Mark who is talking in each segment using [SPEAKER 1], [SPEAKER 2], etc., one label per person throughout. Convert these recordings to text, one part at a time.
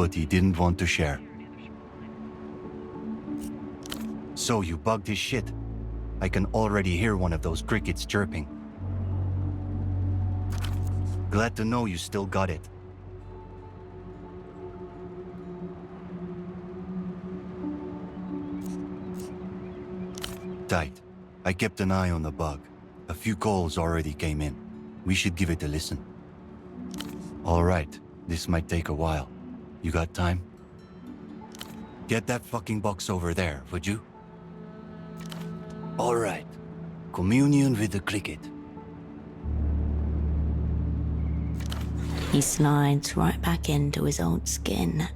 [SPEAKER 1] but he didn't want to share. So you bugged his shit. I can already hear one of those crickets chirping. Glad to know you still got it. Tight. I kept an eye on the bug. A few calls already came in. We should give it a listen. All right, this might take a while. You got time? Get that fucking box over there, would you? All right. Communion with the cricket.
[SPEAKER 2] He slides right back into his old skin.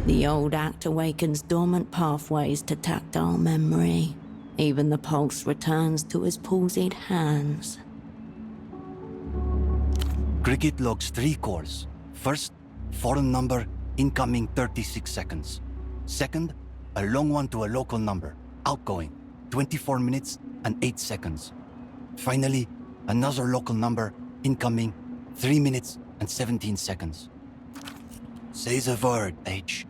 [SPEAKER 2] The old act awakens dormant pathways to tactile memory. Even the pulse returns to his palsied hands.
[SPEAKER 1] Cricket logs 3 calls. First, foreign number, incoming 36 seconds. Second, a long one to a local number, outgoing, 24 minutes and 8 seconds. Finally, another local number, incoming, 3 minutes and 17 seconds. Say the word, H.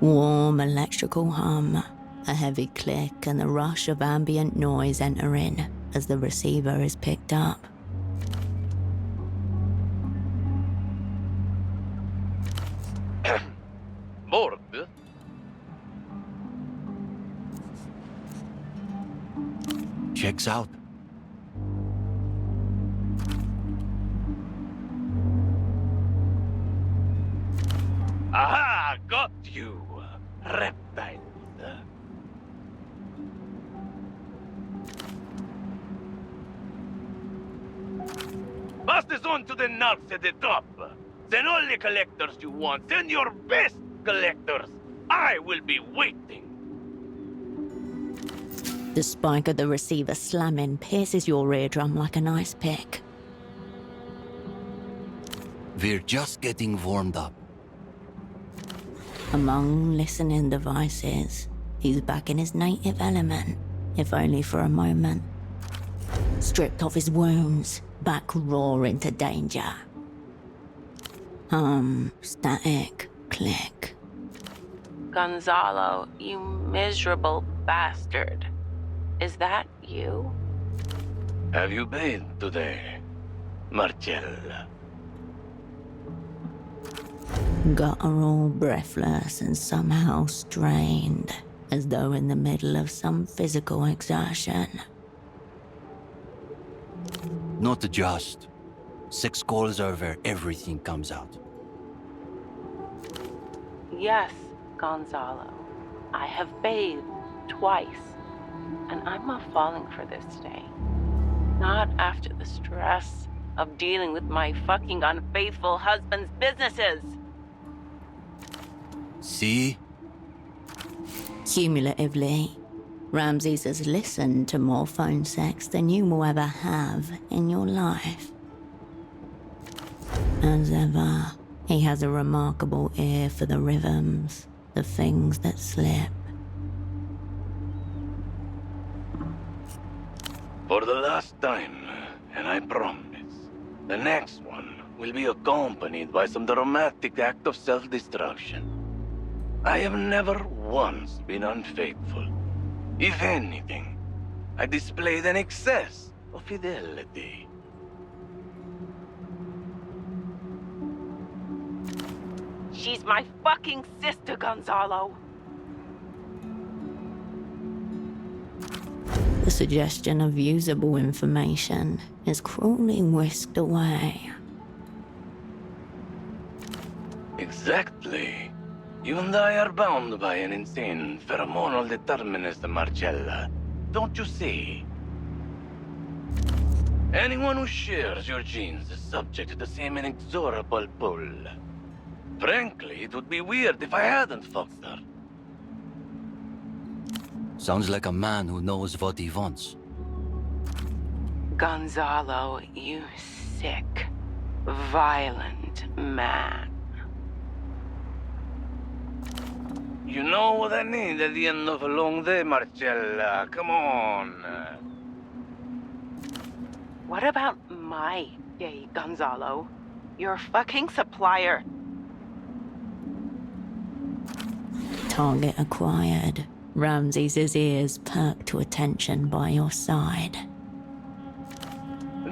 [SPEAKER 2] Warm electrical hum, a heavy click and the rush of ambient noise enter in as the receiver is picked up.
[SPEAKER 3] Bored?
[SPEAKER 1] Checks out.
[SPEAKER 3] Aha! Got you! Reptile. Pass this on to the narcs at the top. Send all the collectors you want. Send your best collectors. I will be waiting.
[SPEAKER 2] The spike of the receiver slamming pierces your eardrum like an ice pick.
[SPEAKER 1] We're just getting warmed up.
[SPEAKER 2] Among listening devices, he's back in his native element, if only for a moment. Stripped of his wounds, back roaring to danger. Static, click.
[SPEAKER 4] Gonzalo, you miserable bastard. Is that you?
[SPEAKER 3] Have you bathed today, Marcella?
[SPEAKER 2] Guttural, breathless, and somehow strained, as though in the middle of some physical exertion.
[SPEAKER 1] Not just. 6 calls over, everything comes out.
[SPEAKER 4] Yes, Gonzalo. I have bathed twice, and I'm not falling for this today. Not after the stress of dealing with my fucking unfaithful husband's businesses.
[SPEAKER 1] See?
[SPEAKER 2] Cumulatively, Ramses has listened to more phone sex than you will ever have in your life. As ever, he has a remarkable ear for the rhythms, the things that slip.
[SPEAKER 3] For the last time, and I promise, the next one will be accompanied by some dramatic act of self-destruction. I have never once been unfaithful. If anything, I displayed an excess of fidelity.
[SPEAKER 4] She's my fucking sister, Gonzalo.
[SPEAKER 2] The suggestion of usable information is cruelly whisked away.
[SPEAKER 3] Exactly. You and I are bound by an insane pheromonal determinism, Marcella. Don't you see? Anyone who shares your genes is subject to the same inexorable pull. Frankly, it would be weird if I hadn't fucked her.
[SPEAKER 1] Sounds like a man who knows what he wants.
[SPEAKER 4] Gonzalo, you sick, violent man.
[SPEAKER 3] You know what I need at the end of a long day, Marcella. Come on.
[SPEAKER 4] What about my day, Gonzalo? You're a fucking supplier.
[SPEAKER 2] Target acquired. Ramses' ears perk to attention by your side.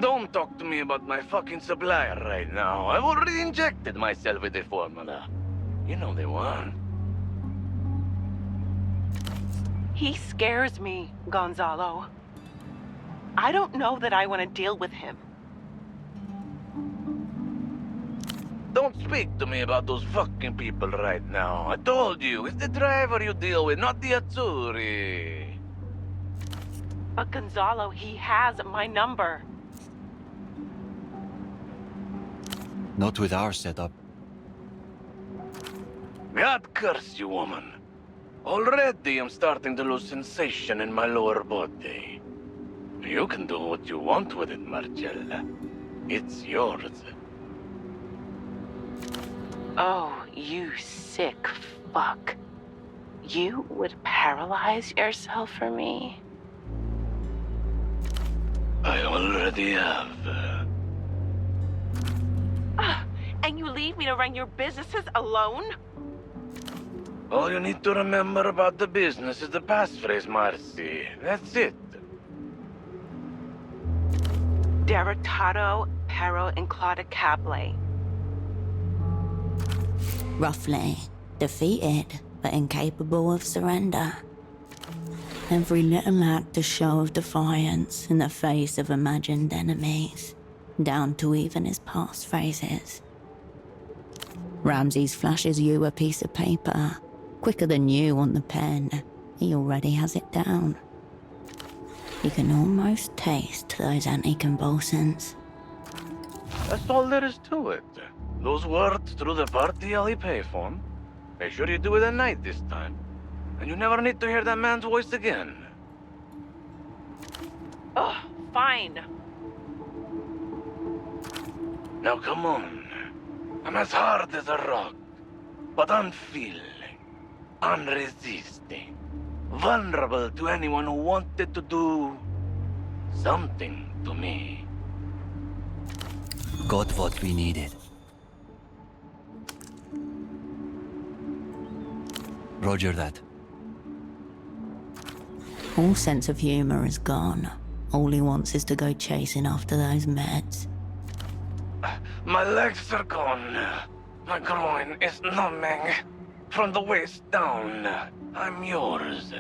[SPEAKER 3] Don't talk to me about my fucking supplier right now. I've already injected myself with the formula. You know the one.
[SPEAKER 4] He scares me, Gonzalo. I don't know that I want to deal with him.
[SPEAKER 3] Don't speak to me about those fucking people right now. I told you, it's the driver you deal with, not the Azzurri.
[SPEAKER 4] But Gonzalo, he has my number.
[SPEAKER 1] Not with our setup.
[SPEAKER 3] God curse you, woman. Already I'm starting to lose sensation in my lower body. You can do what you want with it, Marcella. It's yours.
[SPEAKER 4] Oh, you sick fuck. You would paralyze yourself for me?
[SPEAKER 3] I already have.
[SPEAKER 4] And you leave me to run your businesses alone?
[SPEAKER 3] All you need to remember about the business is the passphrase, Marcy. That's it.
[SPEAKER 4] Derrotado, pero inclaudicable.
[SPEAKER 2] Roughly, defeated but incapable of surrender. Every little act a show of defiance in the face of imagined enemies, down to even his passphrases. Ramses flashes you a piece of paper. Quicker than you on the pen, he already has it down. You can almost taste those anticonvulsants.
[SPEAKER 3] That's all there is to it. Those words through the party alley payphone. Make sure you do it at night this time. And you never need to hear that man's voice again.
[SPEAKER 4] Ugh, fine.
[SPEAKER 3] Now come on. I'm as hard as a rock, but unfeeling, unresisting, vulnerable to anyone who wanted to do something to me.
[SPEAKER 1] Got what we needed. Roger that.
[SPEAKER 2] All sense of humor is gone. All he wants is to go chasing after those meds.
[SPEAKER 3] My legs are gone. My groin is numbing. From the waist down, I'm yours.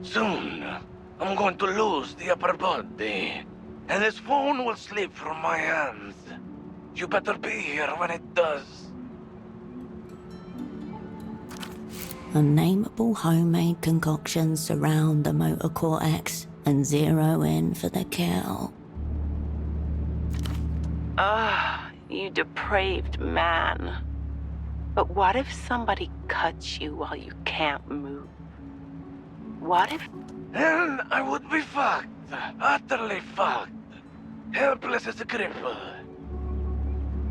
[SPEAKER 3] Soon, I'm going to lose the upper body, and this phone will slip from my hands. You better be here when it does.
[SPEAKER 2] Unnameable homemade concoctions surround the motor cortex and zero in for the kill.
[SPEAKER 4] You depraved man. But what if somebody cuts you while you can't move? What if...
[SPEAKER 3] Then I would be fucked. Utterly fucked. Helpless as a cripple.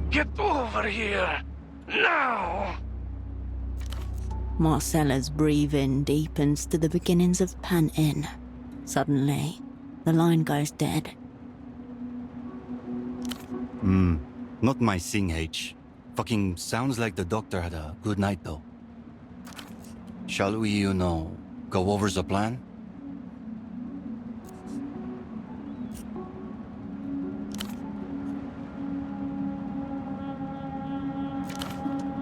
[SPEAKER 3] Get over here. Now!
[SPEAKER 2] Marcella's breathing deepens to the beginnings of panting. Suddenly, the line goes dead.
[SPEAKER 1] Not my sing H. Fucking sounds like the doctor had a good night though. Shall we, go over the plan?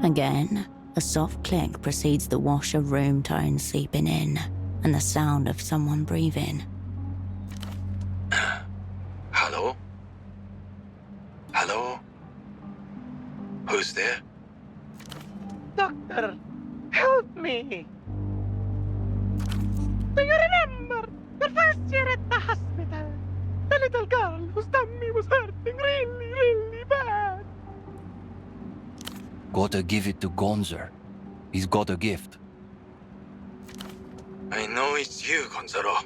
[SPEAKER 2] Again, a soft click precedes the wash of room tones seeping in, and the sound of someone breathing.
[SPEAKER 5] Hello? Hello? Who's there?
[SPEAKER 3] Doctor, help me! Do you remember the first year at the hospital? The little girl whose tummy was hurting really, really bad.
[SPEAKER 1] Gotta give it to Gonzer. He's got a gift.
[SPEAKER 5] I know it's you, Gonzalo.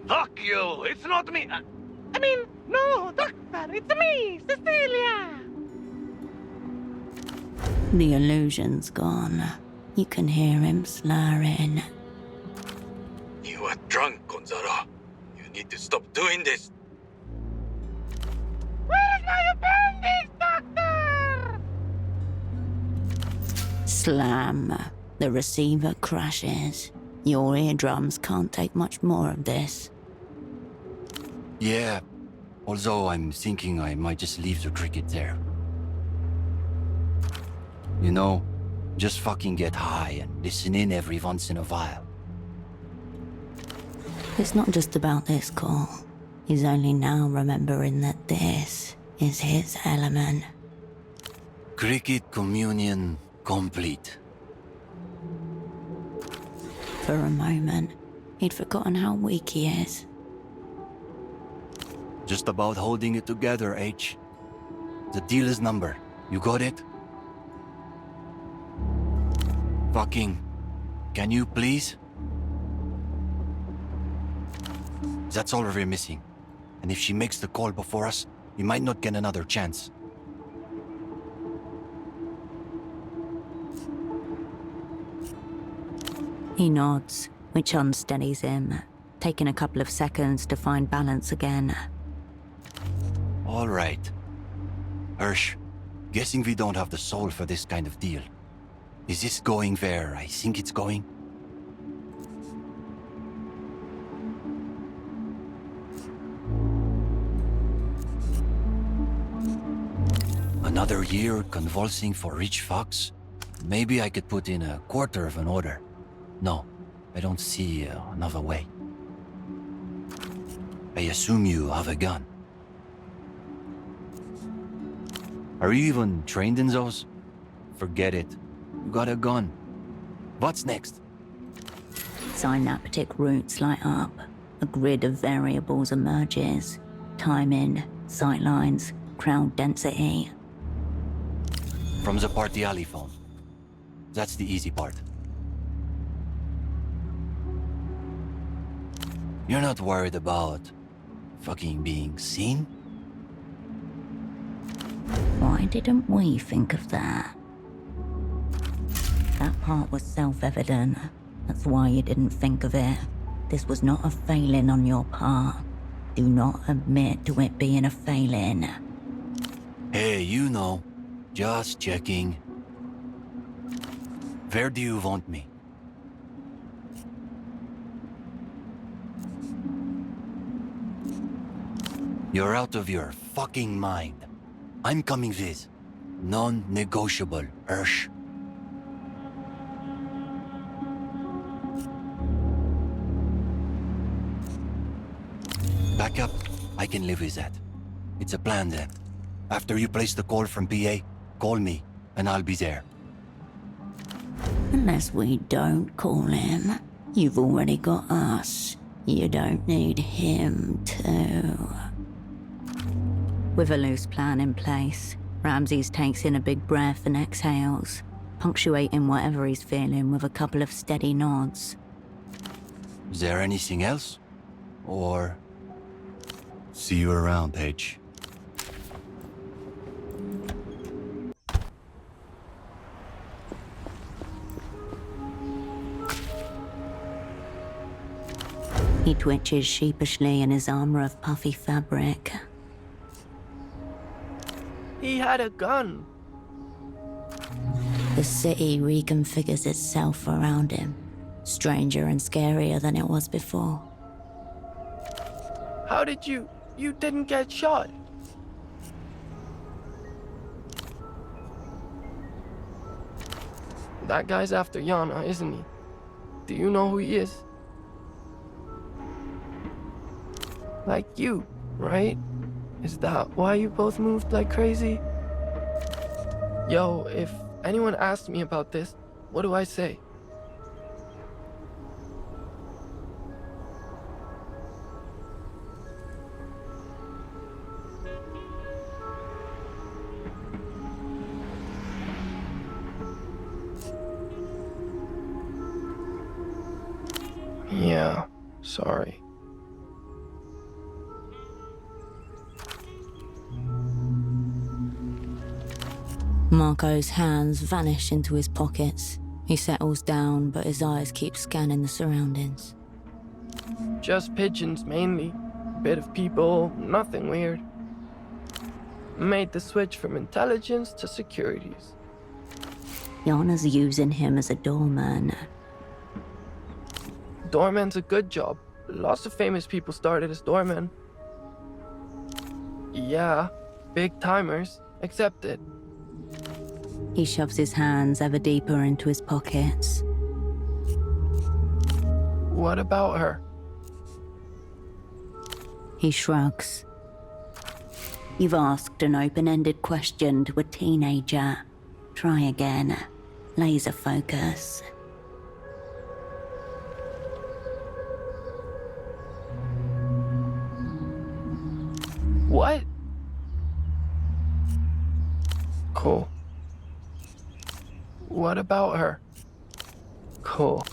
[SPEAKER 3] Fuck you! It's not me! No, doctor, it's me, Cecilia!
[SPEAKER 2] The illusion's gone. You can hear him slurring.
[SPEAKER 5] You are drunk, Gonzalo. You need to stop doing this.
[SPEAKER 3] Where's my appendix, Doctor?
[SPEAKER 2] Slam. The receiver crashes. Your eardrums can't take much more of this.
[SPEAKER 1] Yeah, although I'm thinking I might just leave the cricket there. You know, just fucking get high and listen in every once in a while.
[SPEAKER 2] It's not just about this call. He's only now remembering that this is his element.
[SPEAKER 1] Cricket communion complete.
[SPEAKER 2] For a moment, he'd forgotten how weak he is.
[SPEAKER 1] Just about holding it together, H. The dealer's number. You got it? Fucking... Can you please? That's all we're missing. And if she makes the call before us, we might not get another chance.
[SPEAKER 2] He nods, which unsteadies him, taking a couple of seconds to find balance again.
[SPEAKER 1] All right. Hirsch, guessing we don't have the soul for this kind of deal. Is this going where I think it's going? Another year convulsing for rich fox? Maybe I could put in a quarter of an order. No, I don't see another way. I assume you have a gun. Are you even trained in those? Forget it. You got a gun. What's next?
[SPEAKER 2] Synaptic roots light up. A grid of variables emerges. Timing, sightlines, crowd density.
[SPEAKER 1] From the party alley phone. That's the easy part. You're not worried about fucking being seen?
[SPEAKER 2] Why didn't we think of that? That part was self-evident. That's why you didn't think of it. This was not a failing on your part. Do not admit to it being a failing.
[SPEAKER 1] Hey, you know. Just checking. Where do you want me? You're out of your fucking mind. I'm coming with. Non-negotiable, Hirsch. Back up. I can live with that. It's a plan then. After you place the call from PA, call me, and I'll be there.
[SPEAKER 2] Unless we don't call him, you've already got us. You don't need him too. With a loose plan in place, Ramses takes in a big breath and exhales, punctuating whatever he's feeling with a couple of steady nods.
[SPEAKER 1] Is there anything else? Or... See you around, H.
[SPEAKER 2] He twitches sheepishly in his armor of puffy fabric.
[SPEAKER 6] He had a gun.
[SPEAKER 2] The city reconfigures itself around him, stranger and scarier than it was before.
[SPEAKER 6] How did you didn't get shot? That guy's after Yana, isn't he? Do you know who he is? Like you, right? Is that why you both moved like crazy? Yo, if anyone asks me about this, what do I say? Yeah, sorry.
[SPEAKER 2] Marco's hands vanish into his pockets. He settles down, but his eyes keep scanning the surroundings.
[SPEAKER 6] Just pigeons mainly. A bit of people, nothing weird. Made the switch from intelligence to securities.
[SPEAKER 2] Yana's using him as a doorman.
[SPEAKER 6] Doorman's a good job. Lots of famous people started as doormen. Yeah, big timers. Accepted.
[SPEAKER 2] He shoves his hands ever deeper into his pockets.
[SPEAKER 6] What about her?
[SPEAKER 2] He shrugs. You've asked an open-ended question to a teenager. Try again. Laser focus.
[SPEAKER 6] What? Cool. What about her? Cool.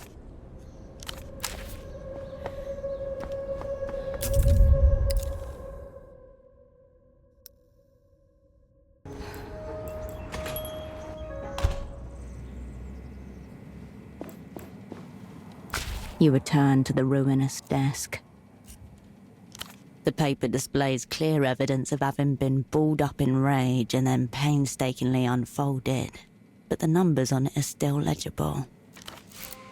[SPEAKER 2] You return to the ruinous desk. The paper displays clear evidence of having been balled up in rage and then painstakingly unfolded, but the numbers on it are still legible.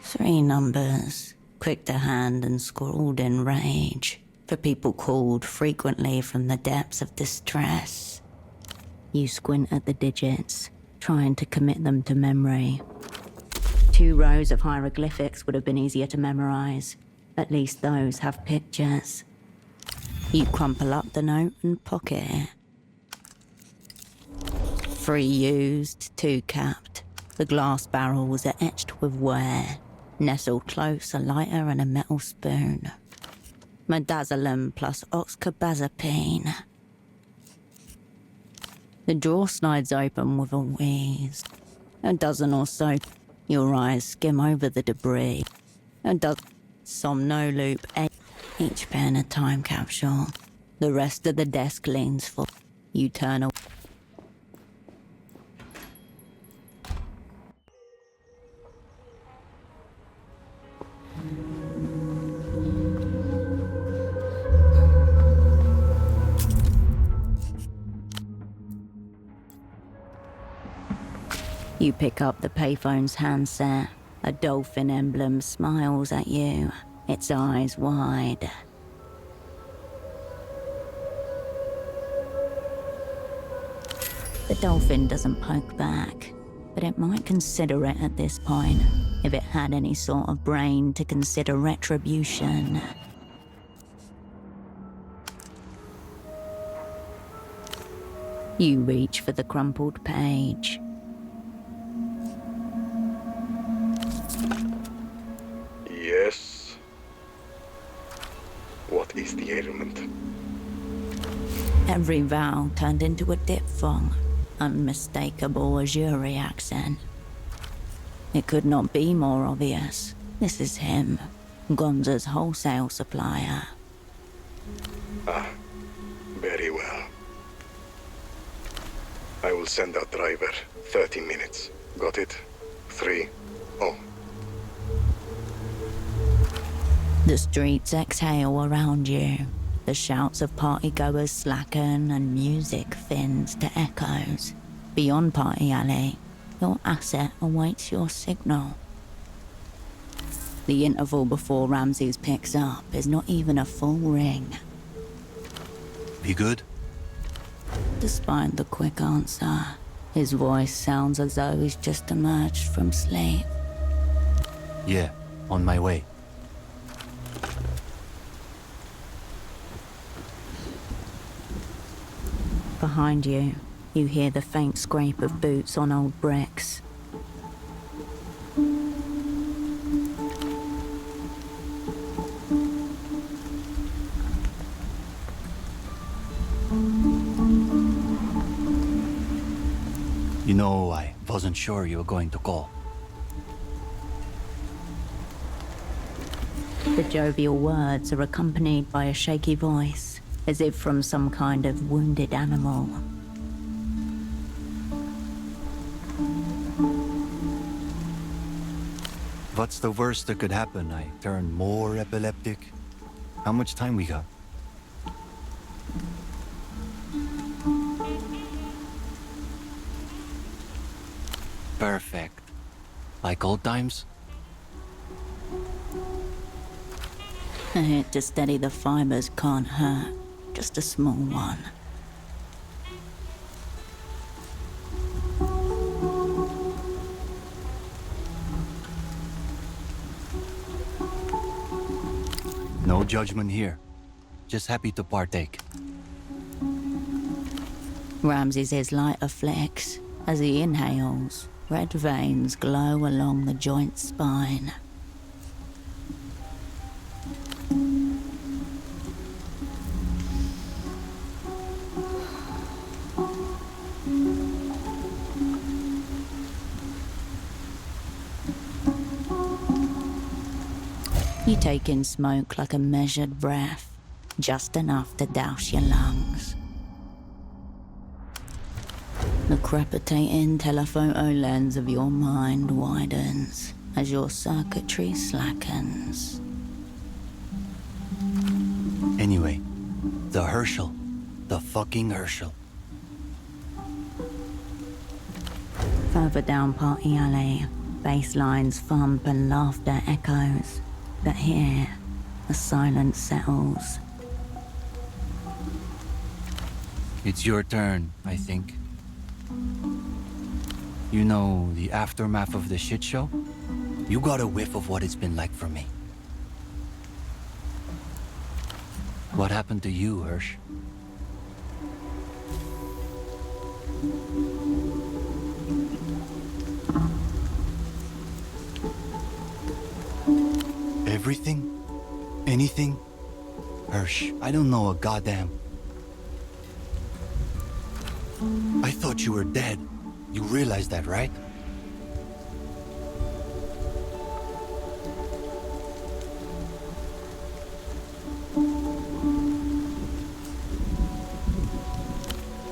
[SPEAKER 2] 3 numbers, quick to hand and scrawled in rage, for people called frequently from the depths of distress. You squint at the digits, trying to commit them to memory. 2 rows of hieroglyphics would have been easier to memorize. At least those have pictures. You crumple up the note and pocket it. 3 used, 2 capped. The glass barrels are etched with wear. Nestled close, a lighter and a metal spoon. Midazolam plus oxcarbazepine. The drawer slides open with a wheeze. A dozen or so. Your eyes skim over the debris. A dozen somnoloop, each pen a time capsule. The rest of the desk leans full. You turn away. You pick up the payphone's handset. A dolphin emblem smiles at you, its eyes wide. The dolphin doesn't poke back, but it might consider it at this point, if it had any sort of brain to consider retribution. You reach for the crumpled page.
[SPEAKER 5] Yes. What is the ailment?
[SPEAKER 2] Every vowel turned into a diphthong, unmistakable Azuri accent. It could not be more obvious. This is him, Gonza's wholesale supplier.
[SPEAKER 5] Ah, very well. I will send out driver. 30 minutes. Got it? 3. Oh.
[SPEAKER 2] The streets exhale around you. The shouts of partygoers slacken and music thins to echoes. Beyond Party Alley, your asset awaits your signal. The interval before Ramses picks up is not even a full ring.
[SPEAKER 1] Be good?
[SPEAKER 2] Despite the quick answer, his voice sounds as though he's just emerged from sleep.
[SPEAKER 1] Yeah, on my way.
[SPEAKER 2] Behind you, you hear the faint scrape of boots on old bricks.
[SPEAKER 1] You know, I wasn't sure you were going to call.
[SPEAKER 2] The jovial words are accompanied by a shaky voice, as if from some kind of wounded animal.
[SPEAKER 1] What's the worst that could happen? I turn more epileptic? How much time we got? Perfect. Like old times?
[SPEAKER 2] A hit to steady the fibers can't hurt. Just a small one.
[SPEAKER 1] No judgment here. Just happy to partake.
[SPEAKER 2] Ramses' lighter flicks as he inhales. Red veins glow along the joint spine. You take in smoke like a measured breath, just enough to douse your lungs. The crepitating telephoto lens of your mind widens as your circuitry slackens.
[SPEAKER 1] Anyway, the Herschel. The fucking Herschel.
[SPEAKER 2] Further down Party Alley, bass lines thump and laughter echoes. But here, the silence settles.
[SPEAKER 1] It's your turn, I think. You know, the aftermath of the shit show? You got a whiff of what it's been like for me. What happened to you, Hirsch? Everything? Anything? Hirsch, I don't know a goddamn. I thought you were dead. You realize that, right?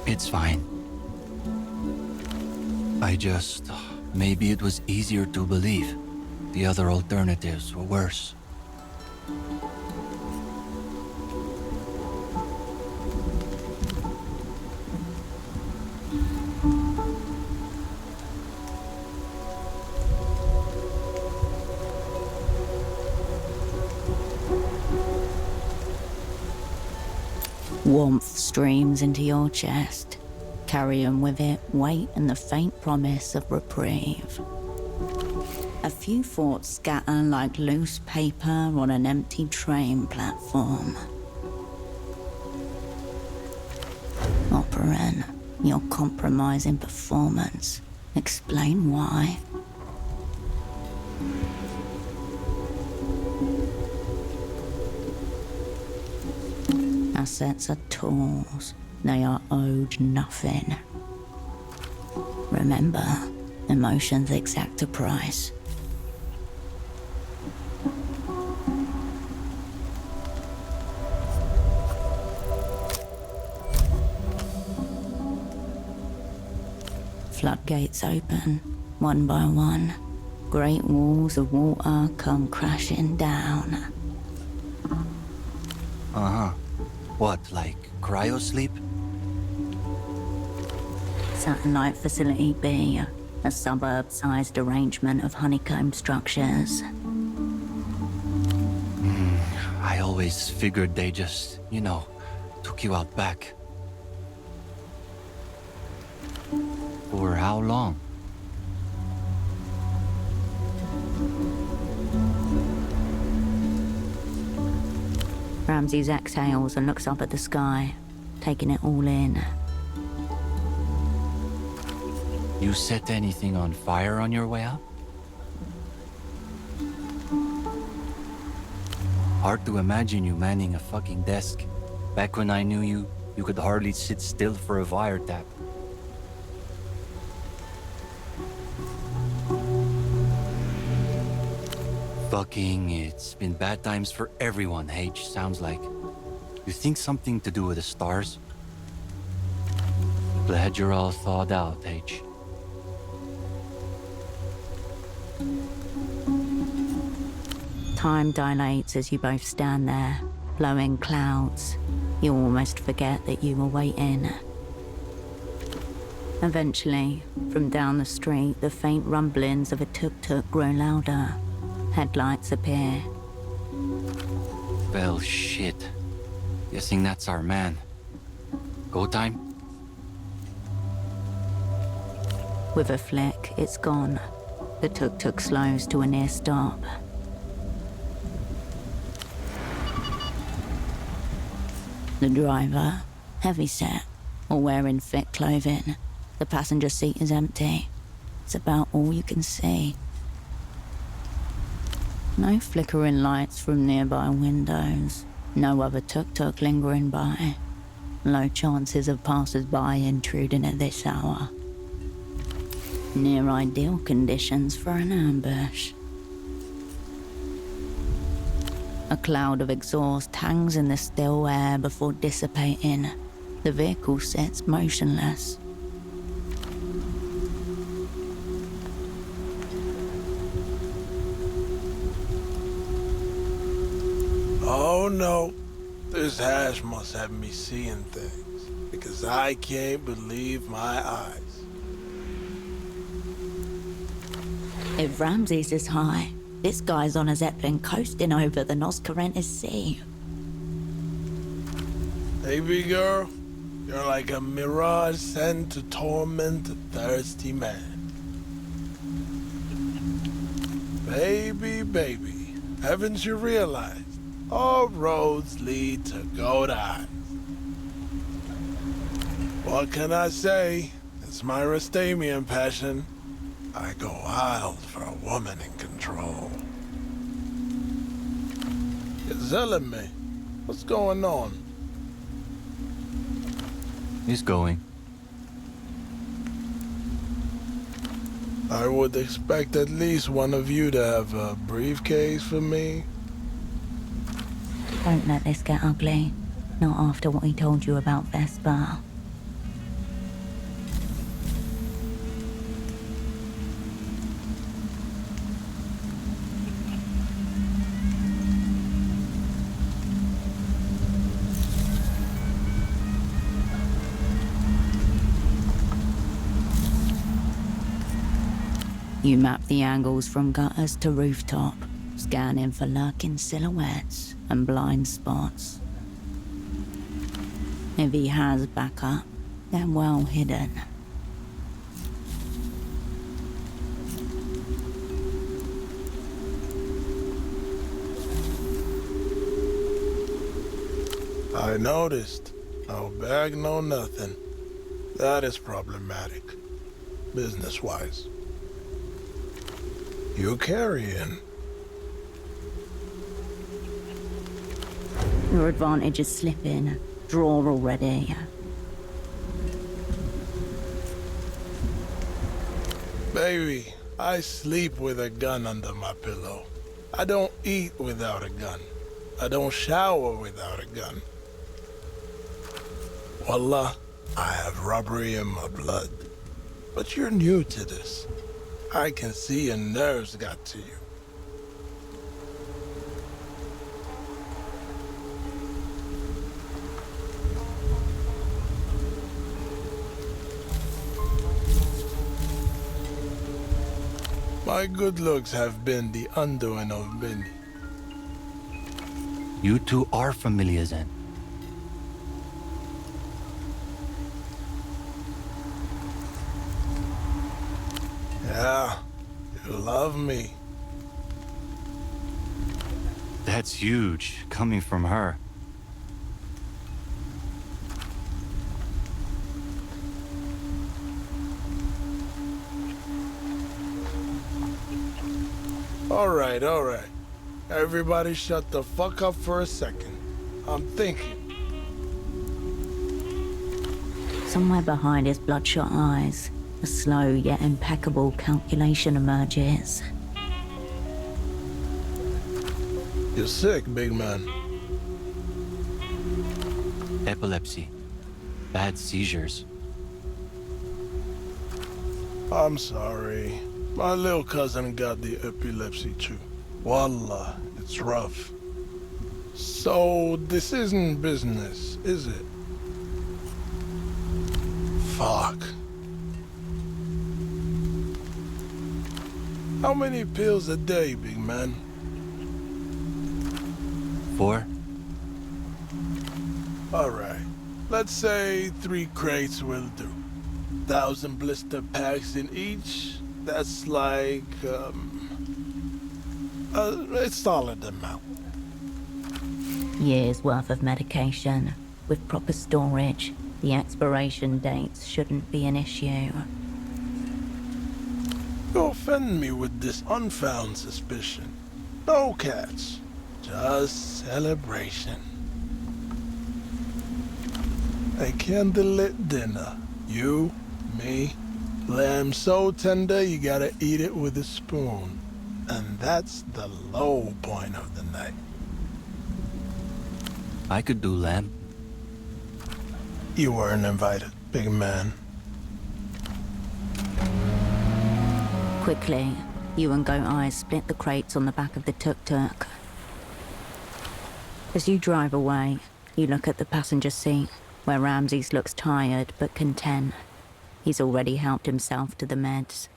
[SPEAKER 1] It's fine. Maybe it was easier to believe. The other alternatives were worse.
[SPEAKER 2] Warmth streams into your chest, carrying with it weight and the faint promise of reprieve. A few thoughts scatter like loose paper on an empty train platform. Operan, your compromising performance. Explain why. Assets are tools. They are owed nothing. Remember, emotions exact a price. Floodgates open, one by one. Great walls of water come crashing down.
[SPEAKER 1] Uh-huh. What, like cryosleep?
[SPEAKER 2] Satellite Facility B, a suburb-sized arrangement of honeycomb structures.
[SPEAKER 1] I always figured they just, took you out back. For how long?
[SPEAKER 2] Ramses exhales and looks up at the sky, taking it all in.
[SPEAKER 1] You set anything on fire on your way up? Hard to imagine you manning a fucking desk. Back when I knew you, you could hardly sit still for a wiretap. It's been bad times for everyone, H, sounds like. You think something to do with the stars? Glad you're all thawed out, H.
[SPEAKER 2] Time dilates as you both stand there, blowing clouds. You almost forget that you were waiting. Eventually, from down the street, the faint rumblings of a tuk-tuk grow louder. Headlights appear.
[SPEAKER 1] Well, shit. Guessing that's our man. Go time?
[SPEAKER 2] With a flick, it's gone. The tuk-tuk slows to a near stop. The driver, heavyset, or wearing thick clothing. The passenger seat is empty. It's about all you can see. No flickering lights from nearby windows. No other tuk-tuk lingering by. Low chances of passers-by intruding at this hour. Near ideal conditions for an ambush. A cloud of exhaust hangs in the still air before dissipating. The vehicle sits motionless.
[SPEAKER 7] Oh no, this hash must have me seeing things, because I can't believe my eyes.
[SPEAKER 2] If Ramses is high, this guy's on a Zeppelin coasting over the Noscarentis Sea.
[SPEAKER 7] Baby girl, you're like a mirage sent to torment a thirsty man. Baby, baby, haven't you realized all roads lead to gold eyes? What can I say? It's my Rastamian passion. I go wild for a woman in control. You're telling me. What's going on?
[SPEAKER 1] He's going.
[SPEAKER 7] I would expect at least one of you to have a briefcase for me.
[SPEAKER 2] Don't let this get ugly. Not after what he told you about Vespa. You map the angles from gutters to rooftop, scanning for lurking silhouettes and blind spots. If he has backup, they're well hidden.
[SPEAKER 7] I noticed. No bag, no nothing. That is problematic, business-wise. You carrying?
[SPEAKER 2] Your advantage is slipping. Draw already.
[SPEAKER 7] Baby, I sleep with a gun under my pillow. I don't eat without a gun. I don't shower without a gun. Wallah, I have robbery in my blood. But you're new to this. I can see your nerves got to you. My good looks have been the undoing of many.
[SPEAKER 1] You two are familiar then.
[SPEAKER 7] Yeah, you love me.
[SPEAKER 1] That's huge, coming from her.
[SPEAKER 7] All right. Everybody shut the fuck up for a second. I'm thinking.
[SPEAKER 2] Somewhere behind his bloodshot eyes, a slow yet impeccable calculation emerges.
[SPEAKER 7] You're sick, big man.
[SPEAKER 1] Epilepsy. Bad seizures.
[SPEAKER 7] I'm sorry. My little cousin got the epilepsy too. Wallah, it's It's rough. So, this isn't business, is it? Fuck. How many pills a day, big man?
[SPEAKER 1] 4?
[SPEAKER 7] Alright. Let's say 3 crates will do. 1,000 blister packs in each. That's like, a solid amount.
[SPEAKER 2] Years worth of medication. With proper storage, the expiration dates shouldn't be an issue.
[SPEAKER 7] You offend me with this unfound suspicion. No catch. Just celebration. A candlelit dinner. You, me, lamb so tender you gotta eat it with a spoon. And that's the low point of the night.
[SPEAKER 1] I could do lamb.
[SPEAKER 7] You weren't invited, big man.
[SPEAKER 2] Quickly, you and Goat Eyes split the crates on the back of the tuk-tuk. As you drive away, you look at the passenger seat, where Ramses looks tired but content. He's already helped himself to the meds.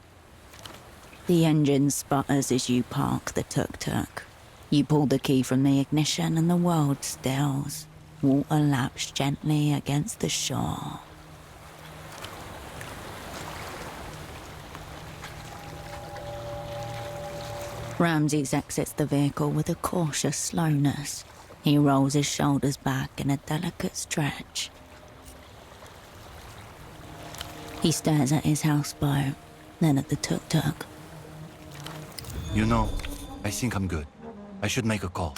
[SPEAKER 2] The engine sputters as you park the tuk-tuk. You pull the key from the ignition and the world stills. Water laps gently against the shore. Ramses exits the vehicle with a cautious slowness. He rolls his shoulders back in a delicate stretch. He stares at his houseboat, then at the tuk-tuk.
[SPEAKER 1] You know, I think I'm good. I should make a call.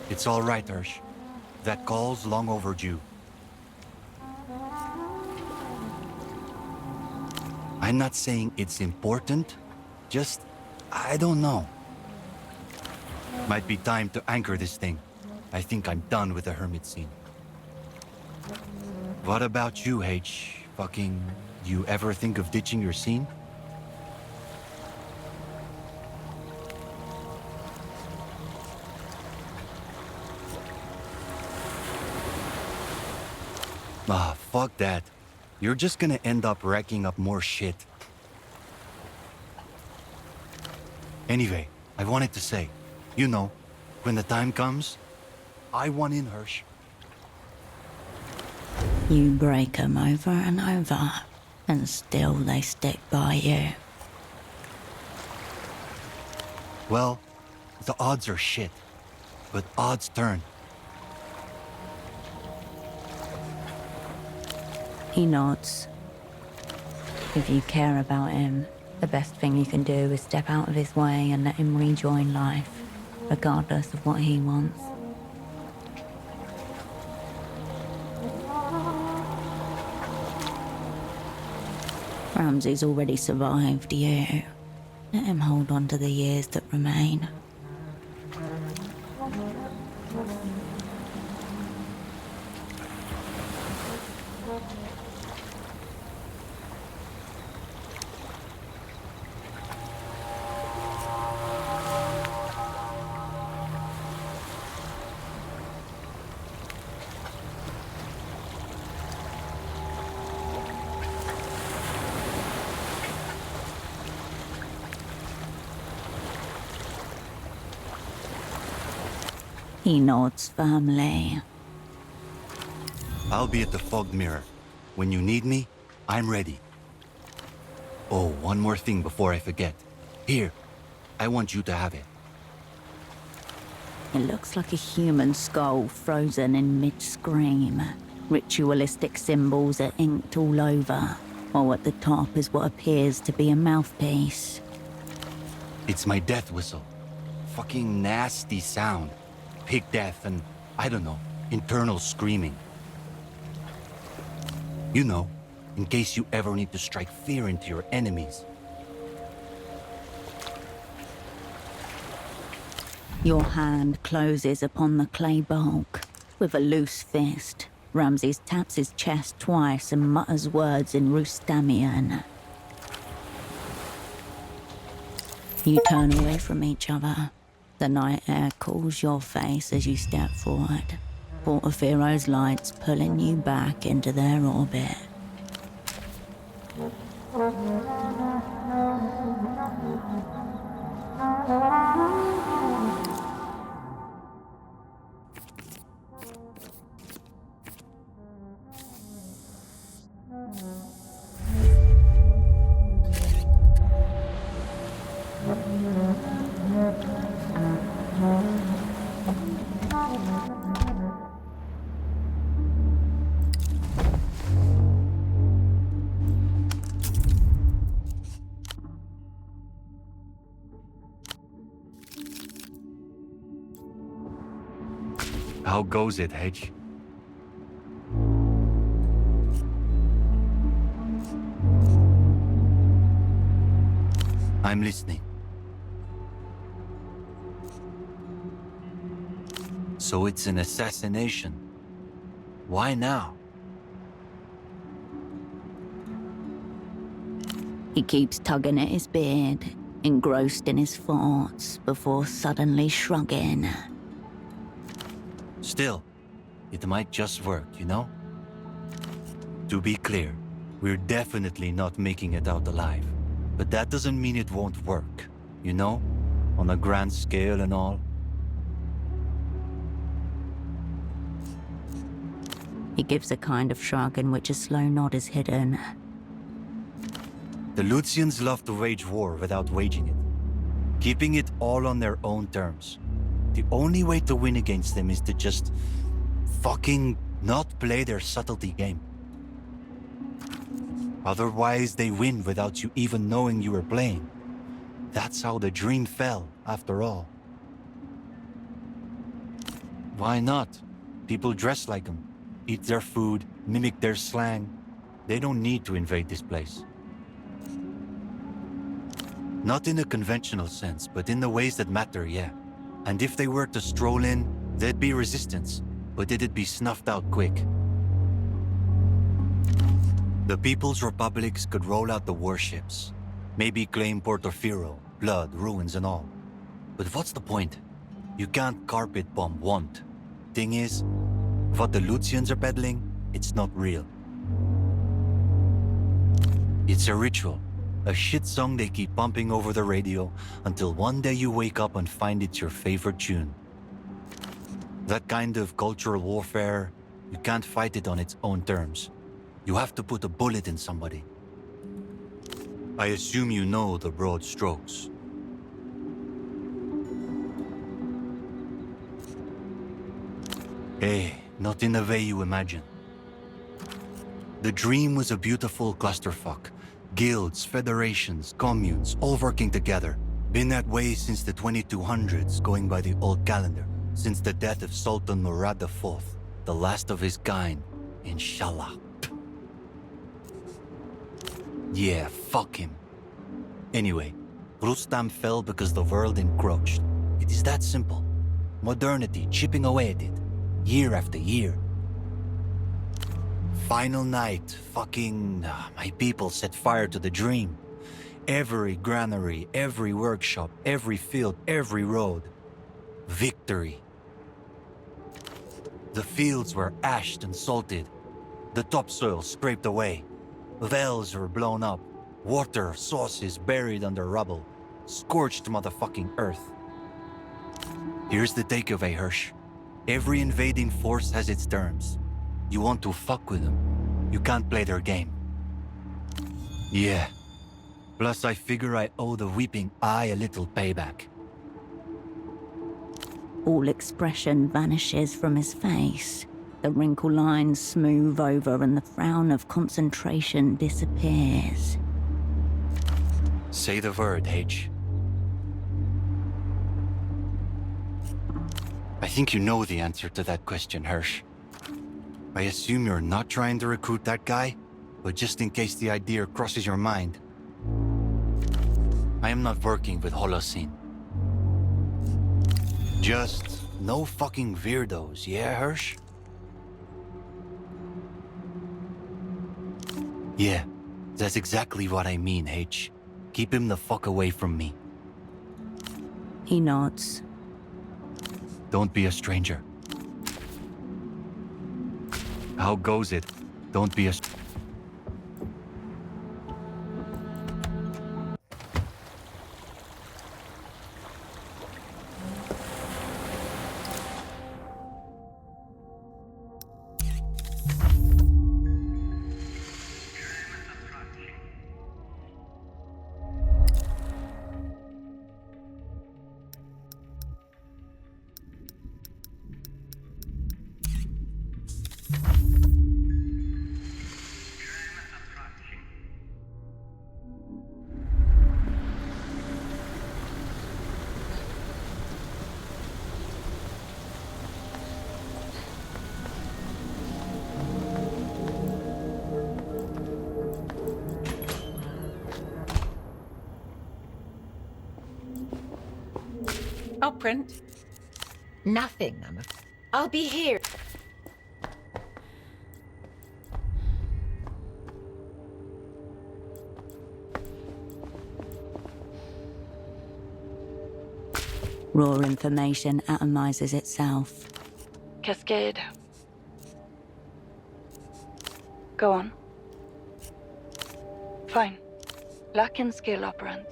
[SPEAKER 1] It's all right, Hirsch. That call's long overdue. I'm not saying it's important, just, I don't know. Might be time to anchor this thing. I think I'm done with the hermit scene. What about you, H? Fucking, you ever think of ditching your scene? Ah, fuck that. You're just gonna end up racking up more shit. Anyway, I wanted to say, you know, when the time comes, I want in, Hirsch.
[SPEAKER 2] You break 'em over and over, and still they stick by you.
[SPEAKER 1] Well, the odds are shit, but odds turn.
[SPEAKER 2] He nods. If you care about him, the best thing you can do is step out of his way and let him rejoin life, regardless of what he wants. Ramses already survived you. Let him hold on to the years that remain. He nods firmly.
[SPEAKER 1] I'll be at the fog mirror. When you need me, I'm ready. Oh, one more thing before I forget. Here, I want you to have it.
[SPEAKER 2] It looks like a human skull frozen in mid-scream. Ritualistic symbols are inked all over, while at the top is what appears to be a mouthpiece.
[SPEAKER 1] It's my death whistle. Fucking nasty sound. Pig death and, I don't know, internal screaming. You know, in case you ever need to strike fear into your enemies.
[SPEAKER 2] Your hand closes upon the clay bulk. With a loose fist, Ramses taps his chest twice and mutters words in Rustamian. You turn away from each other. The night air cools your face as you step forward. Portofiero's lights pulling you back into their orbit.
[SPEAKER 1] How goes it, Hedge? I'm listening. So it's an assassination. Why now?
[SPEAKER 2] He keeps tugging at his beard, engrossed in his thoughts, before suddenly shrugging.
[SPEAKER 1] Still, it might just work, you know? To be clear, we're definitely not making it out alive. But that doesn't mean it won't work, you know? On a grand scale and all.
[SPEAKER 2] He gives a kind of shrug in which a slow nod is hidden.
[SPEAKER 1] The Lucians love to wage war without waging it, keeping it all on their own terms. The only way to win against them is to just fucking not play their subtlety game. Otherwise, they win without you even knowing you were playing. That's how the dream fell, after all. Why not? People dress like them, eat their food, mimic their slang. They don't need to invade this place. Not in a conventional sense, but in the ways that matter, yeah. And if they were to stroll in, there'd be resistance, but it'd be snuffed out quick. The People's Republics could roll out the warships, maybe claim Portofiero, blood, ruins and all. But what's the point? You can't carpet bomb want. Thing is, what the Lucians are peddling, it's not real. It's a ritual. A shit song they keep pumping over the radio until one day you wake up and find it's your favorite tune. That kind of cultural warfare, you can't fight it on its own terms. You have to put a bullet in somebody. I assume you know the broad strokes. Hey, not in the way you imagine. The dream was a beautiful clusterfuck. Guilds, federations, communes, all working together. Been that way since the 2200s, going by the old calendar. Since the death of Sultan Murad IV, the last of his kind, inshallah. Yeah, fuck him. Anyway, Rustam fell because the world encroached. It is that simple. Modernity chipping away at it, year after year. Final night, my people set fire to the dream. Every granary, every workshop, every field, every road. Victory. The fields were ashed and salted. The topsoil scraped away. Wells were blown up. Water sources buried under rubble. Scorched motherfucking earth. Here's the takeaway, Hirsch. Every invading force has its terms. You want to fuck with them, you can't play their game. Yeah. Plus I figure I owe the weeping eye a little payback.
[SPEAKER 2] All expression vanishes from his face. The wrinkle lines smooth over and the frown of concentration disappears.
[SPEAKER 1] Say the word, H. I think you know the answer to that question, Hirsch. I assume you're not trying to recruit that guy, but just in case the idea crosses your mind. I am not working with Holocene. Just no fucking weirdos, yeah, Hirsch? Yeah, that's exactly what I mean, H. Keep him the fuck away from me.
[SPEAKER 2] He nods.
[SPEAKER 1] Don't be a stranger. How goes it? Don't be a...
[SPEAKER 8] I'll print. Nothing, I'll be here.
[SPEAKER 2] Raw information atomizes itself.
[SPEAKER 4] Cascade. Go on. Fine. Lock in scale operand.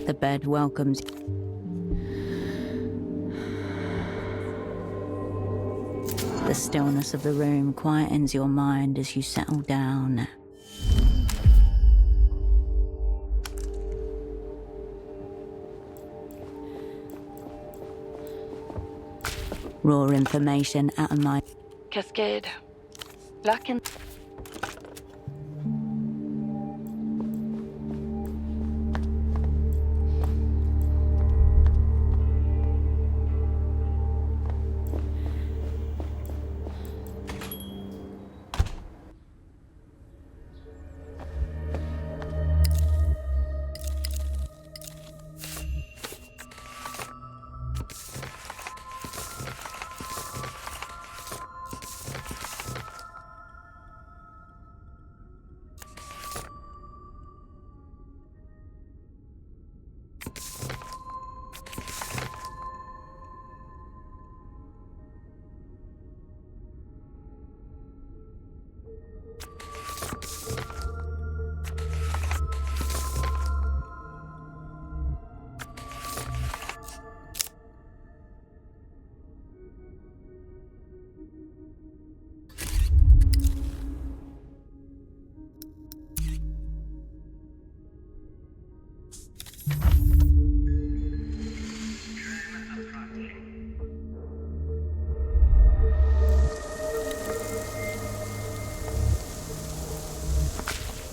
[SPEAKER 2] The bed welcomes the stillness of the room quietens your mind as you settle down. Raw information atomized.
[SPEAKER 4] Cascade. Lock in.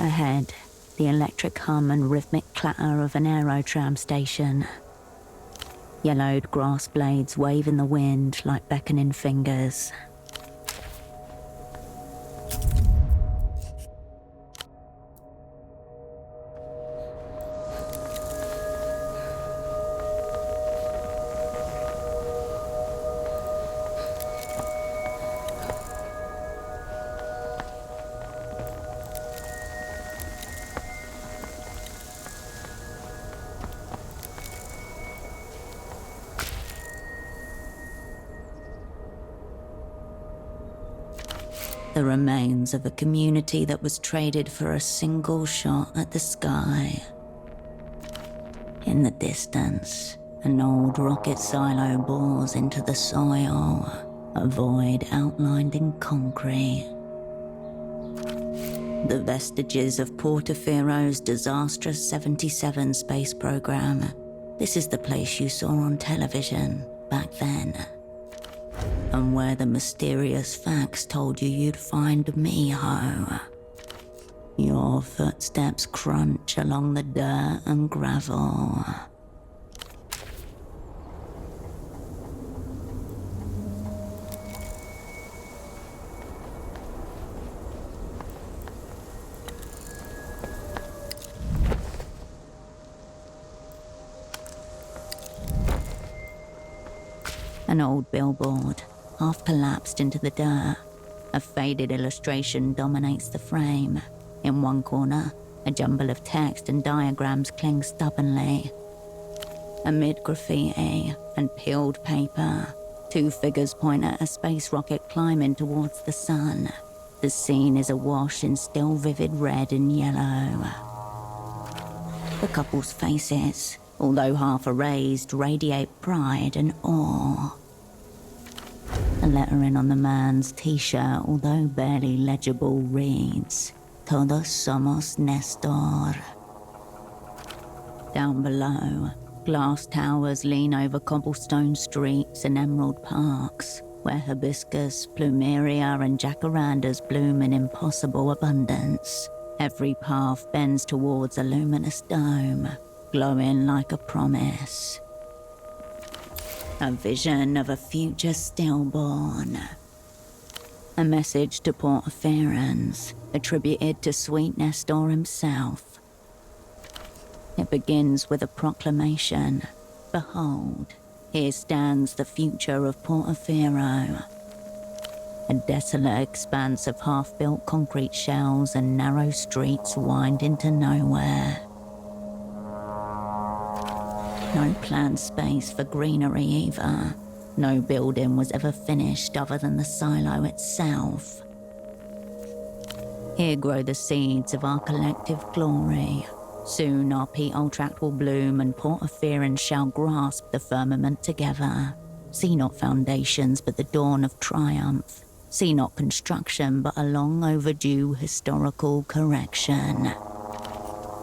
[SPEAKER 2] Ahead, the electric hum and rhythmic clatter of an aerotram station. Yellowed grass blades wave in the wind like beckoning fingers. The remains of a community that was traded for a single shot at the sky. In the distance, an old rocket silo bores into the soil, a void outlined in concrete. The vestiges of Portafero's disastrous 77 space program. This is the place you saw on television back then. And where the mysterious facts told you you'd find Miho. Your footsteps crunch along the dirt and gravel. An old billboard, half collapsed into the dirt. A faded illustration dominates the frame. In one corner, a jumble of text and diagrams cling stubbornly. Amid graffiti and peeled paper, two figures point at a space rocket climbing towards the sun. The scene is awash in still vivid red and yellow. The couple's faces, although half erased, radiate pride and awe. The lettering on the man's t-shirt, although barely legible, reads, "Todos somos Nestor." Down below, glass towers lean over cobblestone streets and emerald parks, where hibiscus, plumeria, and jacarandas bloom in impossible abundance. Every path bends towards a luminous dome, glowing like a promise. A vision of a future stillborn. A message to Portaferans, attributed to sweet Nestor himself. It begins with a proclamation. Behold, here stands the future of Portafero. A desolate expanse of half-built concrete shells and narrow streets wind into nowhere. No planned space for greenery either. No building was ever finished other than the silo itself. Here grow the seeds of our collective glory. Soon our petal tract will bloom and Portaferans shall grasp the firmament together. See not foundations but the dawn of triumph. See not construction but a long overdue historical correction.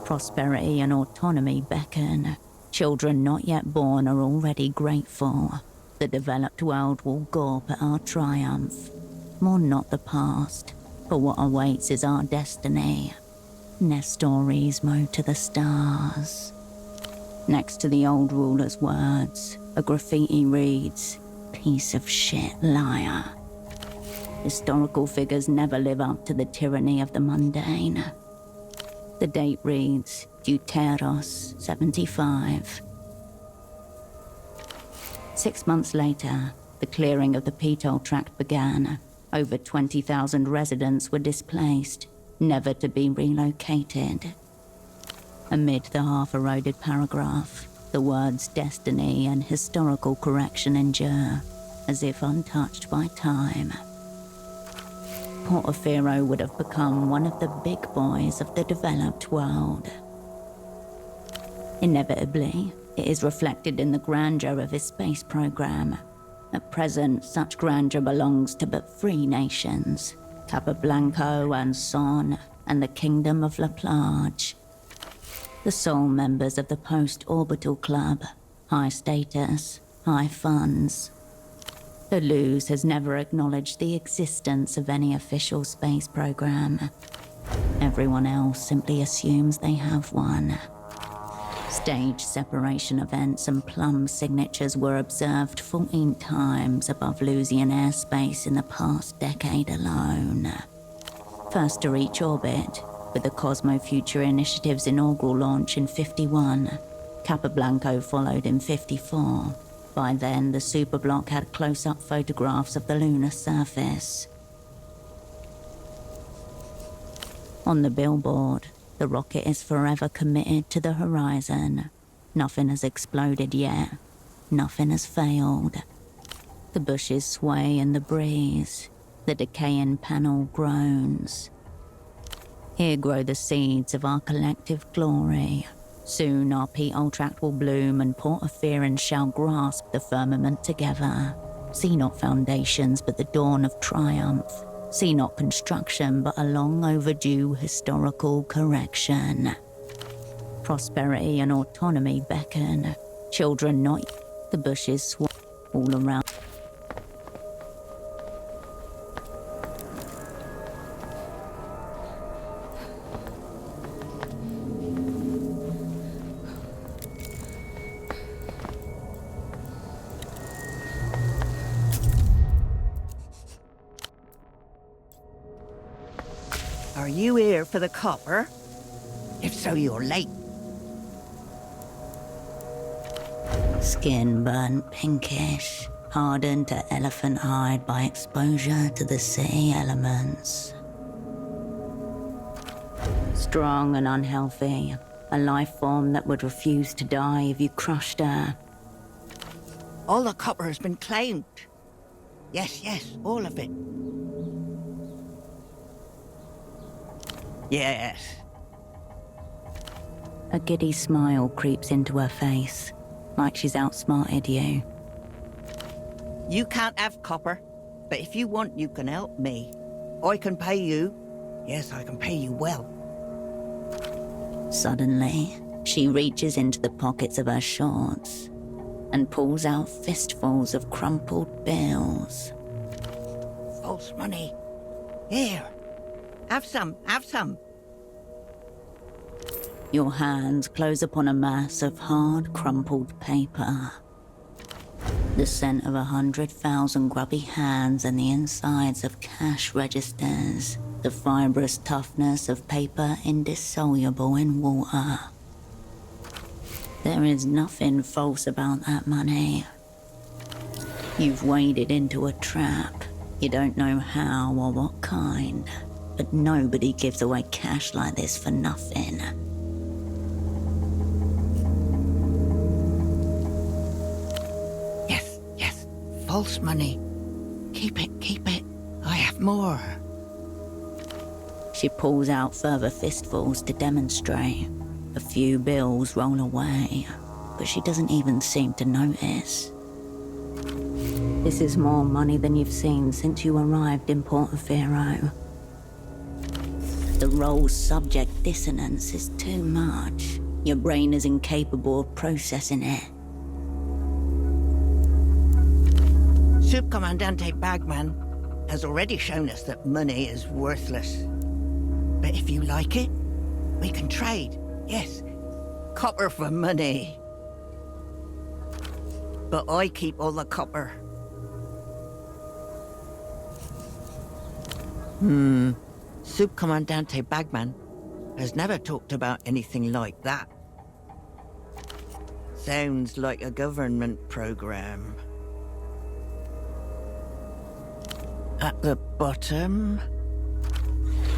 [SPEAKER 2] Prosperity and autonomy beckon. Children not yet born are already grateful. The developed world will gawp at our triumph. Mourn not the past, for what awaits is our destiny. Nestoris mow to the stars. Next to the old ruler's words, a graffiti reads, "Piece of shit liar." Historical figures never live up to the tyranny of the mundane. The date reads, Deuteros 75. 6 months later, the clearing of the Petol tract began. Over 20,000 residents were displaced, never to be relocated. Amid the half-eroded paragraph, the words destiny and historical correction endure, as if untouched by time. Portafero would have become one of the big boys of the developed world. Inevitably, it is reflected in the grandeur of his space program. At present, such grandeur belongs to but 3 nations, Capablanco and Son, and the Kingdom of La Plage. The sole members of the post-orbital club, high status, high funds. The Luz has never acknowledged the existence of any official space program. Everyone else simply assumes they have one. Stage separation events and plumb signatures were observed 14 times above Lusian airspace in the past decade alone. First to reach orbit, with the Cosmo Future Initiative's inaugural launch in 51. Capablanco followed in 54. By then, the superblock had close-up photographs of the lunar surface. On the billboard, the rocket is forever committed to the horizon. Nothing has exploded yet. Nothing has failed. The bushes sway in the breeze. The decaying panel groans. Here grow the seeds of our collective glory. Soon our Petol tract will bloom and Portaferans shall grasp the firmament together. See not foundations but the dawn of triumph. See not construction but a long overdue historical correction. Prosperity and autonomy beckon. Children not... The bushes sway all around.
[SPEAKER 9] Are you here for the copper? If so, you're late.
[SPEAKER 2] Skin burnt pinkish, hardened to elephant hide by exposure to the city elements. Strong and unhealthy, a life form that would refuse to die if you crushed her.
[SPEAKER 9] All the copper has been claimed. Yes, yes, all of it. Yes.
[SPEAKER 2] A giddy smile creeps into her face, like she's outsmarted you.
[SPEAKER 9] You can't have copper, but if you want, you can help me. I can pay you. Yes, I can pay you well.
[SPEAKER 2] Suddenly, she reaches into the pockets of her shorts and pulls out fistfuls of crumpled bills.
[SPEAKER 9] False money. Here. Have some, have some.
[SPEAKER 2] Your hands close upon a mass of hard, crumpled paper. The scent of 100,000 grubby hands and the insides of cash registers. The fibrous toughness of paper indissoluble in water. There is nothing false about that money. You've waded into a trap. You don't know how or what kind, but nobody gives away cash like this for nothing.
[SPEAKER 9] Yes, yes, false money. Keep it, keep it. I have more.
[SPEAKER 2] She pulls out further fistfuls to demonstrate. A few bills roll away, but she doesn't even seem to notice. This is more money than you've seen since you arrived in Portofino. The role's subject dissonance is too much. Your brain is incapable of processing it.
[SPEAKER 9] Subcomandante Bagman has already shown us that money is worthless. But if you like it, we can trade. Yes, copper for money. But I keep all the copper. Subcomandante Bagman has never talked about anything like that. Sounds like a government program. At the bottom...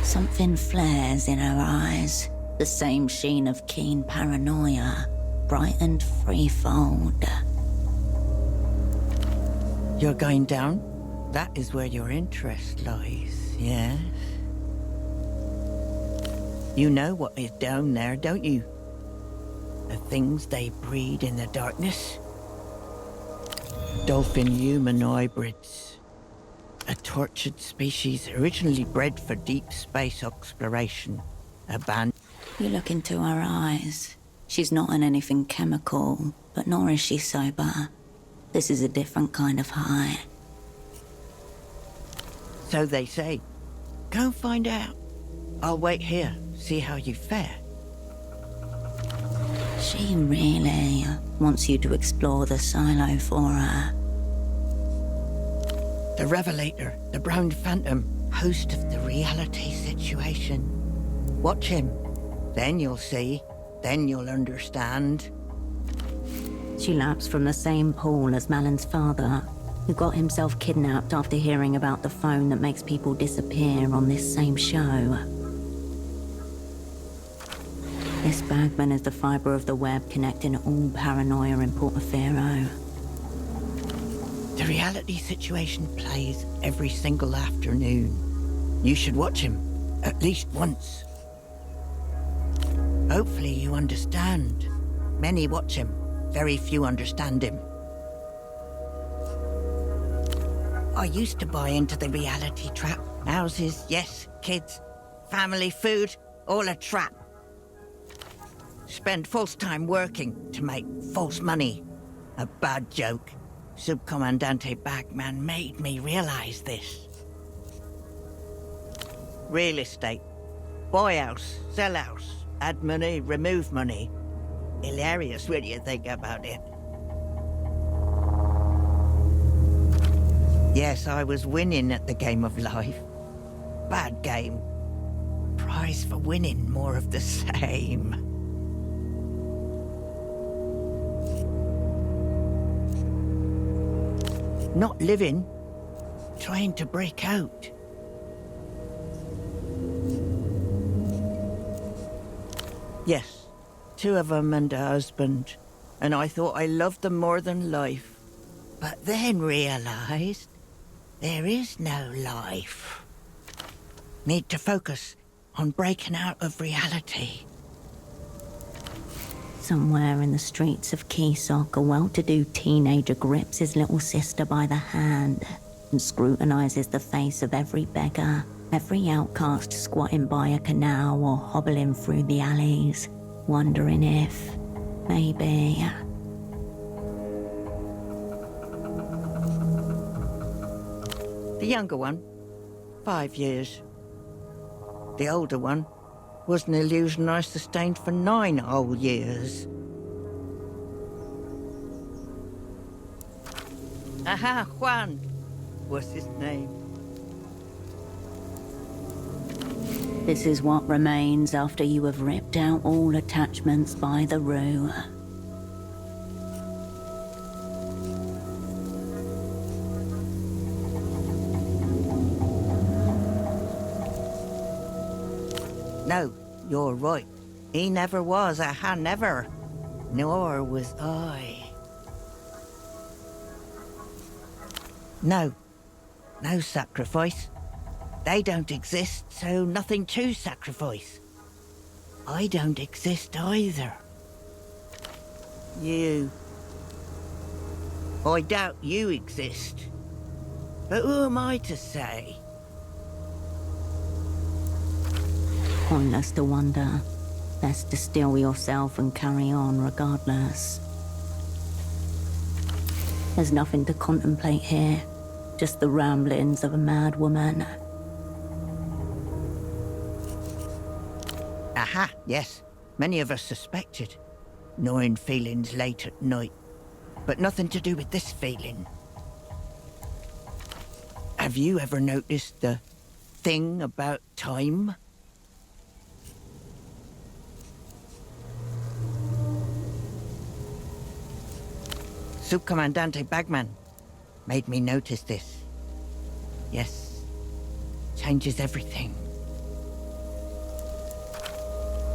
[SPEAKER 2] Something flares in her eyes. The same sheen of keen paranoia, brightened threefold.
[SPEAKER 9] You're going down? That is where your interest lies, yes? You know what is down there, don't you? The things they breed in the darkness? Dolphin-human hybrids. A tortured species originally bred for deep space exploration. Abandoned.
[SPEAKER 2] You look into her eyes. She's not on anything chemical, but nor is she sober. This is a different kind of high.
[SPEAKER 9] So they say. Go and find out. I'll wait here, see how you fare.
[SPEAKER 2] She really wants you to explore the silo for her.
[SPEAKER 9] The Revelator, the Brown Phantom, host of the reality situation. Watch him. Then you'll see. Then you'll understand.
[SPEAKER 2] She laps from the same pool as Malin's father, who got himself kidnapped after hearing about the phone that makes people disappear on this same show. This Bagman is the fibre of the web connecting all paranoia in Portofino.
[SPEAKER 9] The reality situation plays every single afternoon. You should watch him, at least once. Hopefully you understand. Many watch him, very few understand him. I used to buy into the reality trap. Houses, yes, kids, family, food, all a trap. Spend false time working to make false money. A bad joke. Subcomandante Bagman made me realize this. Real estate. Buy house, sell house, add money, remove money. Hilarious when you think about it. Yes, I was winning at the game of life. Bad game. Prize for winning more of the same. Not living. Trying to break out. Yes, 2 of them and a husband. And I thought I loved them more than life. But then realized there is no life. Need to focus on breaking out of reality.
[SPEAKER 2] Somewhere in the streets of Keysok, a well-to-do teenager grips his little sister by the hand and scrutinizes the face of every beggar, every outcast squatting by a canal or hobbling through the alleys, wondering if, maybe...
[SPEAKER 9] The younger one, 5 years. The older one was an illusion I sustained for 9 whole years. Aha, Juan was his name.
[SPEAKER 2] This is what remains after you have ripped out all attachments by the rue.
[SPEAKER 9] No, you're right. He never was, aha, never. Nor was I. No. No sacrifice. They don't exist, so nothing to sacrifice. I don't exist either. You. I doubt you exist. But who am I to say?
[SPEAKER 2] Pointless to wonder. Best to still yourself and carry on regardless. There's nothing to contemplate here. Just the ramblings of a mad woman.
[SPEAKER 9] Aha, yes. Many of us suspected. Gnawing feelings late at night. But nothing to do with this feeling. Have you ever noticed the thing about time? Subcomandante Bagman made me notice this. Yes, changes everything.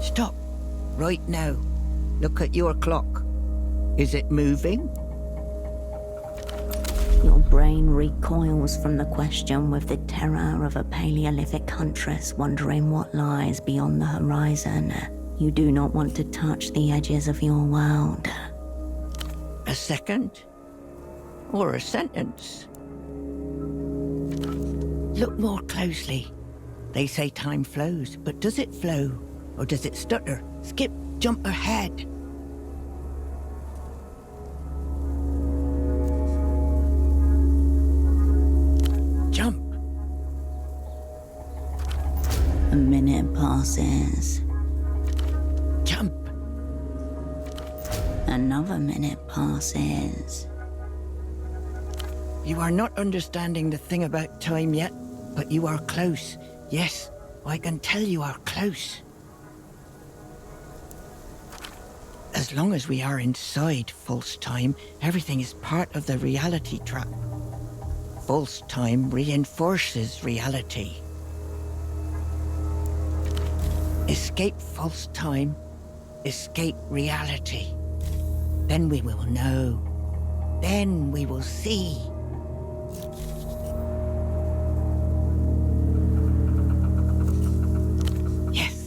[SPEAKER 9] Stop, right now. Look at your clock. Is it moving?
[SPEAKER 2] Your brain recoils from the question with the terror of a Paleolithic huntress wondering what lies beyond the horizon. You do not want to touch the edges of your world.
[SPEAKER 9] A second? Or a sentence? Look more closely. They say time flows, but does it flow? Or does it stutter, skip, jump ahead? Jump.
[SPEAKER 2] A minute passes.
[SPEAKER 9] Jump.
[SPEAKER 2] Another minute passes.
[SPEAKER 9] You are not understanding the thing about time yet, but you are close. Yes, I can tell you are close. As long as we are inside false time, everything is part of the reality trap. False time reinforces reality. Escape false time, escape reality. Then we will know. Then we will see.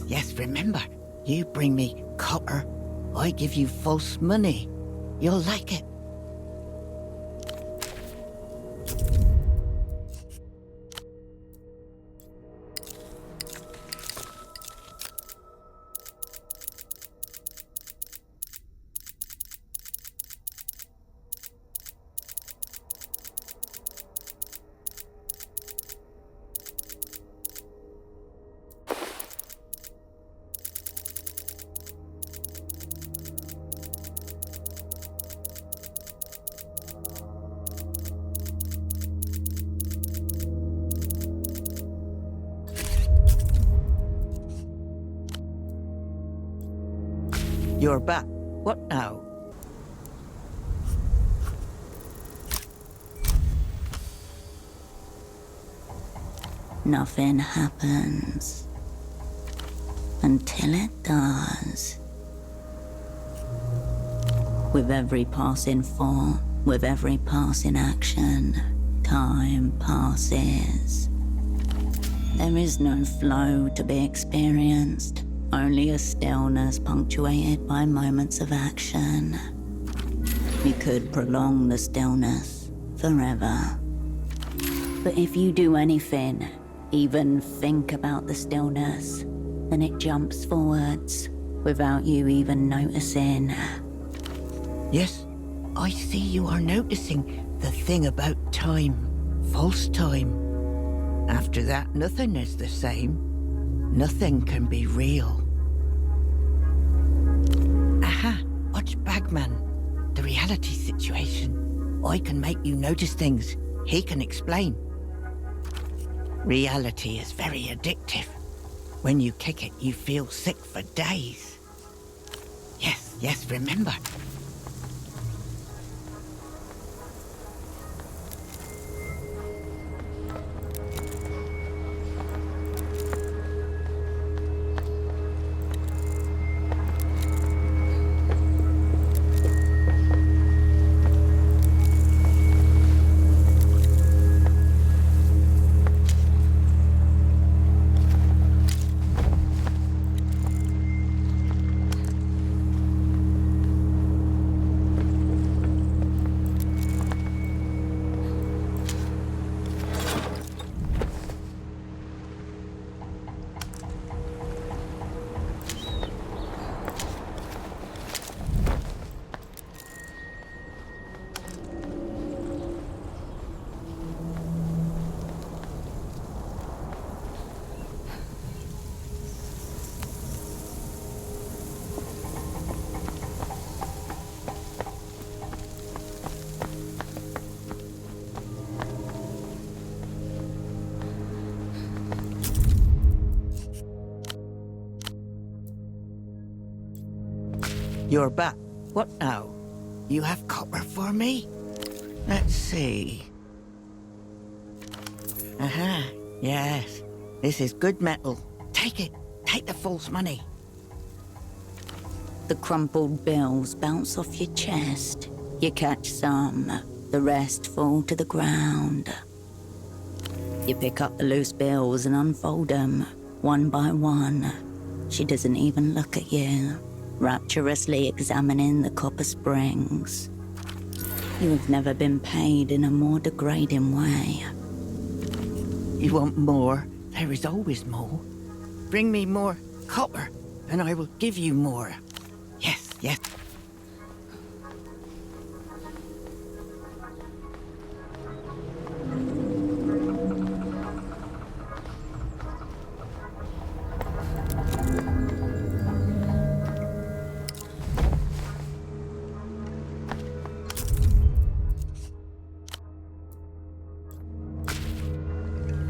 [SPEAKER 9] Yes, remember. You bring me copper, I give you false money. You'll like it. You're back. What now?
[SPEAKER 2] nothing happens. Until it does. With every passing thought, with every passing action, time passes. There is no flow to be experienced, only a stillness punctuated by moments of action. You could prolong the stillness forever. But if you do anything, even think about the stillness, then it jumps forwards without you even noticing.
[SPEAKER 9] Yes, I see you are noticing the thing about time. False time. After that, nothing is the same. Nothing can be real. Aha, watch Bagman. The reality situation. I can make you notice things. He can explain. Reality is very addictive. When you kick it, you feel sick for days. Yes, remember. You're back. What now? You have copper for me? Let's see. Aha, yes. This is good metal. Take it. Take the false money.
[SPEAKER 2] The crumpled bills bounce off your chest. You catch some. The rest fall to the ground. You pick up the loose bills and unfold them, one by one. She doesn't even look at you, rapturously examining the copper springs. You have never been paid in a more degrading way.
[SPEAKER 9] You want more? There is always more. Bring me more copper, and I will give you more. Yes.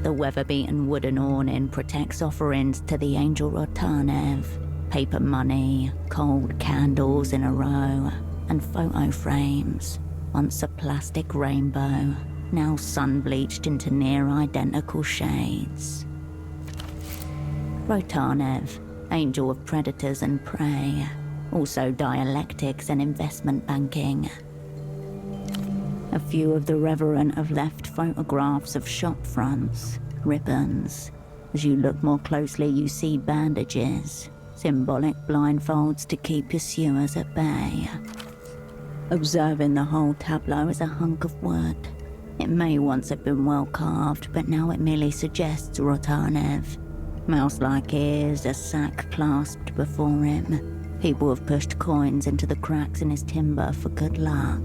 [SPEAKER 2] The weather-beaten wooden awning protects offerings to the angel Rotanev. Paper money, cold candles in a row, and photo frames. Once a plastic rainbow, now sun-bleached into near-identical shades. Rotanev, angel of predators and prey. Also dialectics and investment banking. A few of the reverent have left photographs of shop fronts, ribbons. As you look more closely, you see bandages, symbolic blindfolds to keep pursuers at bay. Observing the whole tableau is a hunk of wood. It may once have been well carved, but now it merely suggests Rotanev. Mouse-like ears, a sack clasped before him. People have pushed coins into the cracks in his timber for good luck.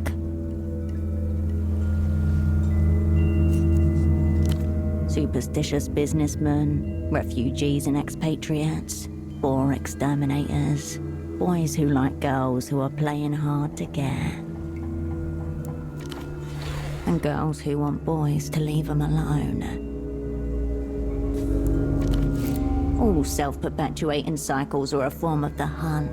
[SPEAKER 2] Superstitious businessmen, refugees and expatriates, or exterminators, boys who like girls who are playing hard to get, and girls who want boys to leave them alone. All self-perpetuating cycles are a form of the hunt,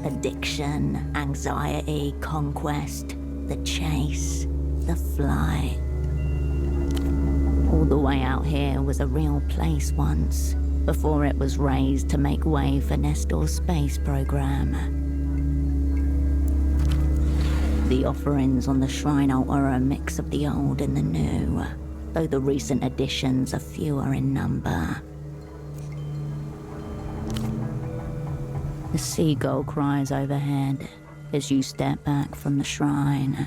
[SPEAKER 2] addiction, anxiety, conquest, the chase, the flight. All the way out here was a real place once, before it was raised to make way for Nestor's space program. The offerings on the shrine altar are a mix of the old and the new, though the recent additions are fewer in number. The seagull cries overhead as you step back from the shrine.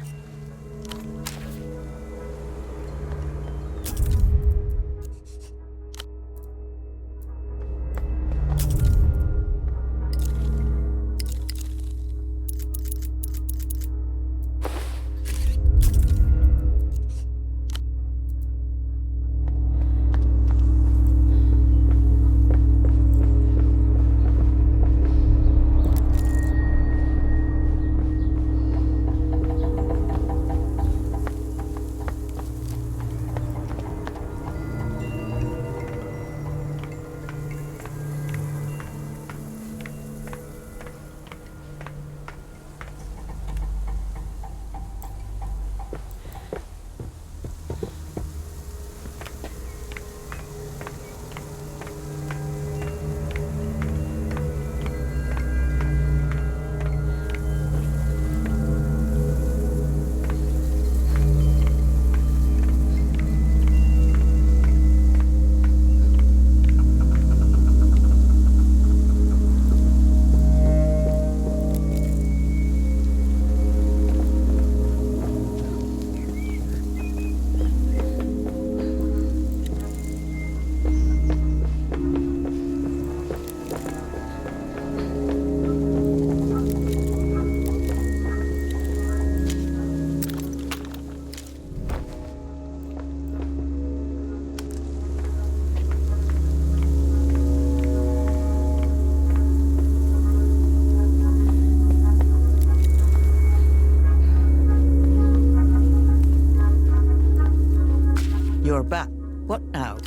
[SPEAKER 9] You're back. What now?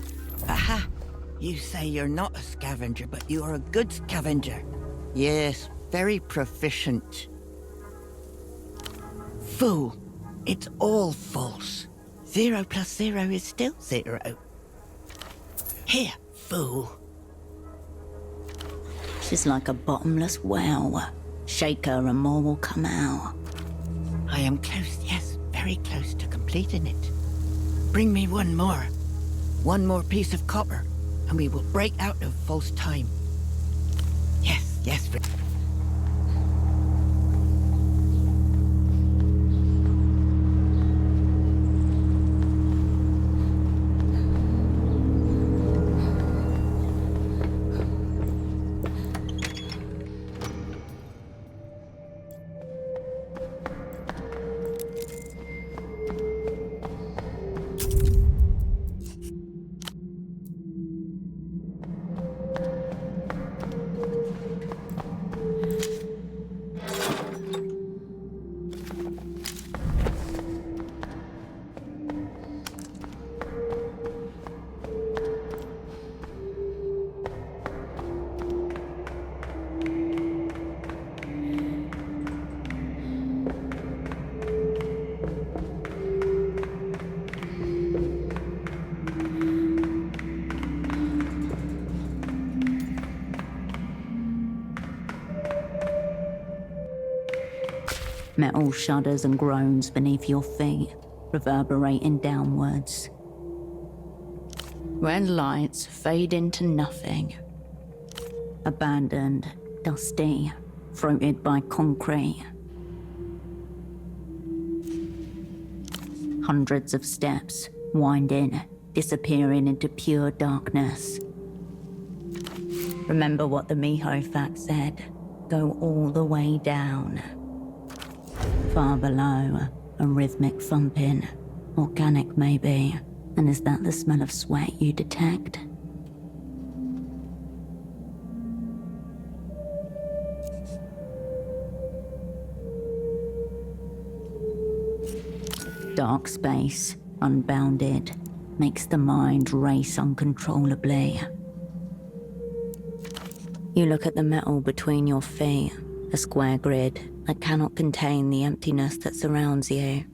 [SPEAKER 9] Aha! You say you're not a scavenger, but you are a good scavenger. Yes, very proficient. Fool! It's all false. 0 plus 0 is still 0. Here, fool.
[SPEAKER 2] She's like a bottomless well. Shake her and more will come out.
[SPEAKER 9] I am close, yes, very close to completing it. Bring me one more. One more piece of copper, and we will break out of false time. Yes, yes.
[SPEAKER 2] Metal shudders and groans beneath your feet, reverberating downwards. Red lights fade into nothing. Abandoned, dusty, throated by concrete. Hundreds of steps, winding, disappearing into pure darkness. Remember what the Miho fact said. Go all the way down. Far below, a rhythmic thumping. Organic, maybe. And is that the smell of sweat you detect? Dark space, unbounded, makes the mind race uncontrollably. You look at the metal between your feet, a square grid that cannot contain the emptiness that surrounds you.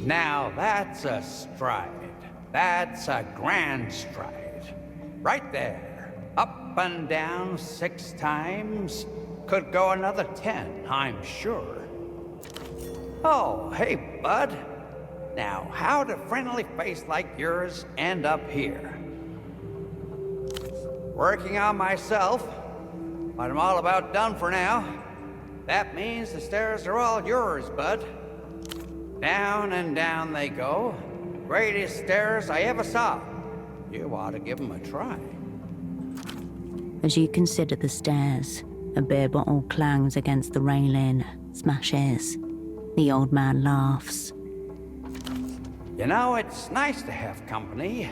[SPEAKER 10] Now that's a stride. That's a grand stride. Right there. Up and down 6 times. Could go another 10, I'm sure. Oh, hey, bud. Now, how'd a friendly face like yours end up here? Working on myself, but I'm all about done for now. That means the stairs are all yours, bud. Down and down they go. Greatest stairs I ever saw. You ought to give them a try.
[SPEAKER 2] As you consider the stairs, a beer bottle clangs against the railing, smashes. The old man laughs.
[SPEAKER 10] You know, it's nice to have company.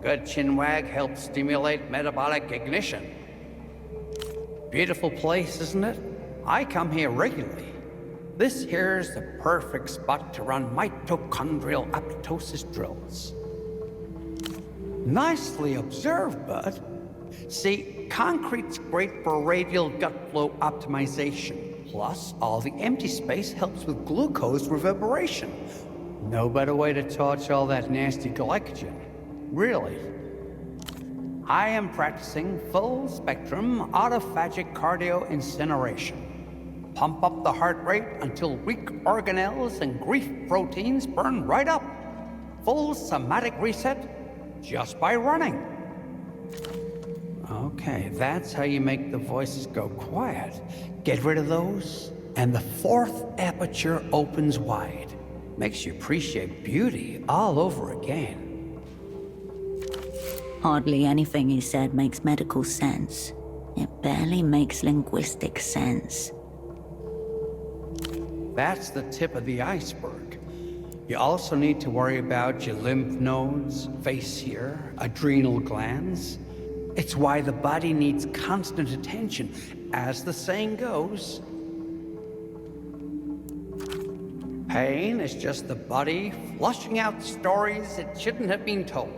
[SPEAKER 10] Good chinwag helps stimulate metabolic ignition. Beautiful place, isn't it? I come here regularly. This here's the perfect spot to run mitochondrial apoptosis drills. Nicely observed, bud. See, concrete's great for radial gut flow optimization. Plus, all the empty space helps with glucose reverberation. No better way to torch all that nasty glycogen. Really. I am practicing full-spectrum autophagic cardio-incineration. Pump up the heart rate until weak organelles and grief proteins burn right up. Full somatic reset just by running. Okay, that's how you make the voices go quiet. Get rid of those, and the 4th aperture opens wide. Makes you appreciate beauty all over again.
[SPEAKER 2] Hardly anything he said makes medical sense. It barely makes linguistic sense.
[SPEAKER 10] That's the tip of the iceberg. You also need to worry about your lymph nodes, face here, adrenal glands. It's why the body needs constant attention. As the saying goes, pain is just the body flushing out stories it shouldn't have been told.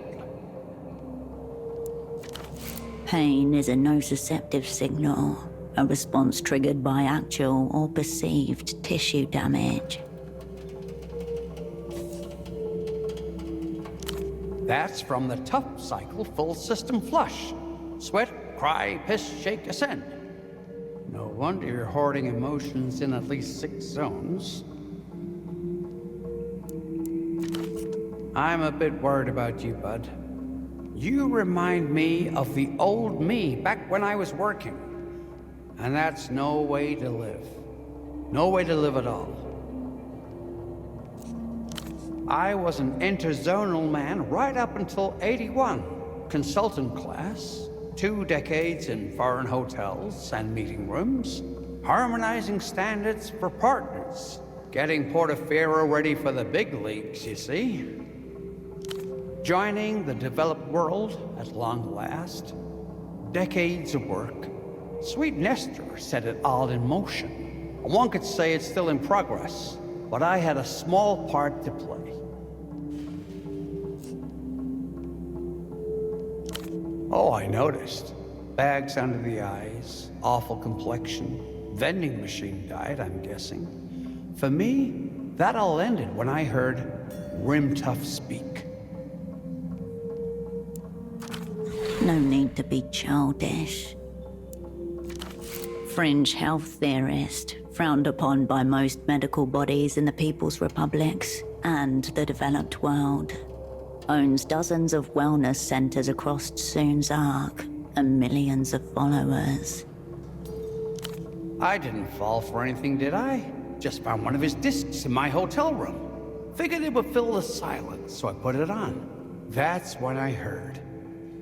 [SPEAKER 2] Pain is a nociceptive signal, a response triggered by actual or perceived tissue damage.
[SPEAKER 10] That's from the tough cycle full system flush. Sweat, cry, piss, shake, ascend. No wonder you're hoarding emotions in at least 6 zones. I'm a bit worried about you, bud. You remind me of the old me back when I was working. And that's no way to live. No way to live at all. I was an interzonal man right up until 81. Consultant class, 2 decades in foreign hotels and meeting rooms, harmonizing standards for partners, getting Portaferro ready for the big leagues, you see. Joining the developed world at long last. Decades of work. Sweet Nestor set it all in motion. One could say it's still in progress, but I had a small part to play. Oh, I noticed. Bags under the eyes, awful complexion, vending machine died, I'm guessing. For me, that all ended when I heard Rimtuff speak.
[SPEAKER 2] No need to be childish. Fringe health theorist, frowned upon by most medical bodies in the People's Republics and the developed world. Owns dozens of wellness centers across Soon's Ark and millions of followers.
[SPEAKER 10] I didn't fall for anything, did I? Just found one of his discs in my hotel room. Figured it would fill the silence, so I put it on. That's when I heard.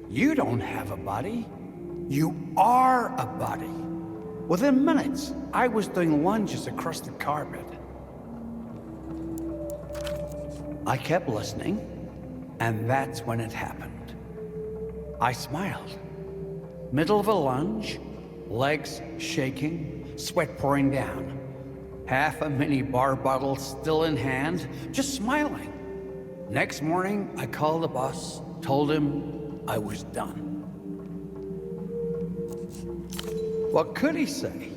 [SPEAKER 10] You don't have a body. You are a body. Within minutes, I was doing lunges across the carpet. I kept listening, and that's when it happened. I smiled. Middle of a lunge, legs shaking, sweat pouring down. Half a mini bar bottle still in hand, just smiling. Next morning, I called the boss, told him I was done. What could he say?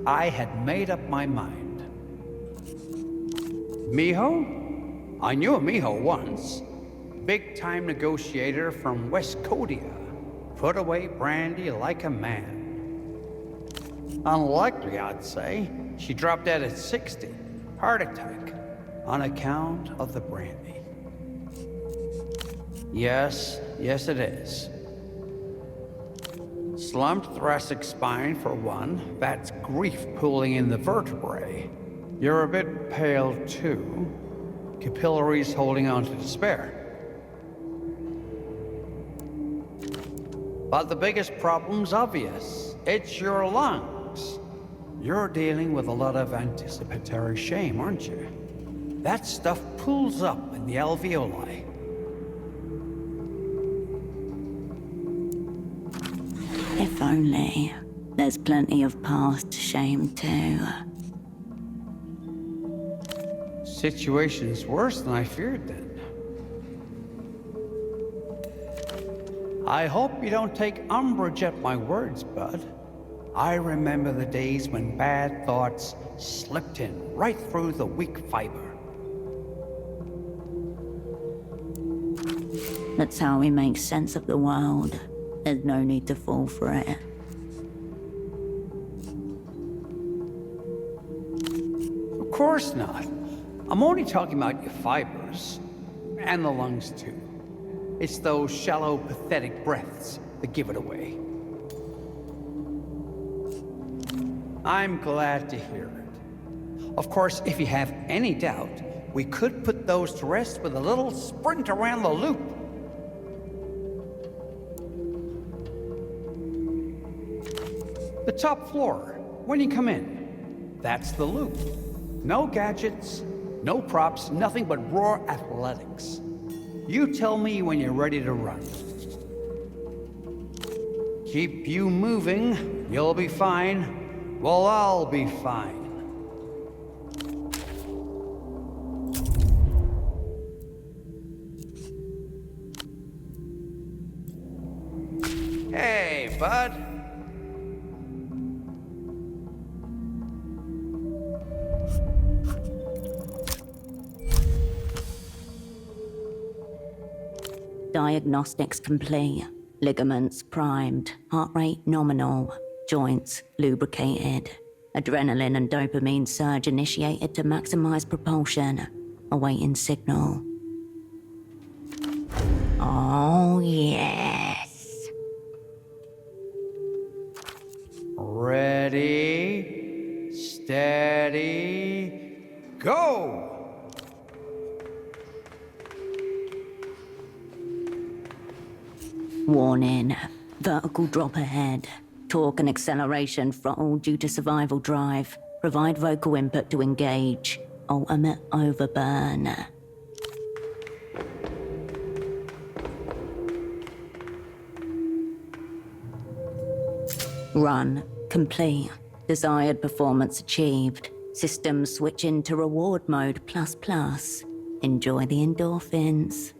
[SPEAKER 10] I had made up my mind. Mijo? I knew a Miho once. Big-time negotiator from West Codia. Put away brandy like a man. Unlikely, I'd say. She dropped dead at 60. Heart attack. On account of the brandy. Yes, it is. Slumped thoracic spine for one. That's grief pooling in the vertebrae. You're a bit pale too. Capillaries holding on to despair. But the biggest problem's obvious. It's your lungs. You're dealing with a lot of anticipatory shame, aren't you? That stuff pulls up in the alveoli.
[SPEAKER 2] If only. There's plenty of past shame too.
[SPEAKER 10] Situation's worse than I feared then. I hope you don't take umbrage at my words, bud. I remember the days when bad thoughts slipped in right through the weak fiber.
[SPEAKER 2] That's how we make sense of the world. There's no need to fall for it.
[SPEAKER 10] Of course not. I'm only talking about your fibers. And the lungs, too. It's those shallow, pathetic breaths that give it away. I'm glad to hear it. Of course, if you have any doubt, we could put those to rest with a little sprint around the loop. The top floor, when you come in, that's the loop. No gadgets, no props, nothing but raw athletics. You tell me when you're ready to run. Keep you moving, you'll be fine. Well, I'll be fine. Hey, bud.
[SPEAKER 2] Diagnostics complete. Ligaments primed. Heart rate nominal. Joints lubricated. Adrenaline and dopamine surge initiated to maximize propulsion. Awaiting signal. Oh, yes.
[SPEAKER 10] Ready, steady, go!
[SPEAKER 2] Warning. Vertical drop ahead. Torque and acceleration throttle due to survival drive. Provide vocal input to engage. Ultimate overburn. Run. Complete. Desired performance achieved. Systems switch into reward mode ++. Enjoy the endorphins.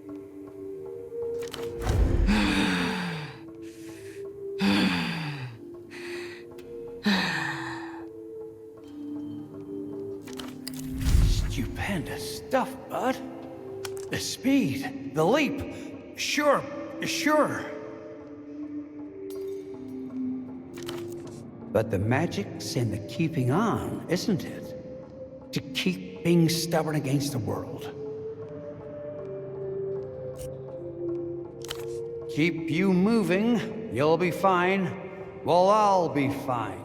[SPEAKER 10] Stupendous stuff, bud. The speed, the leap. Sure. But the magic's in the keeping on, isn't it? To keep being stubborn against the world. Keep you moving, you'll be fine. Well, I'll be fine.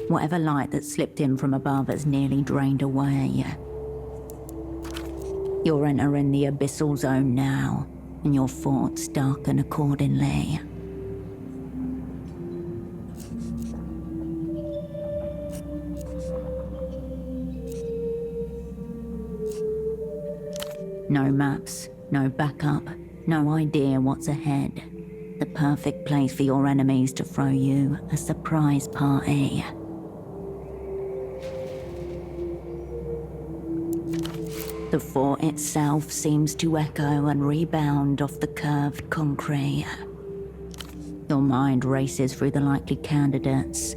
[SPEAKER 2] Whatever light that slipped in from above has nearly drained away. You're entering the abyssal zone now, and your thoughts darken accordingly. No maps, no backup, no idea what's ahead. The perfect place for your enemies to throw you a surprise party. The fort itself seems to echo and rebound off the curved concrete. Your mind races through the likely candidates.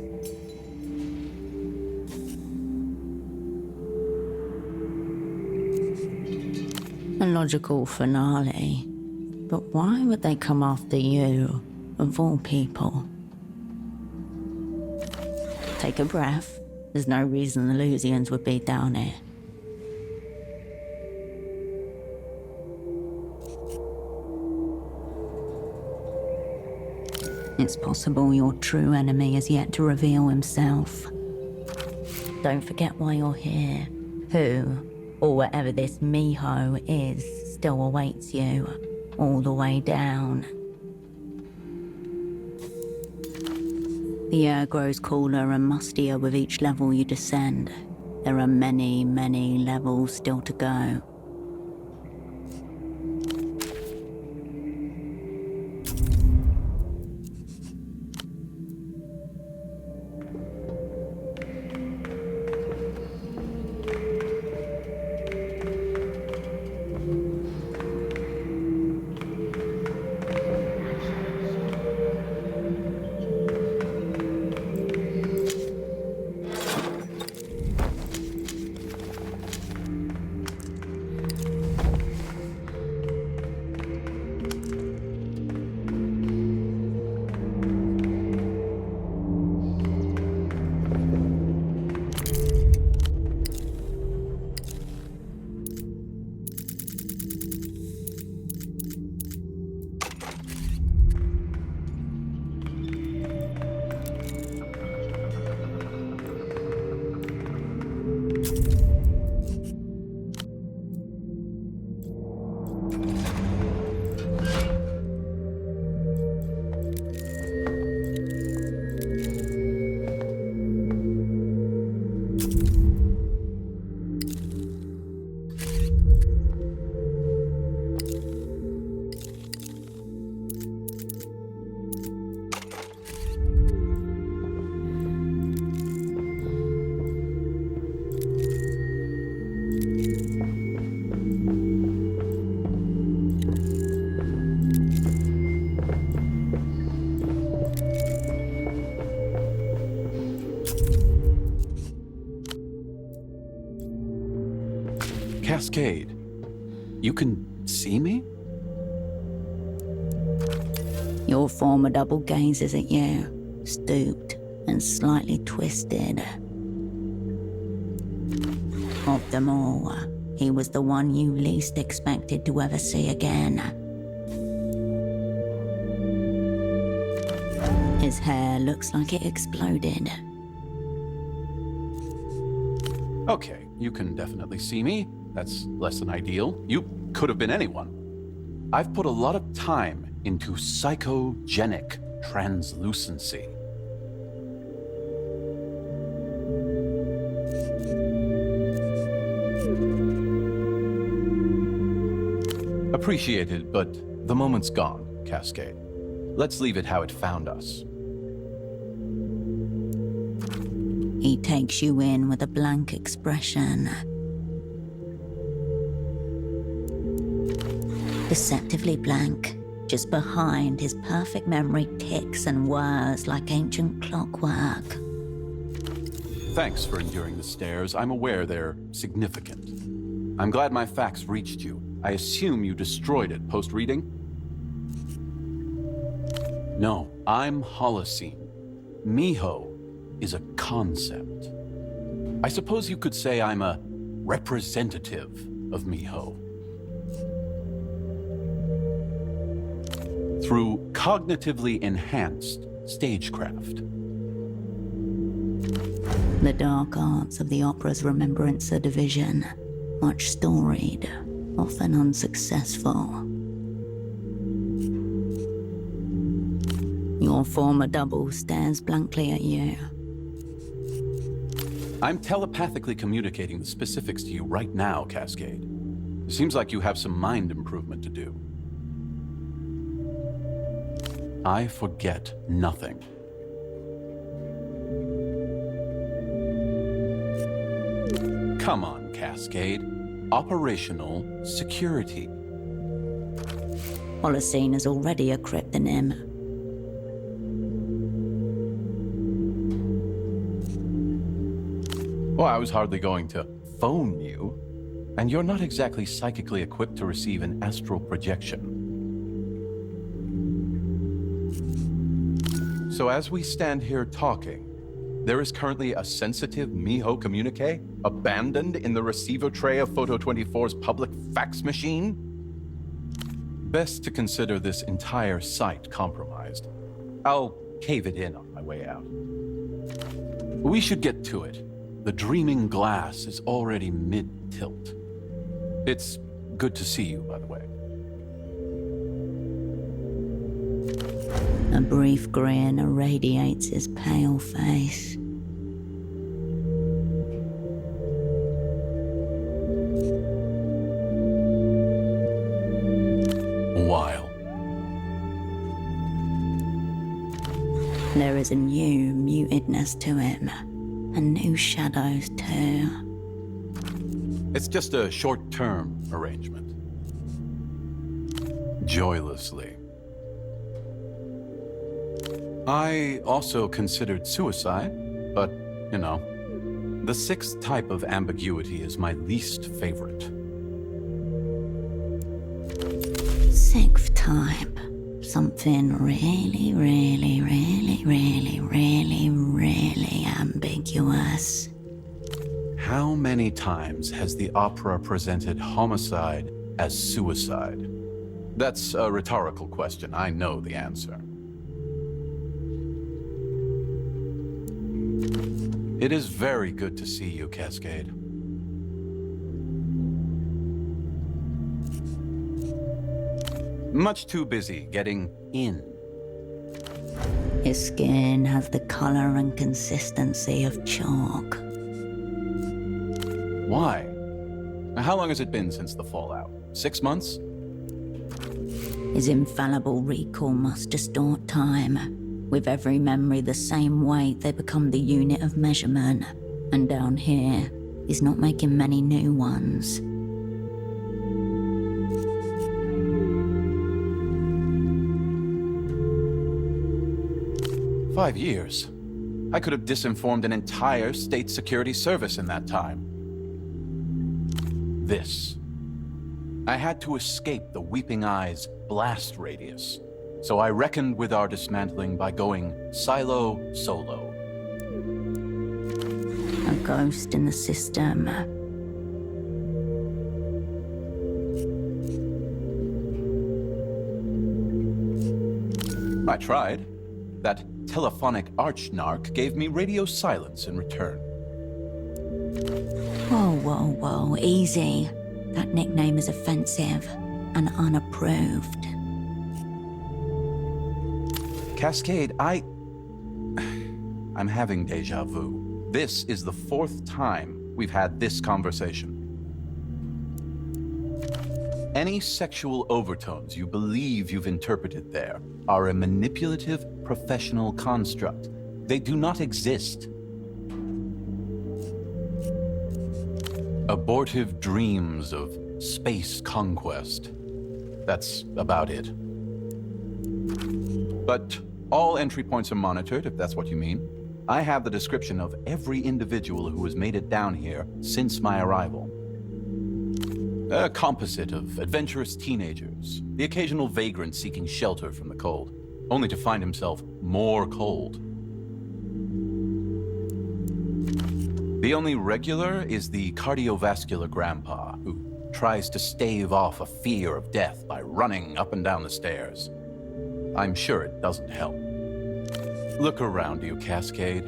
[SPEAKER 2] A logical finale. But why would they come after you, of all people? Take a breath. There's no reason the Lusians would be down here. It's possible your true enemy is yet to reveal himself. Don't forget why you're here. Who, or whatever this Miho is, still awaits you, all the way down. The air grows cooler and mustier with each level you descend. There are many, many levels still to go.
[SPEAKER 11] Cascade, you can see me?
[SPEAKER 2] Your former double gazes at you, stooped and slightly twisted. Of them all, he was the one you least expected to ever see again. His hair looks like it exploded.
[SPEAKER 11] Okay, you can definitely see me. That's less than ideal. You could have been anyone. I've put a lot of time into psychogenic translucency. Appreciated, but the moment's gone, Cascade. Let's leave it how it found us.
[SPEAKER 2] He takes you in with a blank expression. Deceptively blank. Just behind, his perfect memory ticks and whirs like ancient clockwork.
[SPEAKER 11] Thanks for enduring the stares. I'm aware they're significant. I'm glad my facts reached you. I assume you destroyed it post-reading? No, I'm Holocene. Miho is a concept. I suppose you could say I'm a representative of Miho. Through cognitively enhanced stagecraft.
[SPEAKER 2] The dark arts of the opera's Remembrancer division. Much storied, often unsuccessful. Your former double stares blankly at you.
[SPEAKER 11] I'm telepathically communicating the specifics to you right now, Cascade. It seems like you have some mind improvement to do. I forget nothing. Come on, Cascade. operational security.
[SPEAKER 2] Holocene is already a cryptonym.
[SPEAKER 11] Well, I was hardly going to phone you, and you're not exactly psychically equipped to receive an astral projection. So as we stand here talking, there is currently a sensitive Miho communique abandoned in the receiver tray of Photo 24's public fax machine? Best to consider this entire site compromised. I'll cave it in on my way out. We should get to it. The dreaming glass is already mid-tilt. It's good to see you, by the way.
[SPEAKER 2] A brief grin irradiates his pale face.
[SPEAKER 11] While.
[SPEAKER 2] There is a new mutedness to him, and new shadows too.
[SPEAKER 11] It's just a short-term arrangement. Joylessly. I also considered suicide, but, you know, the sixth type of ambiguity is my least favorite.
[SPEAKER 2] Sixth type. Something really, really, really, really, really, really ambiguous.
[SPEAKER 11] How many times has the opera presented homicide as suicide? That's a rhetorical question. I know the answer. It is very good to see you, Cascade. Much too busy getting in.
[SPEAKER 2] His skin has the color and consistency of chalk.
[SPEAKER 11] Why? How long has it been since the fallout? 6 months?
[SPEAKER 2] His infallible recall must distort time. With every memory the same weight, they become the unit of measurement. And down here, he's not making many new ones.
[SPEAKER 11] "5 years. I could have disinformed an entire state security service in that time. This. I had to escape the Weeping Eye's blast radius. So I reckoned with our dismantling by going silo solo.
[SPEAKER 2] A ghost in the system.
[SPEAKER 11] I tried. That telephonic arch-narc gave me radio silence in return.
[SPEAKER 2] Whoa, whoa, whoa, easy. That nickname is offensive and unapproved.
[SPEAKER 11] Cascade, I'm having deja vu. This is the 4th time we've had this conversation. Any sexual overtones you believe you've interpreted there are a manipulative professional construct. They do not exist. Abortive dreams of space conquest. That's about it. But all entry points are monitored, if that's what you mean. I have the description of every individual who has made it down here since my arrival. A composite of adventurous teenagers, the occasional vagrant seeking shelter from the cold, only to find himself more cold. The only regular is the cardiovascular grandpa, who tries to stave off a fear of death by running up and down the stairs. I'm sure it doesn't help. Look around you, Cascade.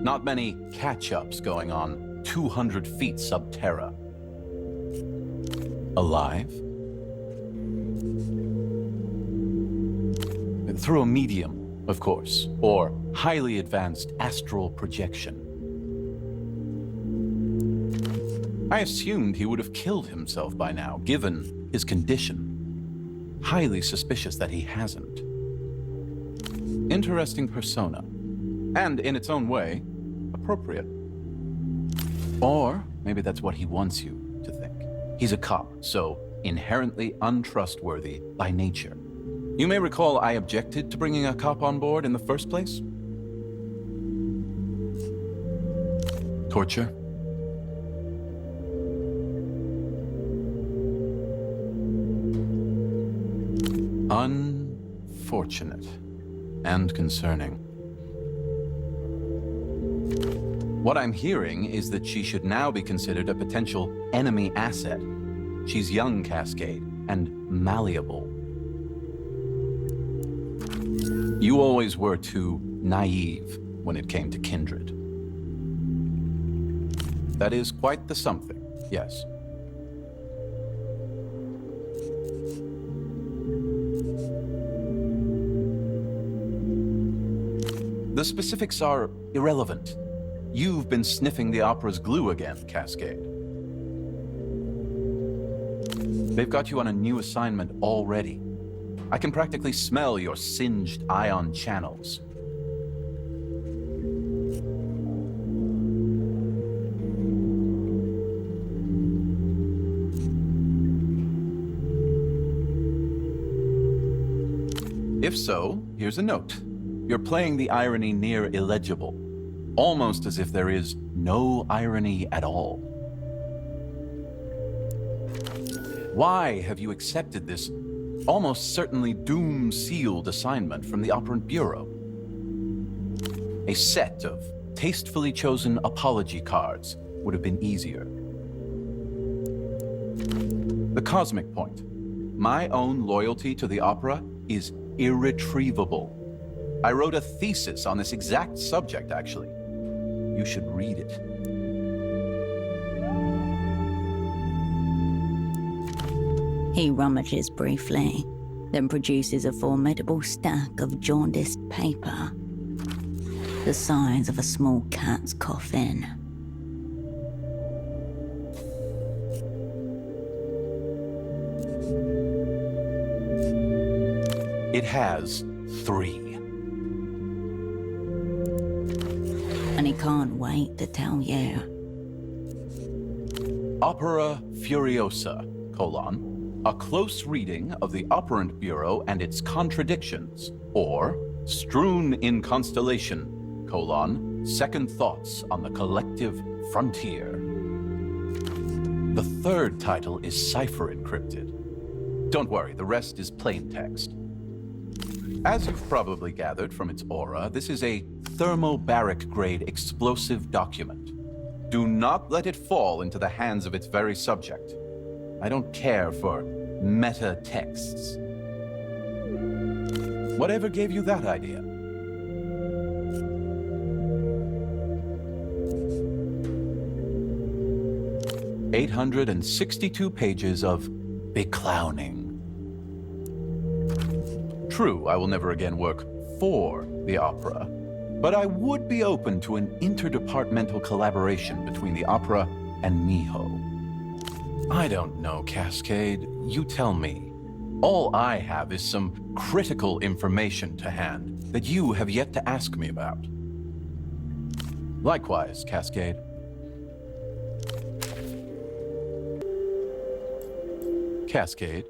[SPEAKER 11] Not many catch-ups going on 200 feet sub terra. Alive? Through a medium, of course, or highly advanced astral projection. I assumed he would have killed himself by now, given his condition. Highly suspicious that he hasn't. Interesting persona, and in its own way, appropriate. Or maybe that's what he wants you to think. He's a cop, so inherently untrustworthy by nature. You may recall I objected to bringing a cop on board in the first place. Torture. Unfortunate and concerning. What I'm hearing is that she should now be considered a potential enemy asset. She's young, Cascade, and malleable. You always were too naive when it came to kindred. That is quite the something, yes. The specifics are irrelevant. You've been sniffing the opera's glue again, Cascade. They've got you on a new assignment already. I can practically smell your singed ion channels. If so, here's a note. You're playing the irony near illegible, almost as if there is no irony at all. Why have you accepted this almost certainly doom-sealed assignment from the Operant Bureau? A set of tastefully chosen apology cards would have been easier. The cosmic point. My own loyalty to the opera is irretrievable. I wrote a thesis on this exact subject, actually. You should read it.
[SPEAKER 2] He rummages briefly, then produces a formidable stack of jaundiced paper, the size of a small cat's coffin.
[SPEAKER 11] It has 3.
[SPEAKER 2] And he can't wait to tell you.
[SPEAKER 11] Opera Furiosa, a close reading of the Operant Bureau and its contradictions, or Strewn in Constellation, Second Thoughts on the Collective Frontier. The third title is cipher encrypted. Don't worry, the rest is plain text. As you've probably gathered from its aura, this is a thermobaric-grade explosive document. Do not let it fall into the hands of its very subject. I don't care for meta-texts. Whatever gave you that idea? "862 pages of beclowning. True, I will never again work for the opera, but I would be open to an interdepartmental collaboration between the opera and Miho. I don't know, Cascade. You tell me. All I have is some critical information to hand that you have yet to ask me about. Likewise, Cascade. Cascade.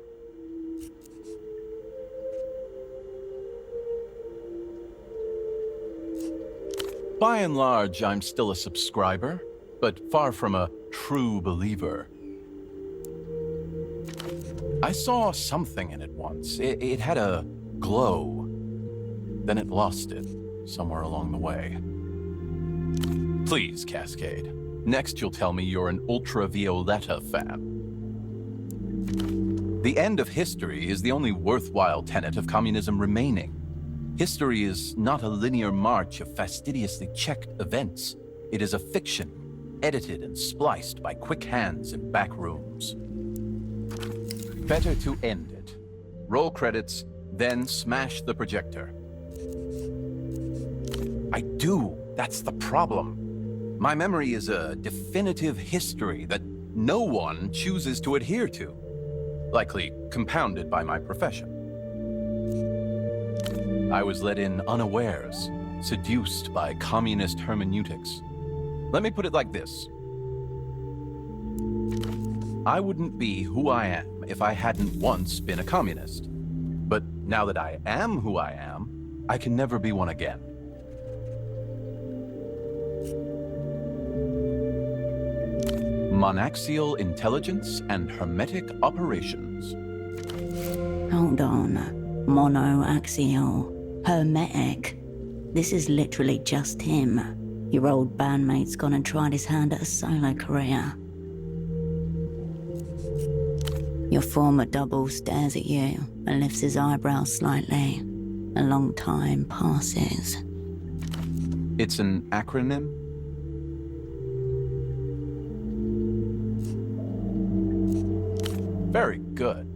[SPEAKER 11] By and large, I'm still a subscriber, but far from a true believer. I saw something in it once. It had a glow. Then it lost it, somewhere along the way. Please, Cascade. Next you'll tell me you're an Ultra Violeta fan. The end of history is the only worthwhile tenet of communism remaining. History is not a linear march of fastidiously checked events. It is a fiction, edited and spliced by quick hands in back rooms. Better to end it. Roll credits, then smash the projector. I do. That's the problem. My memory is a definitive history that no one chooses to adhere to. Likely compounded by my profession. I was let in unawares, seduced by communist hermeneutics. Let me put it like this. I wouldn't be who I am if I hadn't once been a communist. But now that I am who I am, I can never be one again. Monaxial intelligence and hermetic operations.
[SPEAKER 2] Hold on. Monoaxial. Hermetic. This is literally just him. Your old bandmate's gone and tried his hand at a solo career. Your former double stares at you and lifts his eyebrows slightly. A long time passes.
[SPEAKER 11] It's an acronym? Very good.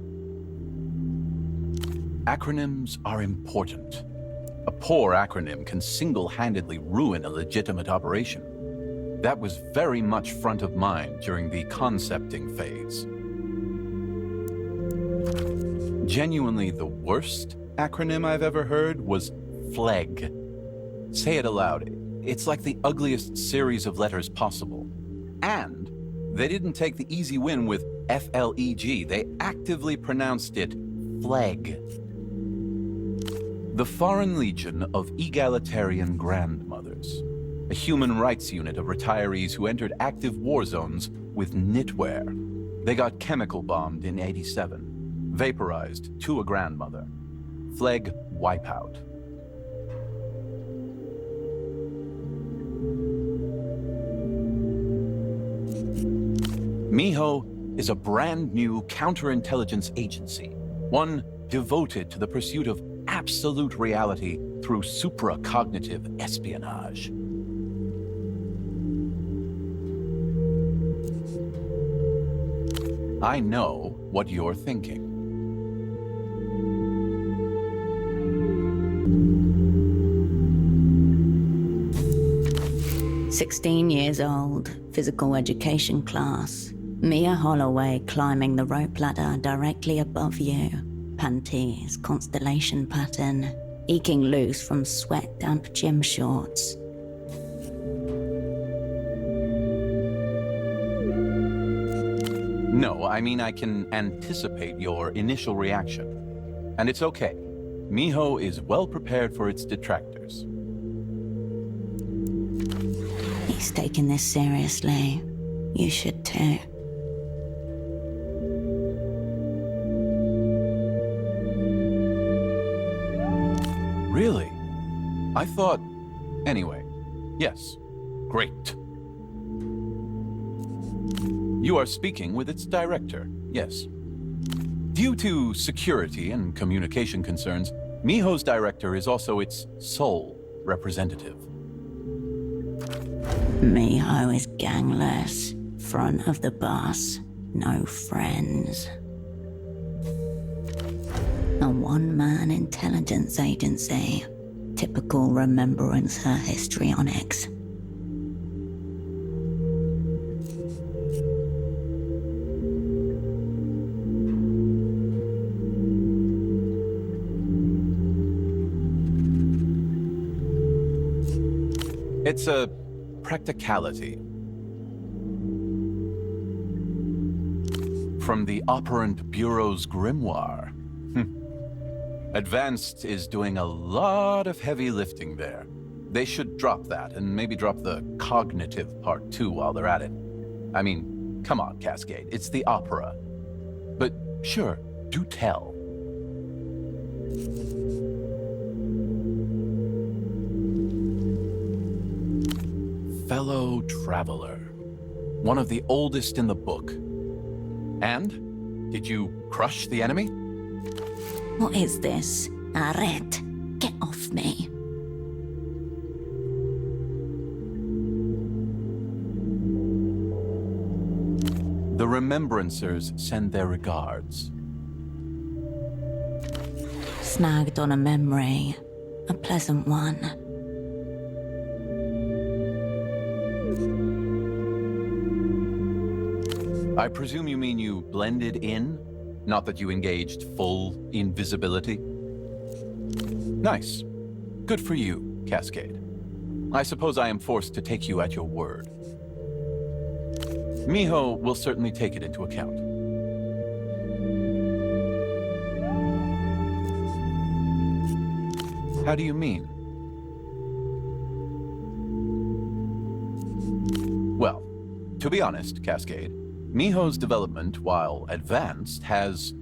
[SPEAKER 11] Acronyms are important. A poor acronym can single-handedly ruin a legitimate operation. That was very much front of mind during the concepting phase. Genuinely the worst acronym I've ever heard was FLEG. Say it aloud. It's like the ugliest series of letters possible. And they didn't take the easy win with FLEG. They actively pronounced it FLEG. The Foreign Legion of Egalitarian Grandmothers. A human rights unit of retirees who entered active war zones with knitwear. They got chemical bombed in '87. Vaporized to a grandmother. FLEG wipeout. MIHO is a brand new counterintelligence agency, one devoted to the pursuit of absolute reality through supracognitive espionage. I know what you're thinking.
[SPEAKER 2] 16 years old, physical education class. Mia Holloway climbing the rope ladder directly above you. Panties, constellation pattern, eking loose from sweat-damp gym shorts.
[SPEAKER 11] No, I mean I can anticipate your initial reaction. And it's okay. MIHO is well prepared for its detractors.
[SPEAKER 2] He's taking this seriously. You should too.
[SPEAKER 11] Really? I thought... Anyway, yes. Great. You are speaking with its director, yes. Due to security and communication concerns, MIHO's director is also its sole representative.
[SPEAKER 2] MIHO is gangless. Front of the bus. No friends. A one-man intelligence agency. Typical remembrance her histrionics.
[SPEAKER 11] It's a practicality. From the Operant Bureau's grimoire. Advanced is doing a lot of heavy lifting there. They should drop that, and maybe drop the cognitive part too while they're at it. I mean, come on, Cascade, it's the opera. But sure, do tell. Fellow traveler. One of the oldest in the book. And? Did you crush the enemy?
[SPEAKER 2] What is this? Arrête. Get off me.
[SPEAKER 11] The Remembrancers send their regards.
[SPEAKER 2] Snagged on a memory. A pleasant one.
[SPEAKER 11] I presume you mean you blended in? Not that you engaged full invisibility? Nice. Good for you, Cascade. I suppose I am forced to take you at your word. Miho will certainly take it into account. How do you mean? Well, to be honest, Cascade, Miho's development, while advanced, has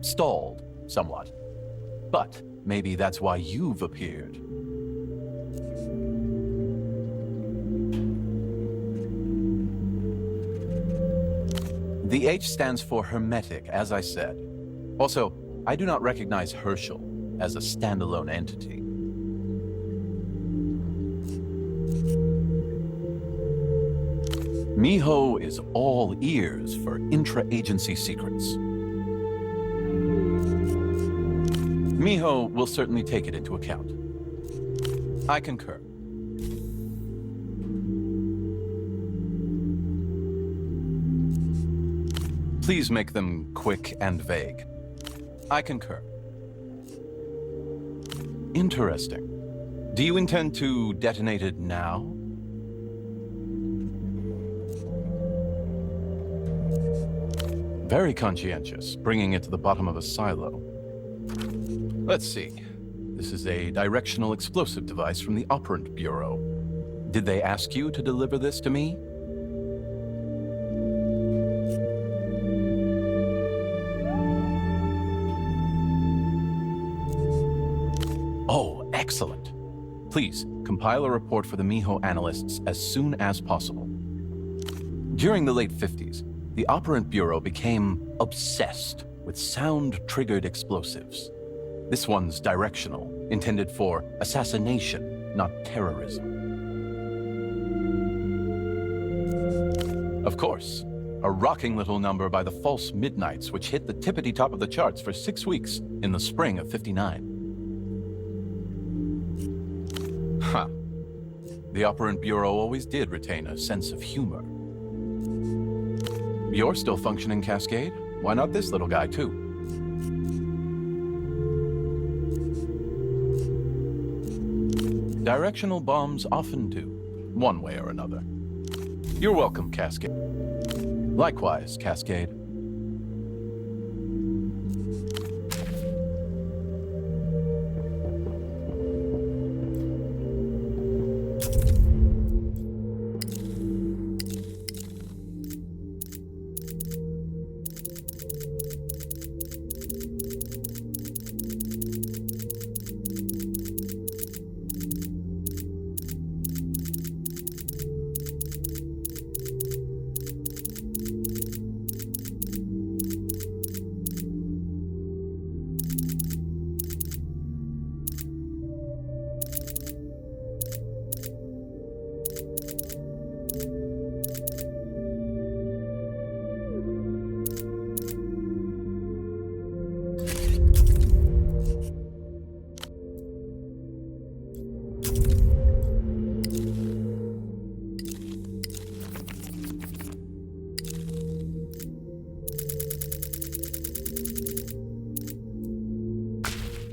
[SPEAKER 11] stalled somewhat. But maybe that's why you've appeared. The H stands for Hermetic, as I said. Also, I do not recognize Herschel as a standalone entity. Miho is all ears for intra-agency secrets. Miho will certainly take it into account. I concur. Please make them quick and vague. I concur. Interesting. Do you intend to detonate it now? Very conscientious, bringing it to the bottom of a silo. Let's see. This is a directional explosive device from the Operant Bureau. Did they ask you to deliver this to me? Oh, excellent. Please, compile a report for the Miho analysts as soon as possible. During the late 50s, the Operant Bureau became obsessed with sound-triggered explosives. This one's directional, intended for assassination, not terrorism. Of course, a rocking little number by the False Midnights, which hit the tippity-top of the charts for 6 weeks in the spring of '59. Huh. The Operant Bureau always did retain a sense of humor. You're still functioning, Cascade. Why not this little guy, too? Directional bombs often do, one way or another. You're welcome, Cascade. Likewise, Cascade.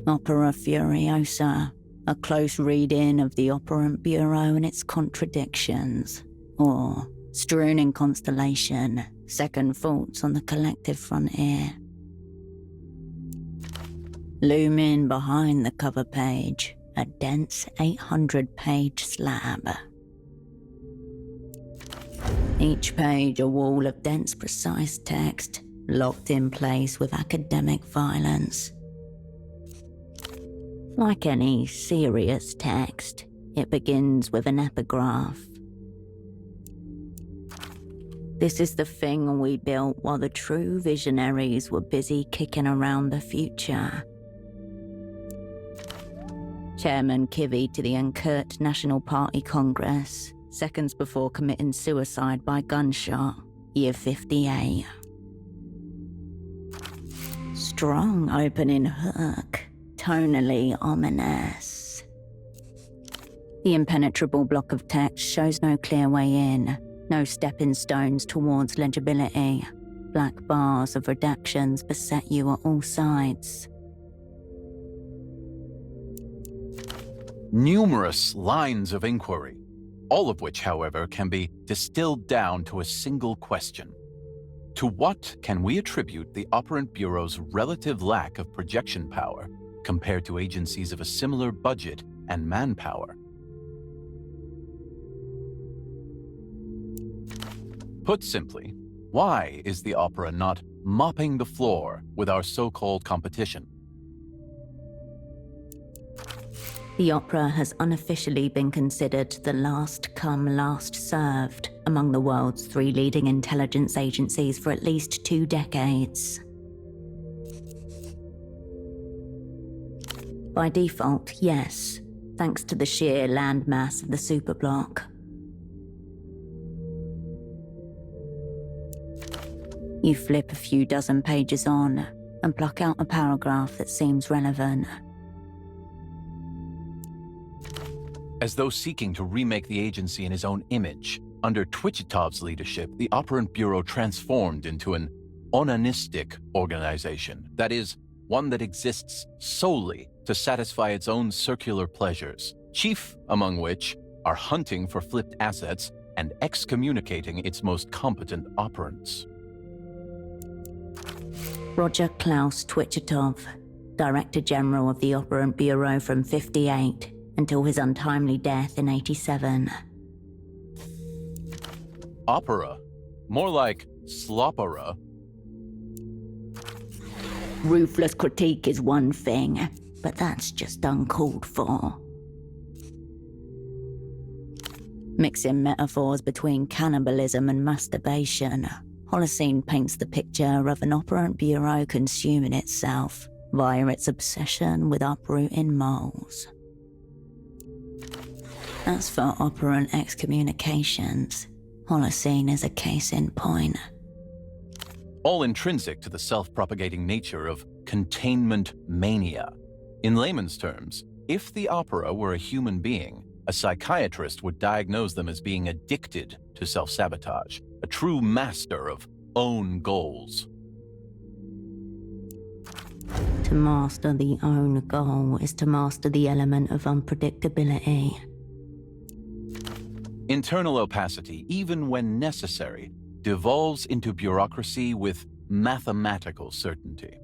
[SPEAKER 2] Opera Furiosa, a close read-in of the Operant Bureau and its contradictions. Or, strewn in constellation, second thoughts on the collective frontier. Looming behind the cover page, a dense 800-page slab. Each page a wall of dense, precise text, locked in place with academic violence. Like any serious text, it begins with an epigraph. This is the thing we built while the true visionaries were busy kicking around the future. Chairman Kivy to the Unkurt National Party Congress, seconds before committing suicide by gunshot, year 58. Strong opening hook. Tonally ominous. The impenetrable block of text shows no clear way in, no stepping stones towards legibility. Black bars of redactions beset you at all sides.
[SPEAKER 11] Numerous lines of inquiry. All of which, however, can be distilled down to a single question. To what can we attribute the Operant Bureau's relative lack of projection power compared to agencies of a similar budget and manpower? Put simply, why is the opera not mopping the floor with our so-called competition?
[SPEAKER 2] The opera has unofficially been considered the last come, last served among the world's 3 leading intelligence agencies for at least 2 decades. By default, yes, thanks to the sheer landmass of the superblock. You flip a few dozen pages on and pluck out a paragraph that seems relevant.
[SPEAKER 11] As though seeking to remake the agency in his own image, under Twichitov's leadership, the Operant Bureau transformed into an onanistic organization. That is, one that exists solely to satisfy its own circular pleasures, chief among which are hunting for flipped assets and excommunicating its most competent operants.
[SPEAKER 2] Roger Klaus Twichitov, Director General of the Operant Bureau from '58 until his untimely death in '87.
[SPEAKER 11] Opera? More like slopera.
[SPEAKER 2] Ruthless critique is one thing, but that's just uncalled for. Mixing metaphors between cannibalism and masturbation, Holocene paints the picture of an Operant Bureau consuming itself via its obsession with uprooting moles. As for operant excommunications, Holocene is a case in point.
[SPEAKER 11] All intrinsic to the self-propagating nature of containment mania. In layman's terms, if the opera were a human being, a psychiatrist would diagnose them as being addicted to self-sabotage, a true master of own goals.
[SPEAKER 2] To master the own goal is to master the element of unpredictability.
[SPEAKER 11] Internal opacity, even when necessary, devolves into bureaucracy with mathematical certainty.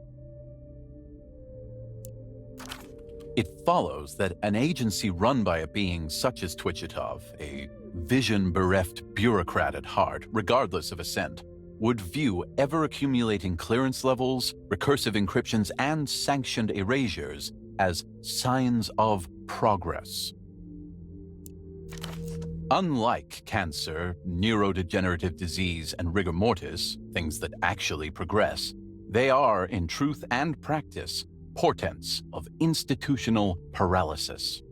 [SPEAKER 11] It follows that an agency run by a being such as Twichitov, a vision-bereft bureaucrat at heart, regardless of assent, would view ever-accumulating clearance levels, recursive encryptions, and sanctioned erasures as signs of progress. Unlike cancer, neurodegenerative disease, and rigor mortis, things that actually progress, they are, in truth and practice, portents of institutional paralysis.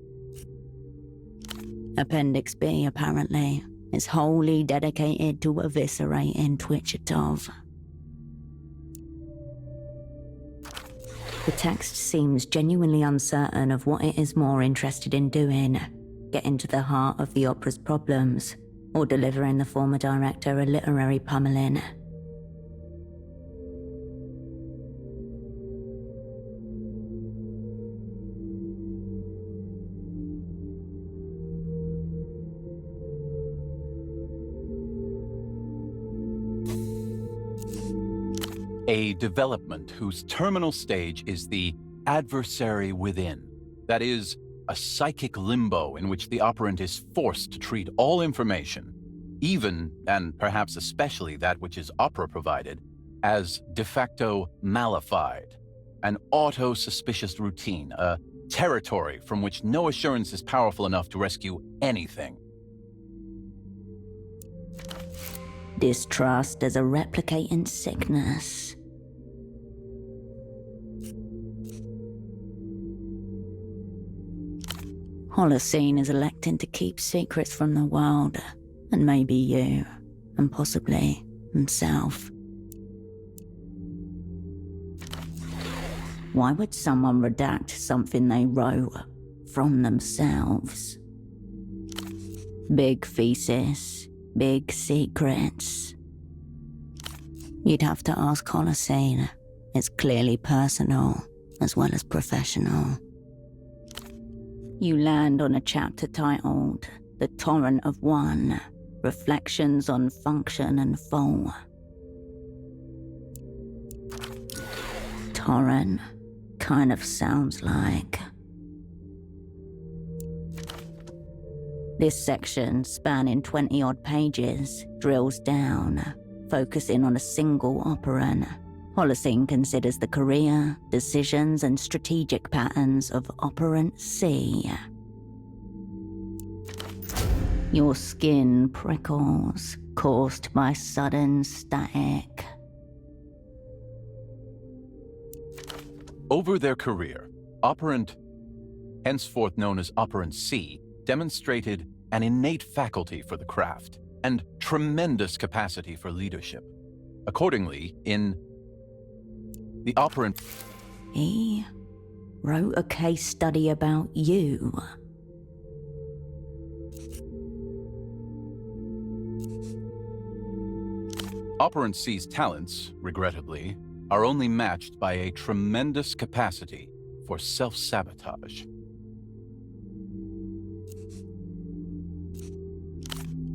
[SPEAKER 2] Appendix B, apparently, is wholly dedicated to eviscerating Twichitov. The text seems genuinely uncertain of what it is more interested in doing, getting to the heart of the opera's problems, or delivering the former director a literary pummeling.
[SPEAKER 11] A development whose terminal stage is the adversary within. That is, a psychic limbo in which the operant is forced to treat all information, even, and perhaps especially that which is opera-provided, as de facto malified, an auto-suspicious routine, a territory from which no assurance is powerful enough to rescue anything.
[SPEAKER 2] Distrust as a replicating sickness. Holocene is electing to keep secrets from the world, and maybe you, and possibly himself. Why would someone redact something they wrote from themselves? Big thesis, big secrets. You'd have to ask Holocene. It's clearly personal, as well as professional. You land on a chapter titled, The Torrent of One. Reflections on Function and Fall. Torrent. Kind of sounds like. This section, spanning 20-odd pages, drills down, focusing on a single operand. Holocene considers the career, decisions, and strategic patterns of Operand C. Your skin prickles, caused by sudden static.
[SPEAKER 11] Over their career, Operand, henceforth known as Operand C, demonstrated an innate faculty for the craft and tremendous capacity for leadership. Accordingly, in the Operand...
[SPEAKER 2] He wrote a case study about you.
[SPEAKER 11] Operand C's talents, regrettably, are only matched by a tremendous capacity for self-sabotage.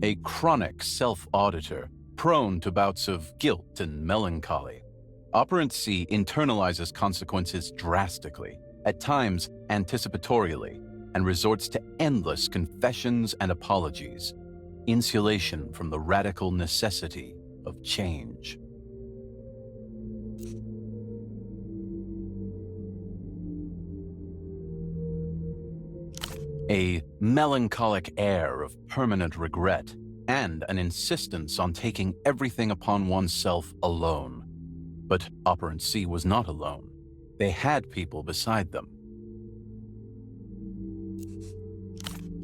[SPEAKER 11] A chronic self-auditor, prone to bouts of guilt and melancholy. Operand C internalizes consequences drastically, at times anticipatorially, and resorts to endless confessions and apologies, insulation from the radical necessity of change. A melancholic air of permanent regret and an insistence on taking everything upon oneself alone. But Operand C was not alone. They had people beside them.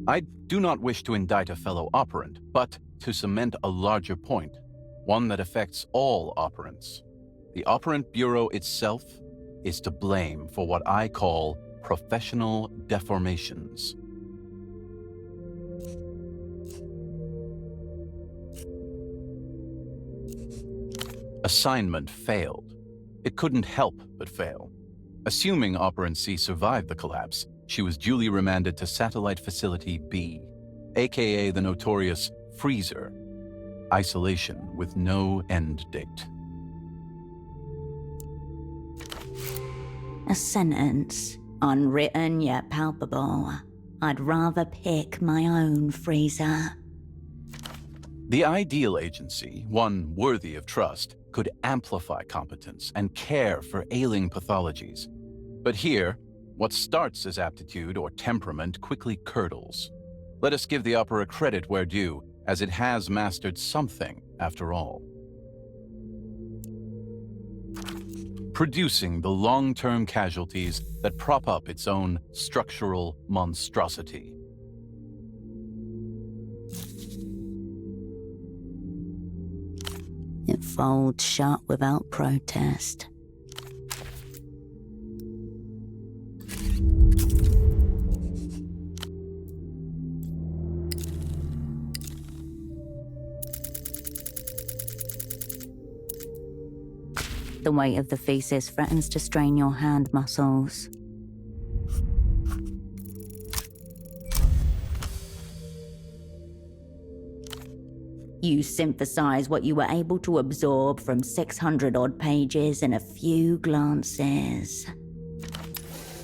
[SPEAKER 11] I do not wish to indict a fellow operand, but to cement a larger point, one that affects all operands. The Operand Bureau itself is to blame for what I call professional deformations. Assignment failed. It couldn't help but fail. Assuming Operand C survived the collapse, she was duly remanded to Satellite Facility B, aka the notorious Freezer, isolation with no end date.
[SPEAKER 2] A sentence, unwritten yet palpable. I'd rather pick my own freezer.
[SPEAKER 11] The ideal agency, one worthy of trust, could amplify competence and care for ailing pathologies. But here, what starts as aptitude or temperament quickly curdles. Let us give the opera credit where due, as it has mastered something after all. Producing the long-term casualties that prop up its own structural monstrosity.
[SPEAKER 2] It folds shut without protest. The weight of the thesis threatens to strain your hand muscles. You synthesize what you were able to absorb from 600-odd pages in a few glances.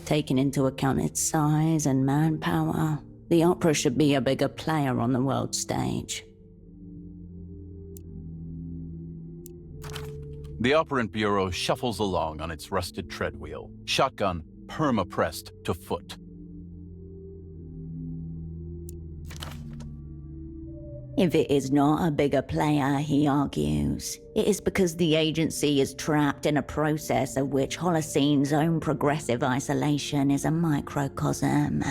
[SPEAKER 2] Taking into account its size and manpower, the opera should be a bigger player on the world stage.
[SPEAKER 11] The Operand Bureau shuffles along on its rusted treadwheel, shotgun perma-pressed to foot.
[SPEAKER 2] If it is not a bigger player, he argues, it is because the agency is trapped in a process of which Holocene's own progressive isolation is a microcosm.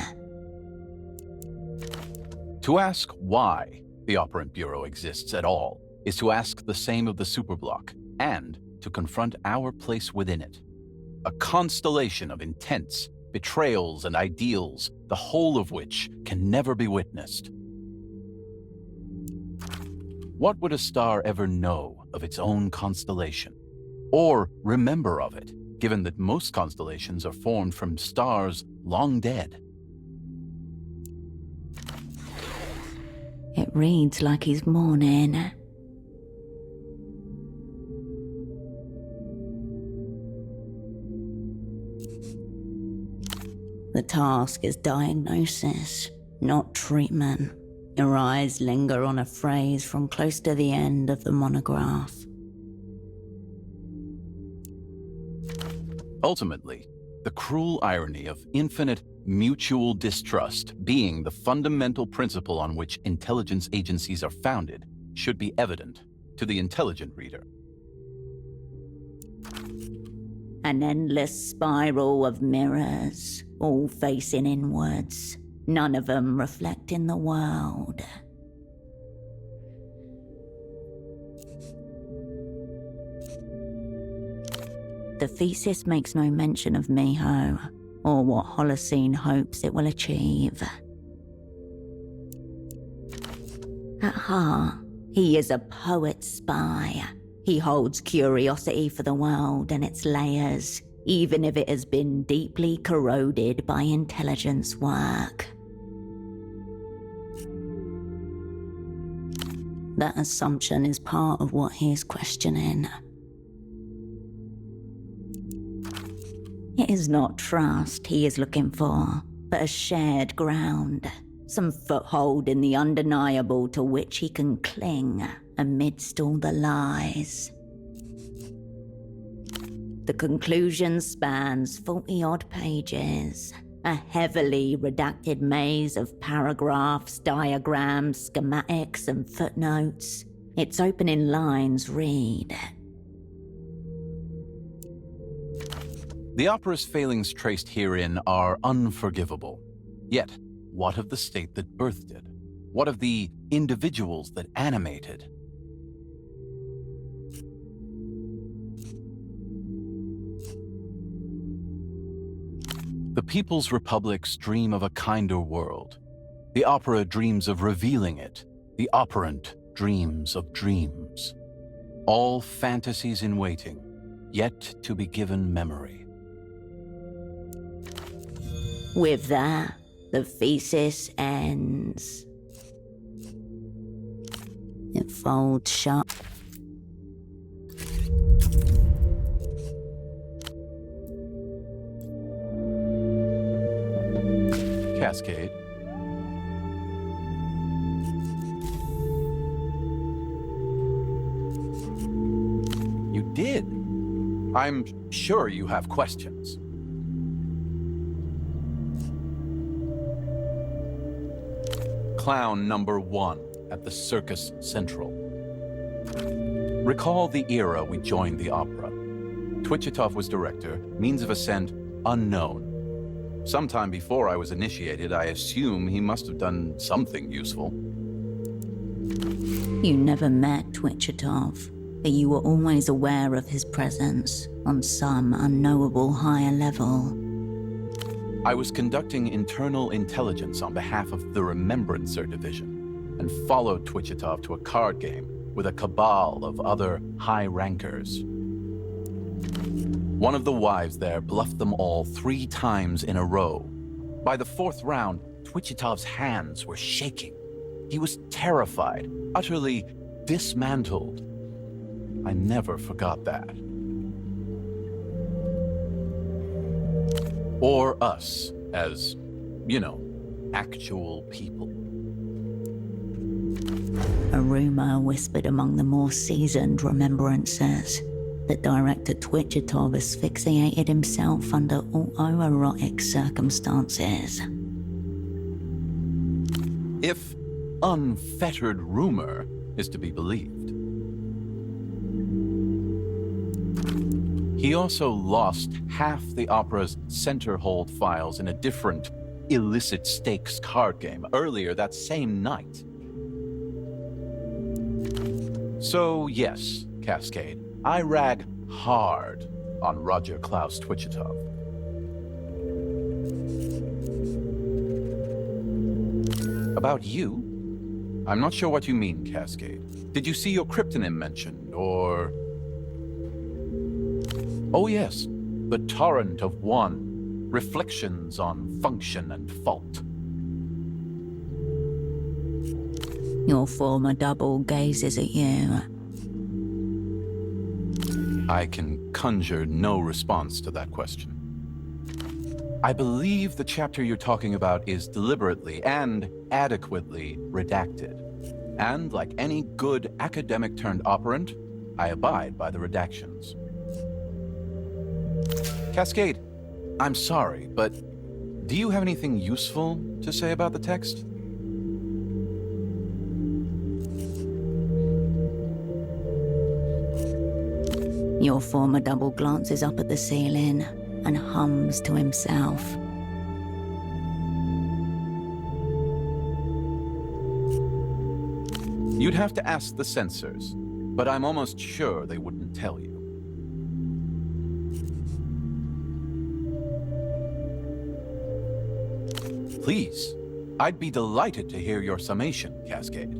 [SPEAKER 11] To ask why the Operand Bureau exists at all is to ask the same of the superblock, and to confront our place within it. A constellation of intents, betrayals, and ideals, the whole of which can never be witnessed. What would a star ever know of its own constellation? Or remember of it, given that most constellations are formed from stars long dead?
[SPEAKER 2] It reads like he's mourning. The task is diagnosis, not treatment. Your eyes linger on a phrase from close to the end of the monograph.
[SPEAKER 11] Ultimately, the cruel irony of infinite mutual distrust being the fundamental principle on which intelligence agencies are founded should be evident to the intelligent reader.
[SPEAKER 2] An endless spiral of mirrors, all facing inwards, none of them reflecting the world. The thesis makes no mention of Miho, or what Holocene hopes it will achieve. At heart, he is a poet spy. He holds curiosity for the world and its layers, even if it has been deeply corroded by intelligence work. That assumption is part of what he is questioning. It is not trust he is looking for, but a shared ground, some foothold in the undeniable to which he can cling amidst all the lies. The conclusion spans 40-odd pages, a heavily redacted maze of paragraphs, diagrams, schematics, and footnotes. Its opening lines read,
[SPEAKER 11] The opera's failings traced herein are unforgivable. Yet, what of the state that birthed it? What of the individuals that animated? The People's Republics dream of a kinder world. The opera dreams of revealing it. The operant dreams of dreams. All fantasies in waiting, yet to be given memory.
[SPEAKER 2] With that, the thesis ends. It folds shut.
[SPEAKER 11] Cascade. You did. I'm sure you have questions. Clown number 1 at the Circus Central. Recall the era we joined the opera. Twitchitov was director, means of ascent unknown. Sometime before I was initiated, I assume he must have done something useful.
[SPEAKER 2] You never met Twitchitov, but you were always aware of his presence on some unknowable higher level.
[SPEAKER 11] I was conducting internal intelligence on behalf of the Remembrancer Division, and followed Twitchitov to a card game with a cabal of other high rankers. One of the wives there bluffed them all 3 times in a row. By the 4th round, Twitchitov's hands were shaking. He was terrified, utterly dismantled. I never forgot that. Or us, as, you know, actual people.
[SPEAKER 2] A rumor whispered among the more seasoned remembrancers that Director Twitchitov asphyxiated himself under autoerotic circumstances.
[SPEAKER 11] If unfettered rumor is to be believed. He also lost half the opera's center hold files in a different illicit stakes card game earlier that same night. So yes, Cascade, I rag hard on Roger Klaus Twitchitov. About you? I'm not sure what you mean, Cascade. Did you see your cryptonym mentioned, or... Oh yes, the Torrent of One, reflections on function and fault.
[SPEAKER 2] Your former double gazes at you.
[SPEAKER 11] I can conjure no response to that question. I believe the chapter you're talking about is deliberately and adequately redacted. And like any good academic-turned-operant, I abide by the redactions. Cascade, I'm sorry, but do you have anything useful to say about the text?
[SPEAKER 2] Your former double glances up at the ceiling and hums to himself.
[SPEAKER 11] You'd have to ask the censors, but I'm almost sure they wouldn't tell you. Please, I'd be delighted to hear your summation, Cascade.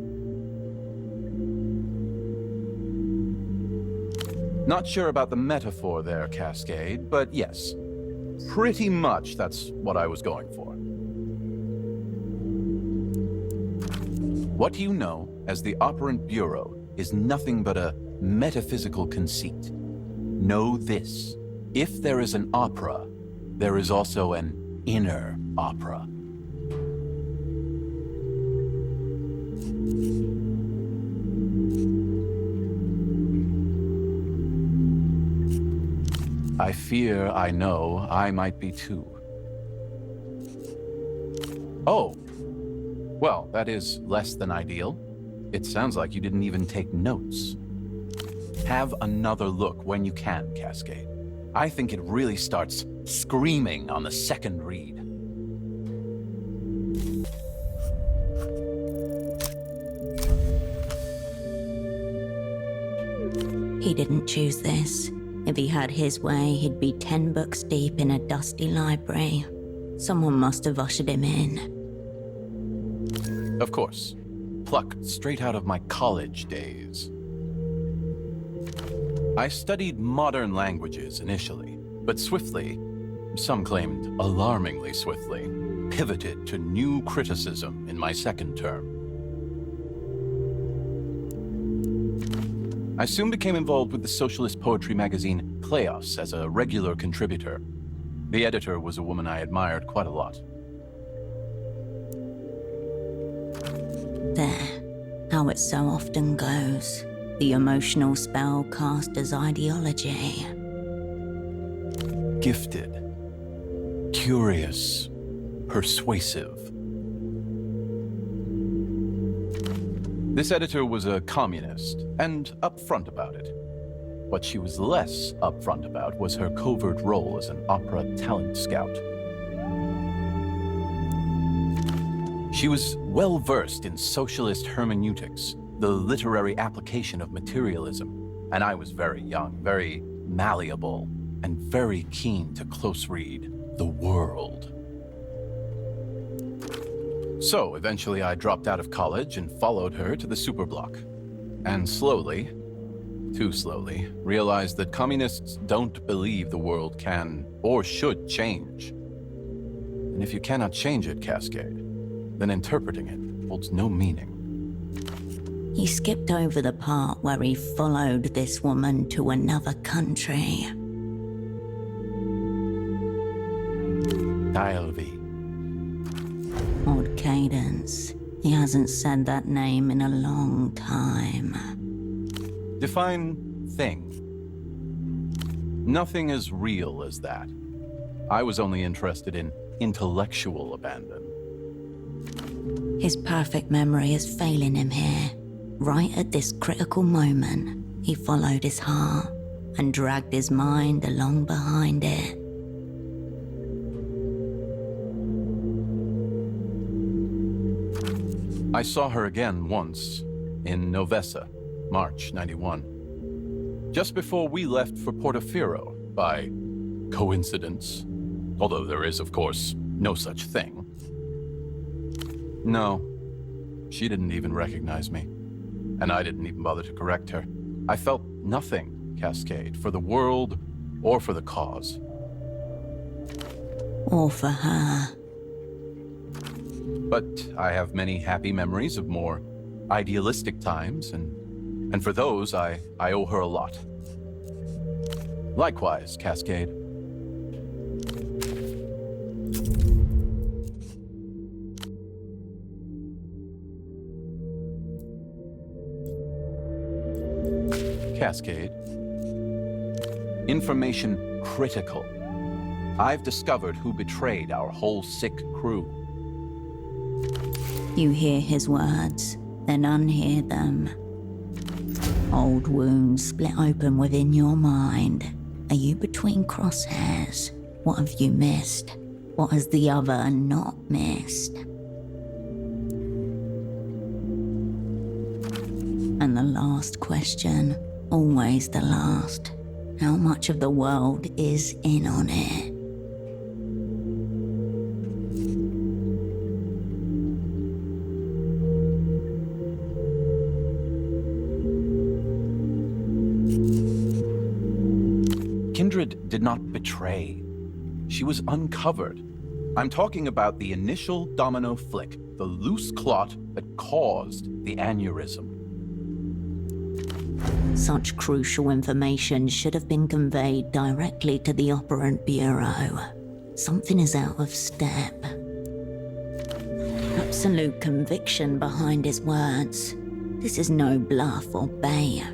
[SPEAKER 11] Not sure about the metaphor there, Cascade, but yes, pretty much that's what I was going for. What you know as the Operant Bureau is nothing but a metaphysical conceit. Know this: if there is an opera, there is also an inner opera. I fear I know I might be too. Oh, well, that is less than ideal. It sounds like you didn't even take notes. Have another look when you can, Cascade. I think it really starts screaming on the second read.
[SPEAKER 2] He didn't choose this. If he had his way, he'd be 10 books deep in a dusty library. Someone must have ushered him in.
[SPEAKER 11] Of course. Plucked straight out of my college days. I studied modern languages initially, but swiftly, some claimed alarmingly swiftly, pivoted to new criticism in my second term. I soon became involved with the socialist poetry magazine Kleos as a regular contributor. The editor was a woman I admired quite a lot.
[SPEAKER 2] There, how it so often goes. The emotional spell cast as ideology.
[SPEAKER 11] Gifted, curious, persuasive. This editor was a communist, and upfront about it. What she was less upfront about was her covert role as an opera talent scout. She was well-versed in socialist hermeneutics, the literary application of materialism, and I was very young, very malleable, and very keen to close read the world. So eventually I dropped out of college and followed her to the superblock. And slowly, too slowly, realized that communists don't believe the world can or should change. And if you cannot change it, Cascade, then interpreting it holds no meaning.
[SPEAKER 2] He skipped over the part where he followed this woman to another country.
[SPEAKER 11] Dialvi.
[SPEAKER 2] Odd cadence. He hasn't said that name in a long time.
[SPEAKER 11] Define thing. Nothing as real as that. I was only interested in intellectual abandon.
[SPEAKER 2] His perfect memory is failing him here. Right at this critical moment, he followed his heart and dragged his mind along behind it.
[SPEAKER 11] I saw her again once, in Novessa, March '91. Just before we left for Portofino, by coincidence. Although there is, of course, no such thing. No, she didn't even recognize me. And I didn't even bother to correct her. I felt nothing, Cascade, for the world or for the cause.
[SPEAKER 2] Or for her.
[SPEAKER 11] But I have many happy memories of more idealistic times, and for those, I owe her a lot. Likewise, Cascade. Cascade. Information critical. I've discovered who betrayed our whole sick crew.
[SPEAKER 2] You hear his words, then unhear them. Old wounds split open within your mind. Are you between crosshairs? What have you missed? What has the other not missed? And the last question, always the last. How much of the world is in on it?
[SPEAKER 11] Kindred did not betray. She was uncovered. I'm talking about the initial domino flick, the loose clot that caused the aneurysm.
[SPEAKER 2] Such crucial information should have been conveyed directly to the Operant Bureau. Something is out of step. Absolute conviction behind his words. This is no bluff or bait.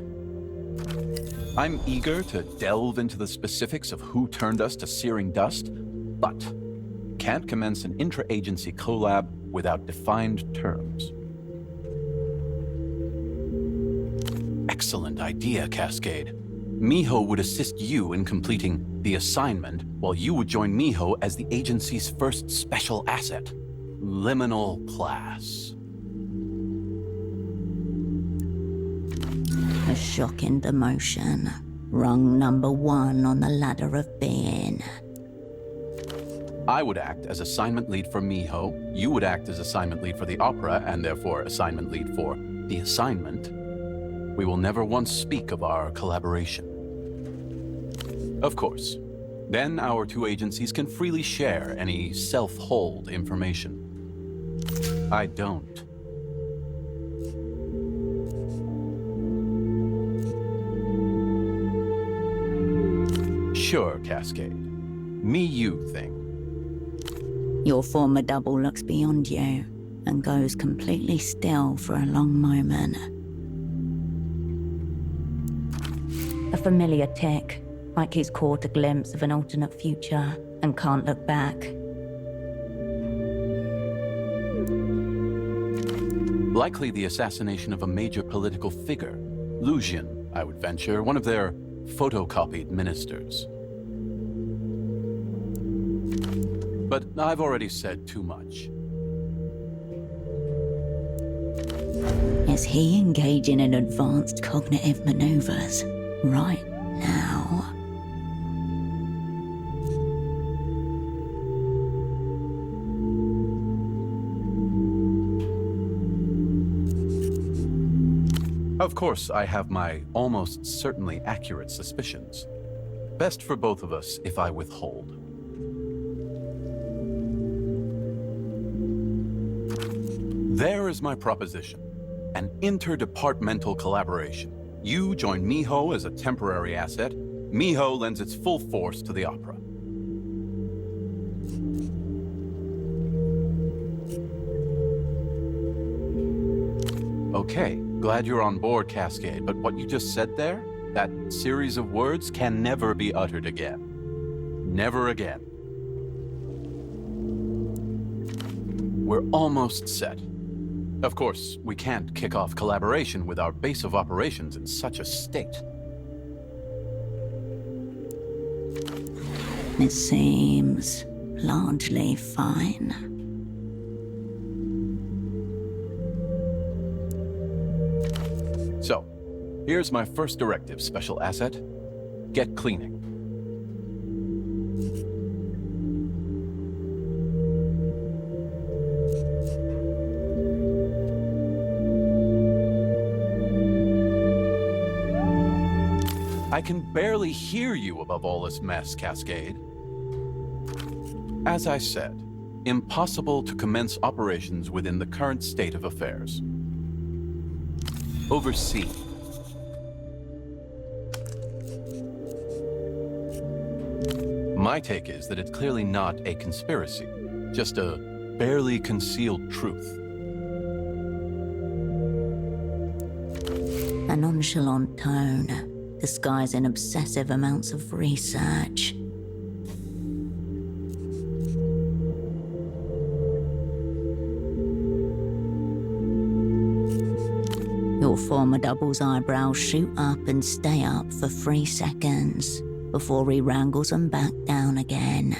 [SPEAKER 11] I'm eager to delve into the specifics of who turned us to searing dust, but can't commence an intra-agency collab without defined terms. Excellent idea, Cascade. Miho would assist you in completing the assignment, while you would join Miho as the agency's first special asset, Liminal Class.
[SPEAKER 2] A shocking demotion. Rung number 1 on the ladder of being.
[SPEAKER 11] I would act as assignment lead for Miho, you would act as assignment lead for the opera, and therefore assignment lead for the assignment. We will never once speak of our collaboration. Of course. Then our two agencies can freely share any self-hold information. I don't. Sure, Cascade. Me-you thing.
[SPEAKER 2] Your former double looks beyond you and goes completely still for a long moment. A familiar tick, like he's caught a glimpse of an alternate future and can't look back.
[SPEAKER 11] Likely the assassination of a major political figure. Lucian, I would venture, one of their photocopied ministers. But I've already said too much.
[SPEAKER 2] Is he engaging in advanced cognitive maneuvers right now?
[SPEAKER 11] Of course, I have my almost certainly accurate suspicions. Best for both of us if I withhold. There is my proposition. An interdepartmental collaboration. You join Miho as a temporary asset. Miho lends its full force to the opera. Okay, glad you're on board, Cascade, but what you just said there, that series of words can never be uttered again. Never again. We're almost set. Of course, we can't kick off collaboration with our base of operations in such a state.
[SPEAKER 2] It seems largely fine.
[SPEAKER 11] So, here's my first directive, Special Asset. Get cleaning. I can barely hear you above all this mess, Cascade. As I said, impossible to commence operations within the current state of affairs. oversee. My take is that it's clearly not a conspiracy, just a barely concealed truth.
[SPEAKER 2] A nonchalant tone, disguising obsessive amounts of research. Your former double's eyebrows shoot up and stay up for 3 seconds before he wrangles them back down again.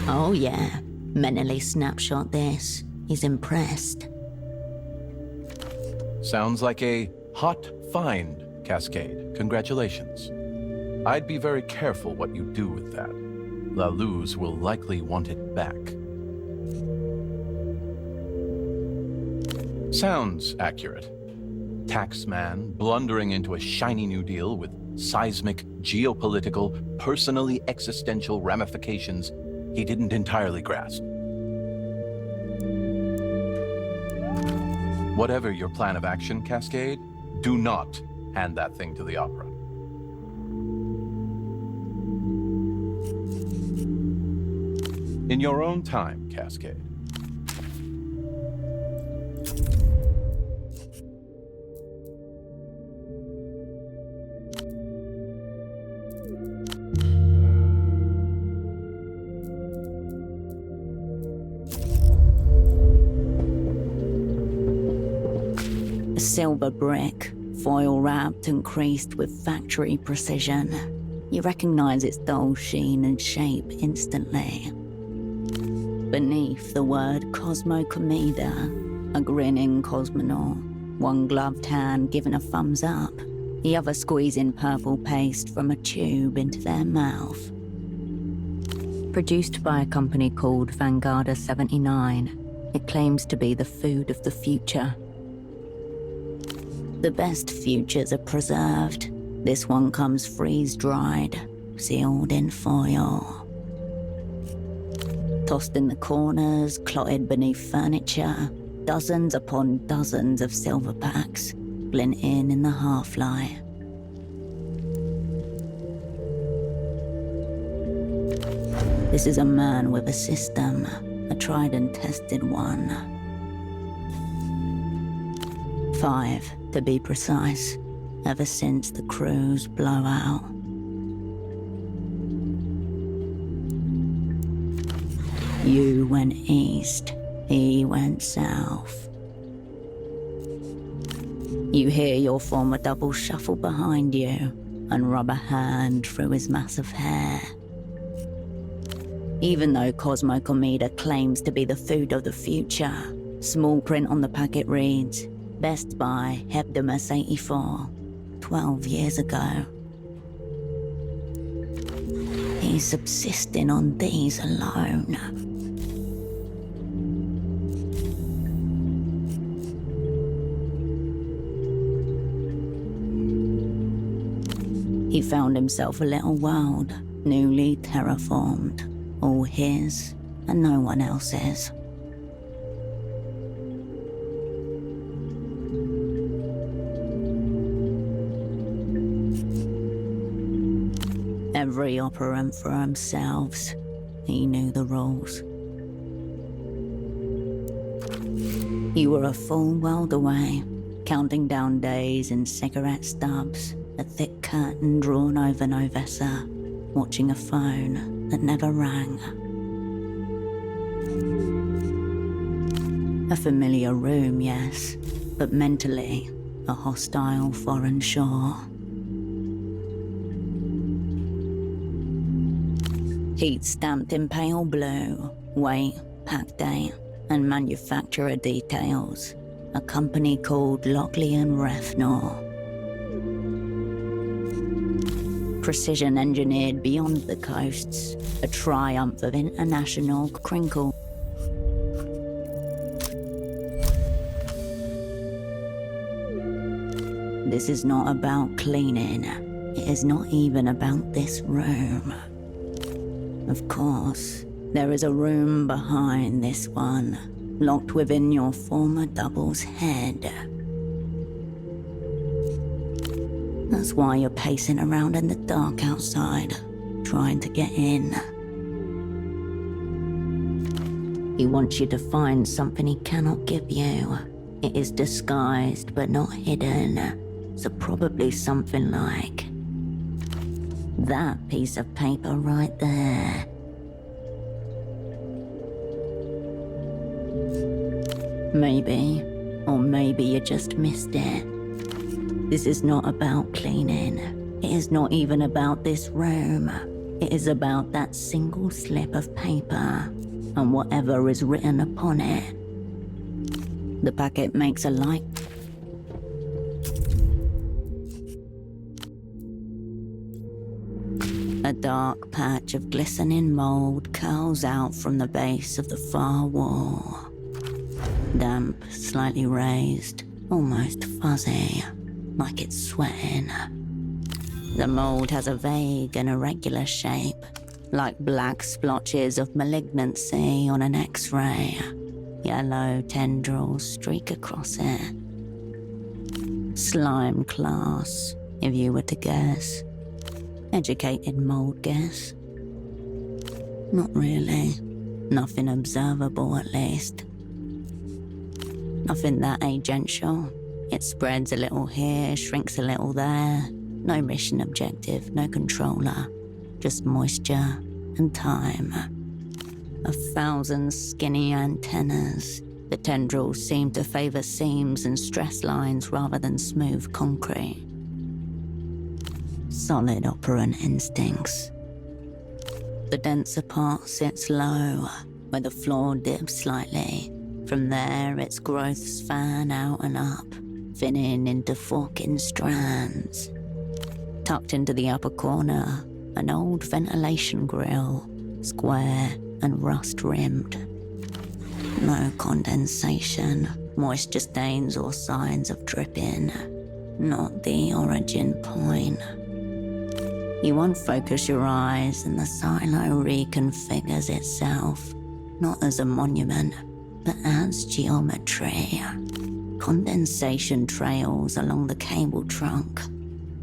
[SPEAKER 2] Oh yeah, mentally snapshot this. He's impressed.
[SPEAKER 11] Sounds like a hot find, Cascade. Congratulations. I'd be very careful what you do with that. La Luz will likely want it back. Sounds accurate. Taxman blundering into a shiny new deal with seismic, geopolitical, personally existential ramifications he didn't entirely grasp. Whatever your plan of action, Cascade, do not hand that thing to the Opera. In your own time, Cascade.
[SPEAKER 2] A silver brick, foil wrapped and creased with factory precision. You recognize its dull sheen and shape instantly. Beneath the word Cosmo Comida, a grinning cosmonaut, one gloved hand giving a thumbs up, the other squeezing purple paste from a tube into their mouth. Produced by a company called Vanguarda 79, it claims to be the food of the future. The best futures are preserved. This one comes freeze-dried, sealed in foil. Tossed in the corners, clotted beneath furniture, dozens upon dozens of silver packs glint in the half-light. This is a man with a system, a tried and tested one. 5, to be precise, ever since the crew's blowout. You went east, he went south. You hear your former double shuffle behind you and rub a hand through his massive hair. Even though Cosmo Comida claims to be the food of the future, small print on the packet reads, Best by Hebdomus 84, 12 years ago. He's subsisting on these alone. He found himself a little world, newly terraformed, all his and no one else's. Every operant for themselves. He knew the rules. You were a full world away, counting down days in cigarette stubs, a thick curtain drawn over Novessa, watching a phone that never rang. A familiar room, yes, but mentally, a hostile foreign shore. Heat stamped in pale blue, weight, pack date, and manufacturer details. A company called Lockley and Refnor. Precision engineered beyond the coasts, a triumph of international crinkle. This is not about cleaning. It is not even about this room. Of course, there is a room behind this one, locked within your former double's head. That's why you're pacing around in the dark outside, trying to get in. He wants you to find something he cannot give you. It is disguised but not hidden, so probably something like that piece of paper right there. Maybe, or maybe you just missed it. This is not about cleaning. It is not even about this room. It is about that single slip of paper and whatever is written upon it. The packet makes a light. A dark patch of glistening mold curls out from the base of the far wall. Damp, slightly raised, almost fuzzy, like it's sweating. The mold has a vague and irregular shape, like black splotches of malignancy on an X-ray. Yellow tendrils streak across it. Slime class, if you were to guess. Educated mold guess. Not really. Nothing observable, at least. Nothing that agential. It spreads a little here, shrinks a little there. No mission objective, no controller. Just moisture and time. 1,000 skinny antennas. The tendrils seem to favor seams and stress lines rather than smooth concrete. Solid operant instincts. The denser part sits low, where the floor dips slightly. From there, its growths fan out and up, thinning into forking strands. Tucked into the upper corner, an old ventilation grill, square and rust-rimmed. No condensation, moisture stains or signs of dripping. Not the origin point. You unfocus your eyes and the silo reconfigures itself, not as a monument, but as geometry. Condensation trails along the cable trunk,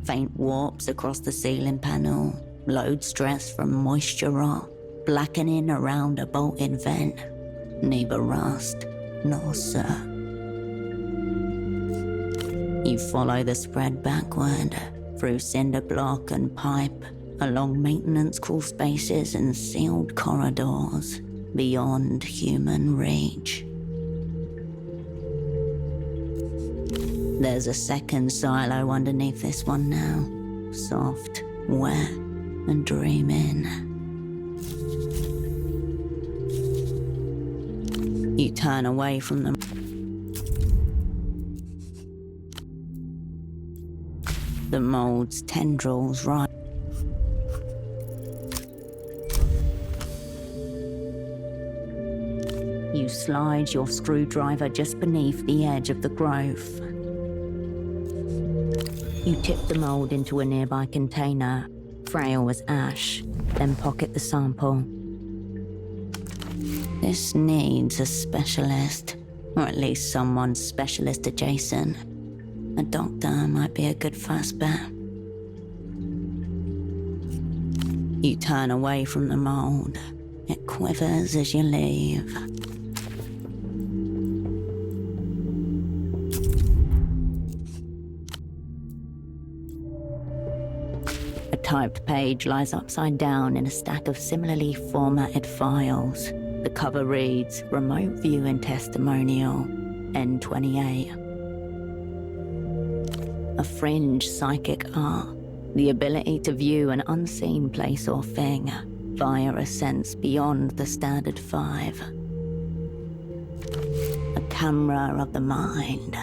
[SPEAKER 2] faint warps across the ceiling panel, load stress from moisture rot, blackening around a bolted vent. Neither rust nor soot. You follow the spread backward, through cinder block and pipe, along maintenance crawl spaces and sealed corridors, beyond human reach. There's a second silo underneath this one now, soft, wet, and dreaming. You turn away from them. The mold's tendrils rise. You slide your screwdriver just beneath the edge of the growth. You tip the mold into a nearby container, frail as ash, then pocket the sample. This needs a specialist, or at least someone specialist adjacent. A doctor might be a good first bet. You turn away from the mold. It quivers as you leave. A typed page lies upside down in a stack of similarly formatted files. The cover reads, Remote Viewing Testimonial, N28. A fringe psychic art, the ability to view an unseen place or thing via a sense beyond the standard 5. A camera of the mind.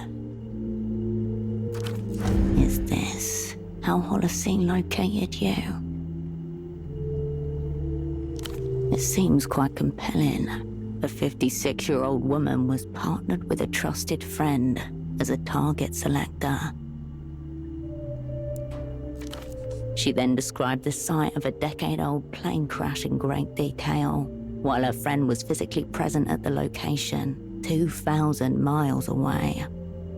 [SPEAKER 2] Is this how Holocene located you? It seems quite compelling. A 56-year-old woman was partnered with a trusted friend as a target selector. She then described the site of a decade-old plane crash in great detail, while her friend was physically present at the location, 2,000 miles away.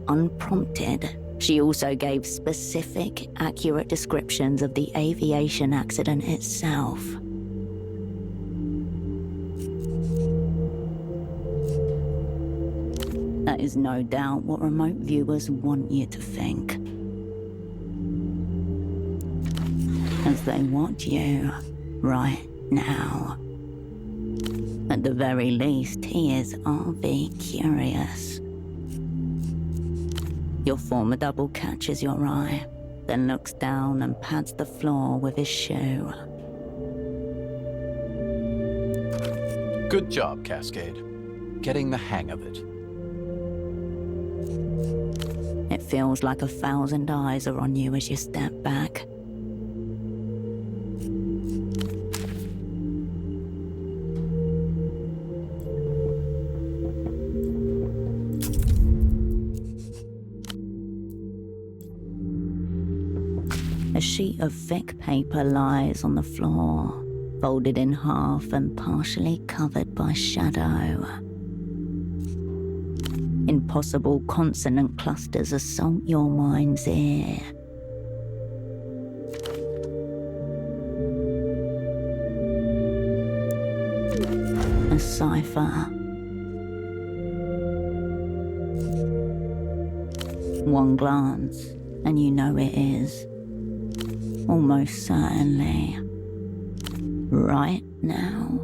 [SPEAKER 2] Unprompted, she also gave specific, accurate descriptions of the aviation accident itself. That is no doubt what remote viewers want you to think. As they watch you right now. At the very least, he is RV curious. Your former double catches your eye, then looks down and pats the floor with his shoe.
[SPEAKER 11] Good job, Cascade. Getting the hang of it.
[SPEAKER 2] It feels like 1,000 eyes are on you as you step back. A sheet of thick paper lies on the floor, folded in half and partially covered by shadow. Impossible consonant clusters assault your mind's ear. A cipher. One glance, and you know it is. Almost certainly. Right now.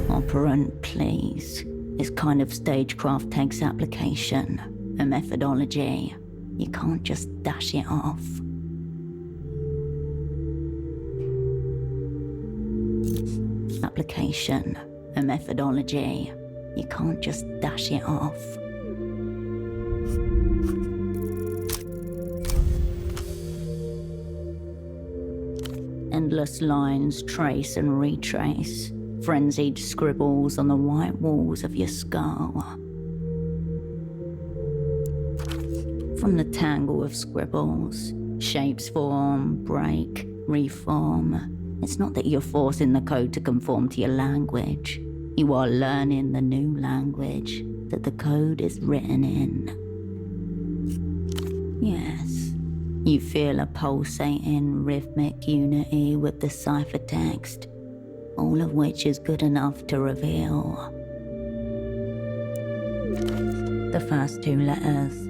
[SPEAKER 2] Operant, please. This kind of stagecraft takes application, a methodology. You can't just dash it off. Application, a methodology. You can't just dash it off. Endless lines trace and retrace. Frenzied scribbles on the white walls of your skull. From the tangle of scribbles, shapes form, break, reform. It's not that you're forcing the code to conform to your language. You are learning the new language that the code is written in. Yes, you feel a pulsating rhythmic unity with the ciphertext. All of which is good enough to reveal. The first two letters,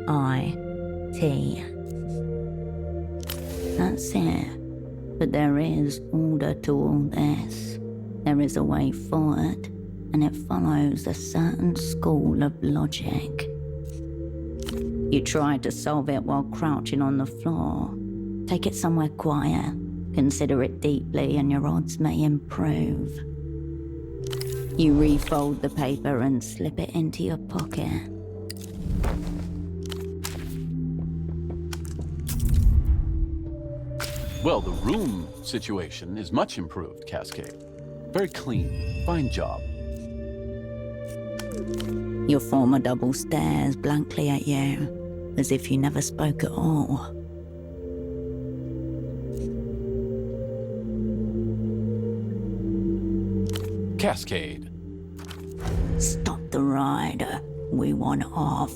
[SPEAKER 2] I, T. That's it. But there is order to all this. There is a way forward, and it follows a certain school of logic. You try to solve it while crouching on the floor. Take it somewhere quiet. Consider it deeply and your odds may improve. You refold the paper and slip it into your pocket.
[SPEAKER 11] Well, the room situation is much improved, Cascade. Very clean. Fine job.
[SPEAKER 2] Your former double stares blankly at you, as if you never spoke at all.
[SPEAKER 11] Cascade.
[SPEAKER 2] Stop the ride. We want off.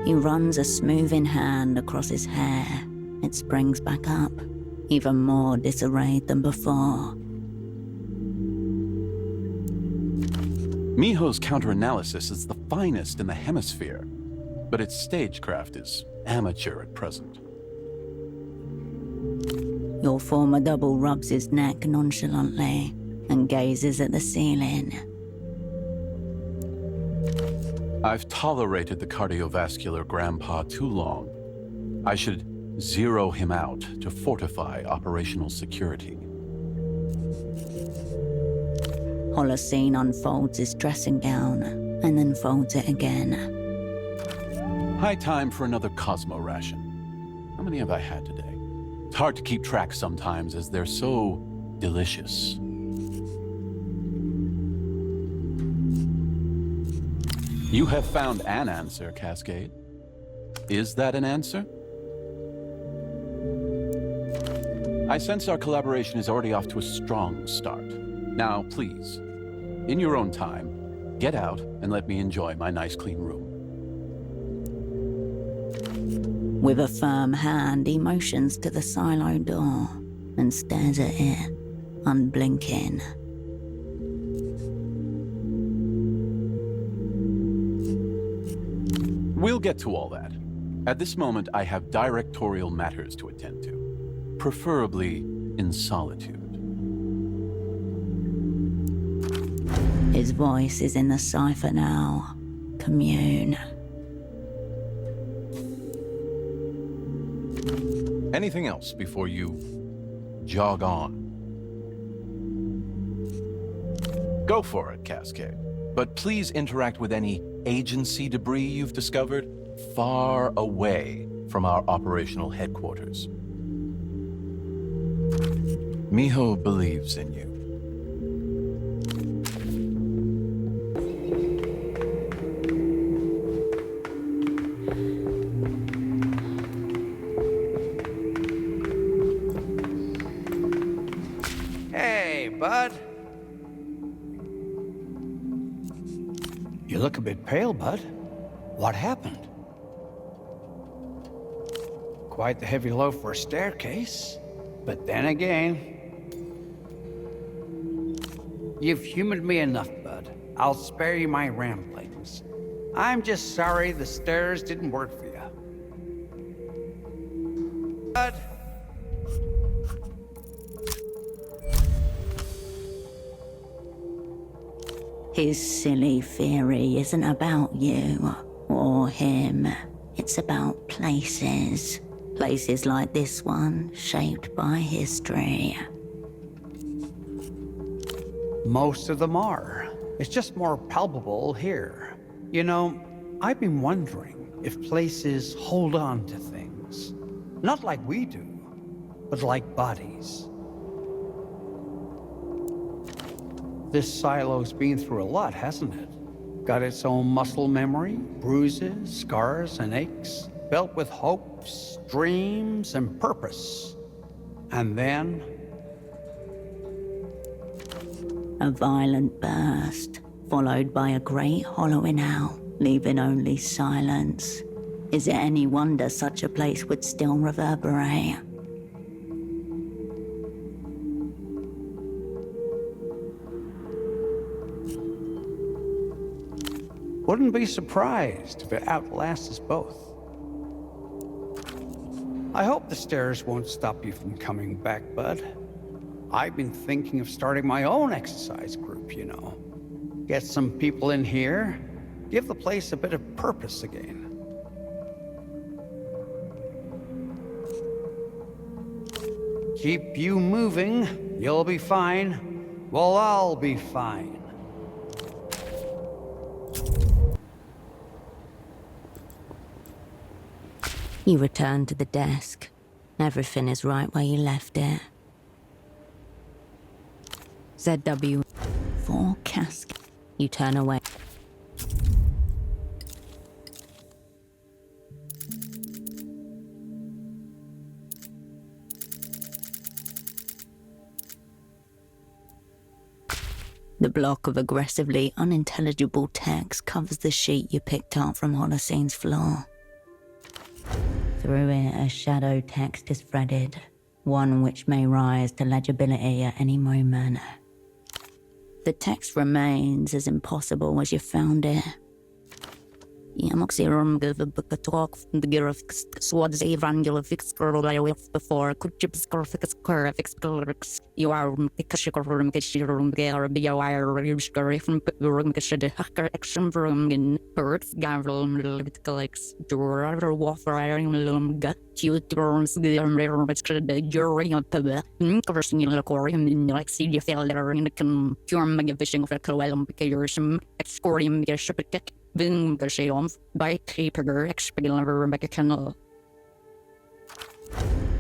[SPEAKER 2] He runs a smoothing hand across his hair. It springs back up, even more disarrayed than before.
[SPEAKER 11] Miho's counter-analysis is the finest in the hemisphere, but its stagecraft is amateur at present.
[SPEAKER 2] Your former double rubs his neck nonchalantly and gazes at the ceiling.
[SPEAKER 11] I've tolerated the cardiovascular grandpa too long. I should zero him out to fortify operational security.
[SPEAKER 2] Holocene unfolds his dressing gown and then folds it again.
[SPEAKER 11] High time for another Cosmo ration. How many have I had today? It's hard to keep track sometimes as they're so delicious. You have found an answer, Cascade. Is that an answer? I sense our collaboration is already off to a strong start. Now, please, in your own time, get out and let me enjoy my nice clean room.
[SPEAKER 2] With a firm hand, he motions to the silo door and stares at it, unblinking.
[SPEAKER 11] We'll get to all that. At this moment, I have directorial matters to attend to, preferably in solitude.
[SPEAKER 2] His voice is in the cipher now. Commune.
[SPEAKER 12] Anything else before you jog on? Go for it, Cascade. But please interact with any agency debris you've discovered far away from our operational headquarters. Miho believes in you.
[SPEAKER 10] Hey, bud. You look a bit pale, bud. What happened? Quite the heavy load for a staircase. But then again, you've humored me enough, bud. I'll spare you my ramblings. I'm just sorry the stairs didn't work for you. Bud.
[SPEAKER 2] His silly theory isn't about you or him. It's about places. Places like this one, shaped by history.
[SPEAKER 10] Most of them are. It's just more palpable here. You know, I've been wondering if places hold on to things. Not like we do, but like bodies. This silo's been through a lot, hasn't it? Got its own muscle memory, bruises, scars, and aches, built with hopes, dreams, and purpose. And then...
[SPEAKER 2] a violent burst, followed by a great hollowing out, leaving only silence. Is it any wonder such a place would still reverberate?
[SPEAKER 10] Wouldn't be surprised if it outlasts us both. I hope the stairs won't stop you from coming back, bud. I've been thinking of starting my own exercise group, you know. Get some people in here, give the place a bit of purpose again. Keep you moving, you'll be fine. We'll all be fine.
[SPEAKER 2] You return to the desk. Everything is right where you left it. ZW 4 casket. You turn away. The block of aggressively unintelligible text covers the sheet you picked up from Holocene's floor. Through it, a shadow text is threaded, one which may rise to legibility at any moment. The text remains as impossible as you found it. Before you are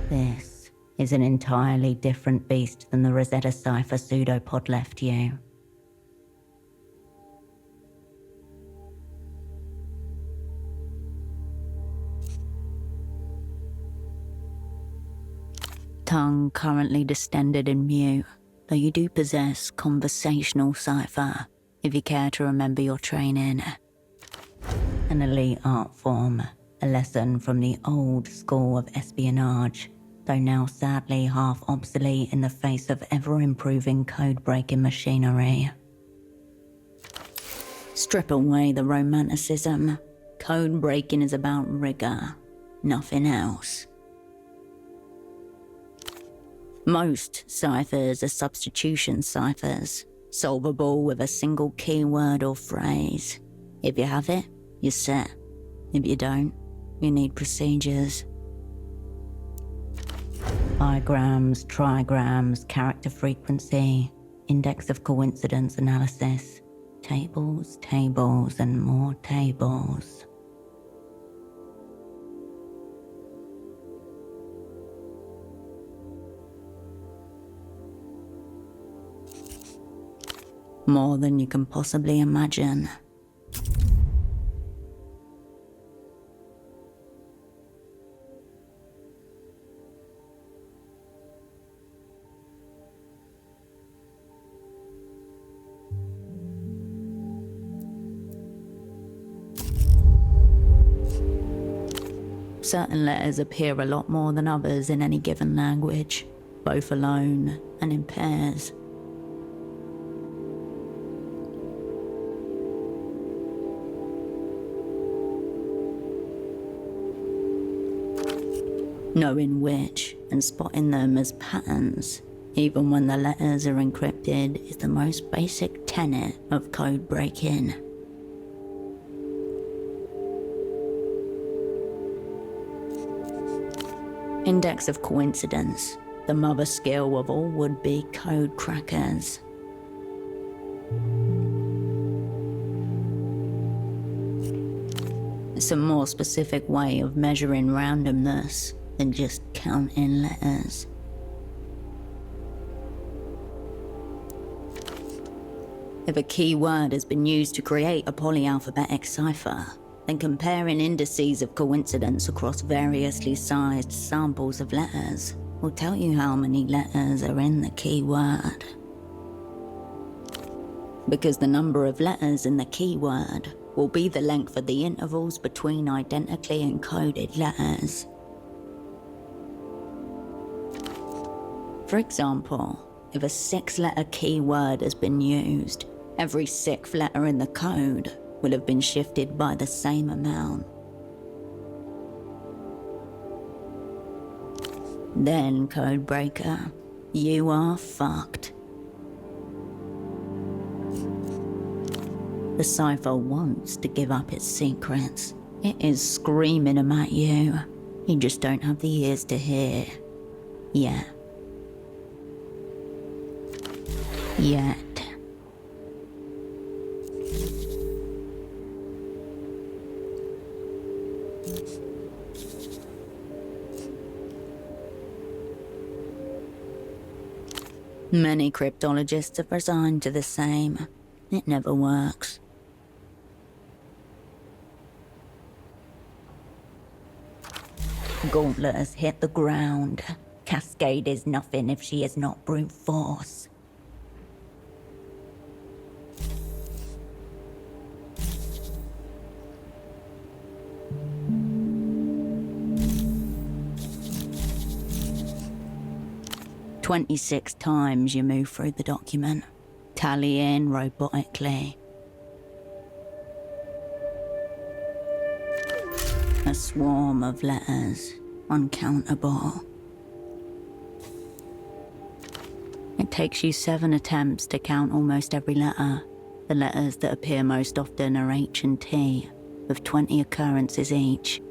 [SPEAKER 2] This is an entirely different beast than the Rosetta Cipher pseudopod left you. Tongue currently distended and mute, though you do possess conversational cipher, if you care to remember your training. An elite art form, a lesson from the old school of espionage, though now sadly half obsolete in the face of ever-improving code-breaking machinery. Strip away the romanticism. Code-breaking is about rigor, nothing else. Most ciphers are substitution ciphers, solvable with a single keyword or phrase. If you have it, you're set. If you don't, you need procedures. Bigrams, trigrams, character frequency, index of coincidence analysis, tables, tables, and more tables. More than you can possibly imagine. Certain letters appear a lot more than others in any given language, both alone and in pairs. Knowing which and spotting them as patterns, even when the letters are encrypted, is the most basic tenet of code breaking. Index of coincidence, the mother skill of all would-be code crackers. It's a more specific way of measuring randomness than just counting letters. If a keyword has been used to create a polyalphabetic cipher, then comparing indices of coincidence across variously sized samples of letters will tell you how many letters are in the keyword. Because the number of letters in the keyword will be the length of the intervals between identically encoded letters. For example, if a 6-letter keyword has been used, every 6th letter in the code will have been shifted by the same amount. Then, codebreaker, you are fucked. The cipher wants to give up its secrets. It is screaming them at you. You just don't have the ears to hear. Yet. Many cryptologists have resigned to the same. It never works. Gauntlet has hit the ground. Cascade is nothing if she is not brute force. "26 times you move through the document, tallying robotically. A swarm of letters, uncountable. It takes you 7 attempts to count almost every letter. The letters that appear most often are H and T, with 20 occurrences each.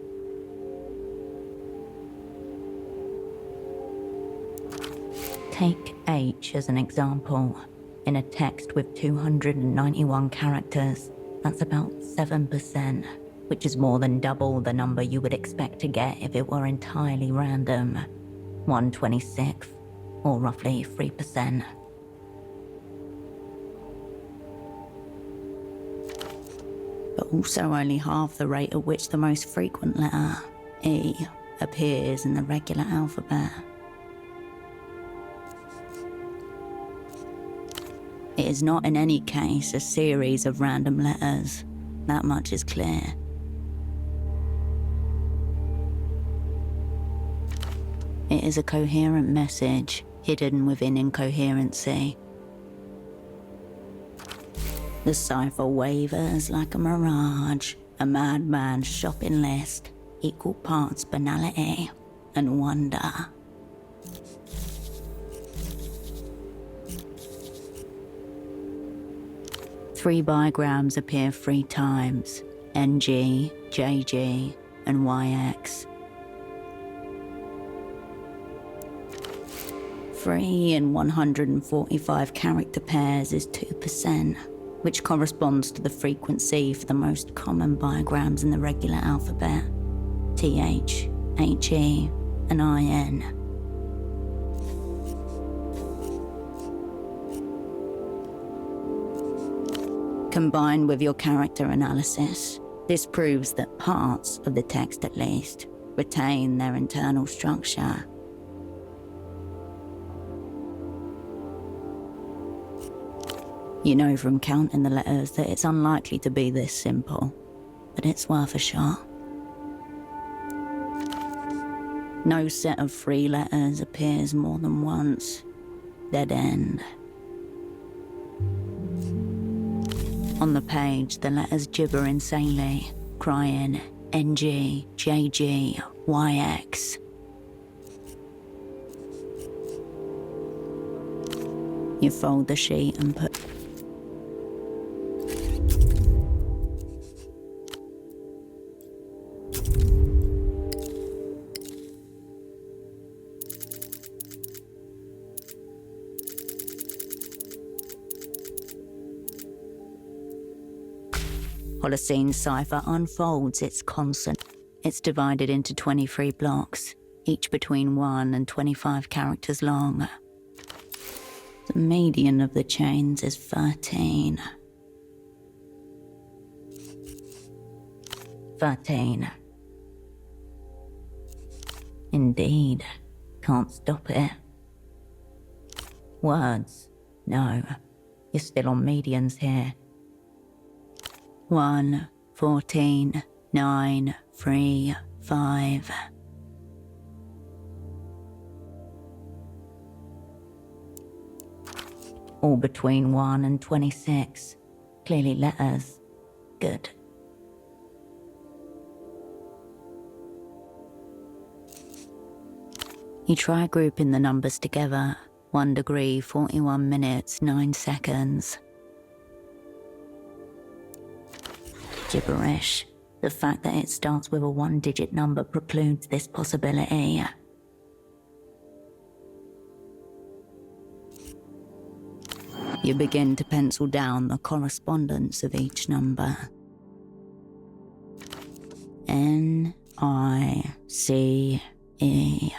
[SPEAKER 2] Take H as an example. In a text with 291 characters, that's about 7%, which is more than double the number you would expect to get if it were entirely random. 1/26, or roughly 3%. But also only half the rate at which the most frequent letter, E, appears in the regular alphabet. is not in any case a series of random letters. That much is clear. It is a coherent message hidden within incoherency. The cipher wavers like a mirage, a madman's shopping list, equal parts banality and wonder. Three bigrams appear 3 times: NG, JG, and YX. 3 in 145 character pairs is 2%, which corresponds to the frequency for the most common bigrams in the regular alphabet: TH, HE, and IN. Combined with your character analysis, this proves that parts of the text, at least, retain their internal structure. You know from counting the letters that it's unlikely to be this simple, but it's worth a shot. No set of 3 letters appears more than once. Dead end. On the page, the letters gibber insanely, crying NG, JG, YX. You fold the sheet and put... Holocene cipher unfolds its consonant. It's divided into 23 blocks, each between 1 and 25 characters long. The median of the chains is 13. 13. Indeed. Can't stop it. Words. No. You're still on medians here. 1, 14, 9, 3, 5. All between 1 and 26. Clearly letters. Good. You try grouping the numbers together. 1 degree, 41 minutes, 9 seconds. Gibberish. The fact that it starts with a 1-digit number precludes this possibility. You begin to pencil down the correspondence of each number. N, I, C, E.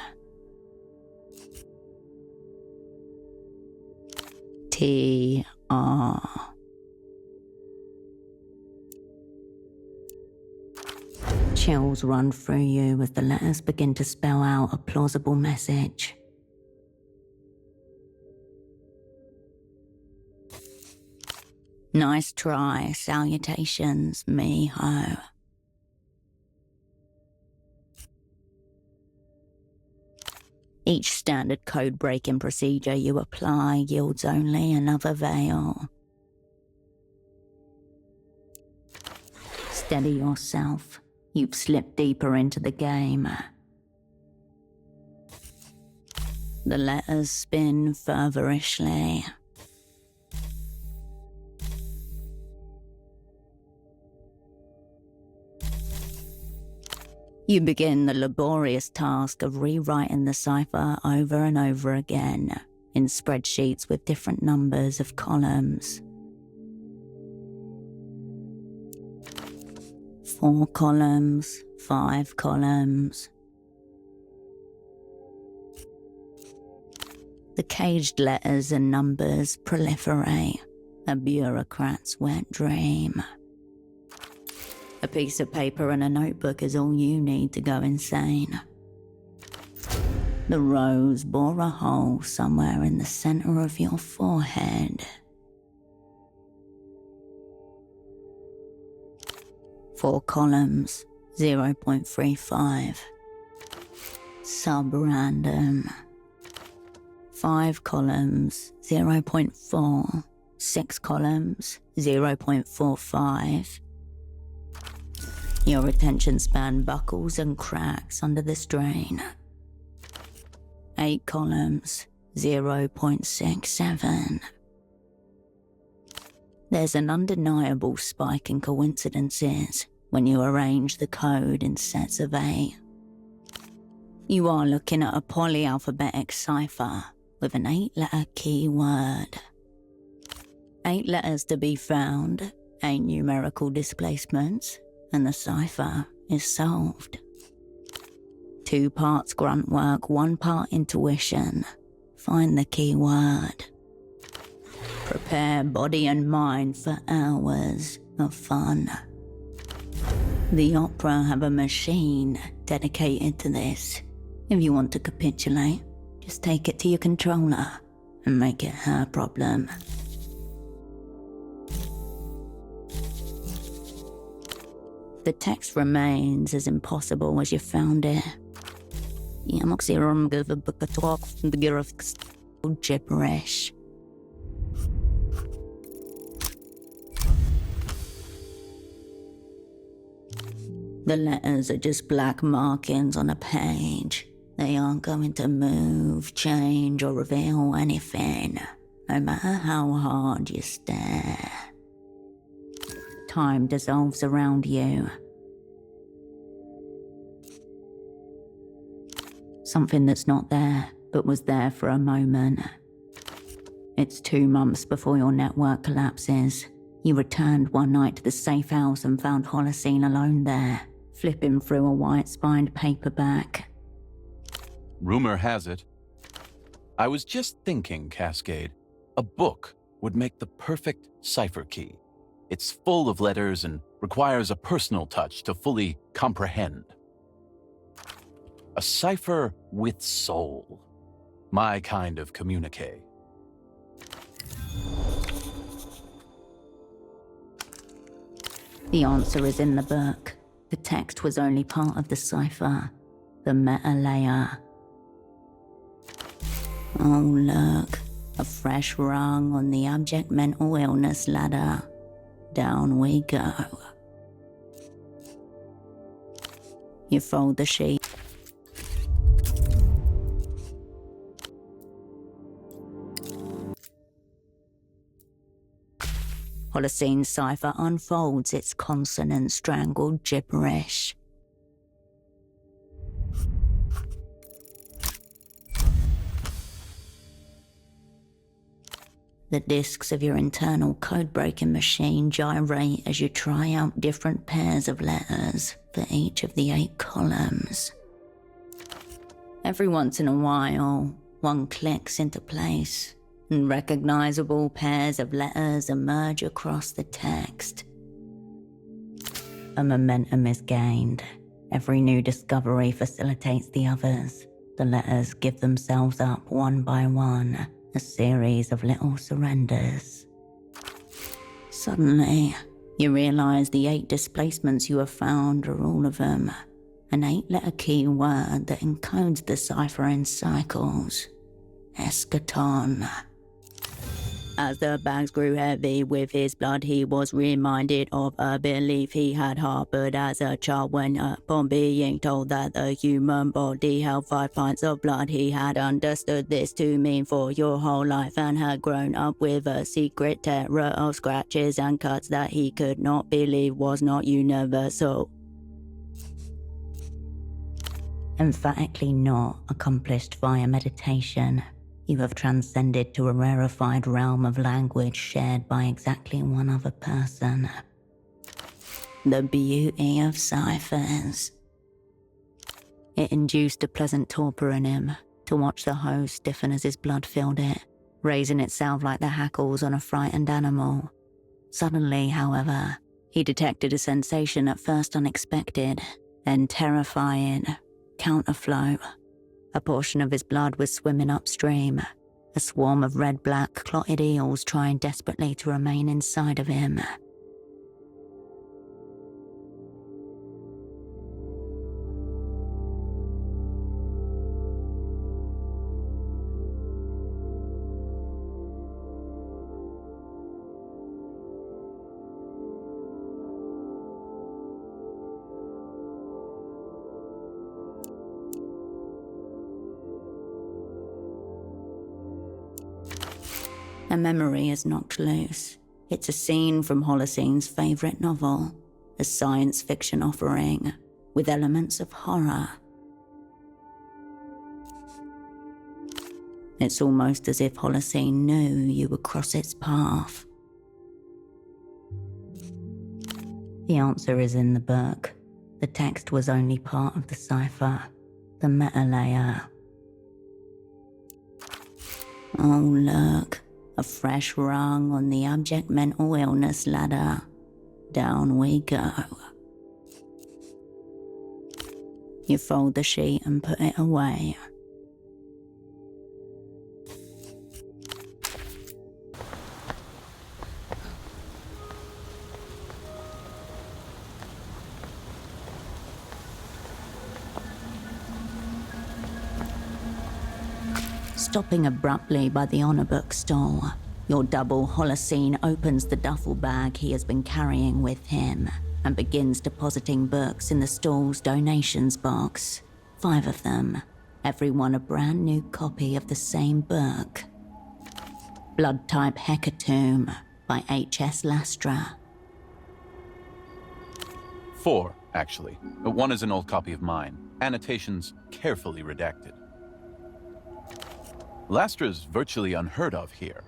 [SPEAKER 2] T, R. Chills run through you as the letters begin to spell out a plausible message. Nice try, salutations, me-ho. Each standard code-breaking procedure you apply yields only another veil. Steady yourself. You've slipped deeper into the game. The letters spin fervorishly. You begin the laborious task of rewriting the cipher over and over again in spreadsheets with different numbers of columns. 4 columns, 5 columns. The caged letters and numbers proliferate, a bureaucrat's wet dream. A piece of paper and a notebook is all you need to go insane. The rose bore a hole somewhere in the center of your forehead. 4 columns, 0.35. Sub-random. 5 columns, 0.4. 6 columns, 0.45. Your attention span buckles and cracks under the strain. 8 columns, 0.67. There's an undeniable spike in coincidences when you arrange the code in sets of 8. You are looking at a polyalphabetic cipher with an 8-letter keyword. 8 letters to be found, 8 numerical displacements, and the cipher is solved. 2 parts grunt work, 1 part intuition. Find the keyword. Prepare body and mind for hours of fun. The opera have a machine dedicated to this. If you want to capitulate, just take it to your controller and make it her problem. The text remains as impossible as you found it. Gibberish. The letters are just black markings on a page. They aren't going to move, change, or reveal anything, no matter how hard you stare. Time dissolves around you. Something that's not there, but was there for a moment. It's 2 months before your network collapses. You returned one night to the safe house and found Holocene alone there, flipping through a white-spined paperback.
[SPEAKER 12] Rumor has it. I was just thinking, Cascade, a book would make the perfect cipher key. It's full of letters and requires a personal touch to fully comprehend. A cipher with soul. My kind of communique.
[SPEAKER 2] The answer is in the book. The text was only part of the cipher, the meta layer. Oh look, a fresh rung on the abject mental illness ladder. Down we go. You fold the sheet. Holocene's cipher unfolds its consonant-strangled gibberish. The discs of your internal code-breaking machine gyrate as you try out different pairs of letters for each of the 8 columns. Every once in a while, one clicks into place, and recognizable pairs of letters emerge across the text. A momentum is gained. Every new discovery facilitates the others. The letters give themselves up one by one, a series of little surrenders. Suddenly, you realize the 8 displacements you have found are all of them. An 8-letter keyword that encodes the cipher in cycles. Eschaton. As the bags grew heavy with his blood, he was reminded of a belief he had harbored as a child when upon being told that the human body held 5 pints of blood. He had understood this to mean for your whole life and had grown up with a secret terror of scratches and cuts that he could not believe was not universal. Emphatically not accomplished via meditation. You have transcended to a rarefied realm of language shared by exactly one other person. The beauty of ciphers. It induced a pleasant torpor in him to watch the hoe stiffen as his blood filled it, raising itself like the hackles on a frightened animal. Suddenly, however, he detected a sensation at first unexpected, then terrifying, counterflow. A portion of his blood was swimming upstream, a swarm of red-black clotted eels trying desperately to remain inside of him. A memory is knocked loose. It's a scene from Holocene's favourite novel, a science fiction offering with elements of horror. It's almost as if Holocene knew you would cross its path. The answer is in the book. The text was only part of the cipher, the meta layer. Oh look, a fresh rung on the abject mental illness ladder. Down we go. You fold the sheet and put it away. Stopping abruptly by the honor book stall, your double Holocene opens the duffel bag he has been carrying with him and begins depositing books in the stall's donations box. 5 of them, every one a brand new copy of the same book. Blood Type Hecatomb by H.S. Lastra.
[SPEAKER 12] 4, actually. 1 is an old copy of mine. Annotations carefully redacted. Lastra's virtually unheard of here.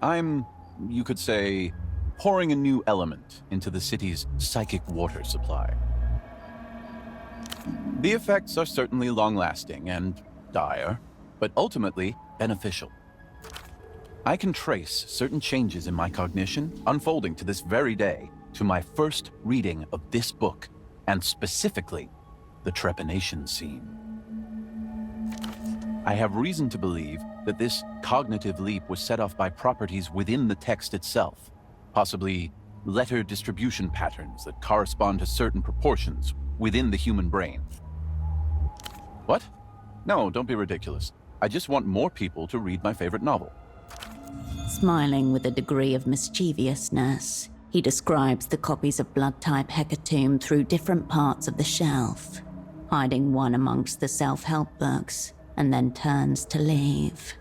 [SPEAKER 12] I'm, you could say, pouring a new element into the city's psychic water supply. The effects are certainly long-lasting and dire, but ultimately beneficial. I can trace certain changes in my cognition unfolding to this very day to my first reading of this book, and specifically, the trepanation scene. I have reason to believe that this cognitive leap was set off by properties within the text itself, possibly letter distribution patterns that correspond to certain proportions within the human brain. What? No, don't be ridiculous. I just want more people to read my favorite novel.
[SPEAKER 2] Smiling with a degree of mischievousness, he describes the copies of Blood Type Hecatomb through different parts of the shelf, hiding one amongst the self-help books, and then turns to leave.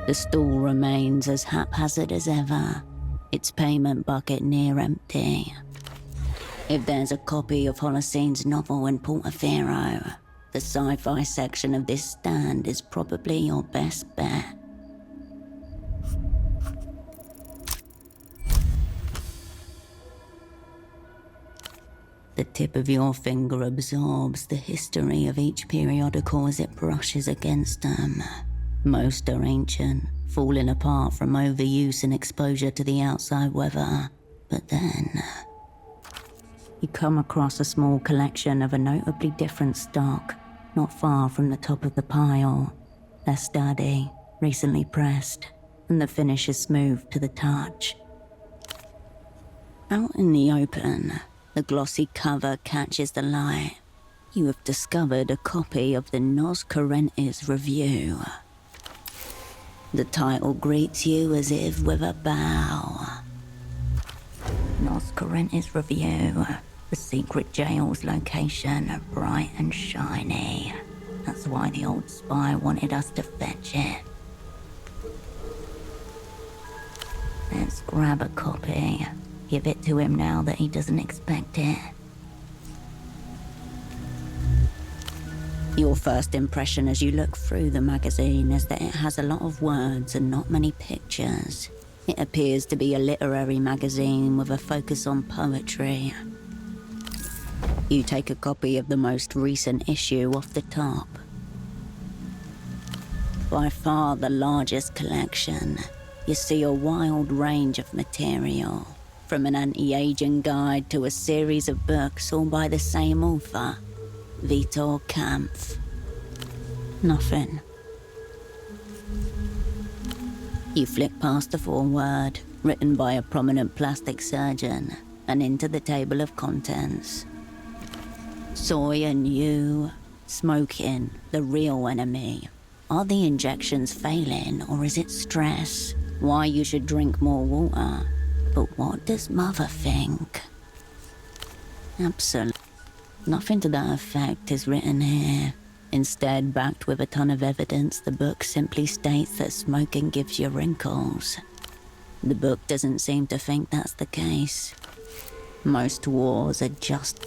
[SPEAKER 2] The stall remains as haphazard as ever, its payment bucket near empty. If there's a copy of Holocene's novel in Portofino, the sci-fi section of this stand is probably your best bet. The tip of your finger absorbs the history of each periodical as it brushes against them. Most are ancient, falling apart from overuse and exposure to the outside weather. But then, you come across a small collection of a notably different stock, not far from the top of the pile. They're sturdy, recently pressed, and the finish is smooth to the touch. Out in the open, the glossy cover catches the light. You have discovered a copy of the Nos Currentes Review. The title greets you as if with a bow. Nos Currentes Review, the secret jail's location, bright and shiny. That's why the old spy wanted us to fetch it. Let's grab a copy. Give it to him now that he doesn't expect it. Your first impression as you look through the magazine is that it has a lot of words and not many pictures. It appears to be a literary magazine with a focus on poetry. You take a copy of the most recent issue off the top. By far the largest collection, you see a wild range of material, from an anti-aging guide to a series of books all by the same author, Vitor Kampf. Nothing. You flick past the foreword, written by a prominent plastic surgeon, and into the table of contents. Soy and you, smoking, the real enemy. Are the injections failing, or is it stress? Why you should drink more water? But what does Mother think? Absolutely. Nothing to that effect is written here. Instead, backed with a ton of evidence, the book simply states that smoking gives you wrinkles. The book doesn't seem to think that's the case. Most wars are just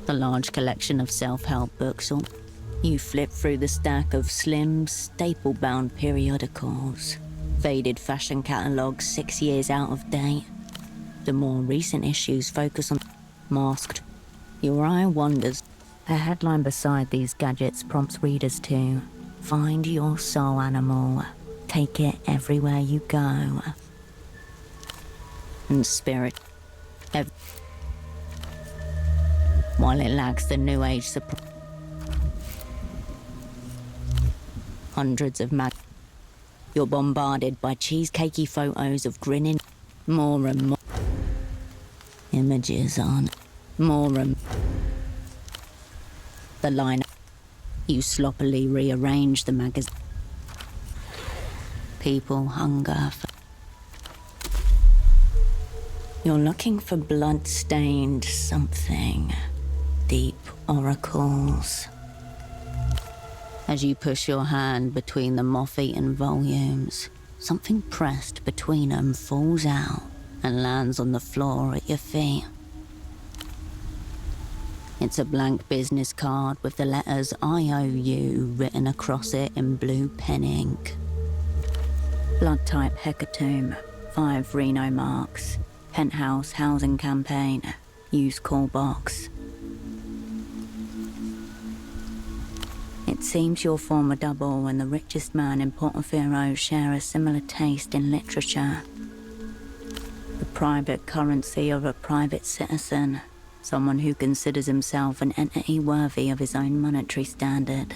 [SPEAKER 2] a large collection of self-help books, or you flip through the stack of slim, staple-bound periodicals, faded fashion catalogues 6 years out of date. The more recent issues focus on masked. Your eye wanders. A headline beside these gadgets prompts readers to find your soul animal, take it everywhere you go. And spirit. While it lacks the new age hundreds of you're bombarded by cheesecakey photos of grinning more and more images on more and the line. You sloppily rearrange the magazine. People hunger for. You're looking for blood-stained something. Deep oracles. As you push your hand between the moth-eaten volumes, something pressed between them falls out and lands on the floor at your feet. It's a blank business card with the letters IOU written across it in blue pen ink. Blood type hecatomb, 5 Reno marks, penthouse housing campaign, use call box. It seems your former double and the richest man in Portofino share a similar taste in literature. The private currency of a private citizen. Someone who considers himself an entity worthy of his own monetary standard.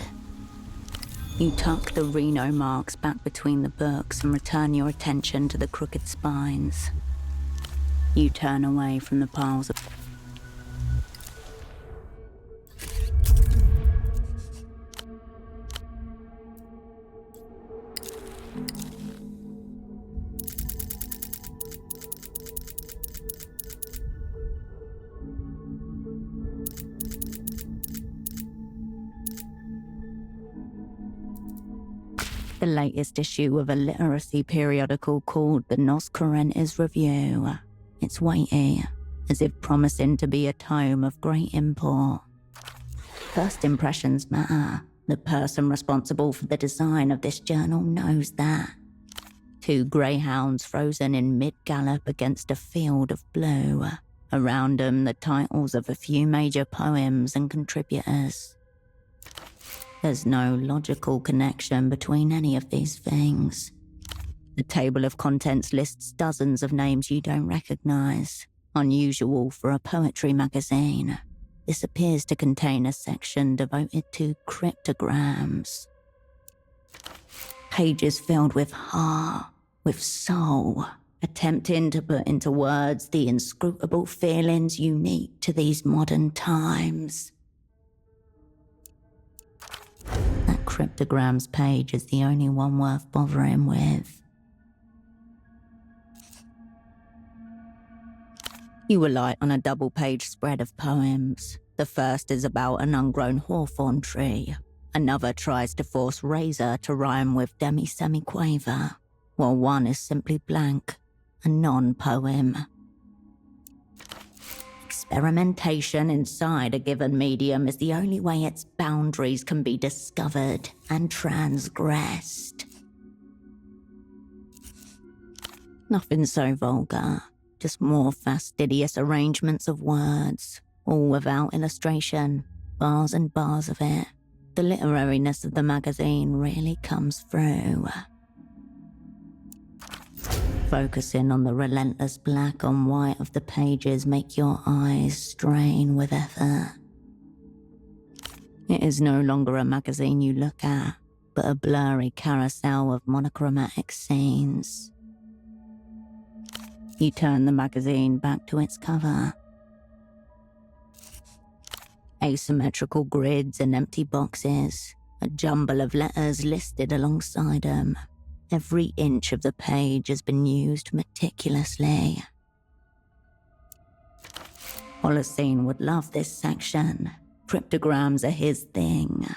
[SPEAKER 2] You tuck the Reno marks back between the books and return your attention to the crooked spines. You turn away from the piles of... the latest issue of a literacy periodical called the Nos Correntes Review. It's weighty, as if promising to be a tome of great import. First impressions matter. The person responsible for the design of this journal knows that. 2 greyhounds frozen in mid-gallop against a field of blue. Around them, the titles of a few major poems and contributors. There's no logical connection between any of these things. The table of contents lists dozens of names you don't recognize, unusual for a poetry magazine. This appears to contain a section devoted to cryptograms. Pages filled with heart, with soul, attempting to put into words the inscrutable feelings unique to these modern times. That cryptograms page is the only one worth bothering with. You alight on a double-page spread of poems. The first is about an ungrown hawthorn tree. Another tries to force razor to rhyme with demi-semi-quaver, while one is simply blank, a non-poem. Experimentation inside a given medium is the only way its boundaries can be discovered and transgressed. Nothing so vulgar, just more fastidious arrangements of words, all without illustration, bars and bars of it. The literariness of the magazine really comes through. Focusing on the relentless black on white of the pages make your eyes strain with effort. It is no longer a magazine you look at, but a blurry carousel of monochromatic scenes. You turn the magazine back to its cover. Asymmetrical grids and empty boxes, a jumble of letters listed alongside them. Every inch of the page has been used meticulously. Holocene would love this section. Cryptograms are his thing.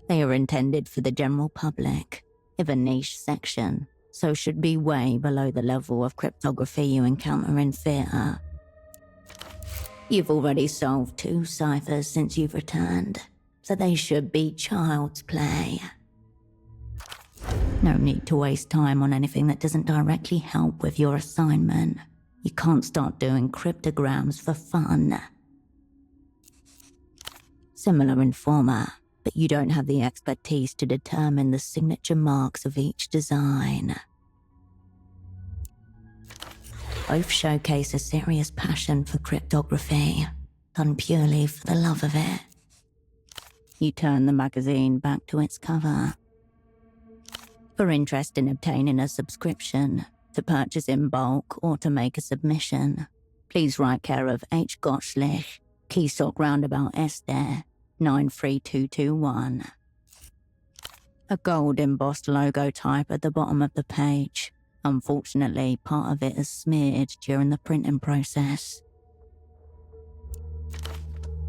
[SPEAKER 2] They are intended for the general public, if a niche section, so should be way below the level of cryptography you encounter in theatre. You've already solved 2 ciphers since you've returned, so they should be child's play. No need to waste time on anything that doesn't directly help with your assignment. You can't start doing cryptograms for fun. Similar in format, but you don't have the expertise to determine the signature marks of each design. Both showcase a serious passion for cryptography, done purely for the love of it. You turn the magazine back to its cover. For interest in obtaining a subscription, to purchase in bulk or to make a submission, please write care of H. Gottschlich, Keysock Roundabout Esther, 93221. A gold embossed logo type at the bottom of the page. Unfortunately, part of it is smeared during the printing process.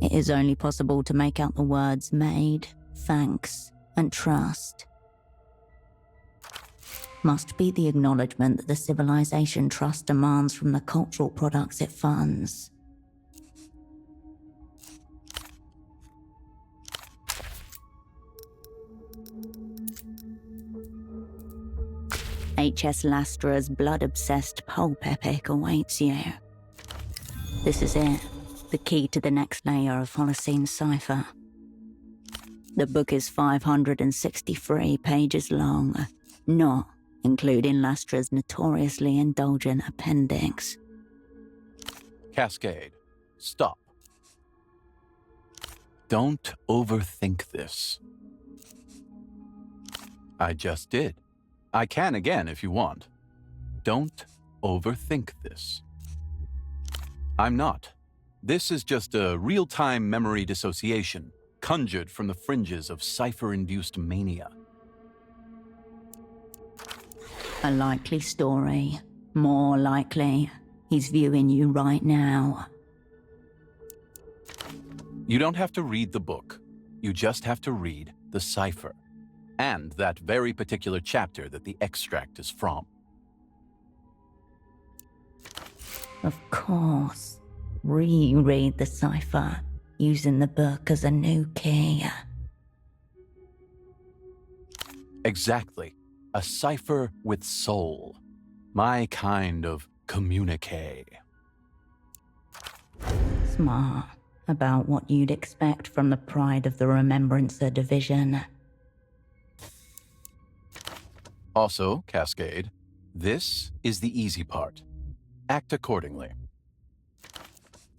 [SPEAKER 2] It is only possible to make out the words made, thanks, and trust. Must be the acknowledgement that the Civilization Trust demands from the cultural products it funds. H.S. Lastra's blood-obsessed pulp epic awaits you. This is it, the key to the next layer of Holocene cipher. The book is 563 pages long, not including Lastra's notoriously indulgent appendix.
[SPEAKER 12] Cascade, stop. Don't overthink this. I just did. I can again if you want. Don't overthink this. I'm not. This is just a real-time memory dissociation, conjured from the fringes of cipher-induced mania.
[SPEAKER 2] A likely story. More likely. He's viewing you right now.
[SPEAKER 12] You don't have to read the book. You just have to read the cipher. And that very particular chapter that the extract is from.
[SPEAKER 2] Of course. Reread the cipher, using the book as a new key.
[SPEAKER 12] Exactly. A cipher with soul. My kind of communique.
[SPEAKER 2] Smart. About what you'd expect from the Pride of the Remembrancer Division.
[SPEAKER 12] Also, Cascade, this is the easy part. Act accordingly.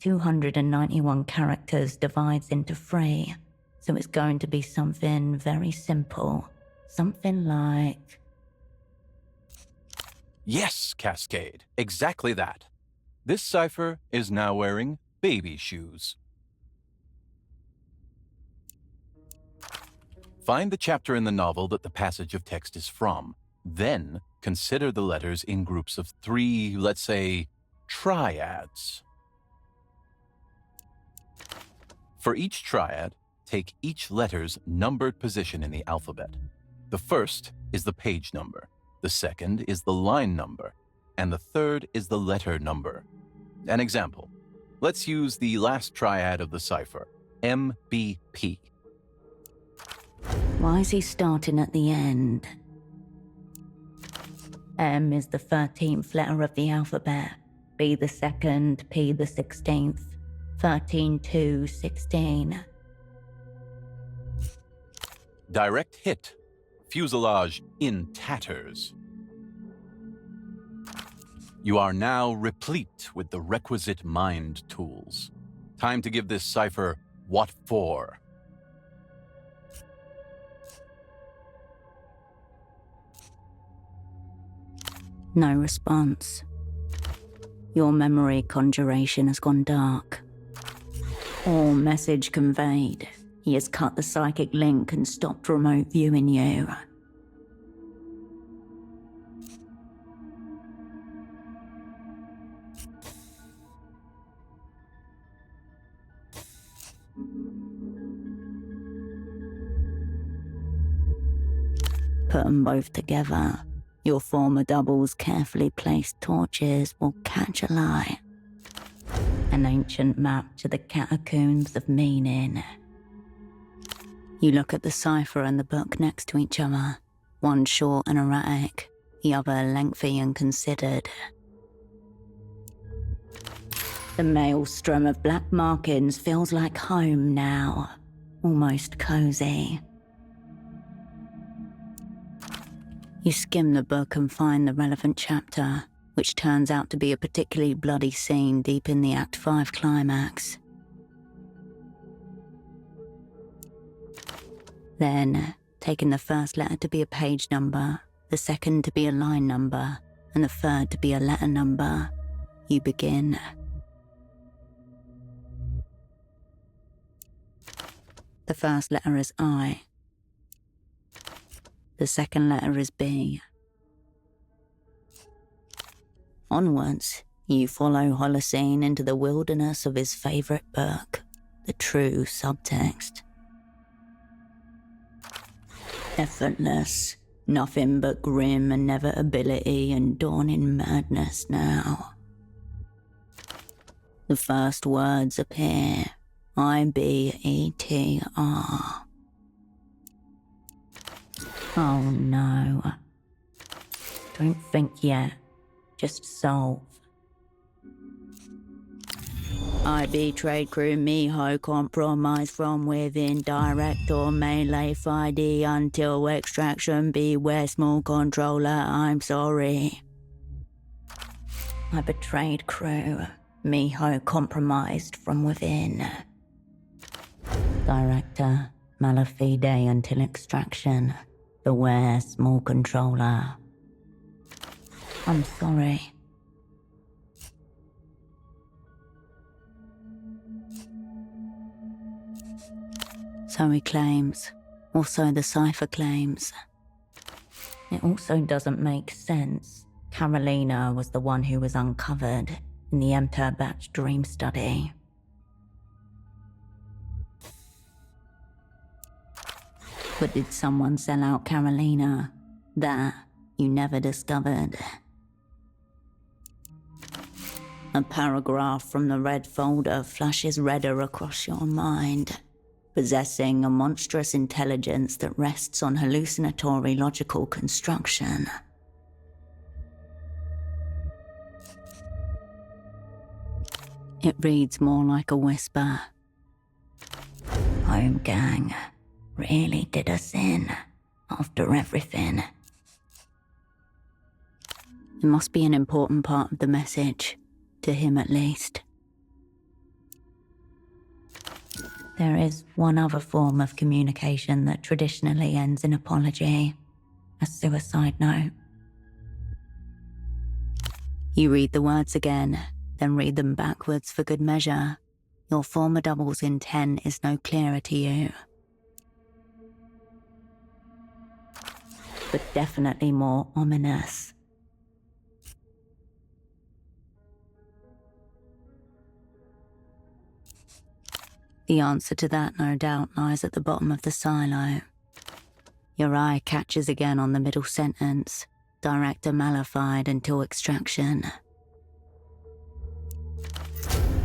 [SPEAKER 2] 291 characters divides into 3, so it's going to be something very simple. Something like...
[SPEAKER 12] Yes, Cascade, exactly that. This cipher is now wearing baby shoes. Find the chapter in the novel that the passage of text is from. Then consider the letters in groups of 3, let's say, triads. For each triad, take each letter's numbered position in the alphabet. The first is the page number, the second is the line number, and the third is the letter number. An example. Let's use the last triad of the cipher, MBP.
[SPEAKER 2] Why is he starting at the end? M is the 13th letter of the alphabet, B the 2nd, P the 16th, 13, 2, 16.
[SPEAKER 12] Direct hit. Fuselage in tatters. You are now replete with the requisite mind tools. Time to give this cipher what for.
[SPEAKER 2] No response. Your memory conjuration has gone dark. All message conveyed. He has cut the psychic link and stopped remote viewing you. Put them both together. Your former double's carefully placed torches will catch a light. An ancient map to the catacombs of meaning. You look at the cipher and the book next to each other. One short and erratic, the other lengthy and considered. The maelstrom of black markings feels like home now, almost cozy. You skim the book and find the relevant chapter, which turns out to be a particularly bloody scene deep in the Act 5 climax. Then, taking the first letter to be a page number, the second to be a line number, and the third to be a letter number, you begin. The first letter is I. The second letter is B. Onwards, you follow Holocene into the wilderness of his favourite book, the true subtext. Effortless, nothing but grim inevitability and dawning madness now. The first words appear, IBETR. Oh no. Don't think yet. Just solve. I betrayed crew Miho, compromised from within, direct or melee FID until extraction, beware small controller, I'm sorry. I betrayed crew, Miho compromised from within. Director, malafide until extraction. Beware, small controller. I'm sorry. So he claims. Also the cipher claims. It also doesn't make sense. Carolina was the one who was uncovered in the Emterbatch dream study. But did someone sell out Carolina? That you never discovered. A paragraph from the red folder flashes redder across your mind, possessing a monstrous intelligence that rests on hallucinatory logical construction. It reads more like a whisper. Home gang really did us in after everything. It must be an important part of the message, to him at least. There is one other form of communication that traditionally ends in apology, a suicide note. You read the words again, then read them backwards for good measure. Your former double's intent is no clearer to you. But definitely more ominous. The answer to that, no doubt, lies at the bottom of the silo. Your eye catches again on the middle sentence, Director malafide until extraction.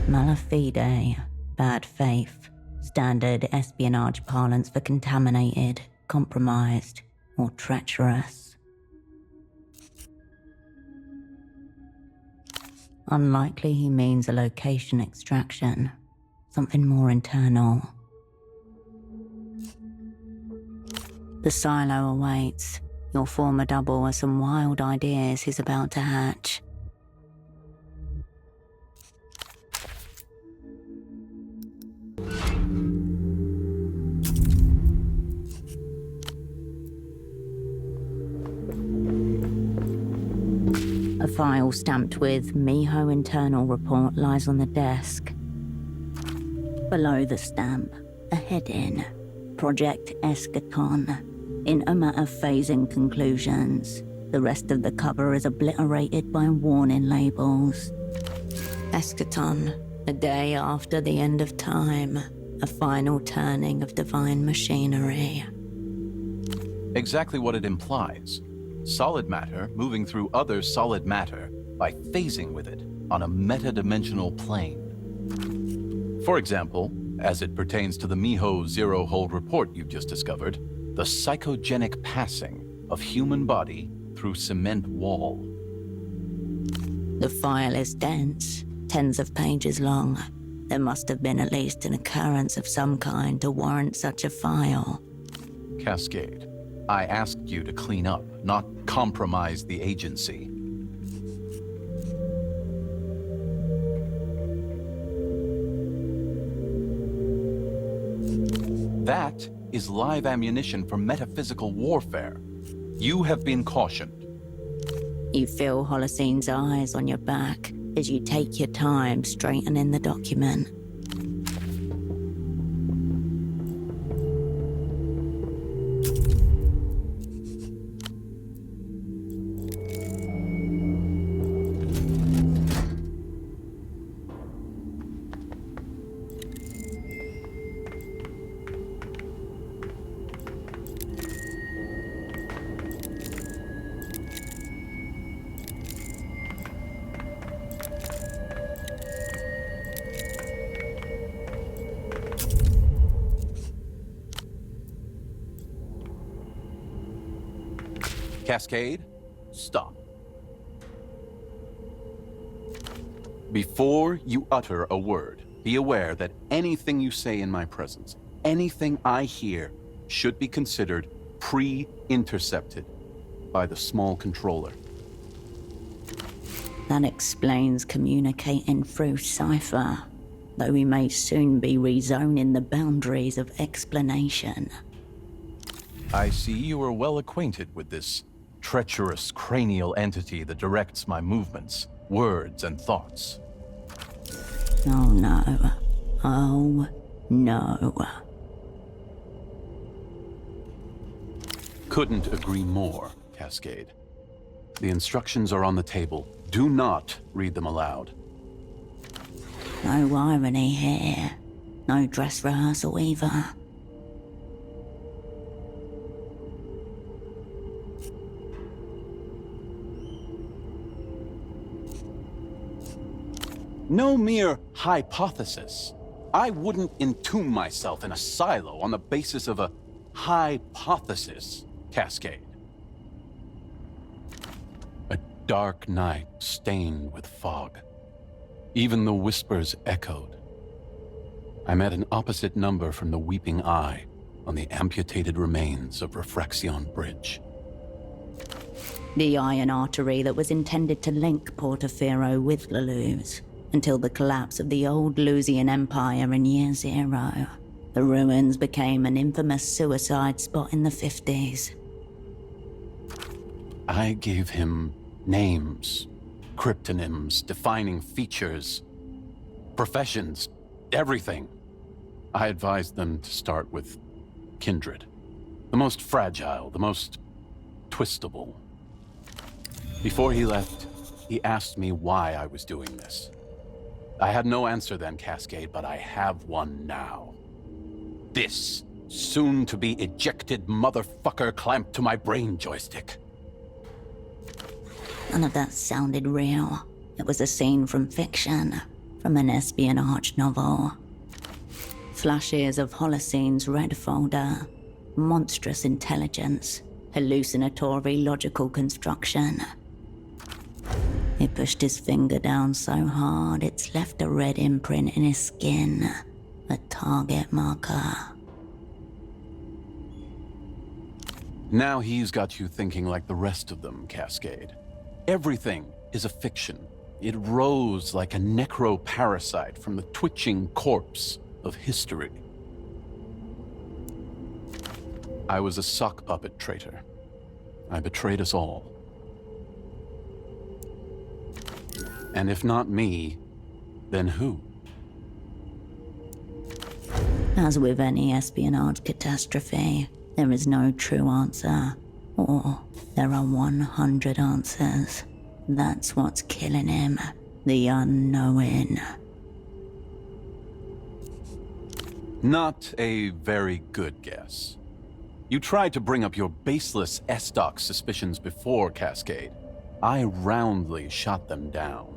[SPEAKER 2] Malafide, bad faith, standard espionage parlance for contaminated, compromised, or treacherous. Unlikely he means a location extraction, something more internal. The silo awaits. Your former double has some wild ideas he's about to hatch. A file stamped with Miho Internal Report lies on the desk. Below the stamp, a heading, Project Eschaton, Intimate of Phasing Conclusions, The rest of the cover is obliterated by warning labels. Eschaton, the day after the end of time, a final turning of divine machinery.
[SPEAKER 12] Exactly what it implies. Solid matter moving through other solid matter by phasing with it on a metadimensional plane. For example, as it pertains to the Miho zero-hold report you've just discovered, the psychogenic passing of human body through cement wall.
[SPEAKER 2] The file is dense, tens of pages long. There must have been at least an occurrence of some kind to warrant such a file.
[SPEAKER 12] Cascade, I asked you to clean up, not compromise the agency. That is live ammunition for metaphysical warfare. You have been cautioned.
[SPEAKER 2] You feel Holocene's eyes on your back as you take your time straightening the document.
[SPEAKER 12] Cascade, stop. Before you utter a word, be aware that anything you say in my presence, anything I hear, should be considered pre-intercepted by the small controller.
[SPEAKER 2] That explains communicating through cipher, though we may soon be rezoning the boundaries of explanation.
[SPEAKER 12] I see you are well acquainted with this treacherous cranial entity that directs my movements, words, and thoughts.
[SPEAKER 2] Oh no. Oh no.
[SPEAKER 12] Couldn't agree more, Cascade. The instructions are on the table. Do not read them aloud.
[SPEAKER 2] No irony here. No dress rehearsal either.
[SPEAKER 12] No mere hypothesis. I wouldn't entomb myself in a silo on the basis of a hypothesis, Cascade. A dark night stained with fog. Even the whispers echoed. I'm at an opposite number from the Weeping Eye on the amputated remains of Refraction Bridge.
[SPEAKER 2] The iron artery that was intended to link Portofino with Lelou's until the collapse of the old Lusian Empire in Year Zero. The ruins became an infamous suicide spot in the 50s.
[SPEAKER 12] I gave him names, cryptonyms, defining features, professions, everything. I advised them to start with kindred. The most fragile, the most twistable. Before he left, he asked me why I was doing this. I had no answer then, Cascade, but I have one now. This soon-to-be ejected motherfucker clamped to my brain joystick.
[SPEAKER 2] None of that sounded real. It was a scene from fiction, from an espionage novel. Flashes of Holocene's red folder, monstrous intelligence, hallucinatory logical construction. He pushed his finger down so hard it's left a red imprint in his skin, a target marker.
[SPEAKER 12] Now he's got you thinking like the rest of them, Cascade. Everything is a fiction. It rose like a necro-parasite from the twitching corpse of history. I was a sock puppet traitor. I betrayed us all. And if not me, then who?
[SPEAKER 2] As with any espionage catastrophe, there is no true answer, Or there are 100 answers. That's what's killing him. The unknowing.
[SPEAKER 12] Not a very good guess. You tried to bring up your baseless S-Doc suspicions before, Cascade. I roundly shot them down.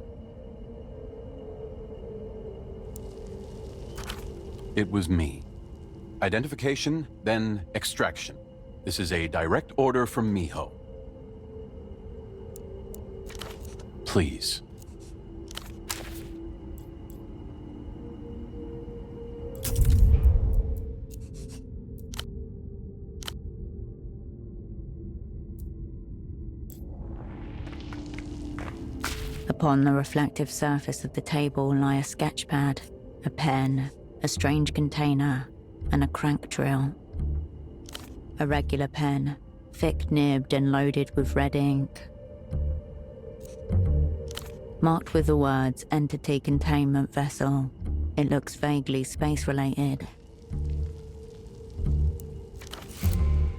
[SPEAKER 12] It was me. Identification, then extraction. This is a direct order from Miho. Please.
[SPEAKER 2] Upon the reflective surface of the table lie a sketchpad, a pen, a strange container, and a crank drill. A regular pen, thick-nibbed and loaded with red ink. Marked with the words Entity Containment Vessel, it looks vaguely space-related.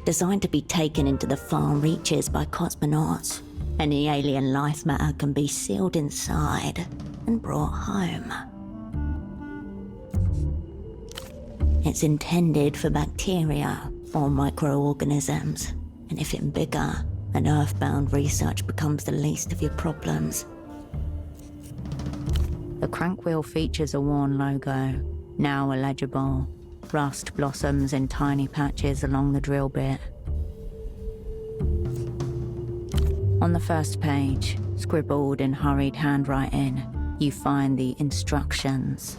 [SPEAKER 2] Designed to be taken into the far reaches by cosmonauts, any alien life matter can be sealed inside and brought home. It's intended for bacteria or microorganisms, and if it's bigger, an Earthbound research becomes the least of your problems. The crank wheel features a worn logo, now illegible. Rust blossoms in tiny patches along the drill bit. On the first page, scribbled in hurried handwriting, you find the instructions.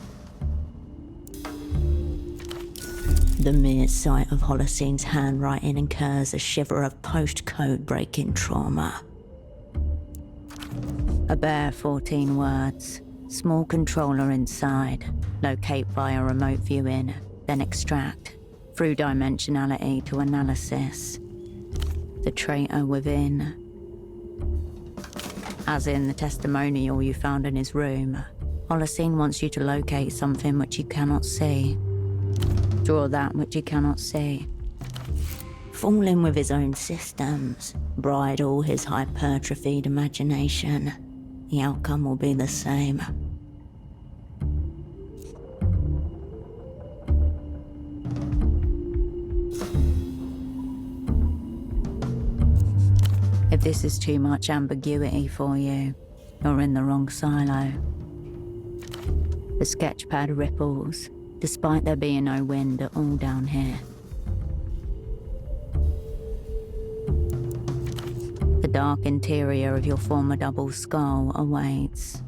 [SPEAKER 2] The mere sight of Holocene's handwriting incurs a shiver of post-code breaking trauma. A bare 14 words. Small controller inside. Locate via remote viewing, then extract. Through dimensionality to analysis. The traitor within. As in the testimonial you found in his room, Holocene wants you to locate something which you cannot see. Draw that which you cannot see. Fall in with his own systems. Bridle his hypertrophied imagination. The outcome will be the same. If this is too much ambiguity for you, you're in the wrong silo. The sketchpad ripples, despite there being no wind at all down here. The dark interior of your former double skull awaits.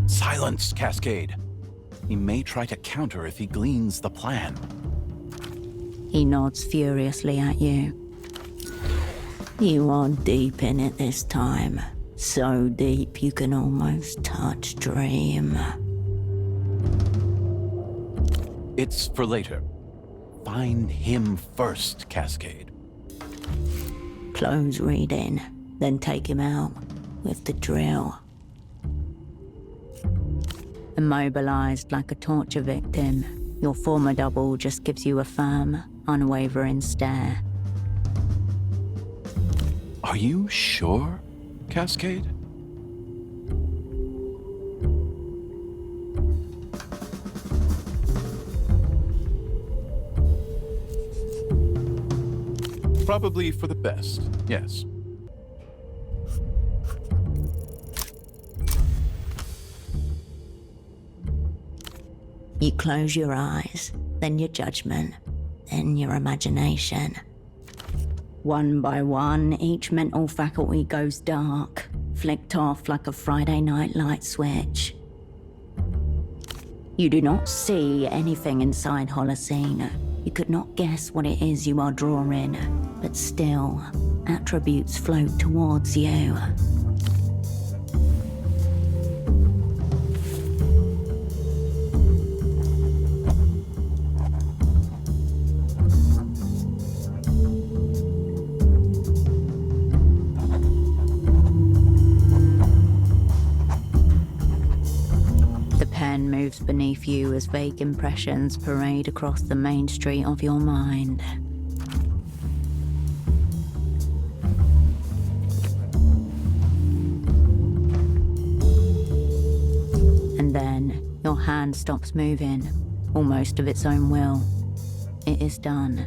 [SPEAKER 12] Silence, Cascade. He may try to counter if he gleans the plan.
[SPEAKER 2] He nods furiously at you. You are deep in it this time. So deep you can almost touch Dream.
[SPEAKER 12] It's for later. Find him first, Cascade.
[SPEAKER 2] Close reading, then take him out with the drill. Immobilized like a torture victim, your former double just gives you a firm, unwavering stare.
[SPEAKER 12] Are you sure, Cascade? Probably for the best, yes.
[SPEAKER 2] You close your eyes, then your judgment, then your imagination. One by one, each mental faculty goes dark, flicked off like a Friday night light switch. You do not see anything inside Holocene. You could not guess what it is you are drawing, but still, attributes float towards you. then moves beneath you as vague impressions parade across the main street of your mind. And then, your hand stops moving, almost of its own will. It is done.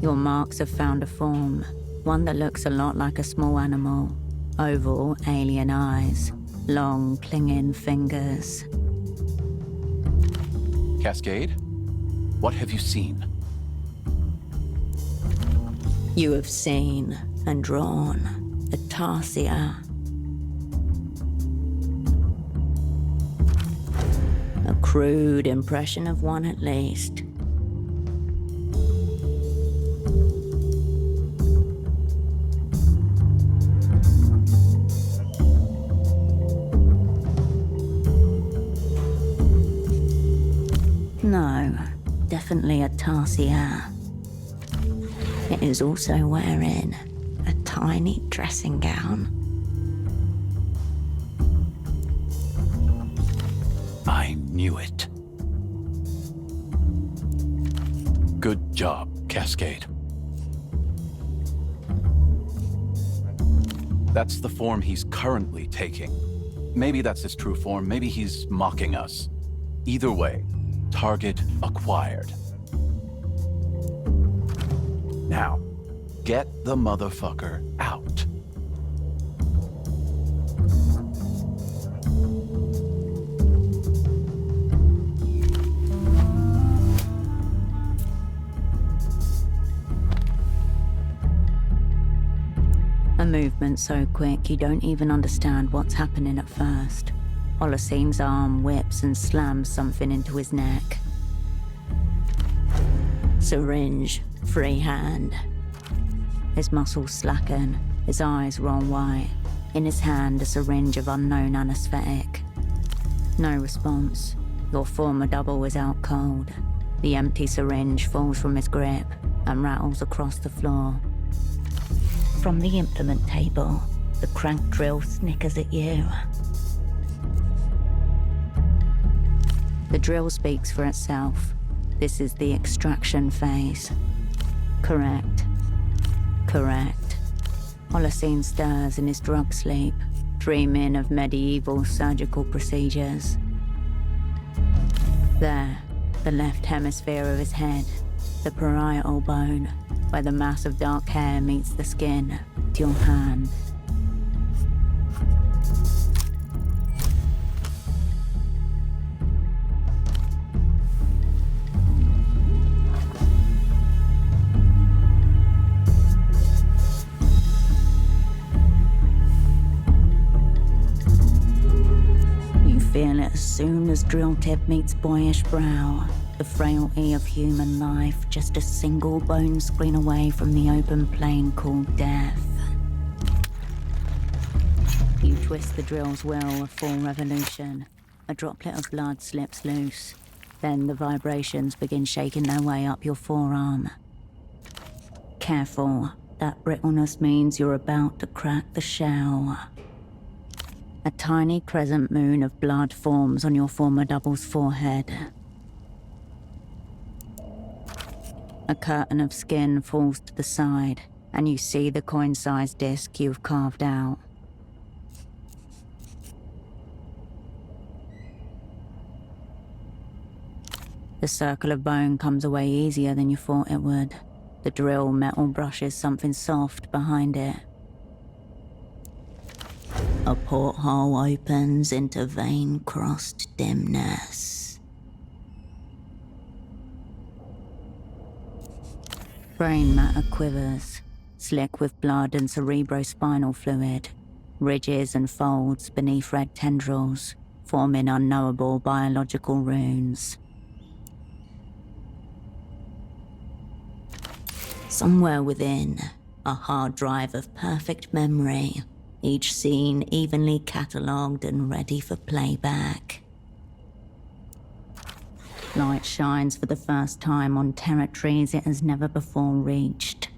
[SPEAKER 2] Your marks have found a form, one that looks a lot like a small animal. Oval, alien eyes, long, clinging fingers.
[SPEAKER 12] Cascade, what have you seen?
[SPEAKER 2] You have seen and drawn a tarsia. A crude impression of one at least. No, definitely a tarsia. It is also wearing a tiny dressing gown.
[SPEAKER 12] I knew it. Good job, Cascade. That's the form he's currently taking. Maybe that's his true form, maybe he's mocking us. Either way, target acquired. Now, get the motherfucker out.
[SPEAKER 2] A movement so quick you don't even understand what's happening at first. Holocene's arm whips and slams something into his neck. Syringe, free hand. His muscles slacken, his eyes roll white. In his hand, a syringe of unknown anesthetic. No response. Your former double is out cold. The empty syringe falls from his grip and rattles across the floor. From the implement table, the crank drill snickers at you. The drill speaks for itself. This is the extraction phase. Correct. Correct. Holocene stirs in his drug sleep, dreaming of medieval surgical procedures. There, the left hemisphere of his head, the parietal bone, where the mass of dark hair meets the skin, to your hand. Feel it as soon as drill tip meets boyish brow. The frailty of human life, just a single bone screen away from the open plain called death. You twist the drill's wheel a full revolution. A droplet of blood slips loose. Then the vibrations begin shaking their way up your forearm. Careful, that brittleness means you're about to crack the shell. A tiny crescent moon of blood forms on your former double's forehead. A curtain of skin falls to the side, and you see the coin-sized disc you've carved out. The circle of bone comes away easier than you thought it would. The drill metal brushes something soft behind it. A porthole opens into vein-crossed dimness. Brain matter quivers, slick with blood and cerebrospinal fluid. Ridges and folds beneath red tendrils, forming unknowable biological runes. Somewhere within, a hard drive of perfect memory. Each scene evenly catalogued and ready for playback. Light shines for the first time on territories it has never before reached.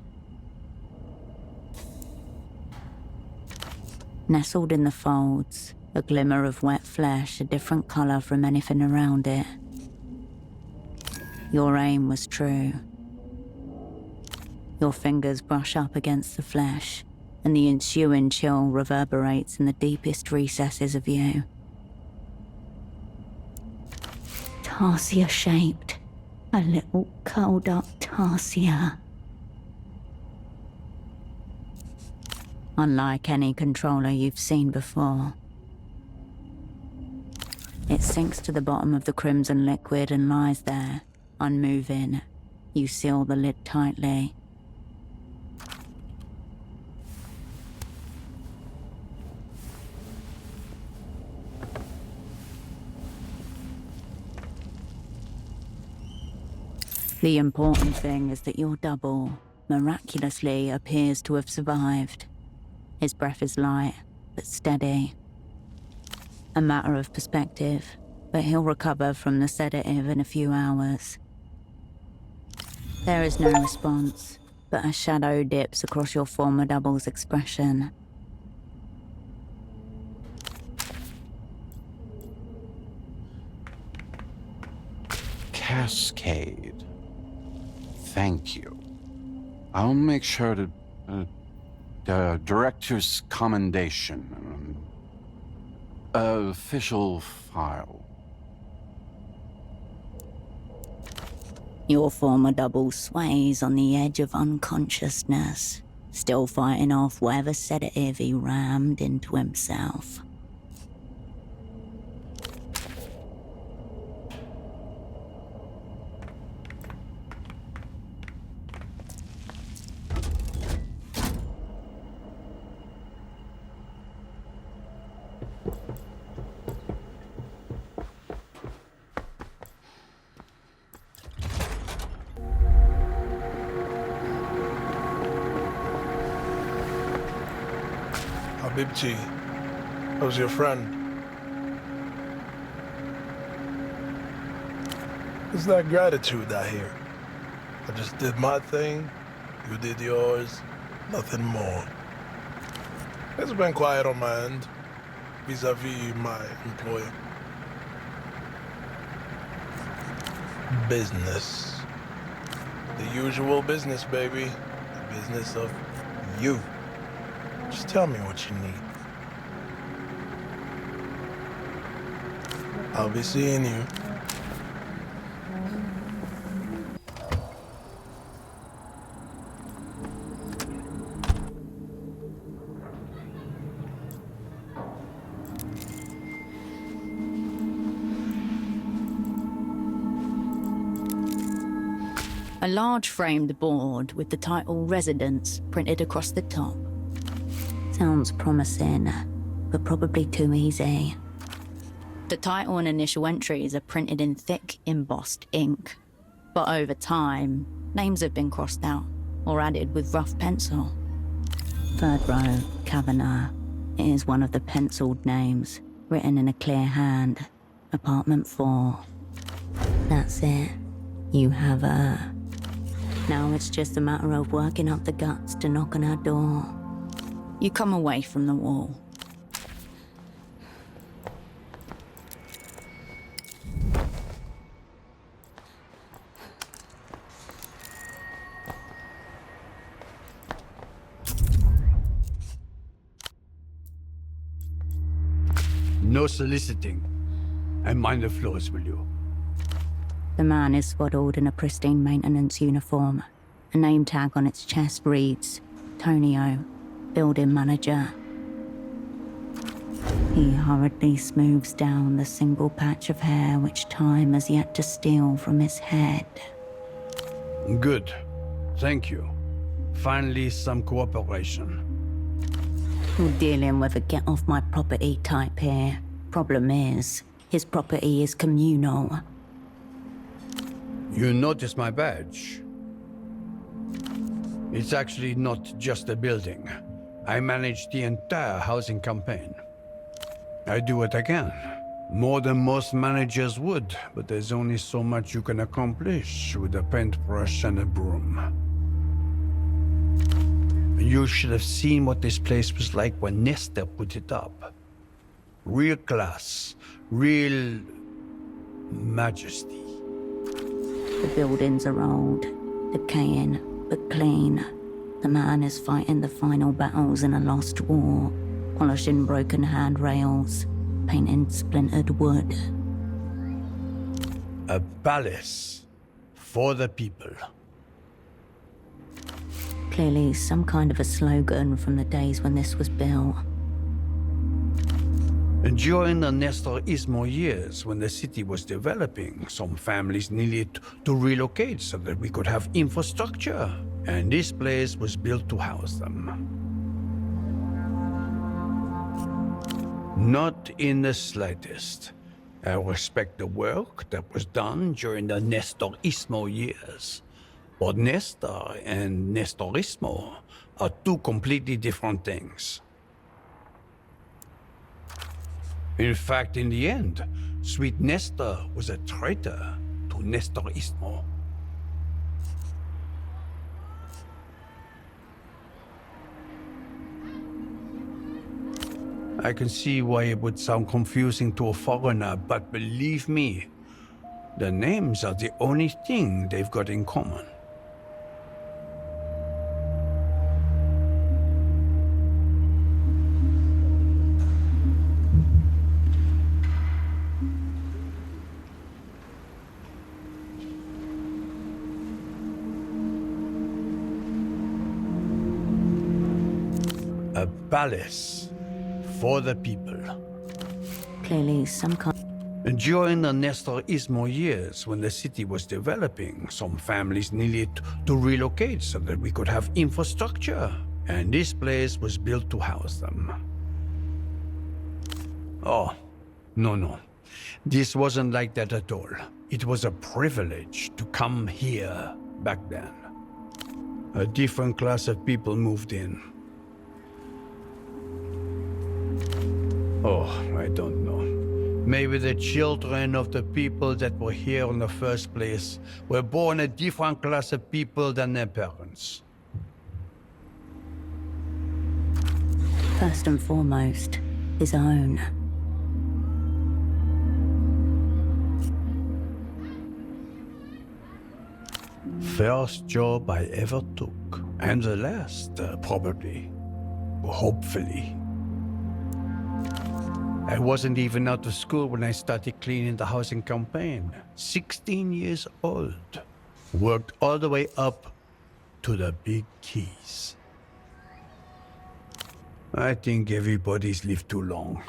[SPEAKER 2] Nestled in the folds, a glimmer of wet flesh, a different color from anything around it. Your aim was true. Your fingers brush up against the flesh, and the ensuing chill reverberates in the deepest recesses of you. Tarsier-shaped. A little curled-up tarsier. Unlike any controller you've seen before. It sinks to the bottom of the crimson liquid and lies there, unmoving. You seal the lid tightly. The important thing is that your double, miraculously, appears to have survived. His breath is light, but steady. A matter of perspective, but he'll recover from the sedative in a few hours. There is no response, but a shadow dips across your former double's expression.
[SPEAKER 12] Cascade. Thank you. I'll make sure to director's commendation. Official file.
[SPEAKER 2] Your former double sways on the edge of unconsciousness, still fighting off whatever sedative he rammed into himself.
[SPEAKER 7] Habibti, how's your friend? It's that gratitude I hear. I just did my thing, you did yours, nothing more. It's been quiet on my end, vis-a-vis my employer. Business. The usual business, baby. The business of you. Just tell me what you need. I'll be seeing you.
[SPEAKER 2] A large framed board with the title Residence printed across the top. Sounds promising, but probably too easy. The title and initial entries are printed in thick, embossed ink. But over time, names have been crossed out or added with rough pencil. Third row, Kavanagh. It is one of the penciled names, written in a clear hand. Apartment 4. That's it. You have her. Now it's just a matter of working up the guts to knock on her door. You come away from the wall.
[SPEAKER 10] No soliciting. And mind the floors, will you?
[SPEAKER 2] The man is swaddled in a pristine maintenance uniform. A name tag on its chest reads, Tonio, building manager. He hurriedly smooths down the single patch of hair which time has yet to steal from his head.
[SPEAKER 10] Good. Thank you. Finally, some cooperation.
[SPEAKER 2] We're dealing with a get-off-my-property type here. Problem is, his property is communal.
[SPEAKER 10] You noticed my badge? It's actually not just a building. I manage the entire housing campaign. I do what I can. More than most managers would, but there's only so much you can accomplish with a paintbrush and a broom. You should have seen what this place was like when Nestor put it up. Real class, real majesty.
[SPEAKER 2] The buildings are old, decaying, but clean. The man is fighting the final battles in a lost war, polishing broken handrails, painting splintered wood.
[SPEAKER 10] A palace for the people.
[SPEAKER 2] Clearly some kind of a slogan from the days when this was built.
[SPEAKER 10] During the Nestorismo years, when the city was developing, some families needed to relocate so that we could have infrastructure, and this place was built to house them. Not in the slightest. I respect the work that was done during the Nestorismo years. But Nestor and Nestorismo are two completely different things. In fact, in the end, sweet Nestor was a traitor to Nestorismo. I can see why it would sound confusing to a foreigner, but believe me, the names are the only thing they've got in common. A palace for the people.
[SPEAKER 2] Clearly some kind...
[SPEAKER 10] During the Nestorismo years, when the city was developing, some families needed to relocate so that we could have infrastructure, and this place was built to house them. Oh, no. This wasn't like that at all. It was a privilege to come here back then. A different class of people moved in. Oh, I don't know. Maybe the children of the people that were here in the first place were born a different class of people than their parents.
[SPEAKER 2] First and foremost, his own.
[SPEAKER 10] First job I ever took, and the last, probably. Hopefully. I wasn't even out of school when I started cleaning the housing campaign. 16 years old. Worked all the way up to the big keys. I think everybody's lived too long.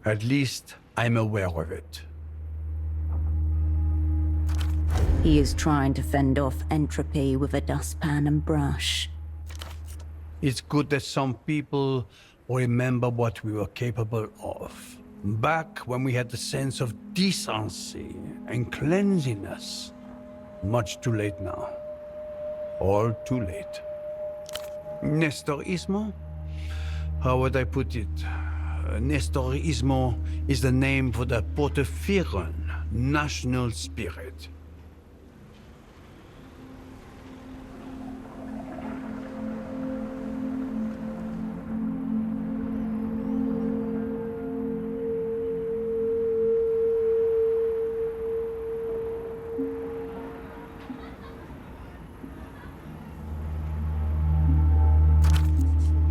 [SPEAKER 10] At least I'm aware of it.
[SPEAKER 2] He is trying to fend off entropy with a dustpan and brush.
[SPEAKER 10] It's good that some people remember what we were capable of. Back when we had the sense of decency and cleanliness. Much too late now. All too late. Nestorismo? How would I put it? Nestorismo is the name for the Porphyrian national spirit.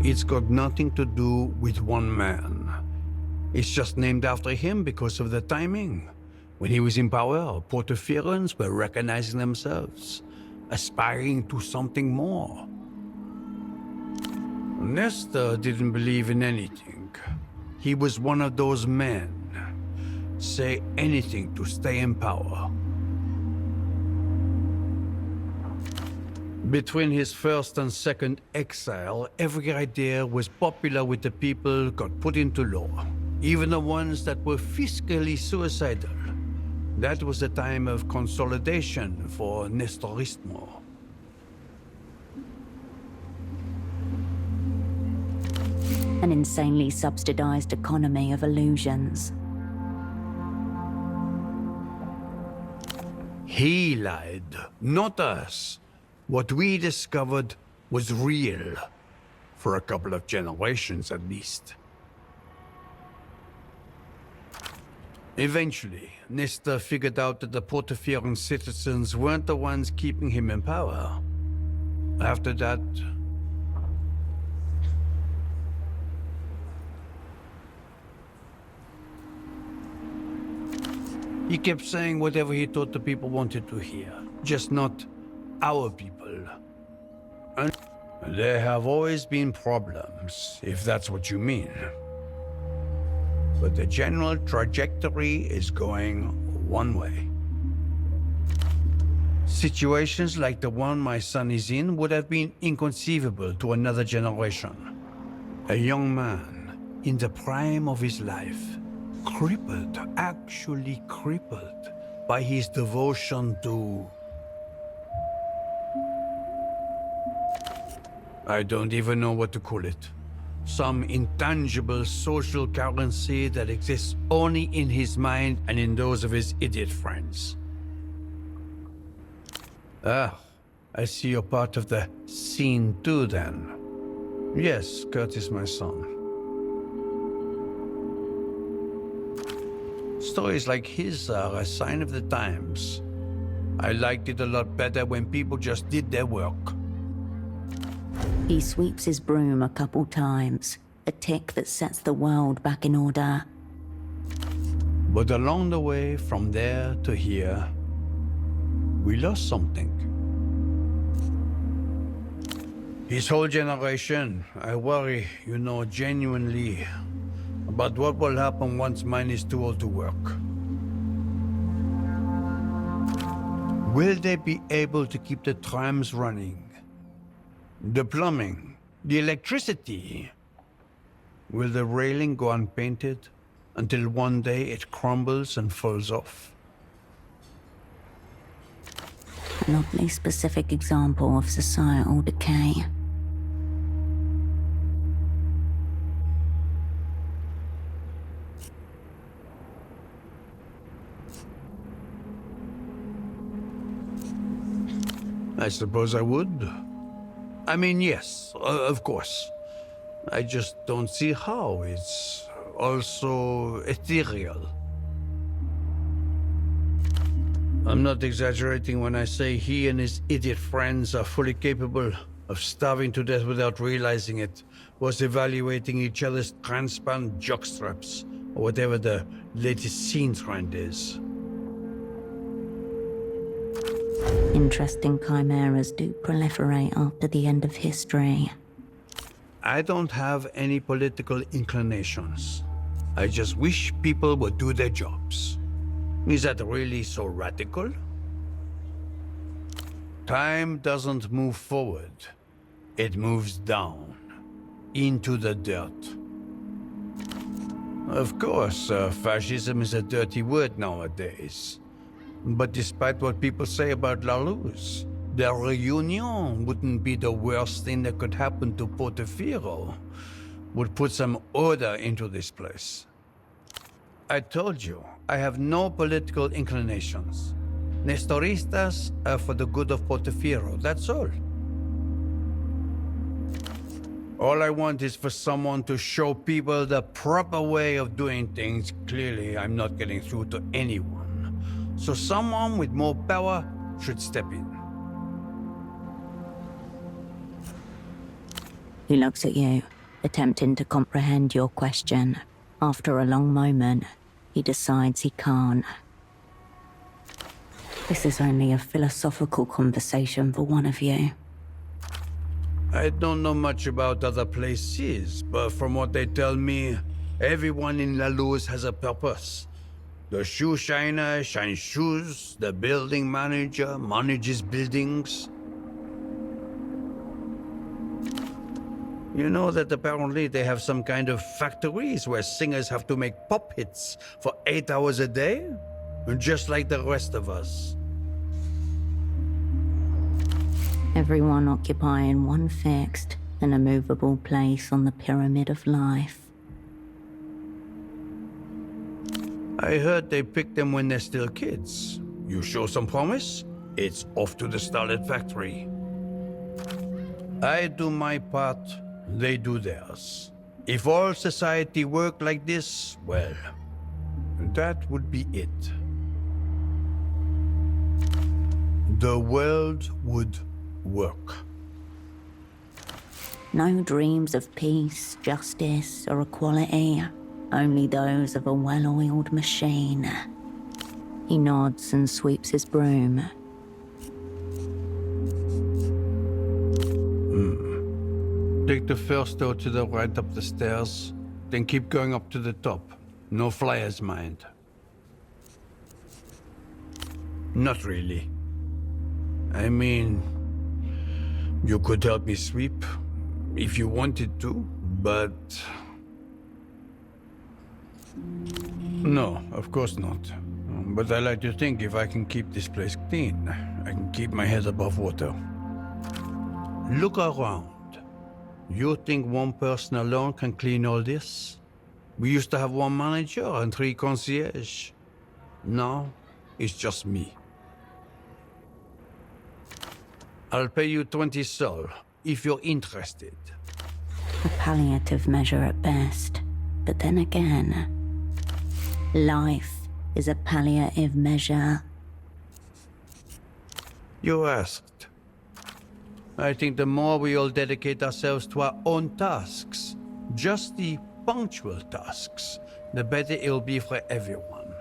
[SPEAKER 10] It's got nothing to do with one man. It's just named after him because of the timing. When he was in power, Porphyrians were recognizing themselves, aspiring to something more. Nestor didn't believe in anything. He was one of those men. Say anything to stay in power. Between his first and second exile, every idea was popular with the people got put into law. Even the ones that were fiscally suicidal. That was the time of consolidation for Nestorismo.
[SPEAKER 2] An insanely subsidized economy of illusions.
[SPEAKER 10] He lied, not us. What we discovered was real. For a couple of generations at least. Eventually, Nestor figured out that the Portofieran citizens weren't the ones keeping him in power. After that, he kept saying whatever he thought the people wanted to hear, just not our people. And there have always been problems, if that's what you mean. But the general trajectory is going one way. Situations like the one my son is in would have been inconceivable to another generation. A young man in the prime of his life, crippled, actually crippled, by his devotion to... I don't even know what to call it. Some intangible social currency that exists only in his mind and in those of his idiot friends. Ah, I see you're part of the scene too then. Yes, Kurt is my son. Stories like his are a sign of the times. I liked it a lot better when people just did their work.
[SPEAKER 2] He sweeps his broom a couple times, a tick that sets the world back in order.
[SPEAKER 10] But along the way, from there to here, we lost something. His whole generation, I worry, genuinely, about what will happen once mine is too old to work. Will they be able to keep the trams running? The plumbing, the electricity. Will the railing go unpainted until one day it crumbles and falls off?
[SPEAKER 2] An oddly specific example of societal decay.
[SPEAKER 10] I suppose I would. I mean, yes, of course. I just don't see how. It's also ethereal. I'm not exaggerating when I say he and his idiot friends are fully capable of starving to death without realizing it, was evaluating each other's transparent jockstraps, or whatever the latest scene trend is.
[SPEAKER 2] Interesting chimeras do proliferate after the end of history.
[SPEAKER 10] I don't have any political inclinations. I just wish people would do their jobs. Is that really so radical? Time doesn't move forward. It moves down, into the dirt. Of course, fascism is a dirty word nowadays. But despite what people say about La Luz, their reunion wouldn't be the worst thing that could happen to Portofiero. Would put some order into this place. I told you, I have no political inclinations. Nestoristas are for the good of Portofiero, that's all. All I want is for someone to show people the proper way of doing things. Clearly, I'm not getting through to anyone. So someone with more power should step in.
[SPEAKER 2] He looks at you, attempting to comprehend your question. After a long moment, he decides he can't. This is only a philosophical conversation for one of you.
[SPEAKER 10] I don't know much about other places, but from what they tell me, everyone in La Luz has a purpose. The shoe shiner shines shoes, the building manager manages buildings. You know that apparently they have some kind of factories where singers have to make pop hits for 8 hours a day? Just like the rest of us.
[SPEAKER 2] Everyone occupying one fixed and immovable place on the pyramid of life.
[SPEAKER 10] I heard they pick them when they're still kids. You show some promise, it's off to the Starlit factory. I do my part, they do theirs. If all society worked like this, well,
[SPEAKER 13] that would be it. The world would work.
[SPEAKER 2] No dreams of peace, justice, or equality, only those of a well-oiled machine. He nods and sweeps his broom.
[SPEAKER 13] Take the first door to the right up the stairs, then keep going up to the top. No flyers, mind. Not really. I mean, you could help me sweep if you wanted to, but... No, of course not. But I like to think if I can keep this place clean, I can keep my head above water. Look around. You think one person alone can clean all this? We used to have one manager and 3 concierge. Now, it's just me. I'll pay you 20 sol, if you're interested.
[SPEAKER 2] A palliative measure at best. But then again, life is a palliative measure.
[SPEAKER 13] You asked. I think the more we all dedicate ourselves to our own tasks, just the punctual tasks, the better it'll be for everyone.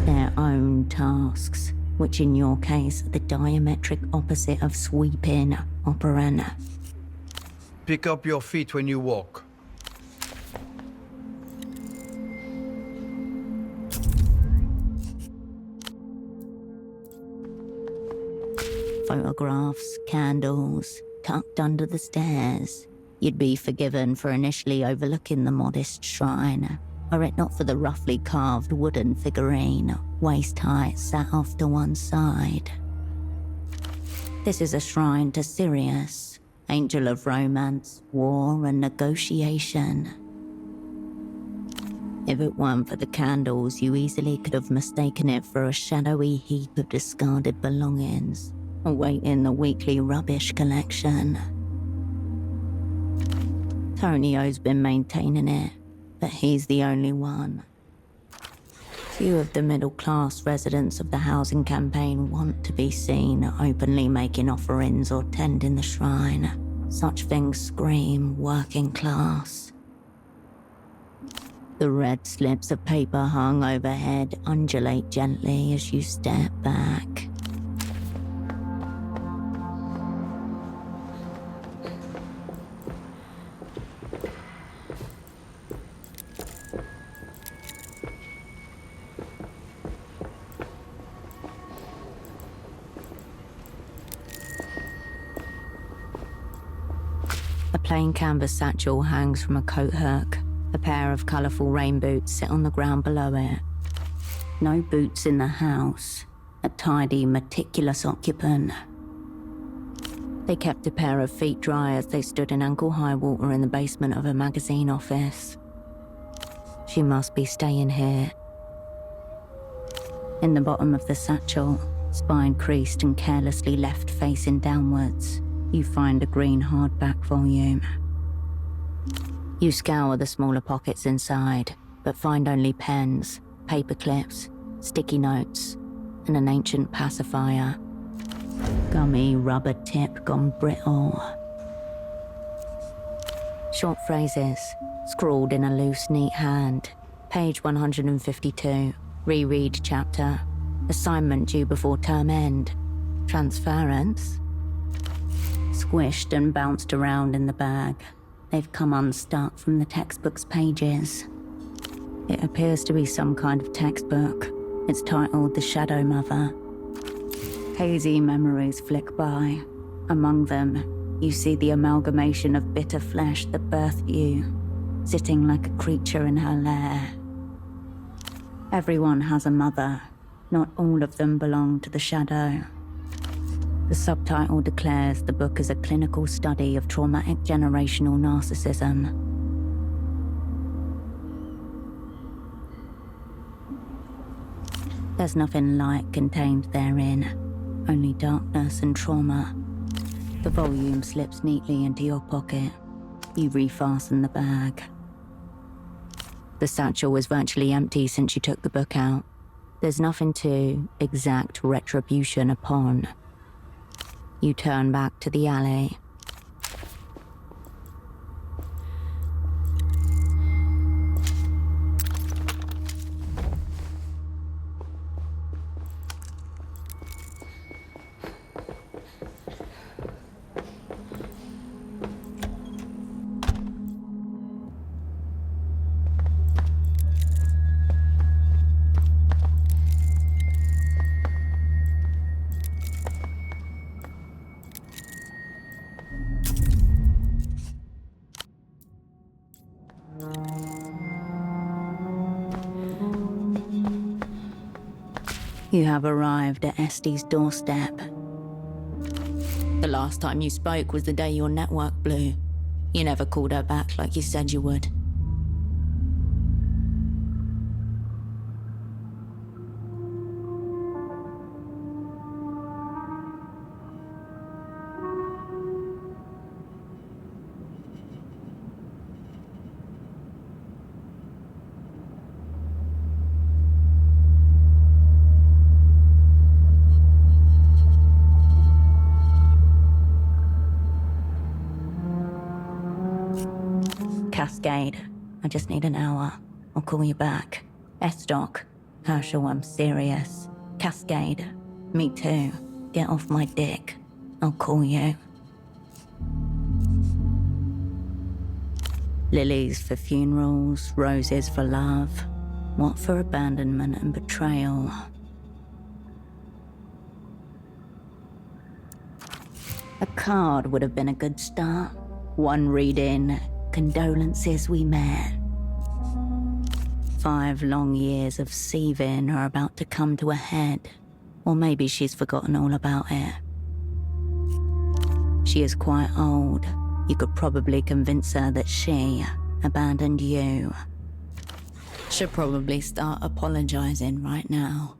[SPEAKER 2] Their own tasks, which in your case are the diametric opposite of sweeping, operant.
[SPEAKER 13] Pick up your feet when you walk.
[SPEAKER 2] Photographs, candles, tucked under the stairs. You'd be forgiven for initially overlooking the modest shrine, were it not for the roughly carved wooden figurine, waist-height, sat off to one side. This is a shrine to Sirius, angel of romance, war, and negotiation. If it weren't for the candles, you easily could have mistaken it for a shadowy heap of discarded belongings, awaiting the weekly rubbish collection. Tonio's been maintaining it, but he's the only one. Few of the middle-class residents of the housing campaign want to be seen openly making offerings or tending the shrine. Such things scream working class. The red slips of paper hung overhead undulate gently as you step back. A plain canvas satchel hangs from a coat hook. A pair of colourful rain boots sit on the ground below it. No boots in the house. A tidy, meticulous occupant. They kept a pair of feet dry as they stood in ankle-high water in the basement of a magazine office. She must be staying here. In the bottom of the satchel, spine creased and carelessly left facing downwards, you find a green hardback volume. You scour the smaller pockets inside, but find only pens, paper clips, sticky notes, and an ancient pacifier. Gummy rubber tip gone brittle. Short phrases, scrawled in a loose, neat hand. Page 152, reread chapter. Assignment due before term end. Transference. Squished and bounced around in the bag. They've come unstuck from the textbook's pages. It appears to be some kind of textbook. It's titled The Shadow Mother. Hazy memories flick by. Among them, you see the amalgamation of bitter flesh that birthed you, sitting like a creature in her lair. Everyone has a mother. Not all of them belong to the Shadow. The subtitle declares the book is a clinical study of traumatic generational narcissism. There's nothing light contained therein, only darkness and trauma. The volume slips neatly into your pocket. You refasten the bag. The satchel was virtually empty since you took the book out. There's nothing to exact retribution upon. You turn back to the alley. You have arrived at Este's doorstep. The last time you spoke was the day your network blew. You never called her back like you said you would. Cascade. I just need an hour. I'll call you back. S-Doc. Herschel, I'm serious. Cascade. Me too. Get off my dick. I'll call you. Lilies for funerals, roses for love. What for abandonment and betrayal? A card would have been a good start. One reading, condolences we met. 5 long years of seething are about to come to a head. Or maybe she's forgotten all about it. She is quite old. You could probably convince her that she abandoned you. Should probably start apologizing right now.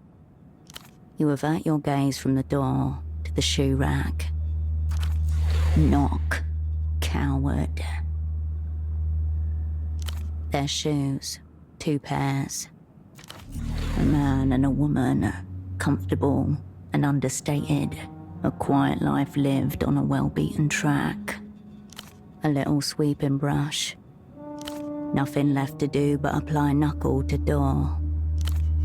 [SPEAKER 2] You avert your gaze from the door to the shoe rack. Knock, coward. Their shoes, 2 pairs. A man and a woman, comfortable and understated. A quiet life lived on a well-beaten track. A little sweeping brush. Nothing left to do but apply knuckle to door.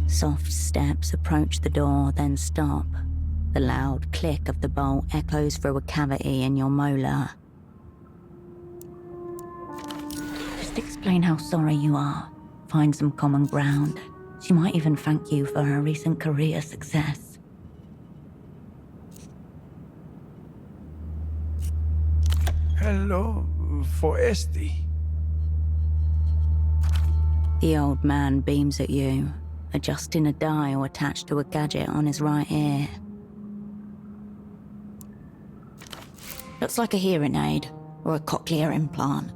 [SPEAKER 2] Soft steps approach the door, then stop. The loud click of the bolt echoes through a cavity in your molar. Just explain how sorry you are. Find some common ground. She might even thank you for her recent career success.
[SPEAKER 13] Hello, for Este.
[SPEAKER 2] The old man beams at you, adjusting a dial attached to a gadget on his right ear. Looks like a hearing aid or a cochlear implant.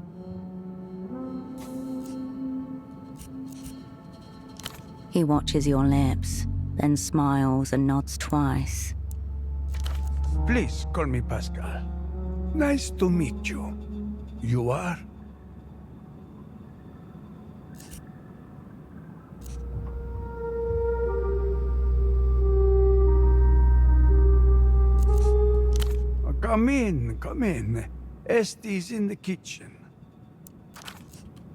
[SPEAKER 2] He watches your lips, then smiles and nods twice.
[SPEAKER 13] Please call me Pascal. Nice to meet you. You are? Come in, come in. Este's in the kitchen.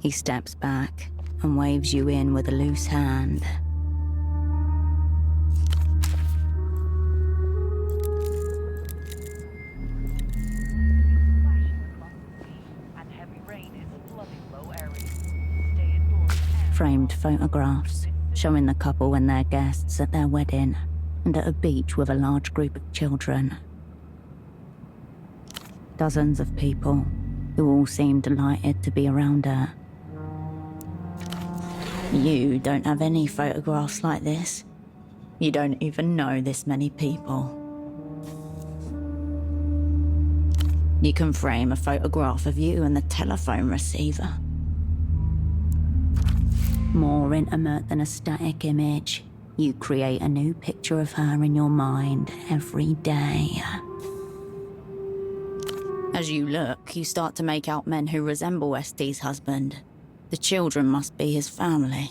[SPEAKER 2] He steps back and waves you in with a loose hand. Framed photographs showing the couple and their guests at their wedding and at a beach with a large group of children. Dozens of people who all seem delighted to be around her. You don't have any photographs like this. You don't even know this many people. You can frame a photograph of you and the telephone receiver. More intimate than a static image, you create a new picture of her in your mind every day. As you look, you start to make out men who resemble Este's husband. The children must be his family.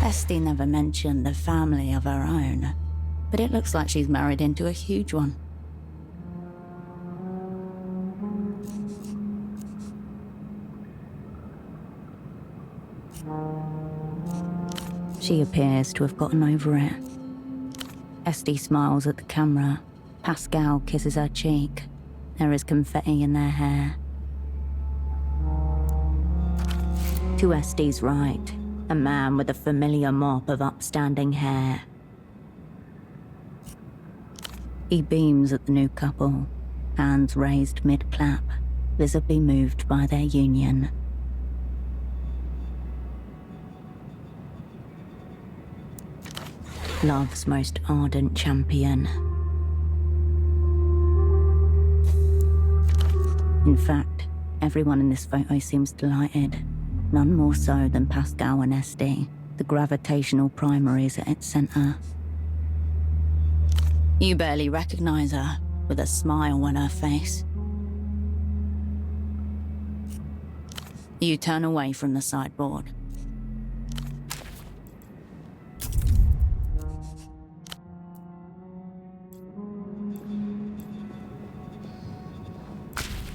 [SPEAKER 2] Esty never mentioned a family of her own, but it looks like she's married into a huge one. She appears to have gotten over it. Esty smiles at the camera. Pascal kisses her cheek. There is confetti in their hair. To Esty's right, a man with a familiar mop of upstanding hair. He beams at the new couple, hands raised mid-clap, visibly moved by their union. Love's most ardent champion. In fact, everyone in this photo seems delighted. None more so than Pascal and Esty, the gravitational primaries at its center. You barely recognize her, with a smile on her face. You turn away from the sideboard.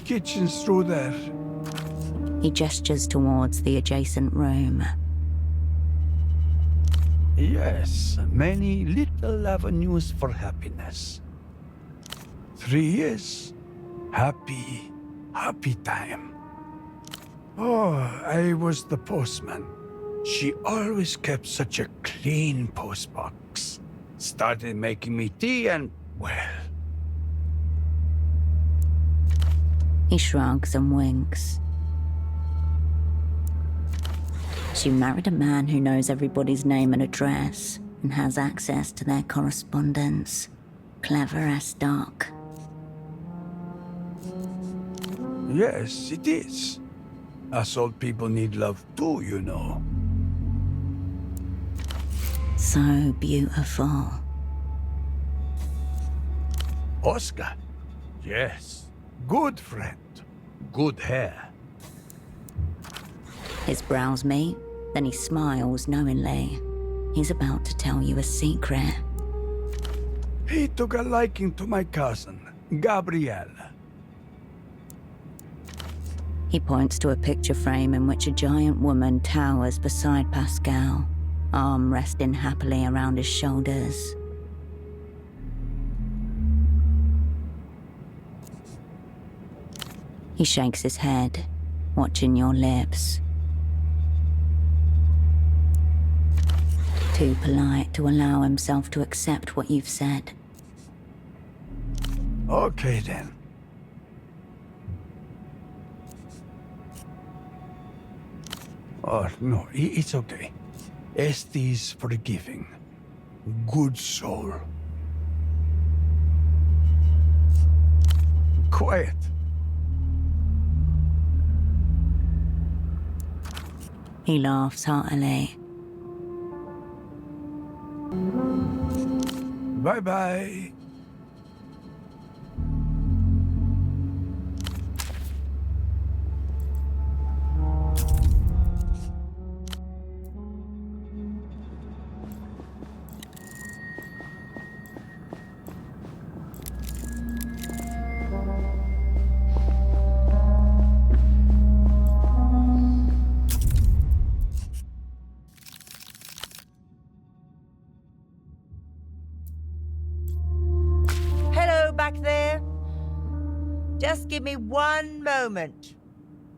[SPEAKER 13] Kitchen's through there.
[SPEAKER 2] He gestures towards the adjacent room.
[SPEAKER 13] Yes, many little avenues for happiness. 3 years. Happy time. Oh, I was the postman. She always kept such a clean postbox. Started making me tea and, well...
[SPEAKER 2] He shrugs and winks. She married a man who knows everybody's name and address and has access to their correspondence. Clever as dark.
[SPEAKER 13] Yes, it is. Us old people need love too, you know.
[SPEAKER 2] So beautiful.
[SPEAKER 13] Oscar? Yes. Good friend. Good hair.
[SPEAKER 2] His brows meet, then he smiles knowingly. He's about to tell you a secret.
[SPEAKER 13] He took a liking to my cousin, Gabrielle.
[SPEAKER 2] He points to a picture frame in which a giant woman towers beside Pascal, arm resting happily around his shoulders. He shakes his head, watching your lips. Too polite to allow himself to accept what you've said.
[SPEAKER 13] Okay then. Oh, no, it's okay. Esty's forgiving. Good soul. Quiet.
[SPEAKER 2] He laughs heartily.
[SPEAKER 13] Bye-bye.
[SPEAKER 9] Back there? Just give me one moment.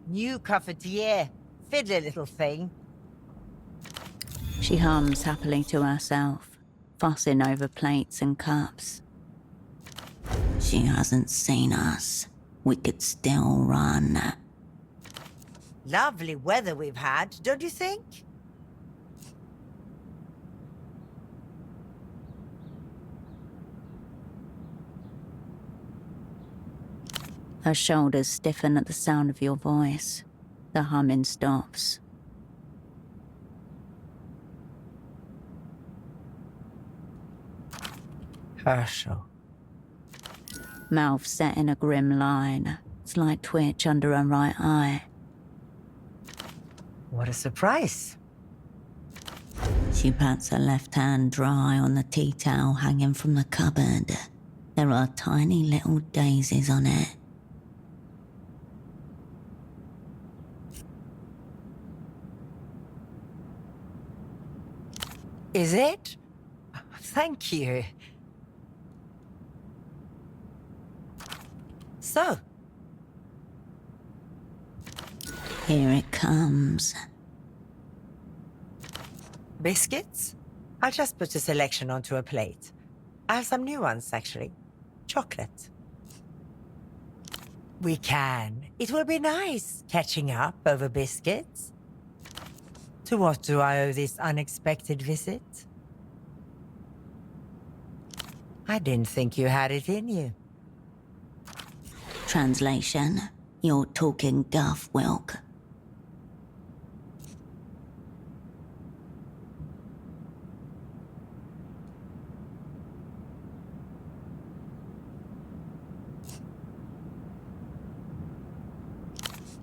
[SPEAKER 9] New cafetiere. Fiddly little thing.
[SPEAKER 2] She hums happily to herself, fussing over plates and cups. She hasn't seen us. We could still run.
[SPEAKER 9] Lovely weather we've had, don't you think?
[SPEAKER 2] Her shoulders stiffen at the sound of your voice. The humming stops.
[SPEAKER 9] Herschel.
[SPEAKER 2] Mouth set in a grim line. slight twitch under her right eye.
[SPEAKER 14] What a surprise.
[SPEAKER 2] She pats her left hand dry on the tea towel hanging from the cupboard. There are tiny little daisies on it.
[SPEAKER 14] Is it? Thank you. So,
[SPEAKER 2] Here it comes.
[SPEAKER 14] biscuits? I'll just put a selection onto a plate. I have some new ones, actually. Chocolate. We can. It will be nice catching up over biscuits. To what do I owe this unexpected visit? I didn't think you had it in you.
[SPEAKER 2] Translation: You're talking guff, Wilk.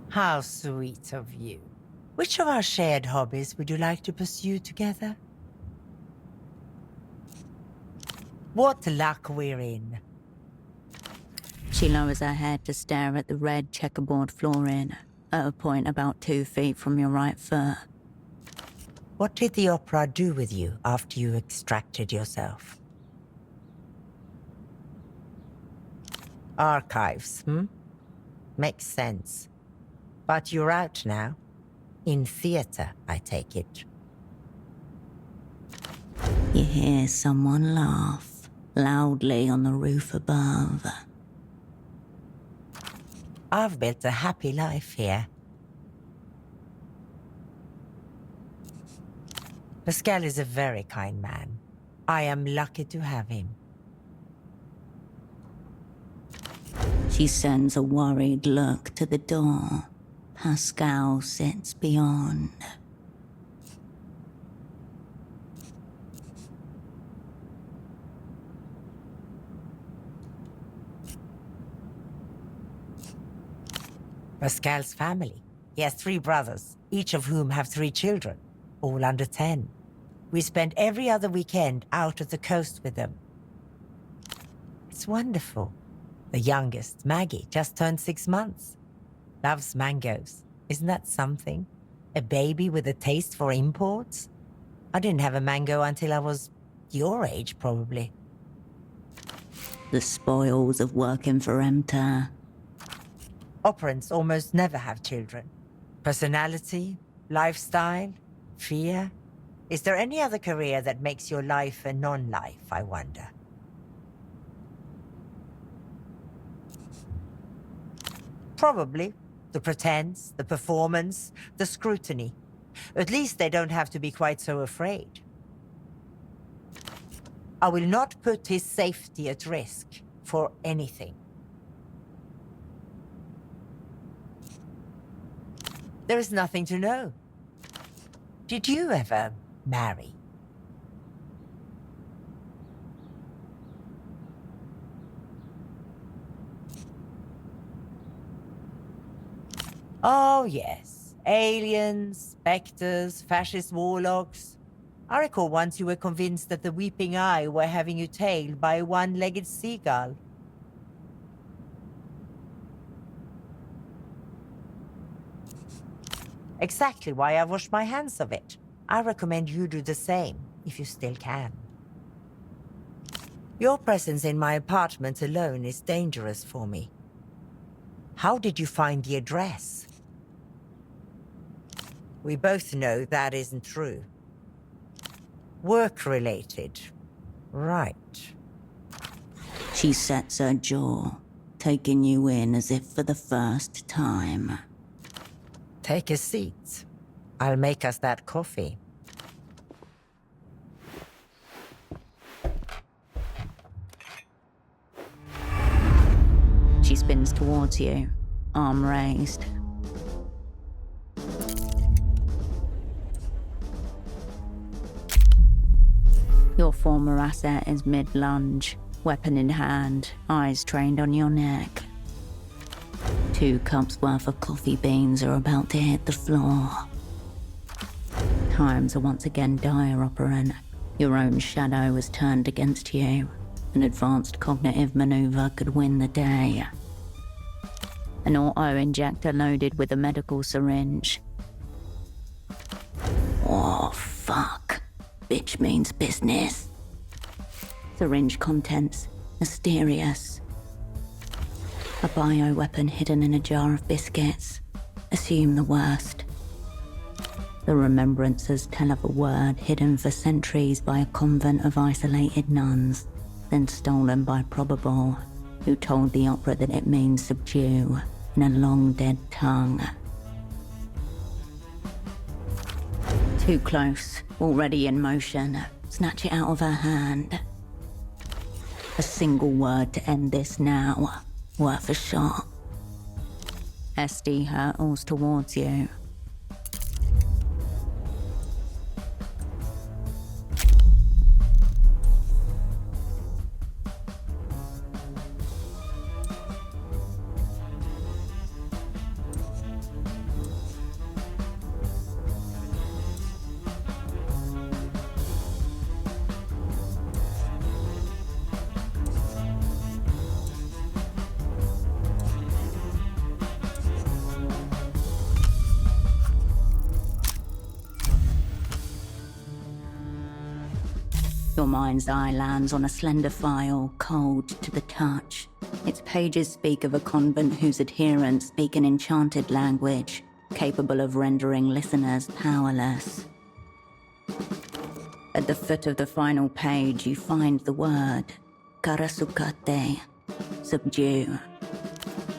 [SPEAKER 14] How sweet of you. Which of our shared hobbies would you like to pursue together? What luck we're in.
[SPEAKER 2] She lowers her head to stare at the red checkerboard flooring, at a point about 2 feet from your right foot.
[SPEAKER 14] What did the opera do with you after you extracted yourself? Archives, Makes sense. But you're out now. In theater, I take it.
[SPEAKER 2] You hear someone laugh loudly on the roof above.
[SPEAKER 14] I've built a happy life here. Pascal is a very kind man. I am lucky to have him.
[SPEAKER 2] She sends a worried look to the door. Pascal sits beyond.
[SPEAKER 14] Pascal's family. He has 3 brothers, each of whom have 3 children, all under 10. We spend every other weekend out at the coast with them. It's wonderful. The youngest, Maggie, just turned 6 months. Loves mangoes. Isn't that something? A baby with a taste for imports? I didn't have a mango until I was your age, probably.
[SPEAKER 2] The spoils of working for Emter.
[SPEAKER 14] Operants almost never have children. Personality, lifestyle, fear. Is there any other career that makes your life a non-life, I wonder? Probably. The pretense, the performance, the scrutiny. At least they don't have to be quite so afraid. I will not put his safety at risk for anything. There is nothing to know. Did you ever marry? Oh, yes. Aliens, specters, fascist warlocks. I recall once you were convinced that the Weeping Eye were having you tailed by a one-legged seagull. Exactly why I wash my hands of it. I recommend you do the same, if you still can. Your presence in my apartment alone is dangerous for me. How did you find the address? We both know that isn't true. Work-related. Right.
[SPEAKER 2] She sets her jaw, taking you in as if for the first time.
[SPEAKER 14] Take a seat. I'll make us that coffee.
[SPEAKER 2] She spins towards you, arm raised. Your former asset is mid-lunge, weapon in hand, eyes trained on your neck. 2 cups worth of coffee beans are about to hit the floor. Times are once again dire, Operant. Your own shadow is turned against you. An advanced cognitive maneuver could win the day. An auto-injector loaded with a medical syringe. Oh, fuck. Bitch means business. Syringe contents, mysterious. A bioweapon hidden in a jar of biscuits. Assume the worst. The remembrances tell of a word hidden for centuries by a convent of isolated nuns, then stolen by Probable, who told the opera that it means subdue in a long dead tongue. Too close, already in motion. Snatch it out of her hand. A single word to end this now. Worth a shot. SD hurtles towards you. Your mind's eye lands on a slender file, cold to the touch. Its pages speak of a convent whose adherents speak an enchanted language, capable of rendering listeners powerless. At the foot of the final page, you find the word, karasukate, subdue.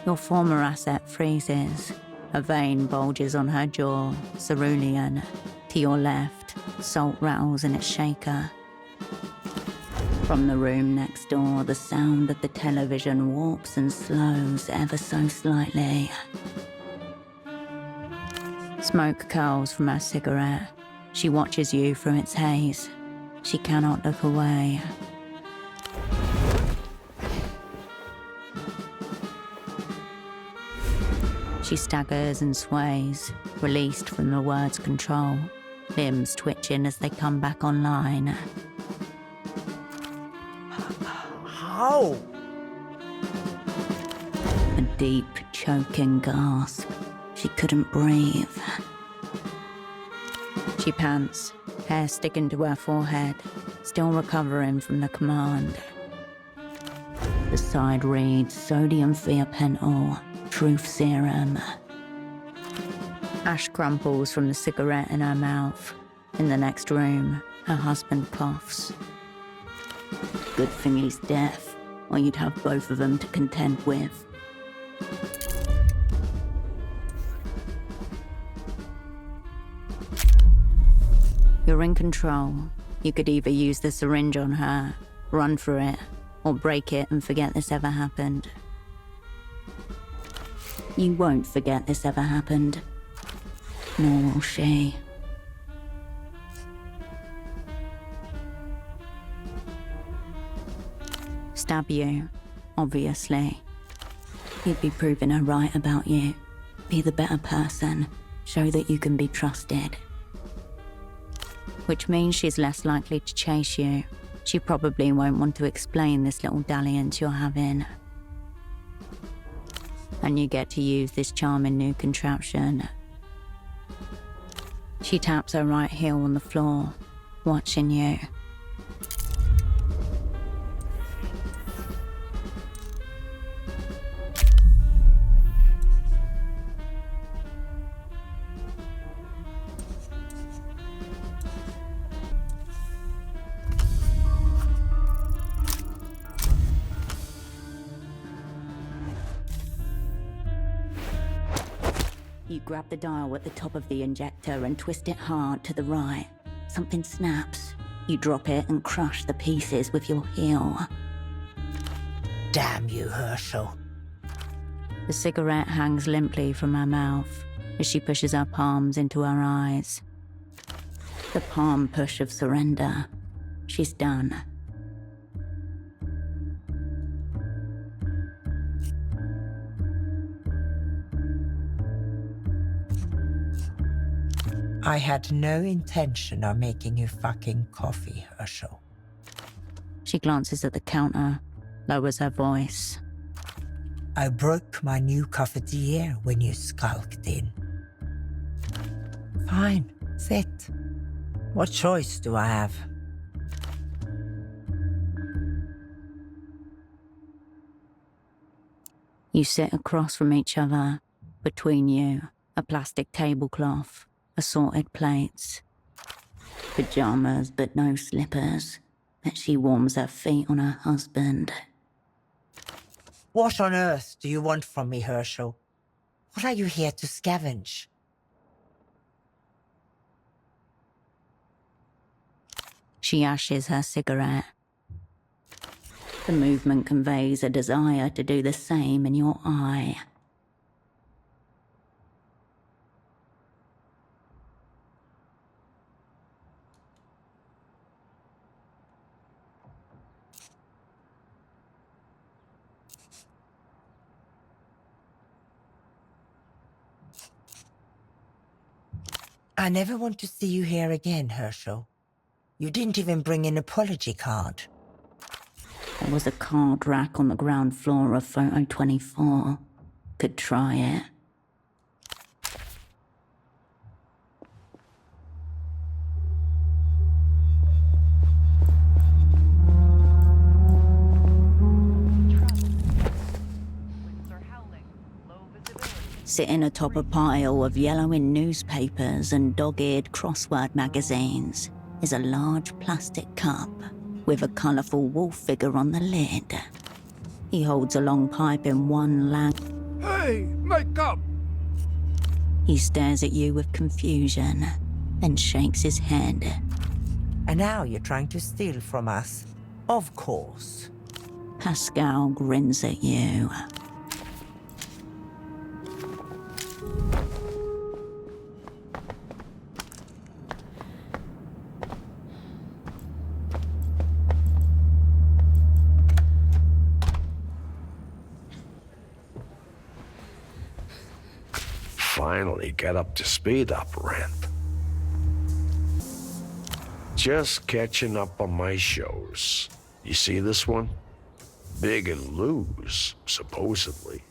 [SPEAKER 2] Your former asset freezes. A vein bulges on her jaw, cerulean. To your left, salt rattles in its shaker. From the room next door, the sound of the television warps and slows ever so slightly. Smoke curls from her cigarette. She watches you from its haze. She cannot look away. She staggers and sways, released from the word's control, limbs twitching as they come back online.
[SPEAKER 9] How?
[SPEAKER 2] A deep, choking gasp. She couldn't breathe. She pants, hair sticking to her forehead, still recovering from the command. The side reads sodium thiopental, truth serum. Ash crumples from the cigarette in her mouth. In the next room, her husband coughs. Good thing he's deaf, or you'd have both of them to contend with. You're in control. You could either use the syringe on her, run for it, or break it and forget this ever happened. You won't forget this ever happened. Nor will she. Stab you, obviously. You'd be proving her right about you. Be the better person. Show that you can be trusted. Which means she's less likely to chase you. She probably won't want to explain this little dalliance you're having. And you get to use this charming new contraption. She taps her right heel on the floor, watching you. You grab the dial at the top of the injector and twist it hard to the right. Something snaps. You drop it and crush the pieces with your heel.
[SPEAKER 14] Damn you, Herschel.
[SPEAKER 2] The cigarette hangs limply from her mouth as she pushes her palms into her eyes. The palm push of surrender. She's done.
[SPEAKER 14] I had no intention of making you fucking coffee, Herschel.
[SPEAKER 2] She glances at the counter, lowers her voice.
[SPEAKER 14] I broke my new cafetiere when you skulked in. Fine, sit. What choice do I have?
[SPEAKER 2] You sit across from each other. Between you, a plastic tablecloth, assorted plates. Pajamas, but no slippers. But she warms her feet on her husband.
[SPEAKER 14] What on earth do you want from me, Herschel? What are you here to scavenge?
[SPEAKER 2] She ashes her cigarette. The movement conveys a desire to do the same in your eye.
[SPEAKER 14] I never want to see you here again, Herschel. You didn't even bring an apology card.
[SPEAKER 2] There was a card rack on the ground floor of photo 24. Could try it. Sitting atop a pile of yellowing newspapers and dog-eared crossword magazines is a large plastic cup with a colourful wolf figure on the lid. He holds a long pipe in one
[SPEAKER 13] Hey, my cup!
[SPEAKER 2] He stares at you with confusion, then shakes his head.
[SPEAKER 14] And now you're trying to steal from us? Of course.
[SPEAKER 2] Pascal grins at you.
[SPEAKER 15] Finally get up to speed, Ramp. Just catching up on my shows. You see this one? Big and loose, supposedly.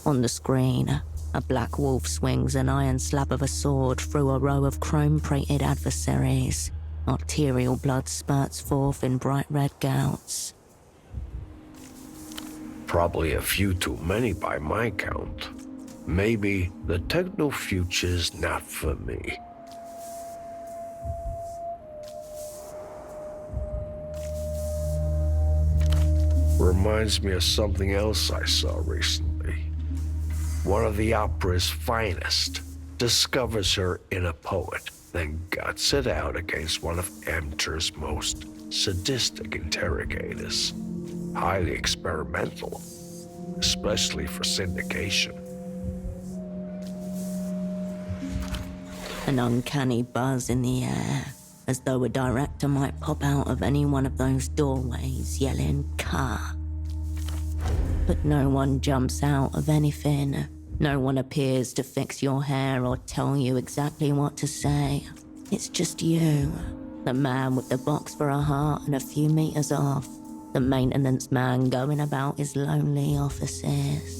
[SPEAKER 2] On the screen, a black wolf swings an iron slab of a sword through a row of chrome-plated adversaries. Arterial blood spurts forth in bright red gouts.
[SPEAKER 15] Probably a few too many by my count. Maybe the techno future's not for me. Reminds me of something else I saw recently. One of the opera's finest discovers her inner poet, then guts it out against one of Amter's most sadistic interrogators. Highly experimental, especially for syndication.
[SPEAKER 2] An uncanny buzz in the air, as though a director might pop out of any one of those doorways yelling, "Cut!" But no one jumps out of anything. No one appears to fix your hair or tell you exactly what to say. It's just you, the man with the box for a heart and a few meters off. The maintenance man going about his lonely offices.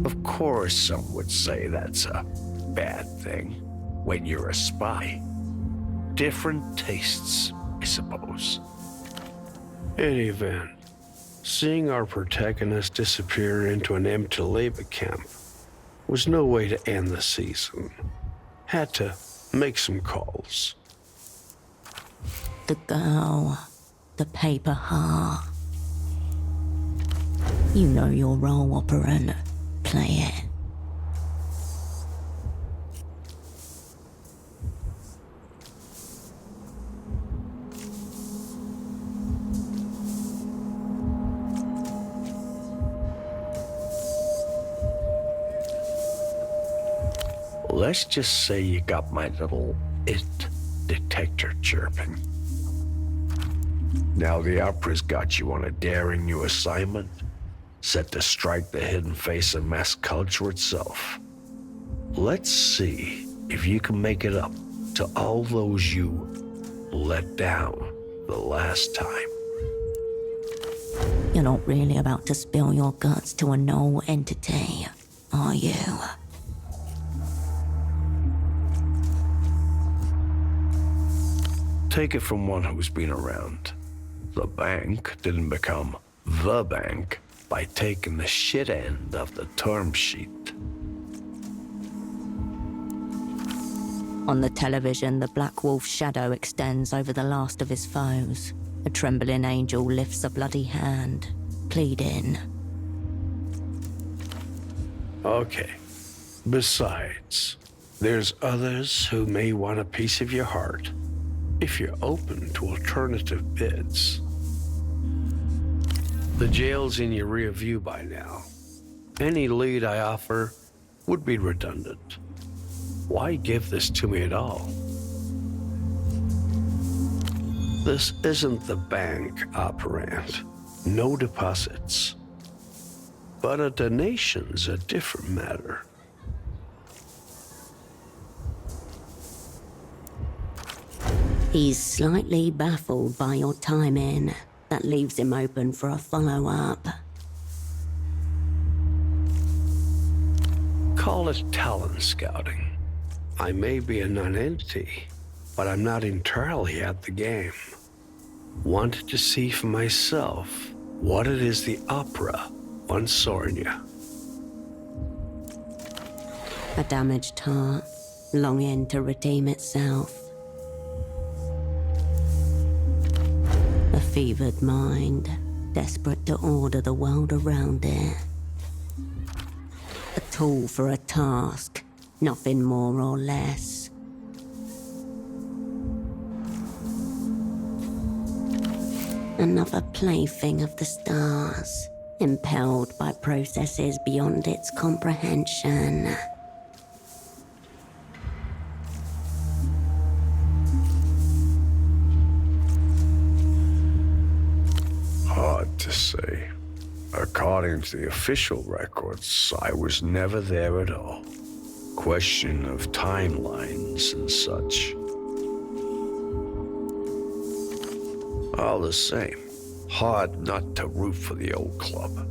[SPEAKER 15] Of course, some would say that's a bad thing when you're a spy. Different tastes, I suppose. In any event, seeing our protagonist disappear into an empty labor camp was no way to end the season. Had to make some calls.
[SPEAKER 2] The girl, the paper heart. You know your role, operant. Play it.
[SPEAKER 15] Let's just say you got my little it detector chirping. Now the opera's got you on a daring new assignment, set to strike the hidden face of mass culture itself. Let's see if you can make it up to all those you let down the last time.
[SPEAKER 2] You're not really about to spill your guts to a null entity, are you?
[SPEAKER 15] Take it from one who's been around. The bank didn't become the bank by taking the shit end of the term sheet.
[SPEAKER 2] On the television, the Black Wolf's shadow extends over the last of his foes. A trembling angel lifts a bloody hand, pleading.
[SPEAKER 15] Okay. Besides, there's others who may want a piece of your heart, if you're open to alternative bids. The jail's in your rear view by now. Any lead I offer would be redundant. Why give this to me at all? This isn't the bank, operand. No deposits. But a donation's a different matter.
[SPEAKER 2] He's slightly baffled by your timing. That leaves him open for a follow-up.
[SPEAKER 15] Call it talent scouting. I may be a non-entity, but I'm not entirely at the game. Wanted to see for myself what it is the opera once saw in you.
[SPEAKER 2] A damaged heart, longing to redeem itself. A fevered mind, desperate to order the world around it. A tool for a task, nothing more or less. Another plaything of the stars, impelled by processes beyond its comprehension.
[SPEAKER 15] Hard to say. According to the official records, I was never there at all. Question of timelines and such. All the same, hard not to root for the old club.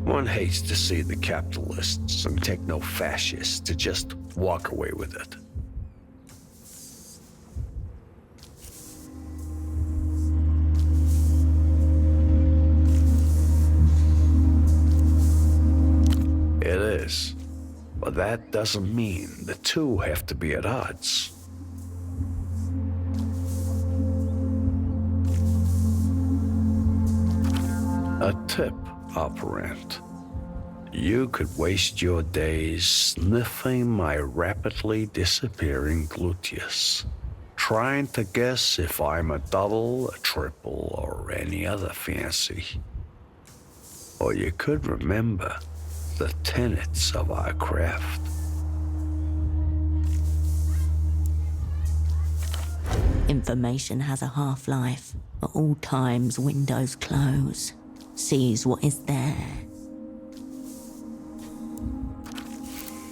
[SPEAKER 15] One hates to see the capitalists and techno-fascists to just walk away with it. It is, but that doesn't mean the two have to be at odds. A tip, operant. You could waste your days sniffing my rapidly disappearing gluteus, trying to guess if I'm a double, a triple, or any other fancy. Or you could remember the tenets of our craft.
[SPEAKER 2] Information has a half-life. At all times, windows close. Sees what is there.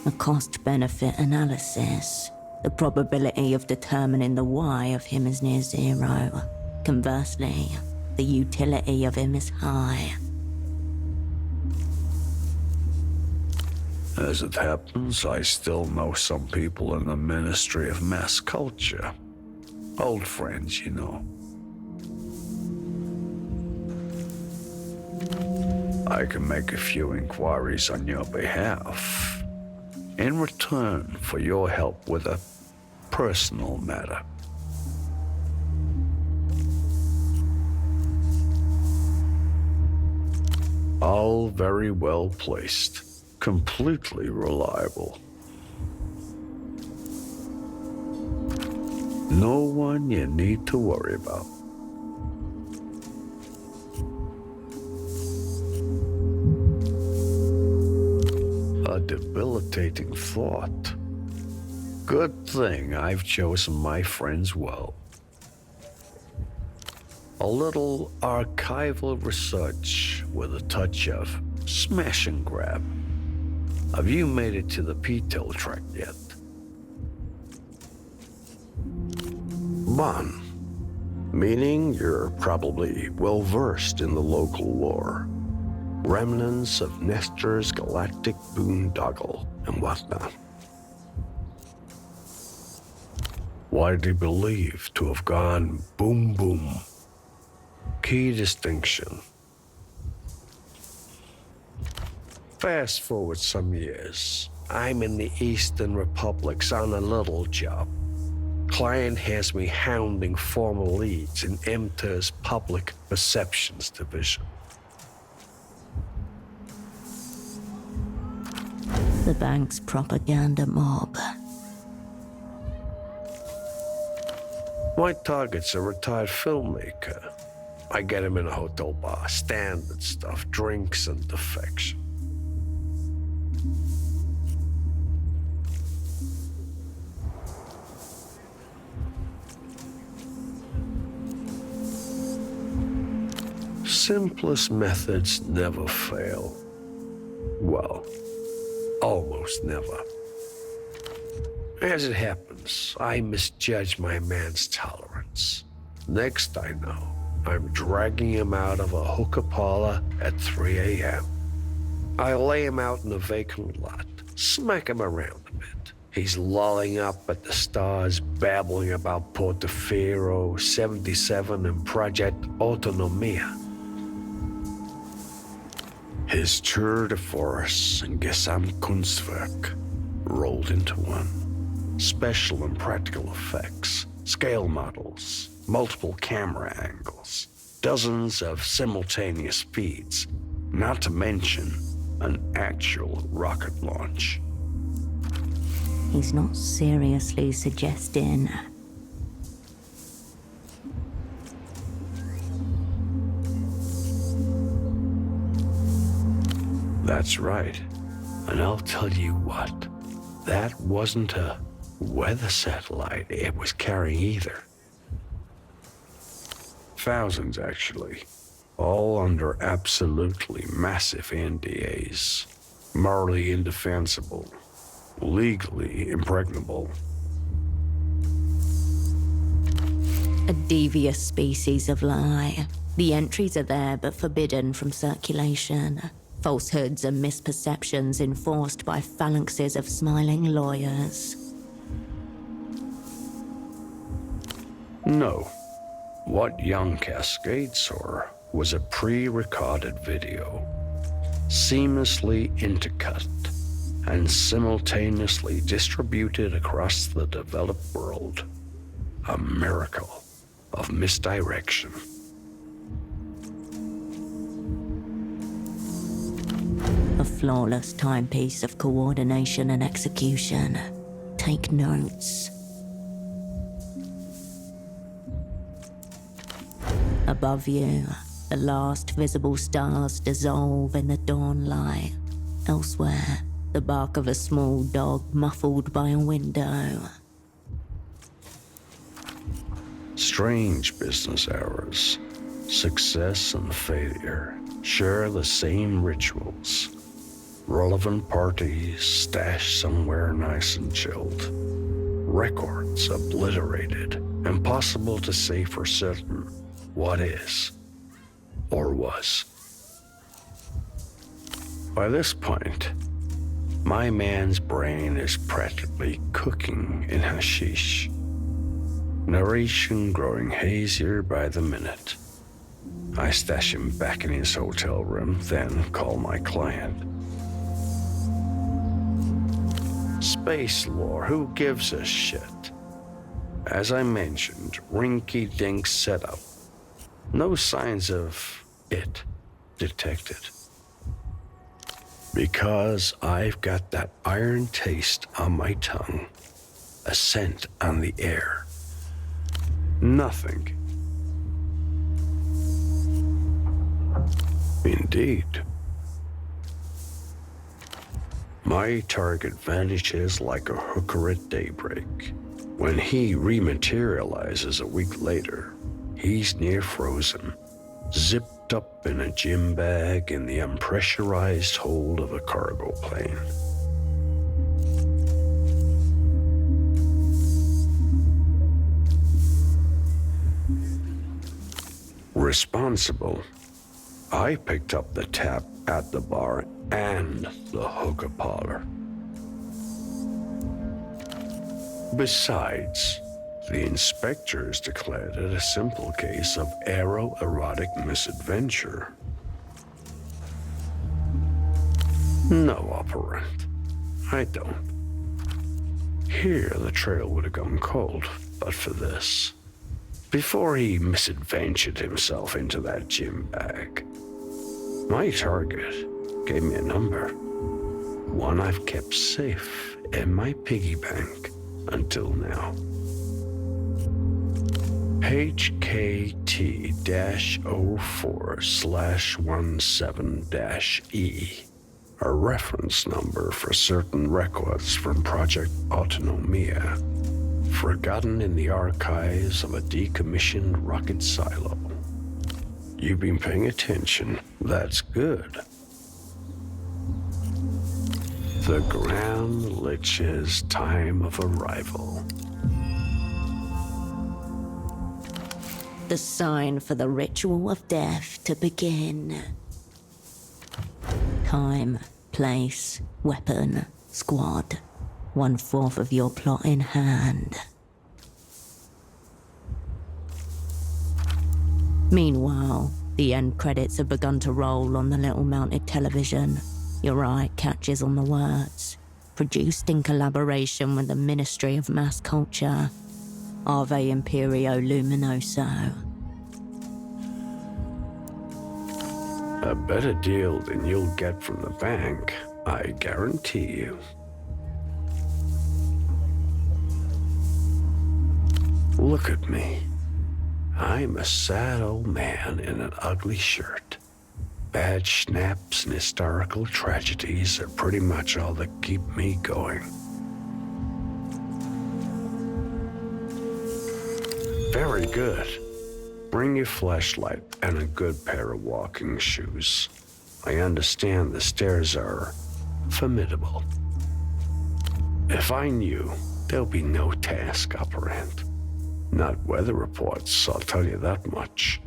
[SPEAKER 2] A cost-benefit analysis. The probability of determining the why of him is near zero. Conversely, the utility of him is high.
[SPEAKER 15] As it happens, I still know some people in the Ministry of Mass Culture. Old friends, you know. I can make a few inquiries on your behalf in return for your help with a personal matter. All very well placed, completely reliable. No one you need to worry about. A debilitating thought. Good thing I've chosen my friends well. A little archival research with a touch of smash and grab. Have you made it to the Baytuh track yet? Bon. Meaning you're probably well-versed in the local lore. Remnants of Nestor's galactic boondoggle and whatnot. Widely believed to have gone boom boom. Key distinction. Fast forward some years. I'm in the Eastern Republics on a little job. Client has me hounding former leads in MTER's Public Perceptions Division.
[SPEAKER 2] The bank's propaganda mob.
[SPEAKER 15] My target's a retired filmmaker. I get him in a hotel bar, standard stuff, drinks and defection. Simplest methods never fail. Well, almost never. As it happens, I misjudge my man's tolerance. Next I know, I'm dragging him out of a hookah parlor at 3 a.m. I lay him out in a vacant lot, smack him around a bit. He's lolling up at the stars, babbling about Portofino, 77 and Project Autonomia. His tour de force and Gesamtkunstwerk rolled into one. Special and practical effects, scale models, multiple camera angles, dozens of simultaneous feeds, not to mention an actual rocket launch.
[SPEAKER 2] He's not seriously suggesting.
[SPEAKER 15] That's right. And I'll tell you what, that wasn't a weather satellite it was carrying either. Thousands, actually. All under absolutely massive NDAs. Morally indefensible. Legally impregnable.
[SPEAKER 2] A devious species of lie. The entries are there but forbidden from circulation. Falsehoods and misperceptions enforced by phalanxes of smiling lawyers.
[SPEAKER 15] No. What young Cascade saw was a pre-recorded video, seamlessly intercut and simultaneously distributed across the developed world. A miracle of misdirection.
[SPEAKER 2] A flawless timepiece of coordination and execution. Take notes. Above you, the last visible stars dissolve in the dawn light. Elsewhere, the bark of a small dog muffled by a window.
[SPEAKER 15] Strange business hours. Success and failure share the same rituals. Relevant parties stashed somewhere nice and chilled. Records obliterated. Impossible to say for certain what is or was. By this point, my man's brain is practically cooking in hashish. Narration growing hazier by the minute. I stash him back in his hotel room, then call my client. Space lore, who gives a shit? As I mentioned, rinky-dink setup. No signs of it detected. Because I've got that iron taste on my tongue, a scent on the air. Nothing. Indeed. My target vanishes like a hooker at daybreak. When he rematerializes a week later, he's near frozen, zipped up in a gym bag in the unpressurized hold of a cargo plane. Responsible, I picked up the tab at the bar and the hookah parlor. Besides, the inspectors declared it a simple case of aeroerotic misadventure. No, operant. I don't. Here, the trail would have gone cold, but for this. Before he misadventured himself into that gym bag, my target gave me a number. One I've kept safe in my piggy bank until now. HKT-04/17-E, a reference number for certain records from Project Autonomia, forgotten in the archives of a decommissioned rocket silo. You've been paying attention. That's good. The Grand Lich's time of arrival.
[SPEAKER 2] The sign for the ritual of death to begin. Time, place, weapon, squad. 1/4 of your plot in hand. Meanwhile, the end credits have begun to roll on the little mounted television. Your eye catches on the words. Produced in collaboration with the Ministry of Mass Culture. Ave Imperio Luminoso.
[SPEAKER 15] A better deal than you'll get from the bank, I guarantee you. Look at me. I'm a sad old man in an ugly shirt. Bad schnapps and historical tragedies are pretty much all that keep me going. Very good. Bring your flashlight and a good pair of walking shoes. I understand the stairs are formidable. If I knew, there'll be no task operant. Not weather reports, I'll tell you that much.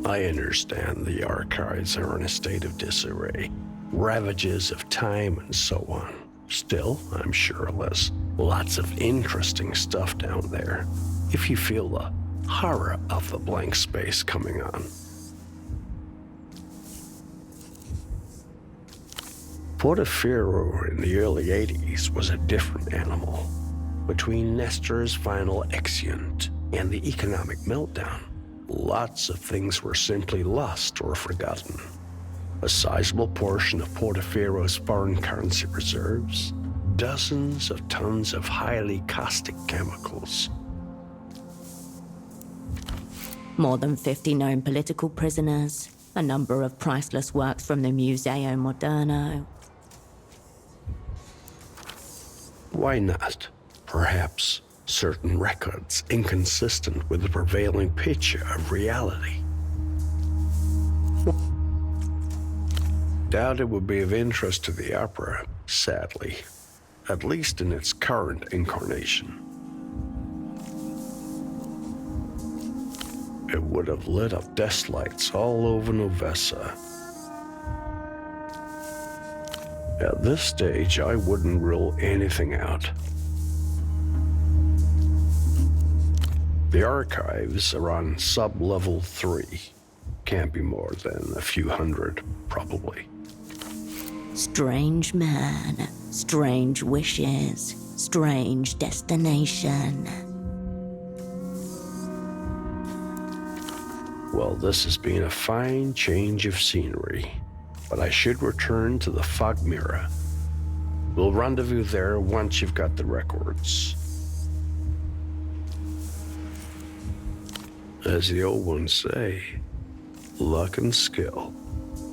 [SPEAKER 15] I understand the archives are in a state of disarray, ravages of time and so on. Still, I'm sure there's lots of interesting stuff down there, if you feel the horror of the blank space coming on. Portaferro in the early 80s was a different animal. Between Nestor's final exeunt and the economic meltdown, lots of things were simply lost or forgotten. A sizable portion of Portaferro's foreign currency reserves, dozens of tons of highly caustic chemicals.
[SPEAKER 2] More than 50 known political prisoners, a number of priceless works from the Museo Moderno.
[SPEAKER 15] Why not? Perhaps certain records inconsistent with the prevailing picture of reality. Doubt it would be of interest to the opera, sadly, at least in its current incarnation. It would have lit up desk lights all over Novessa. At this stage, I wouldn't rule anything out. The archives are on sub-level 3. Can't be more than a few hundred, probably.
[SPEAKER 2] Strange man, strange wishes, strange destination.
[SPEAKER 15] Well, this has been a fine change of scenery, but I should return to the Fog Mirror. We'll rendezvous there once you've got the records. As the old ones say, luck and skill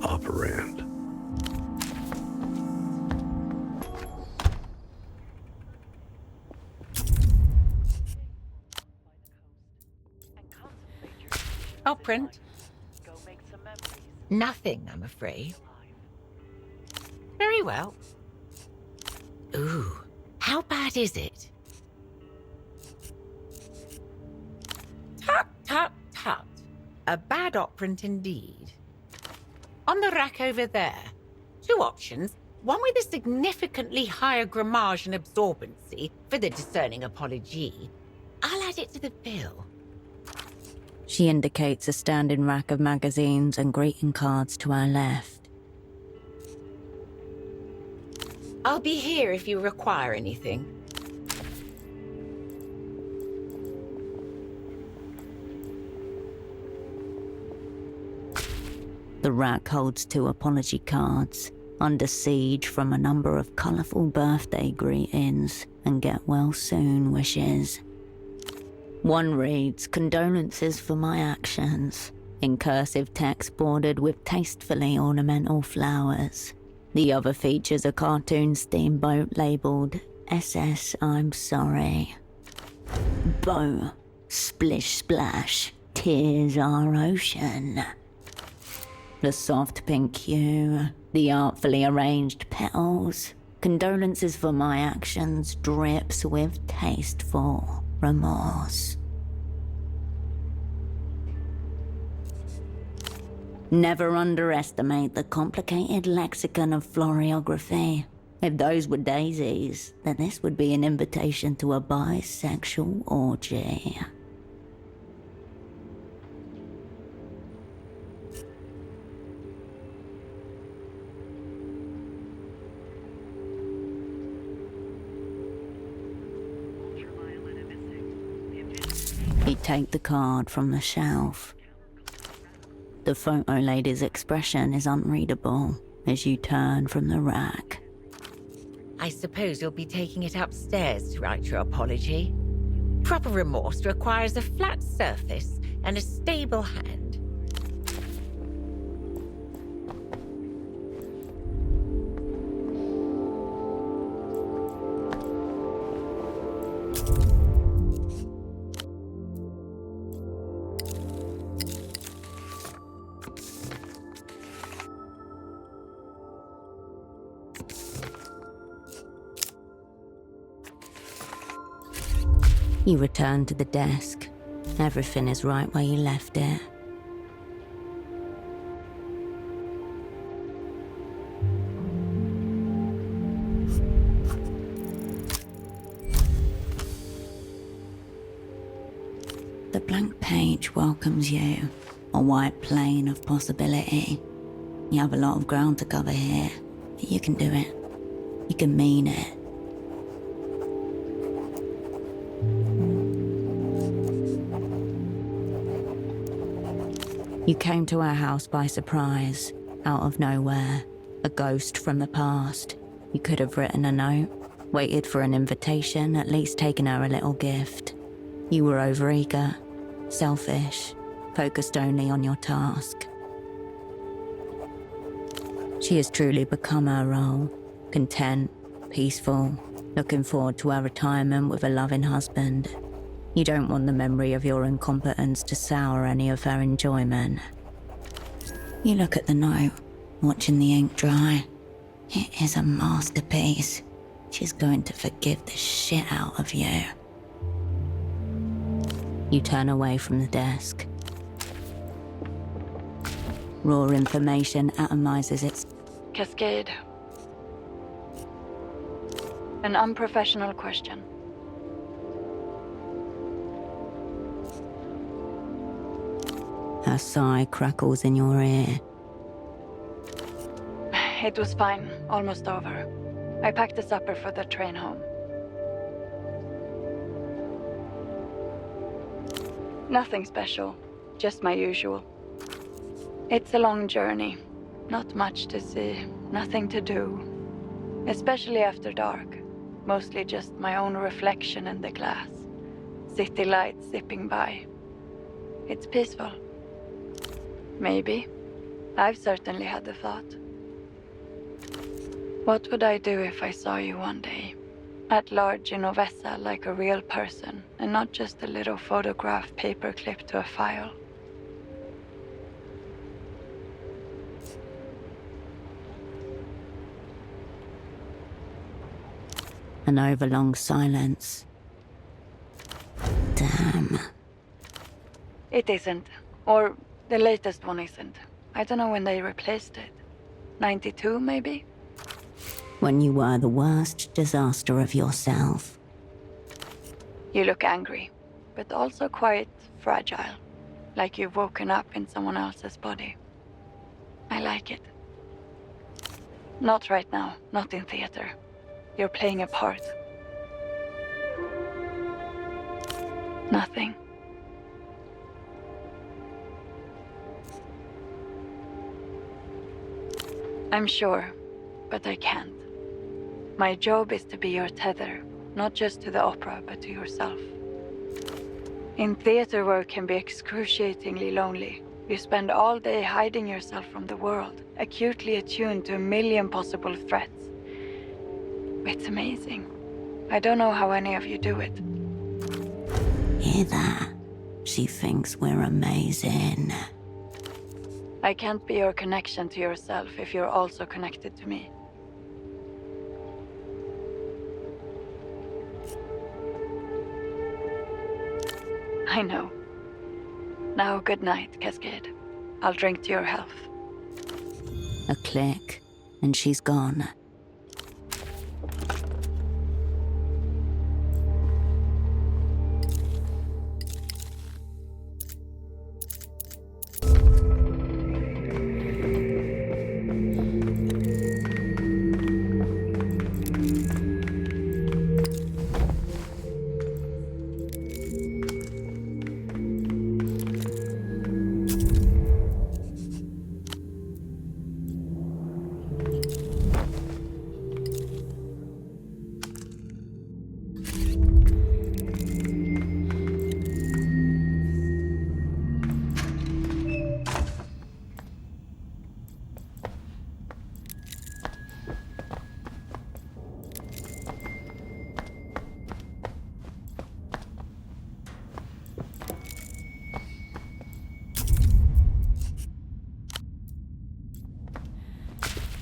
[SPEAKER 15] operand.
[SPEAKER 8] I'll print. Nothing, I'm afraid. Very well. Ooh, how bad is it? Tut, tut, tut. A bad operant indeed. On the rack over there, 2 options. One with a significantly higher grammage and absorbency for the discerning apology. I'll add it to the bill.
[SPEAKER 2] She indicates a standing rack of magazines and greeting cards to her left.
[SPEAKER 8] I'll be here if you require anything.
[SPEAKER 2] The rack holds 2 apology cards, under siege from a number of colourful birthday greetings and get well soon wishes. One reads, "Condolences for my actions," in cursive text bordered with tastefully ornamental flowers. The other features a cartoon steamboat labelled SS I'm sorry. Bow, splish splash, tears our ocean. The soft pink hue, the artfully arranged petals. Condolences for my actions drips with tasteful remorse. Never underestimate the complicated lexicon of floriography. If those were daisies, then this would be an invitation to a bisexual orgy. He'd take the card from the shelf. The photo lady's expression is unreadable as you turn from the rack.
[SPEAKER 8] I suppose you'll be taking it upstairs to write your apology. Proper remorse requires a flat surface and a stable hand.
[SPEAKER 2] You return to the desk. Everything is right where you left it. The blank page welcomes you, a white plane of possibility. You have a lot of ground to cover here, but you can do it. You can mean it. You came to our house by surprise, out of nowhere, a ghost from the past. You could have written a note, waited for an invitation, at least taken her a little gift. You were overeager, selfish, focused only on your task. She has truly become her role, content, peaceful, looking forward to her retirement with a loving husband. You don't want the memory of your incompetence to sour any of her enjoyment. You look at the note, watching the ink dry. It is a masterpiece. She's going to forgive the shit out of you. You turn away from the desk. Raw information atomizes its...
[SPEAKER 16] Cascade. An unprofessional question.
[SPEAKER 2] Her sigh crackles in your ear.
[SPEAKER 16] It was fine. Almost over. I packed the supper for the train home. Nothing special. Just my usual. It's a long journey. Not much to see. Nothing to do. Especially after dark. Mostly just my own reflection in the glass. City lights zipping by. It's peaceful. Maybe. I've certainly had the thought. What would I do if I saw you one day? At large in Ovessa like a real person, and not just a little photograph paperclip to a file.
[SPEAKER 2] An overlong silence. Damn.
[SPEAKER 16] It isn't. Or the latest one isn't. I don't know when they replaced it. 92, maybe?
[SPEAKER 2] When you were the worst disaster of yourself.
[SPEAKER 16] You look angry, but also quite fragile. Like you've woken up in someone else's body. I like it. Not right now, not in theater. You're playing a part. Nothing. I'm sure, but I can't. My job is to be your tether, not just to the opera, but to yourself. In theater, work can be excruciatingly lonely. You spend all day hiding yourself from the world, acutely attuned to a million possible threats. It's amazing. I don't know how any of you do it.
[SPEAKER 2] Hear that? She thinks we're amazing.
[SPEAKER 16] I can't be your connection to yourself if you're also connected to me. I know. Now, good night, Cascade. I'll drink to your health.
[SPEAKER 2] A click, and she's gone.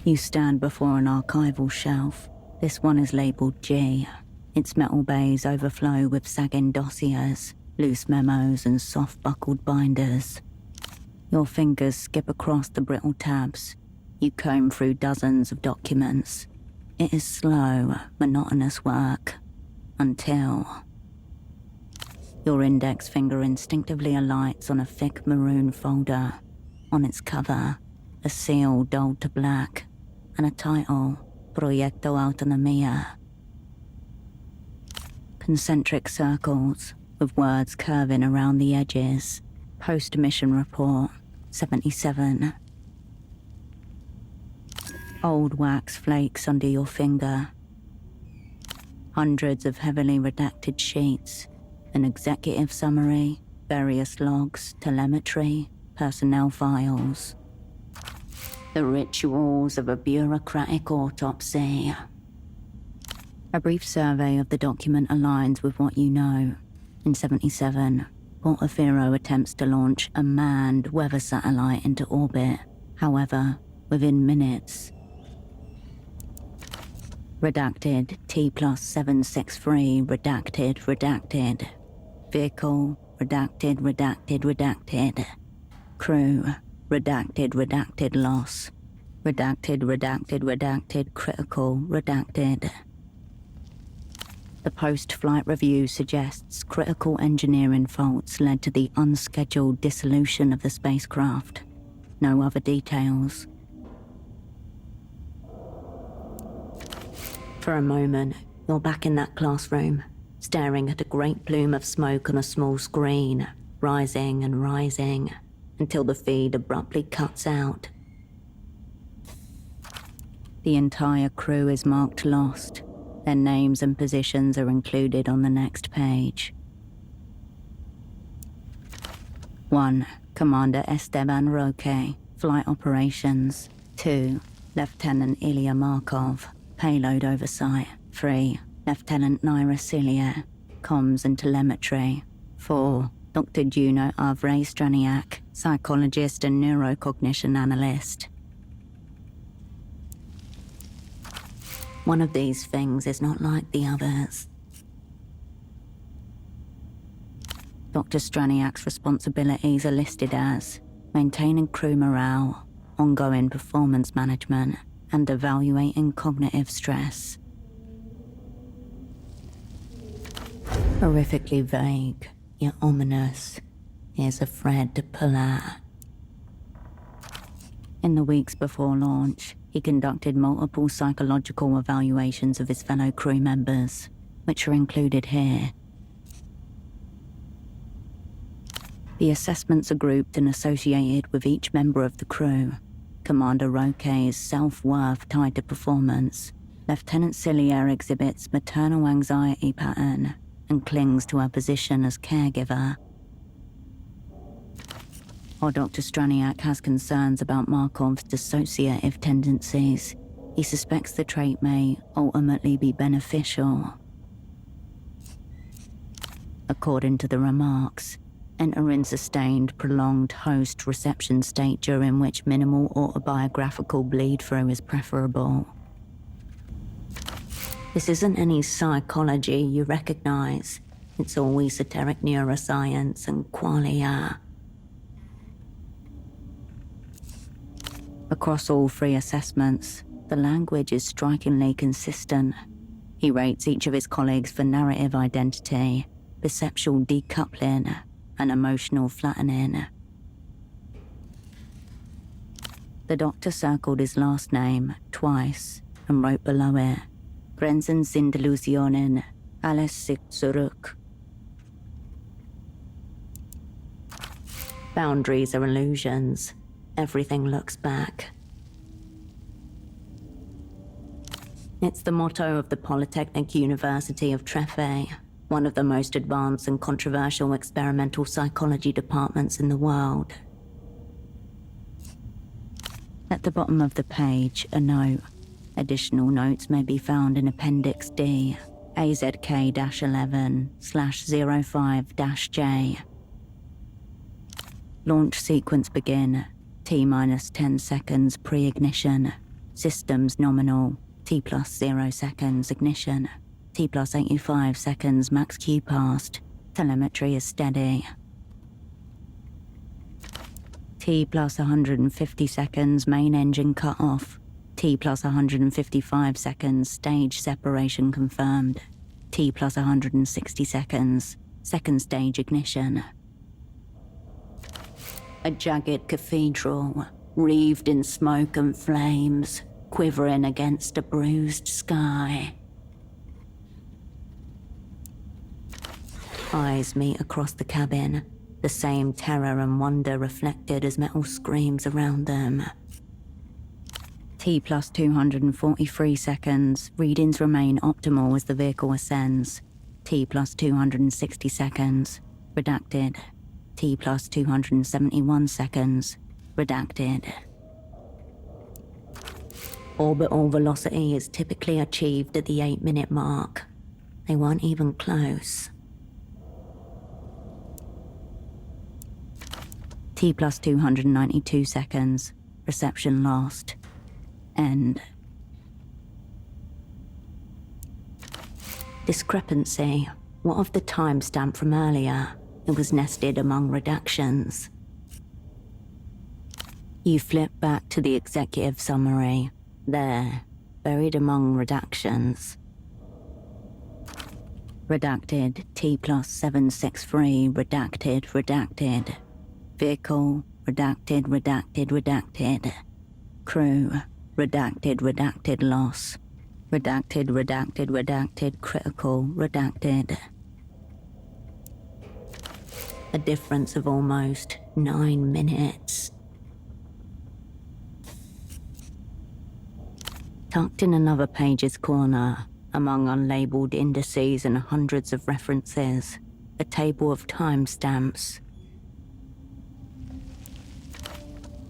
[SPEAKER 2] You stand before an archival shelf. This one is labelled G. Its metal bays overflow with sagging dossiers, loose memos and soft-buckled binders. Your fingers skip across the brittle tabs. You comb through dozens of documents. It is slow, monotonous work. Until... Your index finger instinctively alights on a thick maroon folder. On its cover, a seal dulled to black, and a title, Proyecto Autonomía. Concentric circles, with words curving around the edges. Post-mission report, 77. Old wax flakes under your finger. Hundreds of heavily redacted sheets. An executive summary, various logs, telemetry, personnel files. The rituals of a bureaucratic autopsy. A brief survey of the document aligns with what you know. In 77, Portaferro attempts to launch a manned weather satellite into orbit. However, within minutes... Redacted T+763, redacted. Vehicle, redacted. Crew, redacted loss. Redacted, critical, redacted. The post-flight review suggests critical engineering faults led to the unscheduled dissolution of the spacecraft. No other details. For a moment, you're back in that classroom, staring at a great plume of smoke on a small screen, rising and rising, until the feed abruptly cuts out. The entire crew is marked lost. Their names and positions are included on the next page. 1. Commander Esteban Roque, Flight Operations. 2. Lieutenant Ilya Markov. Payload Oversight. 3. Lieutenant Naira Celia. Comms and Telemetry. 4. Dr. Juno Avray Straniak, Psychologist and Neurocognition Analyst. One of these things is not like the others. Dr. Straniak's responsibilities are listed as maintaining crew morale, ongoing performance management, and evaluating cognitive stress. Horrifically vague, yet ominous. Here's a thread to pull at. In the weeks before launch, he conducted multiple psychological evaluations of his fellow crew members, which are included here. The assessments are grouped and associated with each member of the crew. Commander Roque's self-worth tied to performance. Lieutenant Cillier exhibits maternal anxiety pattern and clings to her position as caregiver. While Dr. Straniak has concerns about Markov's dissociative tendencies, he suspects the trait may ultimately be beneficial. According to the remarks, enter in sustained, prolonged host-reception state during which minimal autobiographical bleed-through is preferable. This isn't any psychology you recognize. It's all esoteric neuroscience and qualia. Across all 3 assessments, the language is strikingly consistent. He rates each of his colleagues for narrative identity, perceptual decoupling, and emotional flattening. The doctor circled his last name twice and wrote below it, Grenzen sind Illusionen, alles sich zurück. Boundaries are illusions. Everything looks back. It's the motto of the Polytechnic University of Treffe, one of the most advanced and controversial experimental psychology departments in the world. At the bottom of the page, a note. Additional notes may be found in Appendix D, AZK-11/05-J. Launch sequence begin. T-minus 10 seconds pre-ignition. Systems nominal. T+0 seconds ignition. T+85 seconds max Q passed. Telemetry is steady. T+150 seconds main engine cut off. T+155 seconds stage separation confirmed. T+160 seconds second stage ignition. A jagged cathedral, wreathed in smoke and flames, quivering against a bruised sky. Eyes meet across the cabin, the same terror and wonder reflected as metal screams around them. T+243 seconds, readings remain optimal as the vehicle ascends. T+260 seconds, redacted. T+271 seconds, redacted. Orbital velocity is typically achieved at the 8-minute mark. They weren't even close. T+292 seconds, reception lost. End. Discrepancy. What of the timestamp from earlier? It was nested among redactions. You flip back to the executive summary. There, buried among redactions. Redacted, T+763, redacted. Vehicle, redacted. Crew, redacted, loss. Redacted, critical, redacted. A difference of almost 9 minutes. Tucked in another page's corner, among unlabeled indices and hundreds of references, a table of timestamps.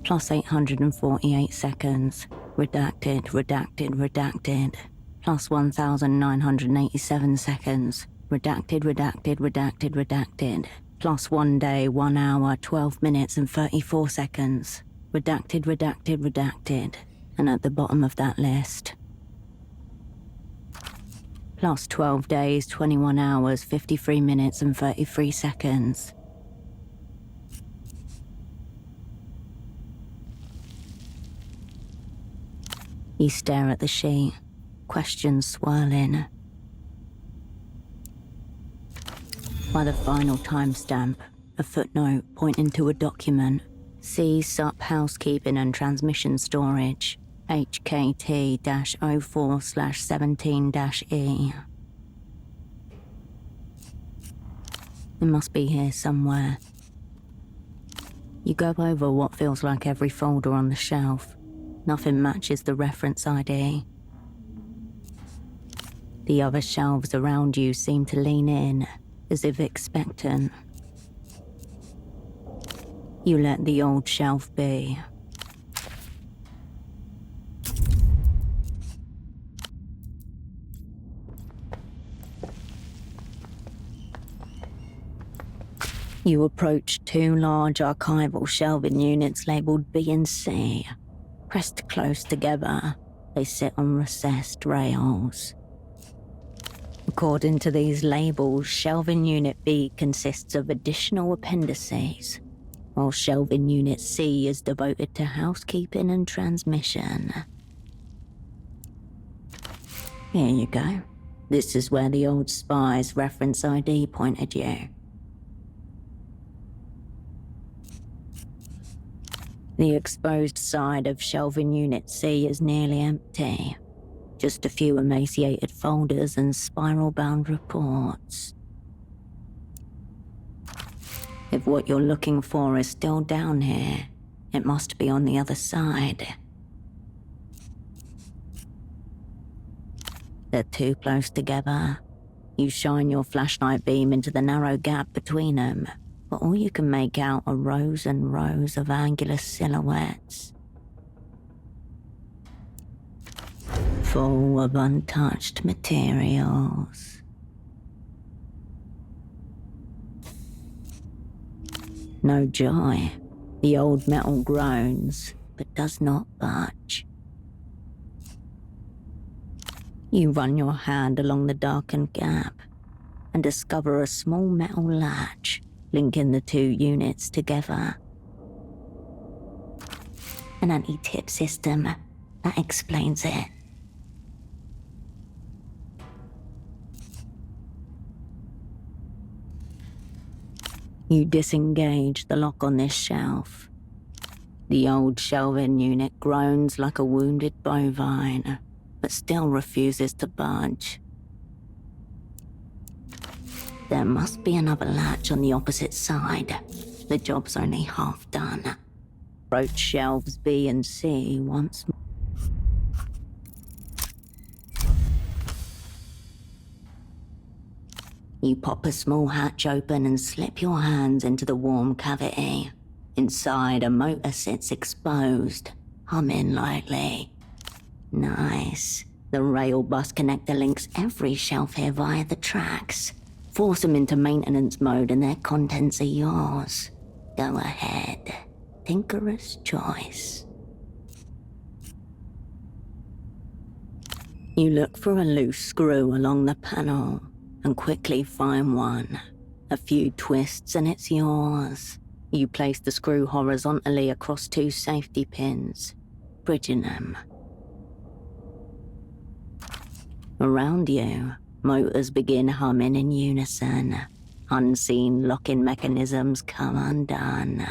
[SPEAKER 2] Plus 848 seconds. Redacted, redacted, redacted. Plus 1,987 seconds. Redacted, redacted, redacted, redacted. Plus 1 day, 1 hour, 12 minutes and 34 seconds. Redacted, redacted, redacted. And at the bottom of that list, plus 12 days, 21 hours, 53 minutes and 33 seconds. You stare at the sheet, questions swirling. By the final timestamp, a footnote pointing to a document. See SUP Housekeeping and Transmission Storage, HKT-04/17-E. It must be here somewhere. You go over what feels like every folder on the shelf. Nothing matches the reference ID. The other shelves around you seem to lean in, as if expectant. You let the old shelf be. You approach 2 large archival shelving units labelled B and C. Pressed close together, they sit on recessed rails. According to these labels, Shelving Unit B consists of additional appendices, while Shelving Unit C is devoted to housekeeping and transmission. Here you go. This is where the old Spies reference ID pointed you. The exposed side of Shelving Unit C is nearly empty. Just a few emaciated folders and spiral-bound reports. If what you're looking for is still down here, it must be on the other side. They're too close together. You shine your flashlight beam into the narrow gap between them, but all you can make out are rows and rows of angular silhouettes. Full of untouched materials. No joy. The old metal groans, but does not budge. You run your hand along the darkened gap and discover a small metal latch linking the 2 units together. An anti-tip system, that explains it. You disengage the lock on this shelf. The old shelving unit groans like a wounded bovine, but still refuses to budge. There must be another latch on the opposite side. The job's only half done. Approach shelves B and C once more. You pop a small hatch open and slip your hands into the warm cavity. Inside, a motor sits exposed, humming lightly. Nice. The rail bus connector links every shelf here via the tracks. Force them into maintenance mode and their contents are yours. Go ahead. Tinkerer's choice. You look for a loose screw along the panel and quickly find one. A few twists and it's yours. You place the screw horizontally across 2 safety pins, bridging them. Around you, motors begin humming in unison. Unseen locking mechanisms come undone.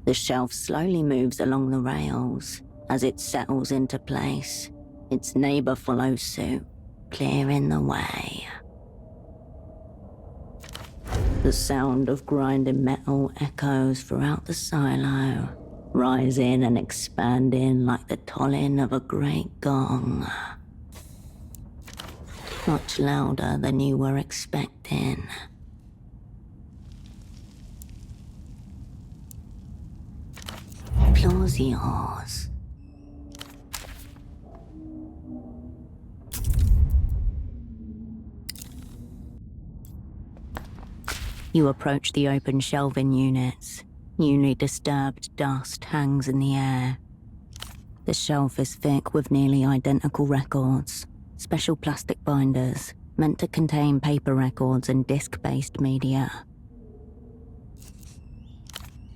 [SPEAKER 2] The shelf slowly moves along the rails. As it settles into place, its neighbor follows suit, clearing the way. The sound of grinding metal echoes throughout the silo, rising and expanding like the tolling of a great gong. Much louder than you were expecting. Applause yours. You approach the open shelving units. Newly disturbed dust hangs in the air. The shelf is thick with nearly identical records, special plastic binders meant to contain paper records and disc-based media.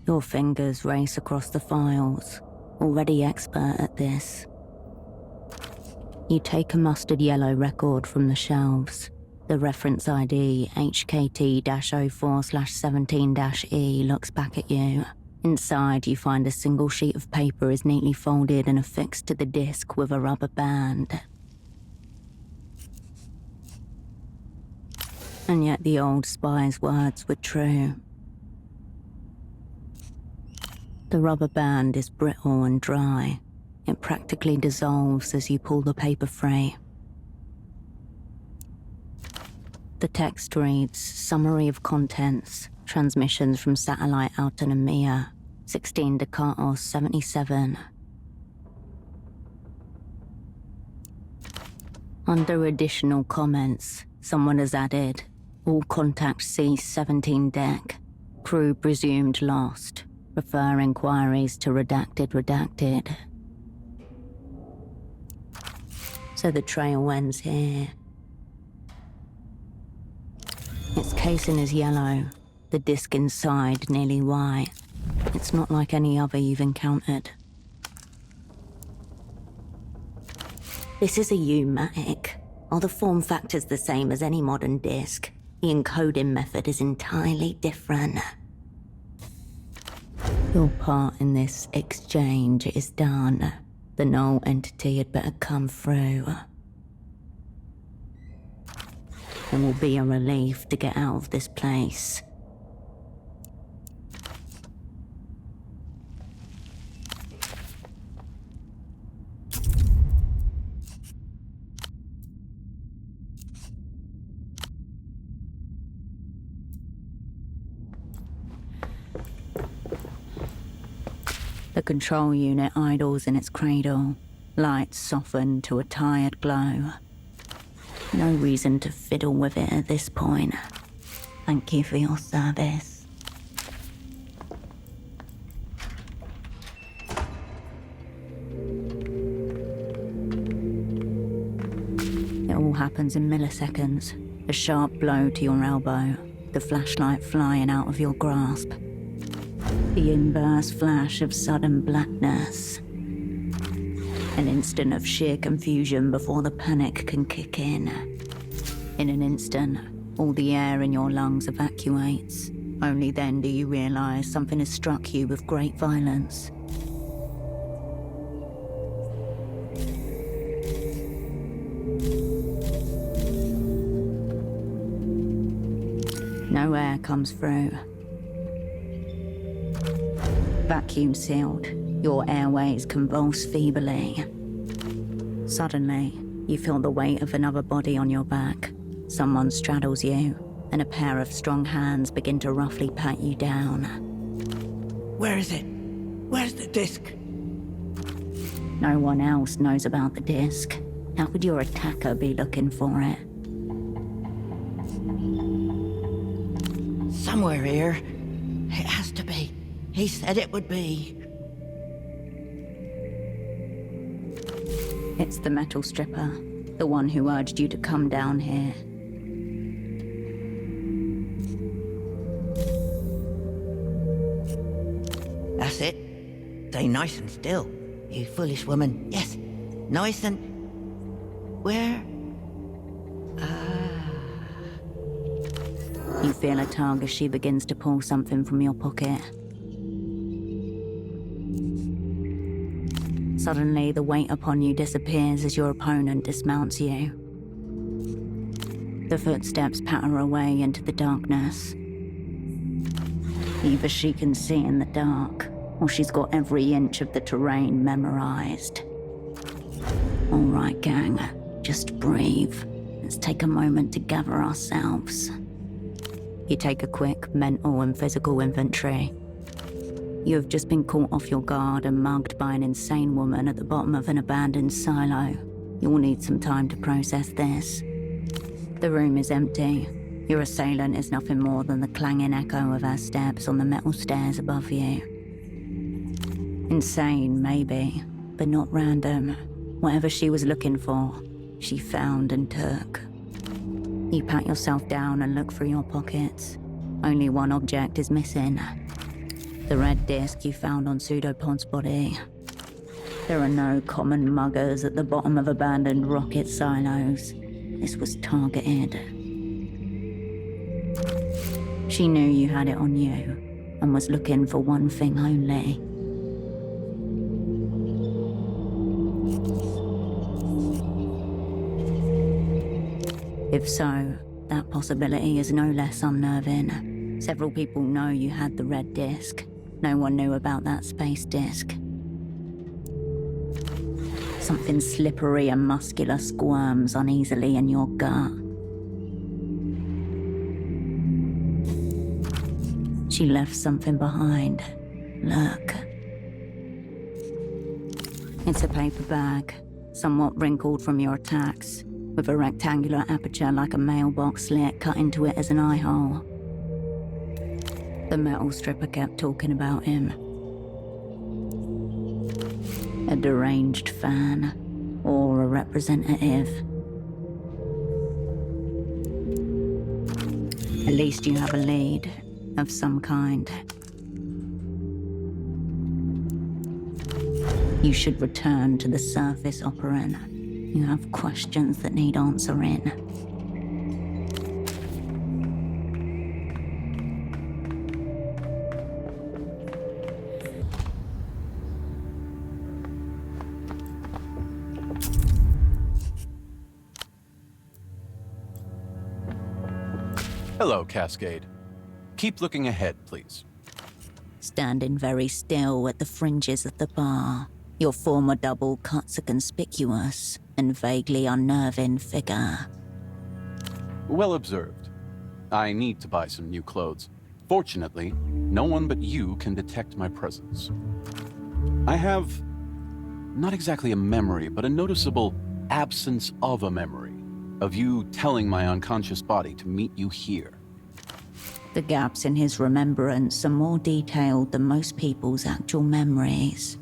[SPEAKER 2] Your fingers race across the files, already expert at this. You take a mustard yellow record from the shelves. The reference ID HKT-04/17-E looks back at you. Inside, you find a single sheet of paper is neatly folded and affixed to the disc with a rubber band. And yet the old spy's words were true. The rubber band is brittle and dry. It practically dissolves as you pull the paper free. The text reads, Summary of Contents, Transmissions from Satellite Autonomia, 16 Decatos 77. Under additional comments, someone has added, all contact C-17 deck, crew presumed lost, refer inquiries to redacted. So the trail ends here. Its casing is yellow, the disc inside nearly white. It's not like any other you've encountered. This is a U-matic. Are the form factors the same as any modern disc? The encoding method is entirely different. Your part in this exchange is done. The null entity had better come through. It will be a relief to get out of this place. The control unit idles in its cradle, lights soften to a tired glow. No reason to fiddle with it at this point. Thank you for your service. It all happens in milliseconds. A sharp blow to your elbow, the flashlight flying out of your grasp. The inverse flash of sudden blackness. An instant of sheer confusion before the panic can kick in. In an instant, all the air in your lungs evacuates. Only then do you realize something has struck you with great violence. No air comes through. Vacuum sealed. Your airways convulse feebly. Suddenly, you feel the weight of another body on your back. Someone straddles you, and a pair of strong hands begin to roughly pat you down.
[SPEAKER 9] Where is it? Where's the disc?
[SPEAKER 2] No one else knows about the disc. How could your attacker be looking for it?
[SPEAKER 9] Somewhere here. It has to be. He said it would be.
[SPEAKER 2] It's the metal stripper, the one who urged you to come down here.
[SPEAKER 9] That's it. Stay nice and still, you foolish woman. Yes, nice and... Where?
[SPEAKER 2] You feel a tug as she begins to pull something from your pocket. Suddenly, the weight upon you disappears as your opponent dismounts you. The footsteps patter away into the darkness. Either she can see in the dark, or she's got every inch of the terrain memorized. All right, gang, just breathe. Let's take a moment to gather ourselves. You take a quick mental and physical inventory. You have just been caught off your guard and mugged by an insane woman at the bottom of an abandoned silo. You'll need some time to process this. The room is empty. Your assailant is nothing more than the clanging echo of her steps on the metal stairs above you. Insane, maybe, but not random. Whatever she was looking for, she found and took. You pat yourself down and look through your pockets. Only one object is missing. The red disc you found on Pseudopod's body. There are no common muggers at the bottom of abandoned rocket silos. This was targeted. She knew you had it on you, and was looking for one thing only. If so, that possibility is no less unnerving. Several people know you had the red disc. No one knew about that space disc. Something slippery and muscular squirms uneasily in your gut. She left something behind. Look. It's a paper bag, somewhat wrinkled from your attacks, with a rectangular aperture like a mailbox slit cut into it as an eye hole. The metal stripper kept talking about him. A deranged fan, or a representative. At least you have a lead, of some kind. You should return to the surface, operant. You have questions that need answering.
[SPEAKER 12] Hello, Cascade. Keep looking ahead, please.
[SPEAKER 2] Standing very still at the fringes of the bar, your former double cuts a conspicuous and vaguely unnerving figure.
[SPEAKER 12] Well observed. I need to buy some new clothes. Fortunately, no one but you can detect my presence. I have not exactly a memory, but a noticeable absence of a memory of you telling my unconscious body to meet you here.
[SPEAKER 2] The gaps in his remembrance are more detailed than most people's actual memories.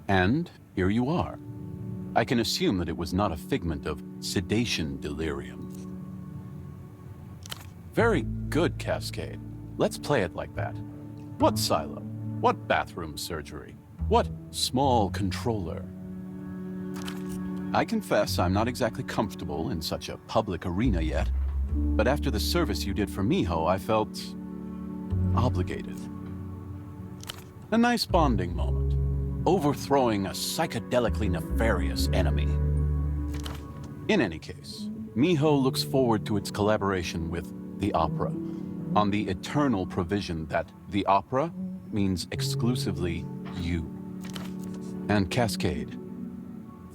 [SPEAKER 12] And here you are. I can assume that it was not a figment of sedation delirium. Very good, Cascade. Let's play it like that. What silo? What bathroom surgery? What small controller? I confess I'm not exactly comfortable in such a public arena yet, but after the service you did for Miho, I felt obligated. A nice bonding moment, overthrowing a psychedelically nefarious enemy. In any case, Miho looks forward to its collaboration with the opera, on the eternal provision that the opera means exclusively you. And Cascade,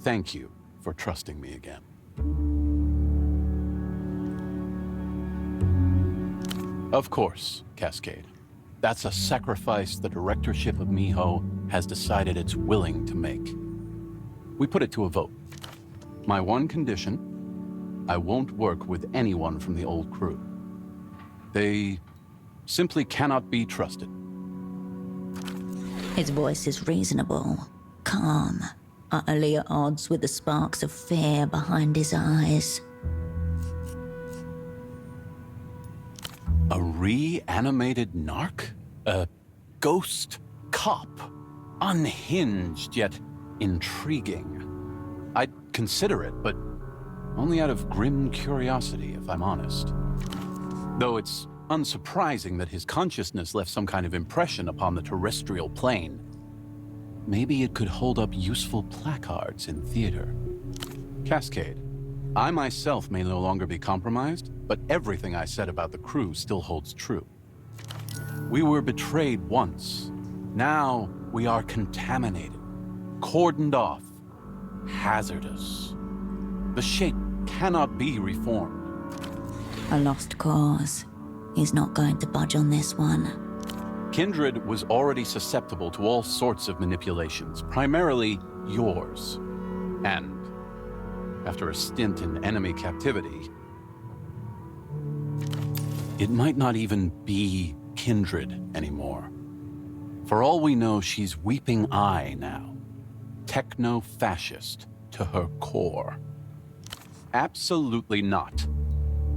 [SPEAKER 12] thank you for trusting me again. Of course, Cascade. That's a sacrifice the directorship of Miho has decided it's willing to make. We put it to a vote. My one condition, I won't work with anyone from the old crew. They simply cannot be trusted.
[SPEAKER 2] His voice is reasonable, calm, utterly at odds with the sparks of fear behind his eyes.
[SPEAKER 12] A reanimated narc? A ghost cop? Unhinged, yet intriguing. I'd consider it, but only out of grim curiosity, if I'm honest. Though it's unsurprising that his consciousness left some kind of impression upon the terrestrial plane. Maybe it could hold up useful placards in theater. Cascade, I myself may no longer be compromised, but everything I said about the crew still holds true. We were betrayed once. Now we are contaminated, cordoned off, hazardous. The shape cannot be reformed.
[SPEAKER 2] A lost cause. He's not going to budge on this one.
[SPEAKER 12] Kindred was already susceptible to all sorts of manipulations, primarily yours. And after a stint in enemy captivity, it might not even be Kindred anymore. For all we know, she's Weeping Eye now. Techno-fascist to her core. Absolutely not.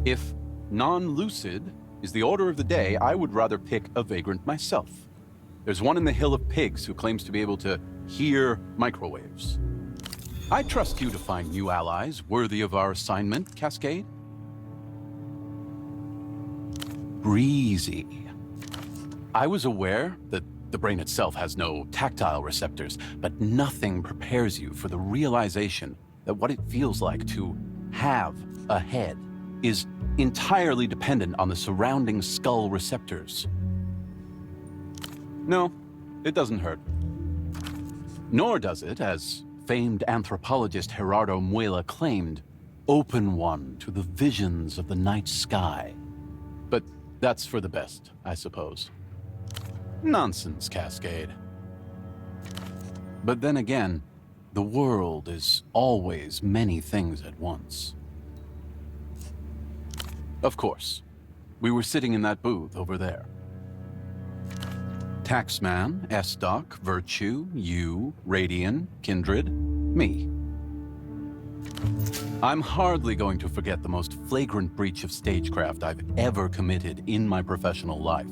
[SPEAKER 12] If non-lucid is the order of the day, I would rather pick a vagrant myself. There's one in the Hill of Pigs who claims to be able to hear microwaves. I trust you to find new allies worthy of our assignment, Cascade. Breezy. I was aware that the brain itself has no tactile receptors, but nothing prepares you for the realization that what it feels like to have a head is entirely dependent on the surrounding skull receptors. No, it doesn't hurt. Nor does it, as famed anthropologist Gerardo Muela claimed, open one to the visions of the night sky. But that's for the best, I suppose. Nonsense, Cascade. But then again, the world is always many things at once. Of course, we were sitting in that booth over there. Taxman, S-Doc, Virtue, you, Radian, Kindred, me. I'm hardly going to forget the most flagrant breach of stagecraft I've ever committed in my professional life.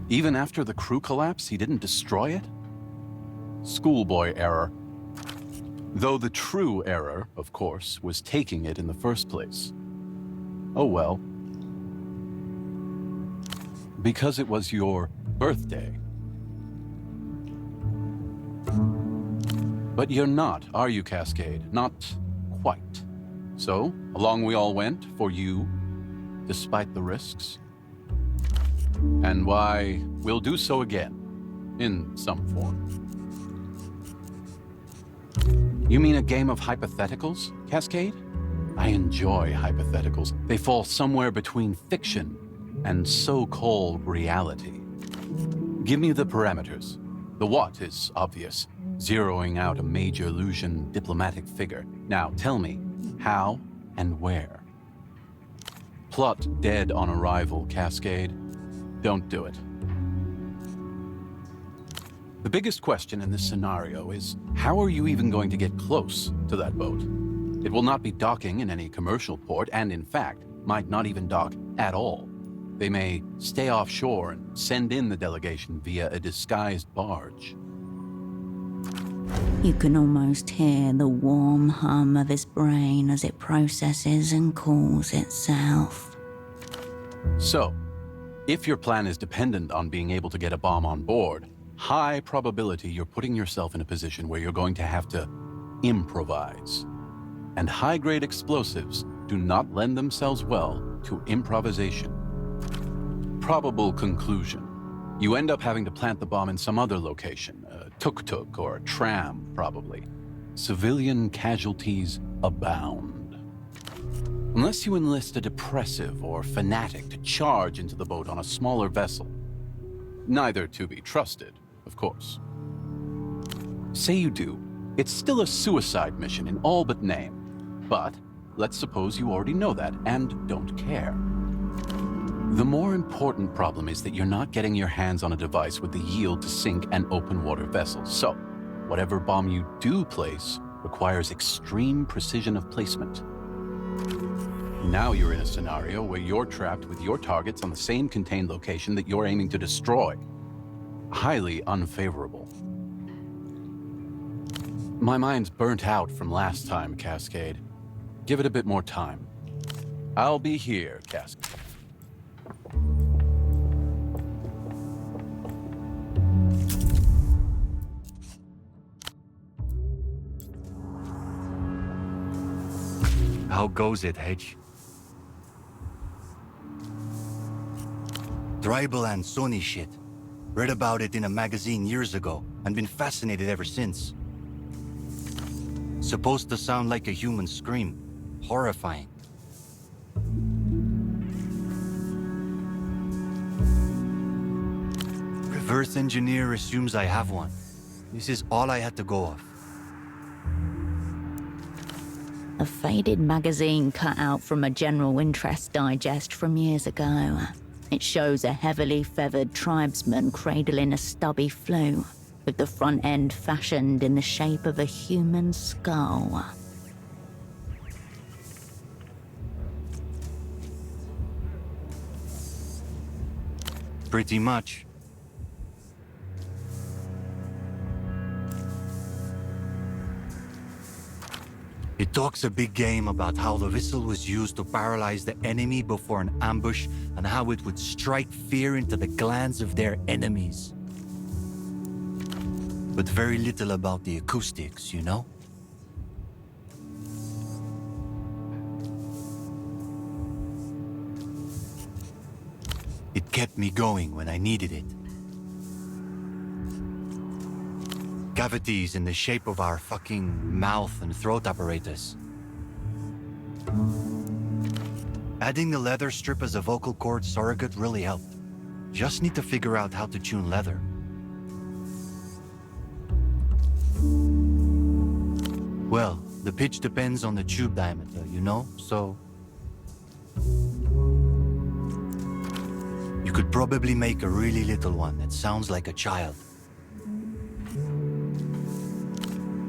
[SPEAKER 12] Even after the crew collapse, he didn't destroy it? Schoolboy error. Though the true error, of course, was taking it in the first place. Oh well. Because it was your birthday. But you're not, are you, Cascade? Not quite. So, along we all went, for you, despite the risks. And why, we'll do so again, in some form. You mean a game of hypotheticals, Cascade? I enjoy hypotheticals. They fall somewhere between fiction and so-called reality. Give me the parameters. The what is obvious, zeroing out a major illusion diplomatic figure. Now tell me, how and where? Plot dead on arrival, Cascade. Don't do it. The biggest question in this scenario is, how are you even going to get close to that boat? It will not be docking in any commercial port, and in fact, might not even dock at all. They may stay offshore and send in the delegation via a disguised barge.
[SPEAKER 2] You can almost hear the warm hum of his brain as it processes and cools itself.
[SPEAKER 12] So, if your plan is dependent on being able to get a bomb on board, high probability you're putting yourself in a position where you're going to have to improvise. And high-grade explosives do not lend themselves well to improvisation. Probable conclusion. You end up having to plant the bomb in some other location, a tuk-tuk or a tram, probably. Civilian casualties abound. Unless you enlist a depressive or fanatic to charge into the boat on a smaller vessel. Neither to be trusted, of course. Say you do. It's still a suicide mission in all but name. But let's suppose you already know that and don't care. The more important problem is that you're not getting your hands on a device with the yield to sink an open water vessel. So, whatever bomb you do place requires extreme precision of placement. Now you're in a scenario where you're trapped with your targets on the same contained location that you're aiming to destroy. Highly unfavorable. My mind's burnt out from last time, Cascade. Give it a bit more time. I'll be here, Cascade.
[SPEAKER 1] How goes it, Hedge? Tribal and Sony shit. Read about it in a magazine years ago, and been fascinated ever since. Supposed to sound like a human scream. Horrifying. reverse engineer assumes I have one. This is all I had to go off.
[SPEAKER 2] A faded magazine cut out from a general interest digest from years ago. It shows a heavily feathered tribesman cradling a stubby flu, with the front end fashioned in the shape of a human skull.
[SPEAKER 1] Pretty much. It talks a big game about how the whistle was used to paralyze the enemy before an ambush and how it would strike fear into the glands of their enemies. But very little about the acoustics, you know? It kept me going when I needed it. Cavities in the shape of our fucking mouth and throat apparatus. Adding the leather strip as a vocal cord surrogate really helped. Just need to figure out how to tune leather. Well, the pitch depends on the tube diameter, you know, so... You could probably make a really little one that sounds like a child.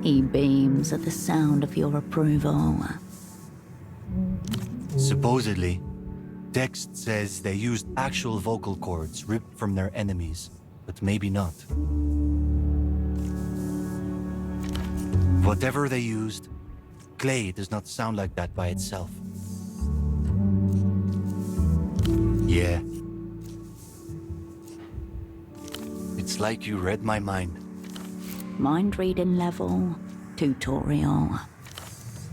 [SPEAKER 2] He beams at the sound of your approval.
[SPEAKER 1] Supposedly, text says they used actual vocal cords ripped from their enemies, but maybe not. Whatever they used, clay does not sound like that by itself. Yeah. It's like you read my mind.
[SPEAKER 2] Mind reading level tutorial.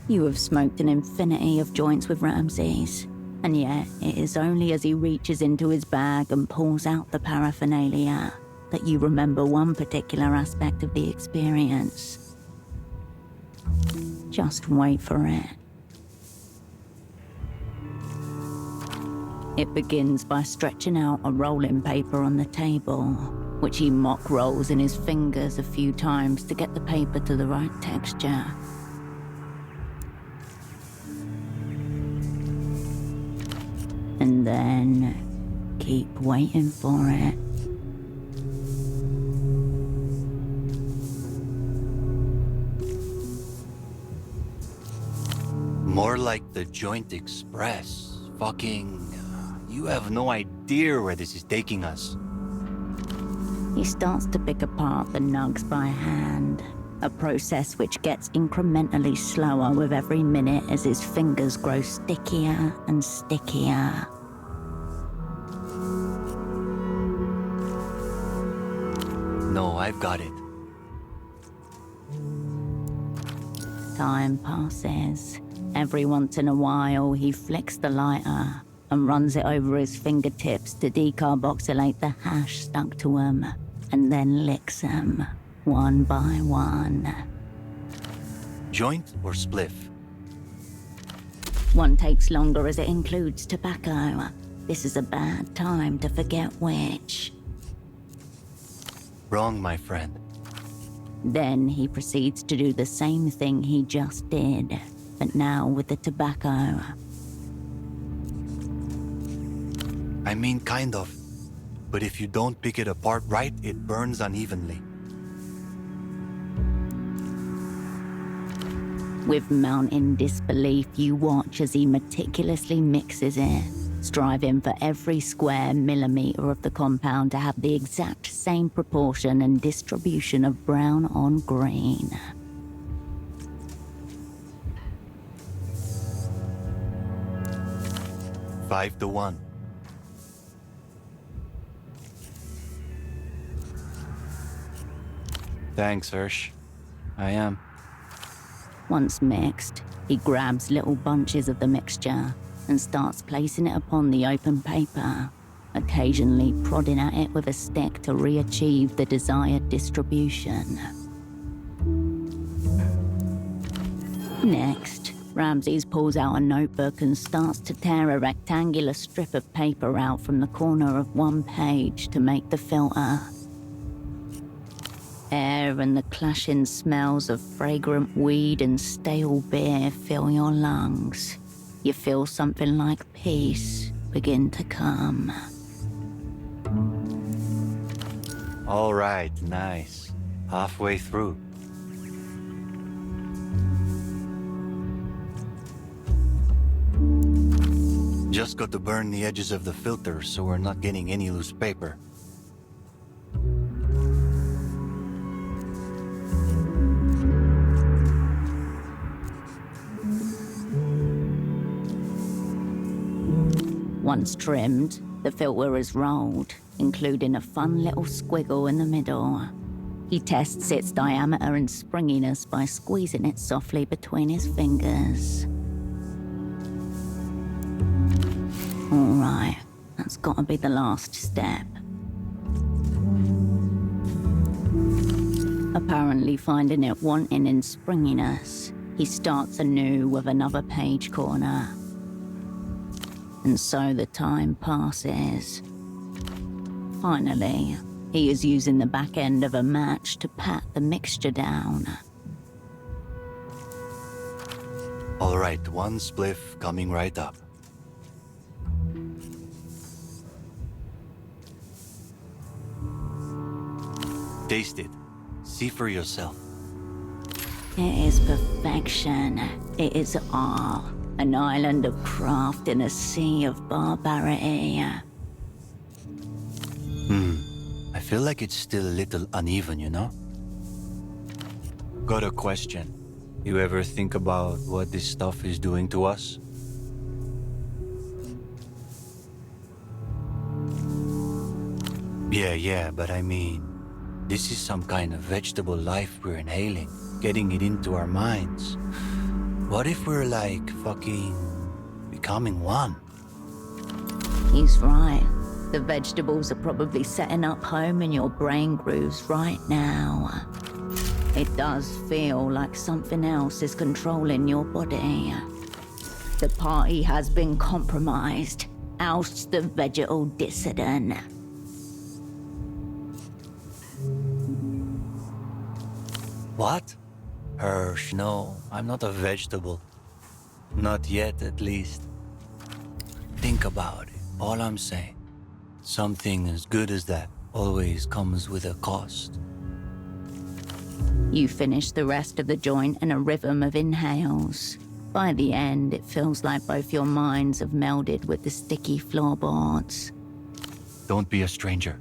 [SPEAKER 2] You have smoked an infinity of joints with Ramses, and yet it is only as he reaches into his bag and pulls out the paraphernalia that you remember one particular aspect of the experience. Just wait for it. It begins by stretching out a rolling paper on the table, which he mock rolls in his fingers a few times to get the paper to the right texture. And then keep waiting for it.
[SPEAKER 1] More like the Joint Express. Fucking... you have no idea where this is taking us.
[SPEAKER 2] He starts to pick apart the nugs by hand, a process which gets incrementally slower with every minute as his fingers grow stickier and stickier.
[SPEAKER 1] No, I've got it.
[SPEAKER 2] Time passes. Every once in a while, he flicks the lighter and runs it over his fingertips to decarboxylate the hash stuck to him, and then licks them, one by one.
[SPEAKER 1] Joint or spliff?
[SPEAKER 2] One takes longer as it includes tobacco. This is a bad time to forget which.
[SPEAKER 1] Wrong, my friend.
[SPEAKER 2] Then he proceeds to do the same thing he just did, but now with the tobacco.
[SPEAKER 1] I mean, kind of. But if you don't pick it apart right, it burns unevenly.
[SPEAKER 2] With mounting disbelief, you watch as he meticulously mixes it, striving for every square millimeter of the compound to have the exact same proportion and distribution of brown on green.
[SPEAKER 1] Five to 1. Thanks, Hirsch. I am.
[SPEAKER 2] Once mixed, he grabs little bunches of the mixture and starts placing it upon the open paper, occasionally prodding at it with a stick to re-achieve the desired distribution. Next, Ramses pulls out a notebook and starts to tear a rectangular strip of paper out from the corner of one page to make the filter. Air and the clashing smells of fragrant weed and stale beer fill your lungs. You feel something like peace begin to come.
[SPEAKER 1] All right, nice. Halfway through. Just got to burn the edges of the filter so we're not getting any loose paper.
[SPEAKER 2] Once trimmed, the filter is rolled, including a fun little squiggle in the middle. He tests its diameter and springiness by squeezing it softly between his fingers. All right, that's gotta be the last step. Apparently finding it wanting in springiness, he starts anew with another page corner. And so the time passes. Finally, he is using the back end of a match to pat the mixture down.
[SPEAKER 1] All right, one spliff coming right up. Taste it. See for yourself.
[SPEAKER 2] It is perfection. It is all. An island of craft in a sea of barbarity.
[SPEAKER 1] I feel like it's still a little uneven, you know? Got a question. You ever think about what this stuff is doing to us? Yeah, but I mean, this is some kind of vegetable life we're inhaling, getting it into our minds. What if we're like fucking becoming one?
[SPEAKER 2] He's right. The vegetables are probably setting up home in your brain grooves right now. It does feel like something else is controlling your body. The party has been compromised. Oust the vegetal dissident.
[SPEAKER 1] What? Hirsch, no, I'm not a vegetable. Not yet, at least. Think about it, all I'm saying. Something as good as that always comes with a cost.
[SPEAKER 2] You finish the rest of the joint in a rhythm of inhales. By the end, it feels like both your minds have melded with the sticky floorboards.
[SPEAKER 1] Don't be a stranger.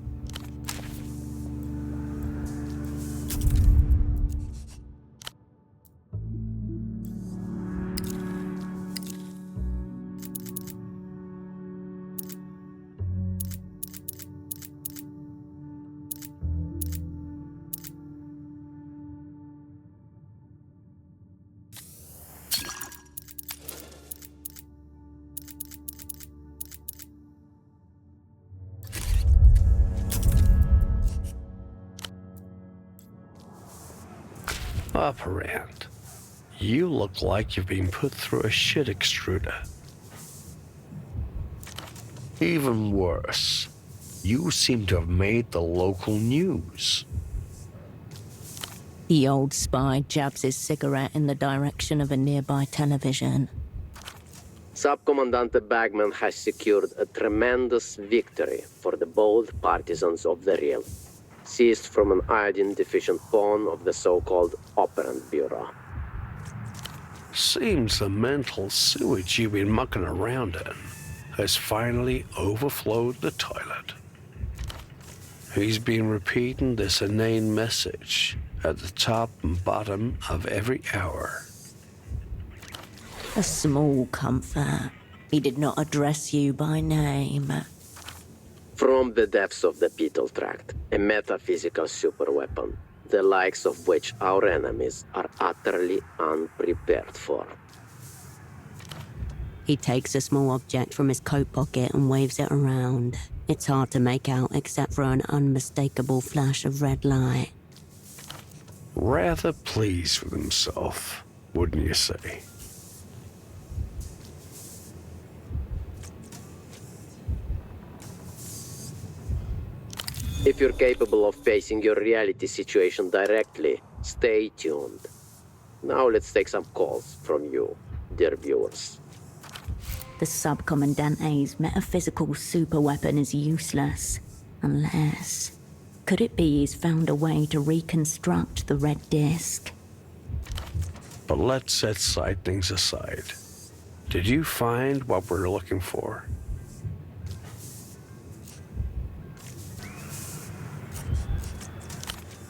[SPEAKER 15] Operand, you look like you've been put through a shit extruder. Even worse, you seem to have made the local news.
[SPEAKER 2] The old spy jabs his cigarette in the direction of a nearby television.
[SPEAKER 17] Subcommandante Bagman has secured a tremendous victory for the bold partisans of the realm, seized from an iodine-deficient pawn of the so-called Operand Bureau.
[SPEAKER 15] Seems the mental sewage you've been mucking around in has finally overflowed the toilet. He's been repeating this inane message at the top and bottom of every hour.
[SPEAKER 2] A small comfort. He did not address you by name.
[SPEAKER 17] From the depths of the Beetle Tract, a metaphysical superweapon, the likes of which our enemies are utterly unprepared for.
[SPEAKER 2] He takes a small object from his coat pocket and waves it around. It's hard to make out except for an unmistakable flash of red light.
[SPEAKER 15] Rather pleased with himself, wouldn't you say?
[SPEAKER 17] If you're capable of facing your reality situation directly, stay tuned. Now let's take some calls from you, dear viewers.
[SPEAKER 2] The Subcommandante's metaphysical superweapon is useless, unless... Could it be he's found a way to reconstruct the red disc?
[SPEAKER 15] But let's set side things aside. Did you find what we're looking for?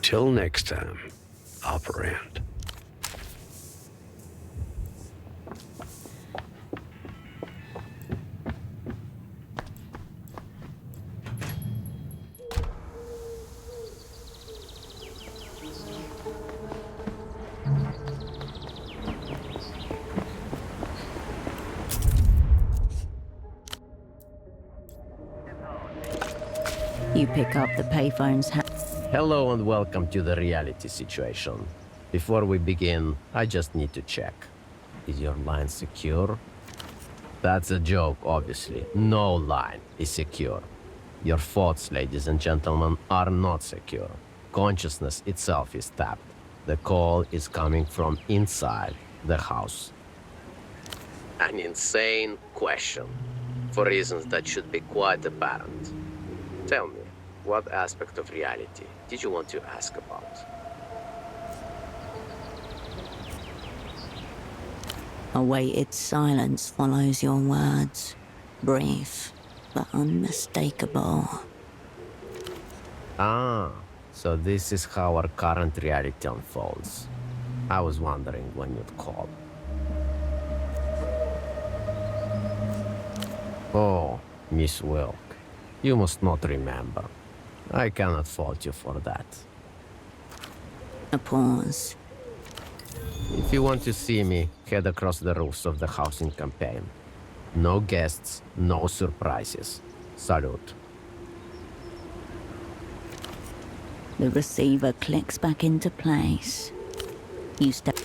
[SPEAKER 15] Till next time, Operand.
[SPEAKER 2] You pick up the payphone's
[SPEAKER 18] Hello and welcome to the reality situation. Before we begin, I just need to check. Is your line secure? That's a joke, obviously. No line is secure. Your thoughts, ladies and gentlemen, are not secure. Consciousness itself is tapped. The call is coming from inside the house.
[SPEAKER 17] An insane question, for reasons that should be quite apparent. Tell me, what aspect of reality did you want to ask about?
[SPEAKER 2] A weighted silence follows your words. Brief, but unmistakable.
[SPEAKER 18] Ah, so this is how our current reality unfolds. I was wondering when you'd call. Oh, Miss Wilk, you must not remember. I cannot fault you for that.
[SPEAKER 2] A pause.
[SPEAKER 18] If you want to see me, head across the roofs of the housing campaign. No guests, no surprises. Salute.
[SPEAKER 2] The receiver clicks back into place. You step...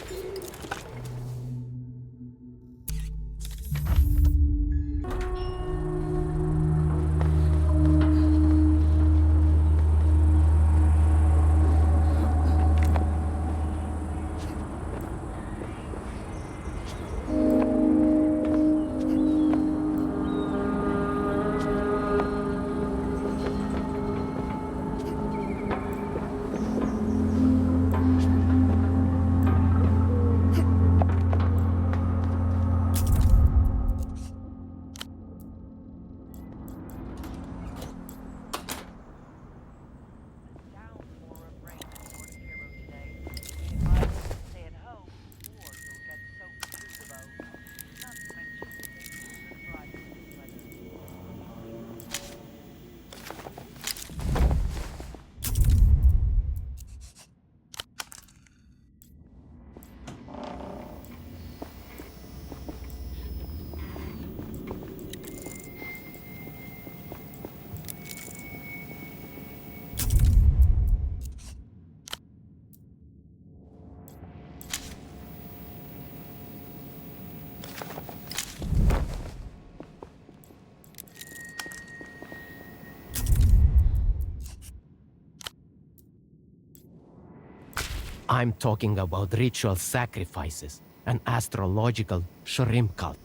[SPEAKER 18] I'm talking about ritual sacrifices, an astrological shrimp cult,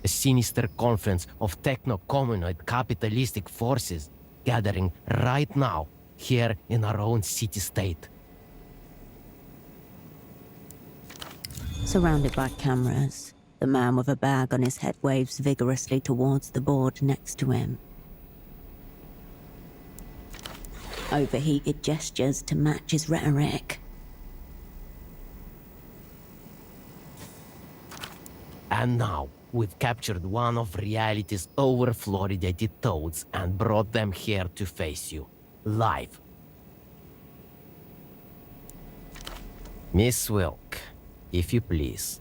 [SPEAKER 18] a sinister confluence of techno-communist capitalistic forces gathering right now here in our own city-state.
[SPEAKER 2] Surrounded by cameras, the man with a bag on his head waves vigorously towards the board next to him. Overheated gestures to match his rhetoric.
[SPEAKER 18] And now, we've captured one of reality's over-fluoridated toads and brought them here to face you, live. Miss Wilk, if you please.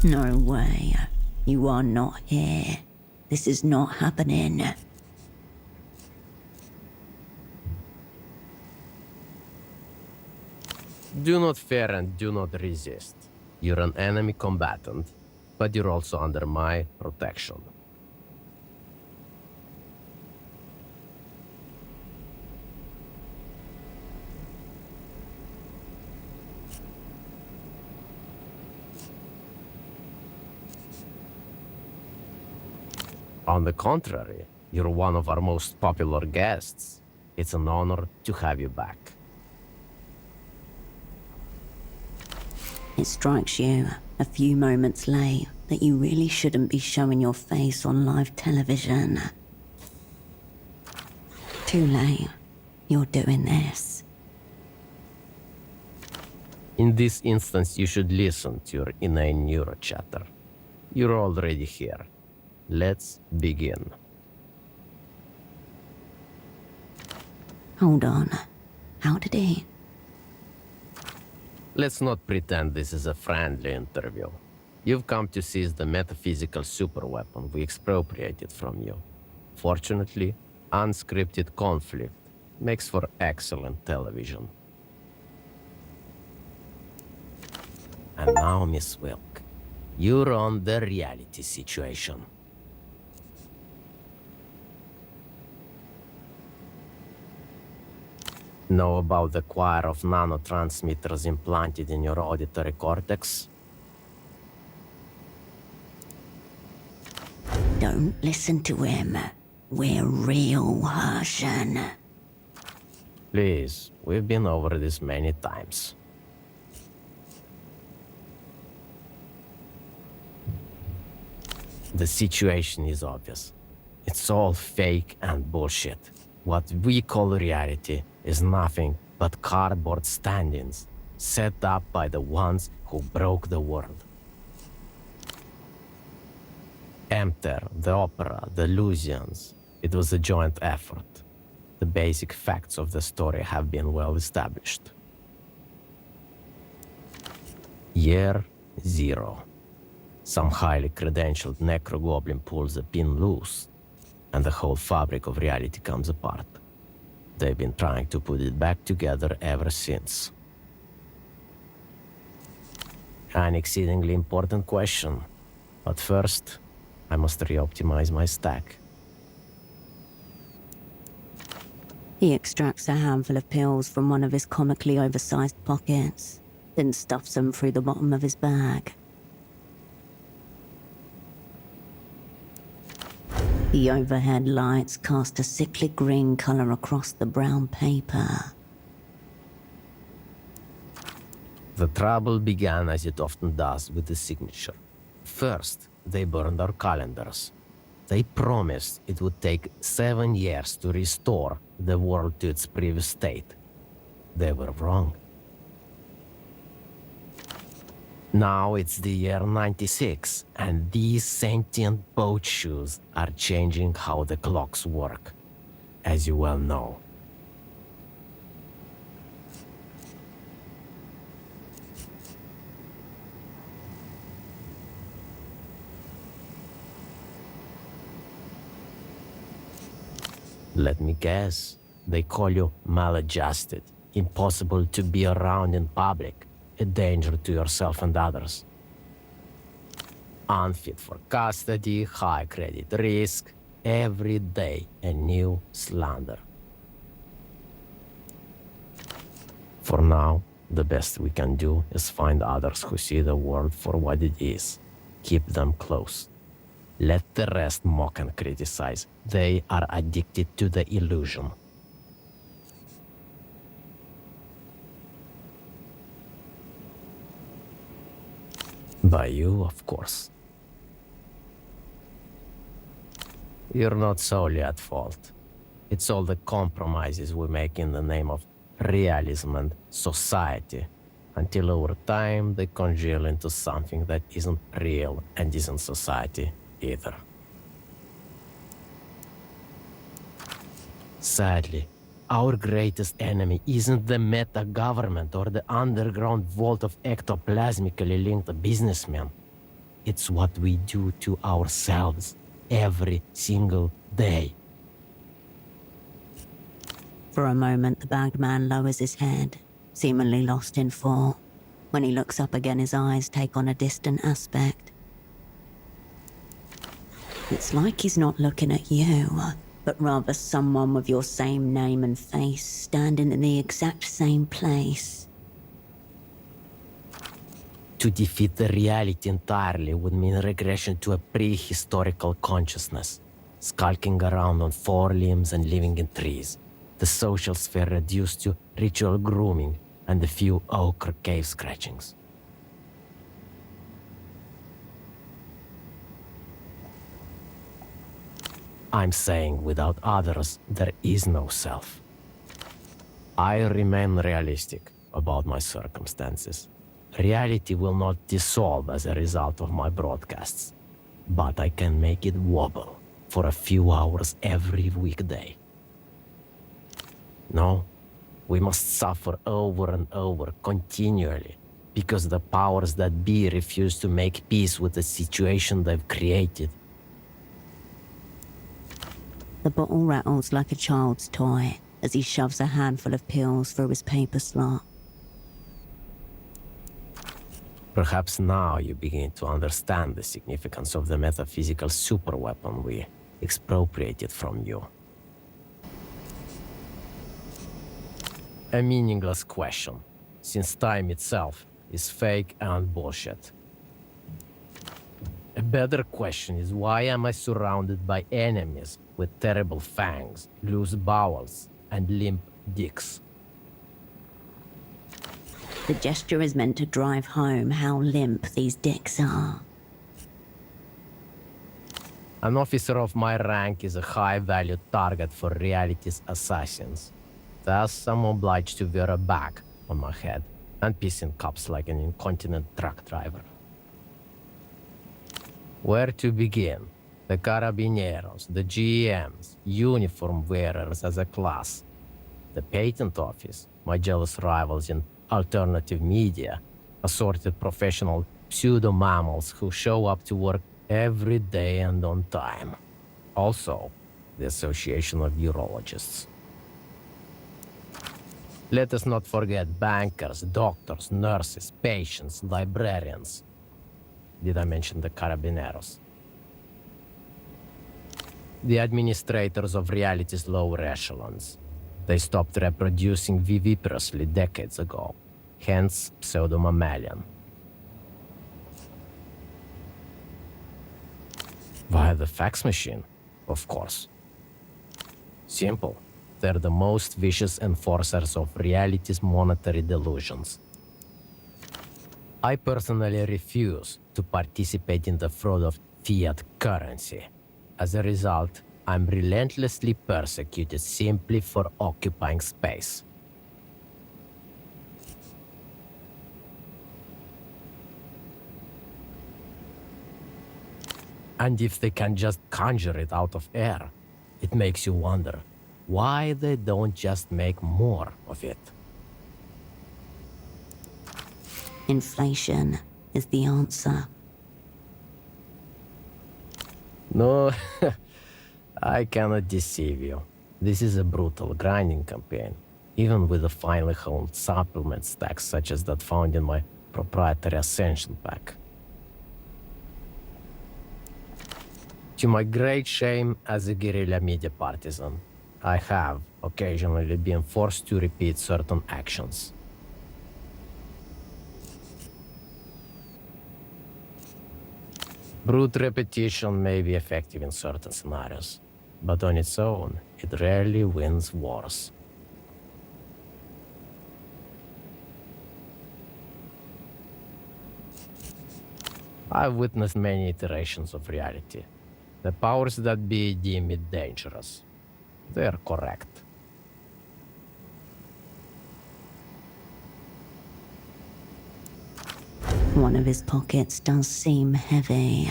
[SPEAKER 2] No way. You are not here. This is not happening.
[SPEAKER 18] Do not fear and do not resist. You're an enemy combatant, but you're also under my protection. On the contrary, you're one of our most popular guests. It's an honor to have you back.
[SPEAKER 2] It strikes you, a few moments late, that you really shouldn't be showing your face on live television. Too late. You're doing this.
[SPEAKER 18] In this instance, you should listen to your inane neurochatter. You're already here. Let's begin.
[SPEAKER 2] Hold on. How did he?
[SPEAKER 18] Let's not pretend this is a friendly interview. You've come to seize the metaphysical superweapon we expropriated from you. Fortunately, unscripted conflict makes for excellent television. And now, Miss Wilk, you're on the reality situation. Know about the choir of nanotransmitters implanted in your auditory cortex?
[SPEAKER 2] Don't listen to him. We're real, Herschen.
[SPEAKER 18] Please, we've been over this many times. The situation is obvious. It's all fake and bullshit. What we call reality is nothing but cardboard stand-ins set up by the ones who broke the world. Emter, the opera, the Lusians. It was a joint effort. The basic facts of the story have been well established. Year 0. Some highly credentialed necrogoblin pulls a pin loose, and the whole fabric of reality comes apart. They've been trying to put it back together ever since. An exceedingly important question. But first, I must re-optimize my stack.
[SPEAKER 2] He extracts a handful of pills from one of his comically oversized pockets, then stuffs them through the bottom of his bag. The overhead lights cast a sickly green color across the brown paper.
[SPEAKER 18] The trouble began as it often does with the signature. First, they burned our calendars. They promised it would take 7 years to restore the world to its previous state. They were wrong. Now it's the year 96, and these sentient boat shoes are changing how the clocks work, as you well know. Let me guess, they call you maladjusted, impossible to be around in public, a danger to yourself and others. Unfit for custody, high credit risk, every day a new slander. For now, the best we can do is find others who see the world for what it is. Keep them close. Let the rest mock and criticize. They are addicted to the illusion. By you, of course. You're not solely at fault. It's all the compromises we make in the name of realism and society, until over time they congeal into something that isn't real and isn't society either. Sadly, our greatest enemy isn't the meta-government or the underground vault of ectoplasmically linked businessmen. It's what we do to ourselves every single day.
[SPEAKER 2] For a moment, the bagged man lowers his head, seemingly lost in thought. When he looks up again, his eyes take on a distant aspect. It's like he's not looking at you, but rather someone with your same name and face standing in the exact same place.
[SPEAKER 18] To defeat the reality entirely would mean regression to a prehistorical consciousness. skulking around on four limbs and living in trees. The social sphere reduced to ritual grooming and a few ochre cave scratchings. I'm saying without others, there is no self. I remain realistic about my circumstances. Reality will not dissolve as a result of my broadcasts, but I can make it wobble for a few hours every weekday. No, we must suffer over and over continually because the powers that be refuse to make peace with the situation they've created.
[SPEAKER 2] The bottle rattles like a child's toy as he shoves a handful of pills through his paper slot.
[SPEAKER 18] Perhaps now you begin to understand the significance of the metaphysical superweapon we expropriated from you. A meaningless question, since time itself is fake and bullshit. A better question is, why am I surrounded by enemies with terrible fangs, loose bowels, and limp dicks?
[SPEAKER 2] The gesture is meant to drive home how limp these dicks are.
[SPEAKER 18] An officer of my rank is a high-value target for reality's assassins. Thus, I'm obliged to wear a bag on my head and piss in cups like an incontinent truck driver. Where to begin? The Carabineros, the GMs, uniform wearers as a class, the patent office, my jealous rivals in alternative media, assorted professional pseudo-mammals who show up to work every day and on time. Also, the Association of Urologists. Let us not forget bankers, doctors, nurses, patients, librarians. Did I mention the Carabineros? The administrators of reality's lower echelons. They stopped reproducing viviparously decades ago, hence pseudo-mammalian. Via the fax machine, of course. Simple. They're the most vicious enforcers of reality's monetary delusions. I personally refuse to participate in the fraud of fiat currency. As a result, I'm relentlessly persecuted simply for occupying space. And if they can just conjure it out of air, it makes you wonder why they don't just make more of it.
[SPEAKER 2] Inflation is the answer.
[SPEAKER 18] No, I cannot deceive you. This is a brutal grinding campaign, even with a finely honed supplement stack such as that found in my proprietary Ascension pack. To my great shame as a guerrilla media partisan, I have occasionally been forced to repeat certain actions. Brute repetition may be effective in certain scenarios, but on its own, it rarely wins wars. I've witnessed many iterations of reality. The powers that be deem it dangerous. They're correct.
[SPEAKER 2] One of his pockets does seem heavy.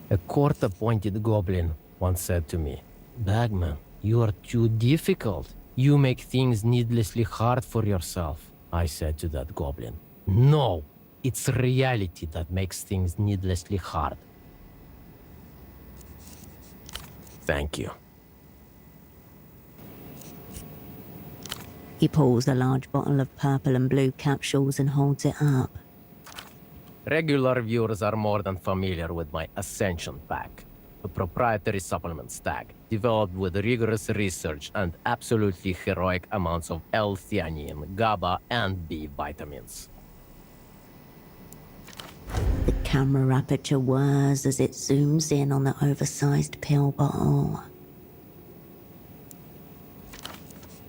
[SPEAKER 18] A court-appointed goblin once said to me, "Bagman, you are too difficult. You make things needlessly hard for yourself." I said to that goblin, "No, it's reality that makes things needlessly hard." Thank you.
[SPEAKER 2] He pulls a large bottle of purple and blue capsules and holds it up.
[SPEAKER 18] Regular viewers are more than familiar with my Ascension pack, a proprietary supplement stack developed with rigorous research and absolutely heroic amounts of L-theanine, GABA, and B vitamins.
[SPEAKER 2] The camera aperture whirs as it zooms in on the oversized pill bottle.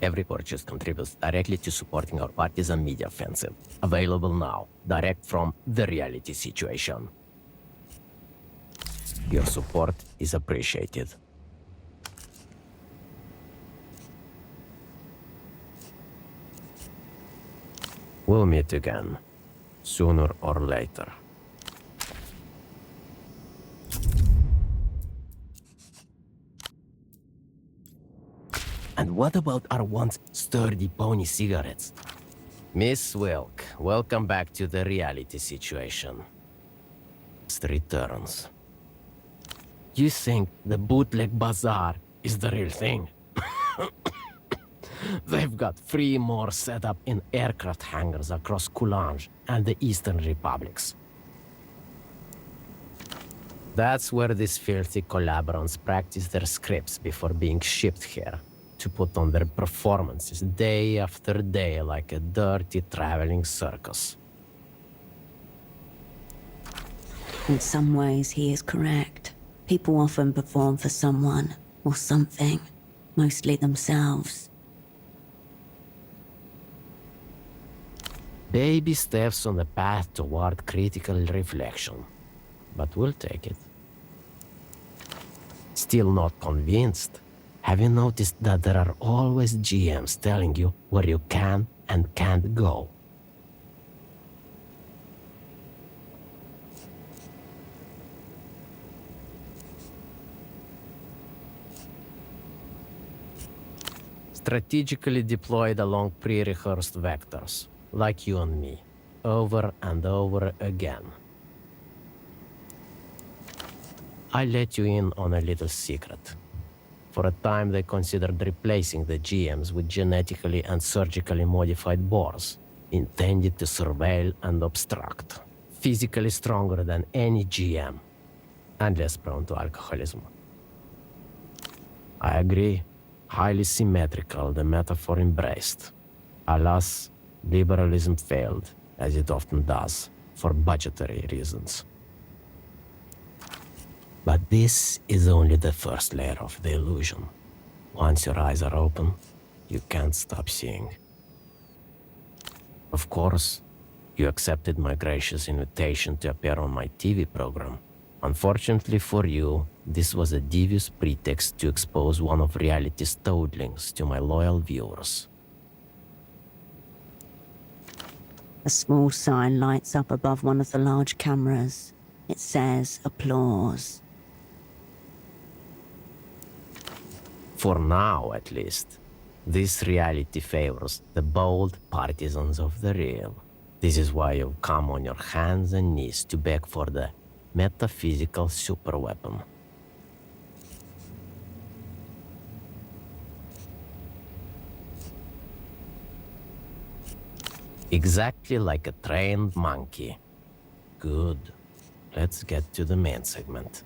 [SPEAKER 18] Every purchase contributes directly to supporting our partisan media offensive. Available now, direct from The Reality Situation. Your support is appreciated. We'll meet again, sooner or later. And what about our once sturdy pony cigarettes? Miss Wilk, welcome back to The Reality Situation. Returns. You think the bootleg bazaar is the real thing? They've got 3 more set up in aircraft hangars across Coulange and the Eastern Republics. That's where these filthy collaborants practice their scripts before being shipped here, to put on their performances day after day like a dirty traveling circus.
[SPEAKER 2] In some ways, he is correct. People often perform for someone or something, mostly themselves.
[SPEAKER 18] Baby steps on the path toward critical reflection, but we'll take it. Still not convinced? Have you noticed that there are always GMs telling you where you can and can't go? Strategically deployed along pre-rehearsed vectors, like you and me, over and over again. I let you in on a little secret. For a time, they considered replacing the GMs with genetically and surgically modified boars, intended to surveil and obstruct. Physically stronger than any GM, and less prone to alcoholism. I agree. Highly symmetrical, the metaphor embraced. Alas, liberalism failed, as it often does, for budgetary reasons. But this is only the first layer of the illusion. Once your eyes are open, you can't stop seeing. Of course, you accepted my gracious invitation to appear on my TV program. Unfortunately for you, this was a devious pretext to expose one of reality's toadlings to my loyal viewers.
[SPEAKER 2] A small sign lights up above one of the large cameras. It says, "Applause."
[SPEAKER 18] For now, at least, this reality favors the bold partisans of the real. This is why you've come on your hands and knees to beg for the metaphysical superweapon. Exactly like a trained monkey. Good. Let's get to the main segment.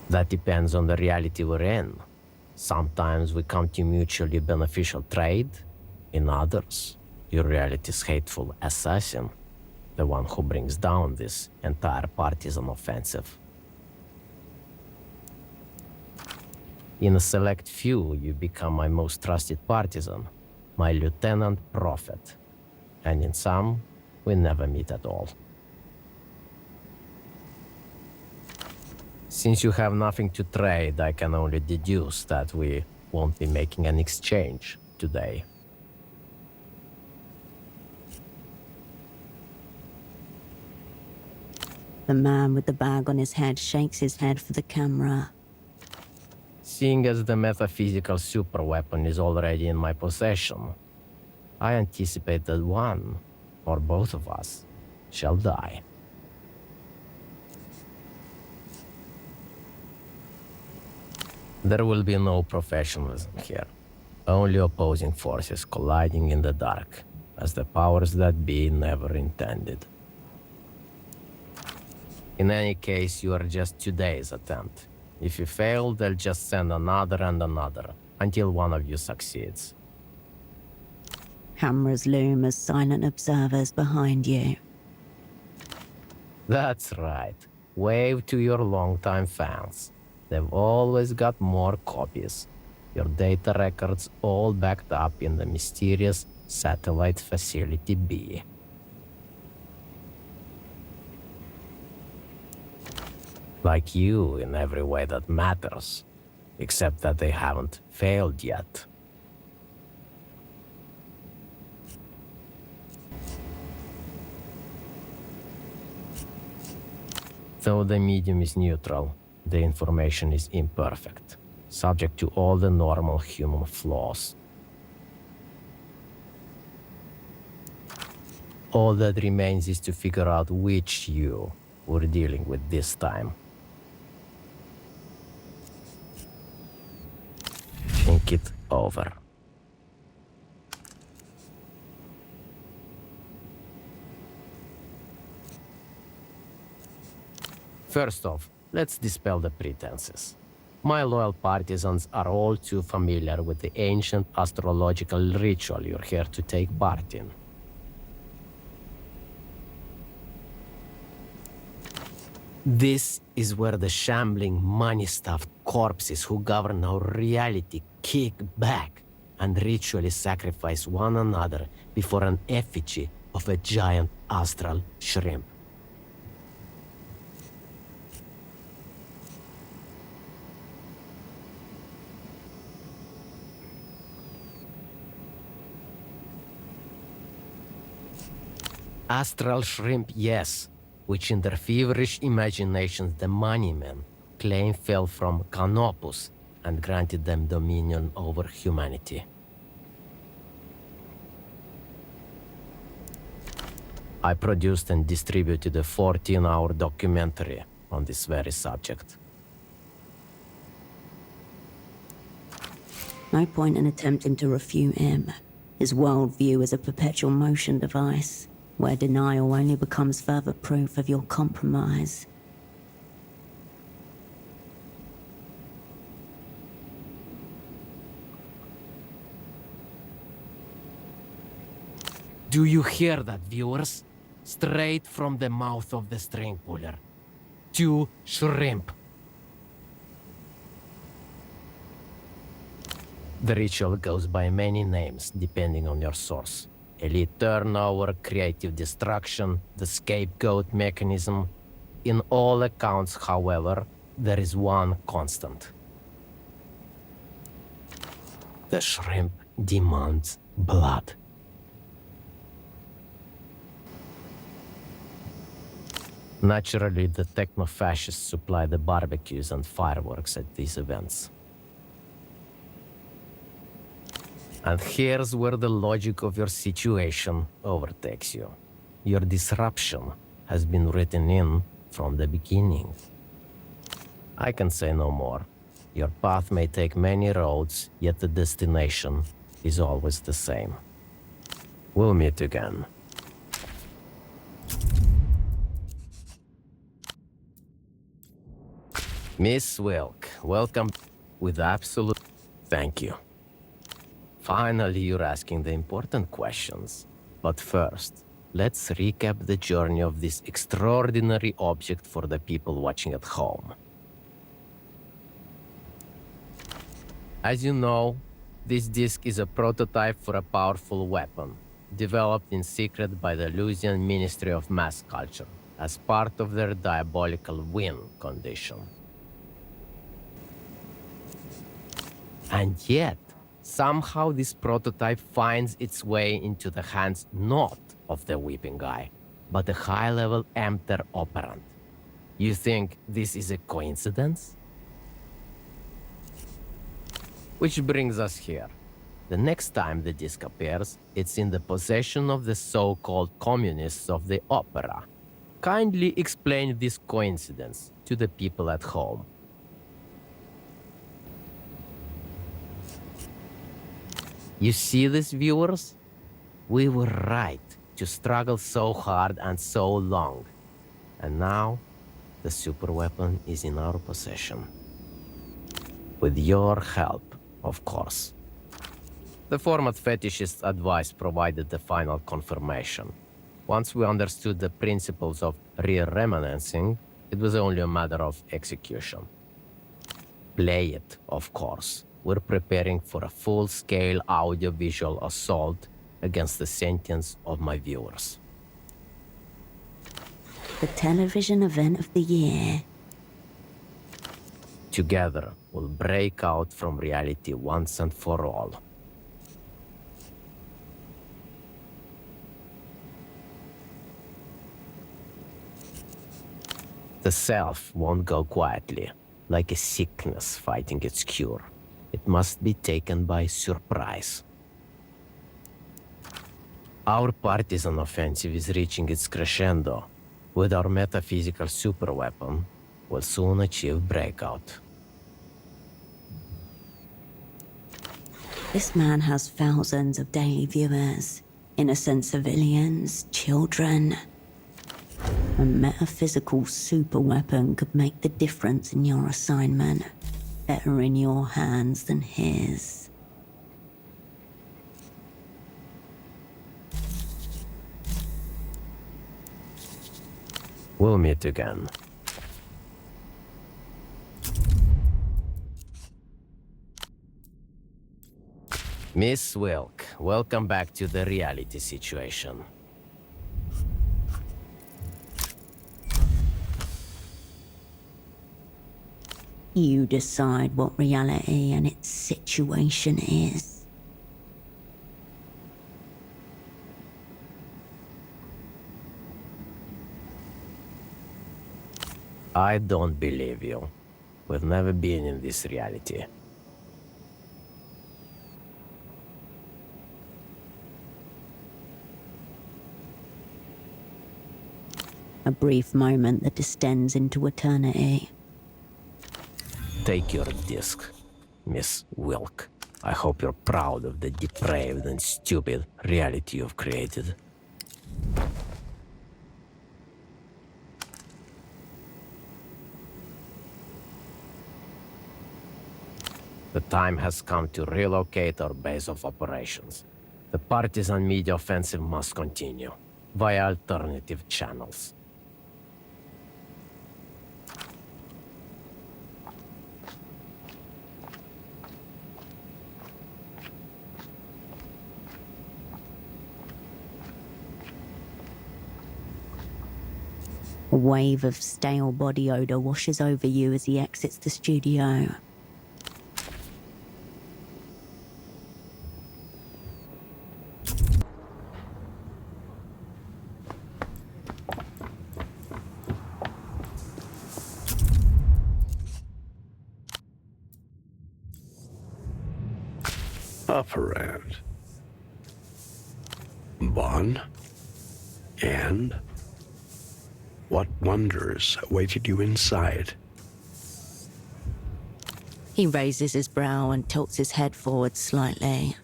[SPEAKER 18] That depends on the reality we're in. Sometimes we come to mutually beneficial trade. In others, your reality's hateful assassin, the one who brings down this entire partisan offensive. In a select few, you become my most trusted partisan, my lieutenant prophet. And in some, we never meet at all. Since you have nothing to trade, I can only deduce that we won't be making an exchange today.
[SPEAKER 2] The man with the bag on his head shakes his head for the camera.
[SPEAKER 18] Seeing as the metaphysical superweapon is already in my possession, I anticipate that one, or both of us, shall die. There will be no professionalism here, only opposing forces colliding in the dark, as the powers that be never intended. In any case, you are just today's attempt. If you fail, they'll just send another and another, until one of you succeeds.
[SPEAKER 2] Cameras loom as silent observers behind you.
[SPEAKER 18] That's right. Wave to your longtime fans. They've always got more copies. Your data records all backed up in the mysterious Satellite Facility B. Like you in every way that matters, except that they haven't failed yet. Though the medium is neutral, the information is imperfect, subject to all the normal human flaws. All that remains is to figure out which you we're dealing with this time. Think it over. First off, let's dispel the pretenses. My loyal partisans are all too familiar with the ancient astrological ritual you're here to take part in. This is where the shambling, money-stuffed corpses who govern our reality kick back and ritually sacrifice one another before an effigy of a giant astral shrimp. Astral shrimp, yes, which in their feverish imaginations the money men claim fell from Canopus and granted them dominion over humanity. I produced and distributed a 14-hour documentary on this very subject.
[SPEAKER 2] No point in attempting to refute him. His worldview is a perpetual motion device, where denial only becomes further proof of your compromise.
[SPEAKER 18] Do you hear that, viewers? Straight from the mouth of the string puller. 2 shrimp. The ritual goes by many names, depending on your source. Elite turnover, creative destruction, the scapegoat mechanism. In all accounts, however, there is one constant. The shrimp demands blood. Naturally, the techno-fascists supply the barbecues and fireworks at these events. And here's where the logic of your situation overtakes you. Your disruption has been written in from the beginning. I can say no more. Your path may take many roads, yet the destination is always the same. We'll meet again. Miss Wilk, welcome with absolute thank you. Finally, you're asking the important questions. But first, let's recap the journey of this extraordinary object for the people watching at home. As you know, this disc is a prototype for a powerful weapon, developed in secret by the Lusian Ministry of Mass Culture as part of their diabolical win condition. And yet, somehow this prototype finds its way into the hands not of the Weeping Guy, but a high-level Emter operant. You think this is a coincidence? Which brings us here. The next time the disc appears, it's in the possession of the so-called communists of the opera. Kindly explain this coincidence to the people at home. You see this, viewers? We were right to struggle so hard and so long. And now, the superweapon is in our possession. With your help, of course. The format fetishist's advice provided the final confirmation. Once we understood the principles of re-remanenting, it was only a matter of execution. Play it, of course. We're preparing for a full-scale audiovisual assault against the sentience of my viewers.
[SPEAKER 2] The television event of the year.
[SPEAKER 18] Together, we'll break out from reality once and for all. The self won't go quietly, like a sickness fighting its cure. It must be taken by surprise. Our partisan offensive is reaching its crescendo. With our metaphysical superweapon, we'll soon achieve breakout.
[SPEAKER 2] This man has thousands of daily viewers. Innocent civilians, children. A metaphysical superweapon could make the difference in your assignment. Better in your hands than his.
[SPEAKER 18] We'll meet again. Miss Wilk, welcome back to the reality situation.
[SPEAKER 2] You decide what reality and its situation is.
[SPEAKER 18] I don't believe you. We've never been in this reality.
[SPEAKER 2] A brief moment that descends into eternity.
[SPEAKER 18] Take your disc, Miss Wilk. I hope you're proud of the depraved and stupid reality you've created. The time has come to relocate our base of operations. The partisan media offensive must continue, via alternative channels.
[SPEAKER 2] A wave of stale body odor washes over you as he exits the studio.
[SPEAKER 15] Operand. Bon. And what wonders awaited you inside?
[SPEAKER 2] He raises his brow and tilts his head forward slightly.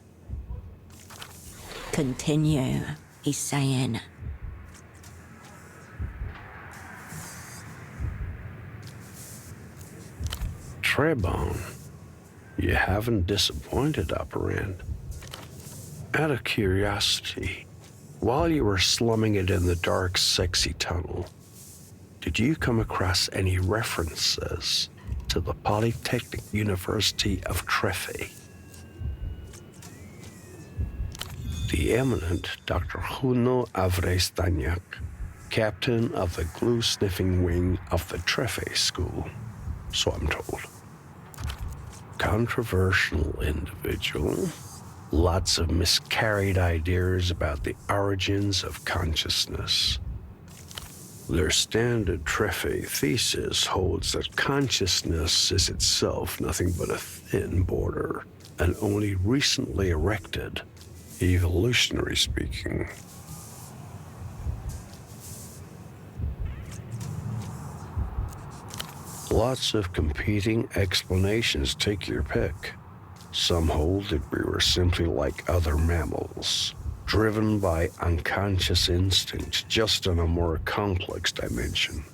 [SPEAKER 2] Continue, he's saying.
[SPEAKER 15] Trebon, you haven't disappointed, Operand. Out of curiosity, while you were slumming it in the dark, sexy tunnel, did you come across any references to the Polytechnic University of Trefe? The eminent Dr. Juno Avrestaniak, captain of the glue-sniffing wing of the Trefe School, so I'm told. Controversial individual. Lots of miscarried ideas about the origins of consciousness. Their standard Trefe thesis holds that consciousness is itself nothing but a thin border, and only recently erected, evolutionary speaking. Lots of competing explanations, take your pick. Some hold that we were simply like other mammals, driven by unconscious instinct, just in a more complex dimension.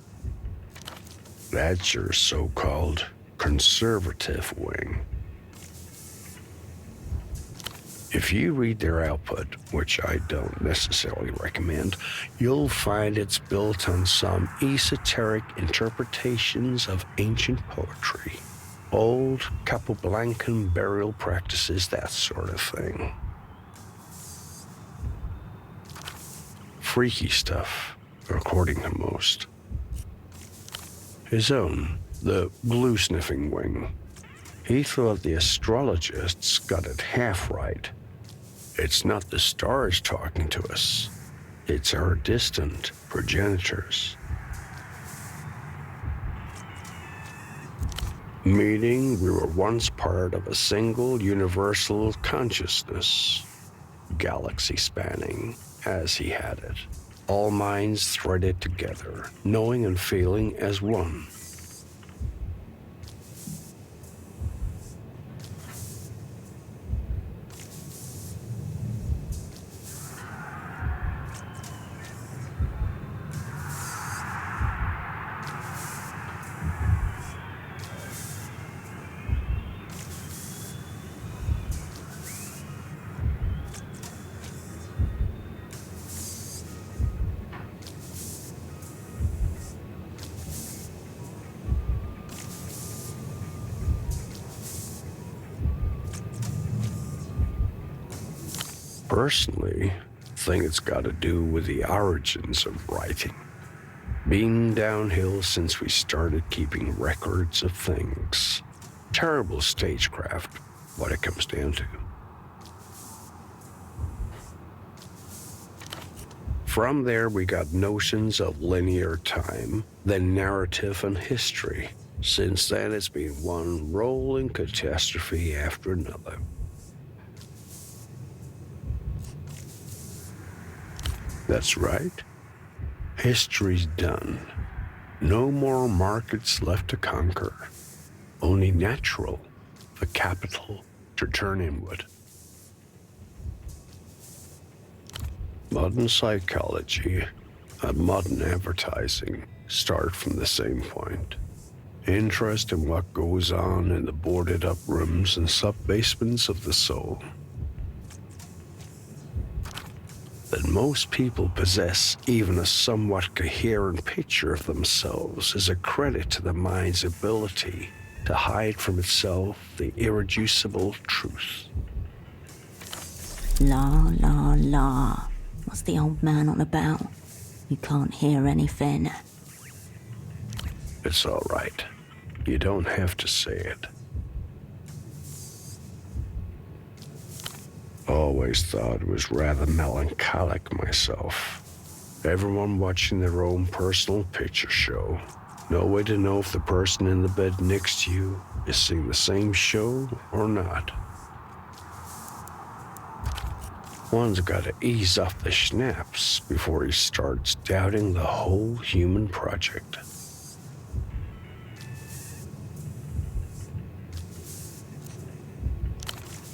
[SPEAKER 15] That's your so-called conservative wing. If you read their output, which I don't necessarily recommend, you'll find it's built on some esoteric interpretations of ancient poetry, old Capoblancan burial practices, that sort of thing. Freaky stuff, according to most. His own, the glue-sniffing wing. He thought the astrologists got it half right. It's not the stars talking to us. It's our distant progenitors. Meaning we were once part of a single universal consciousness, galaxy spanning, as he had it. All minds threaded together, knowing and feeling as one. Personally, I think it's got to do with the origins of writing. Been downhill since we started keeping records of things. Terrible stagecraft, what it comes down to. From there, we got notions of linear time, then narrative and history. Since then, it's been one rolling catastrophe after another. That's right. History's done. No more markets left to conquer. Only natural, the capital, to turn inward. Modern psychology and modern advertising start from the same point. Interest in what goes on in the boarded-up rooms and sub-basements of the soul. That most people possess even a somewhat coherent picture of themselves is a credit to the mind's ability to hide from itself the irreducible truth.
[SPEAKER 2] La, la, la. What's the old man on about? You can't hear anything.
[SPEAKER 15] It's all right. You don't have to say it. Always thought it was rather melancholic myself. Everyone watching their own personal picture show. No way to know if the person in the bed next to you is seeing the same show or not. One's got to ease off the schnapps before he starts doubting the whole human project.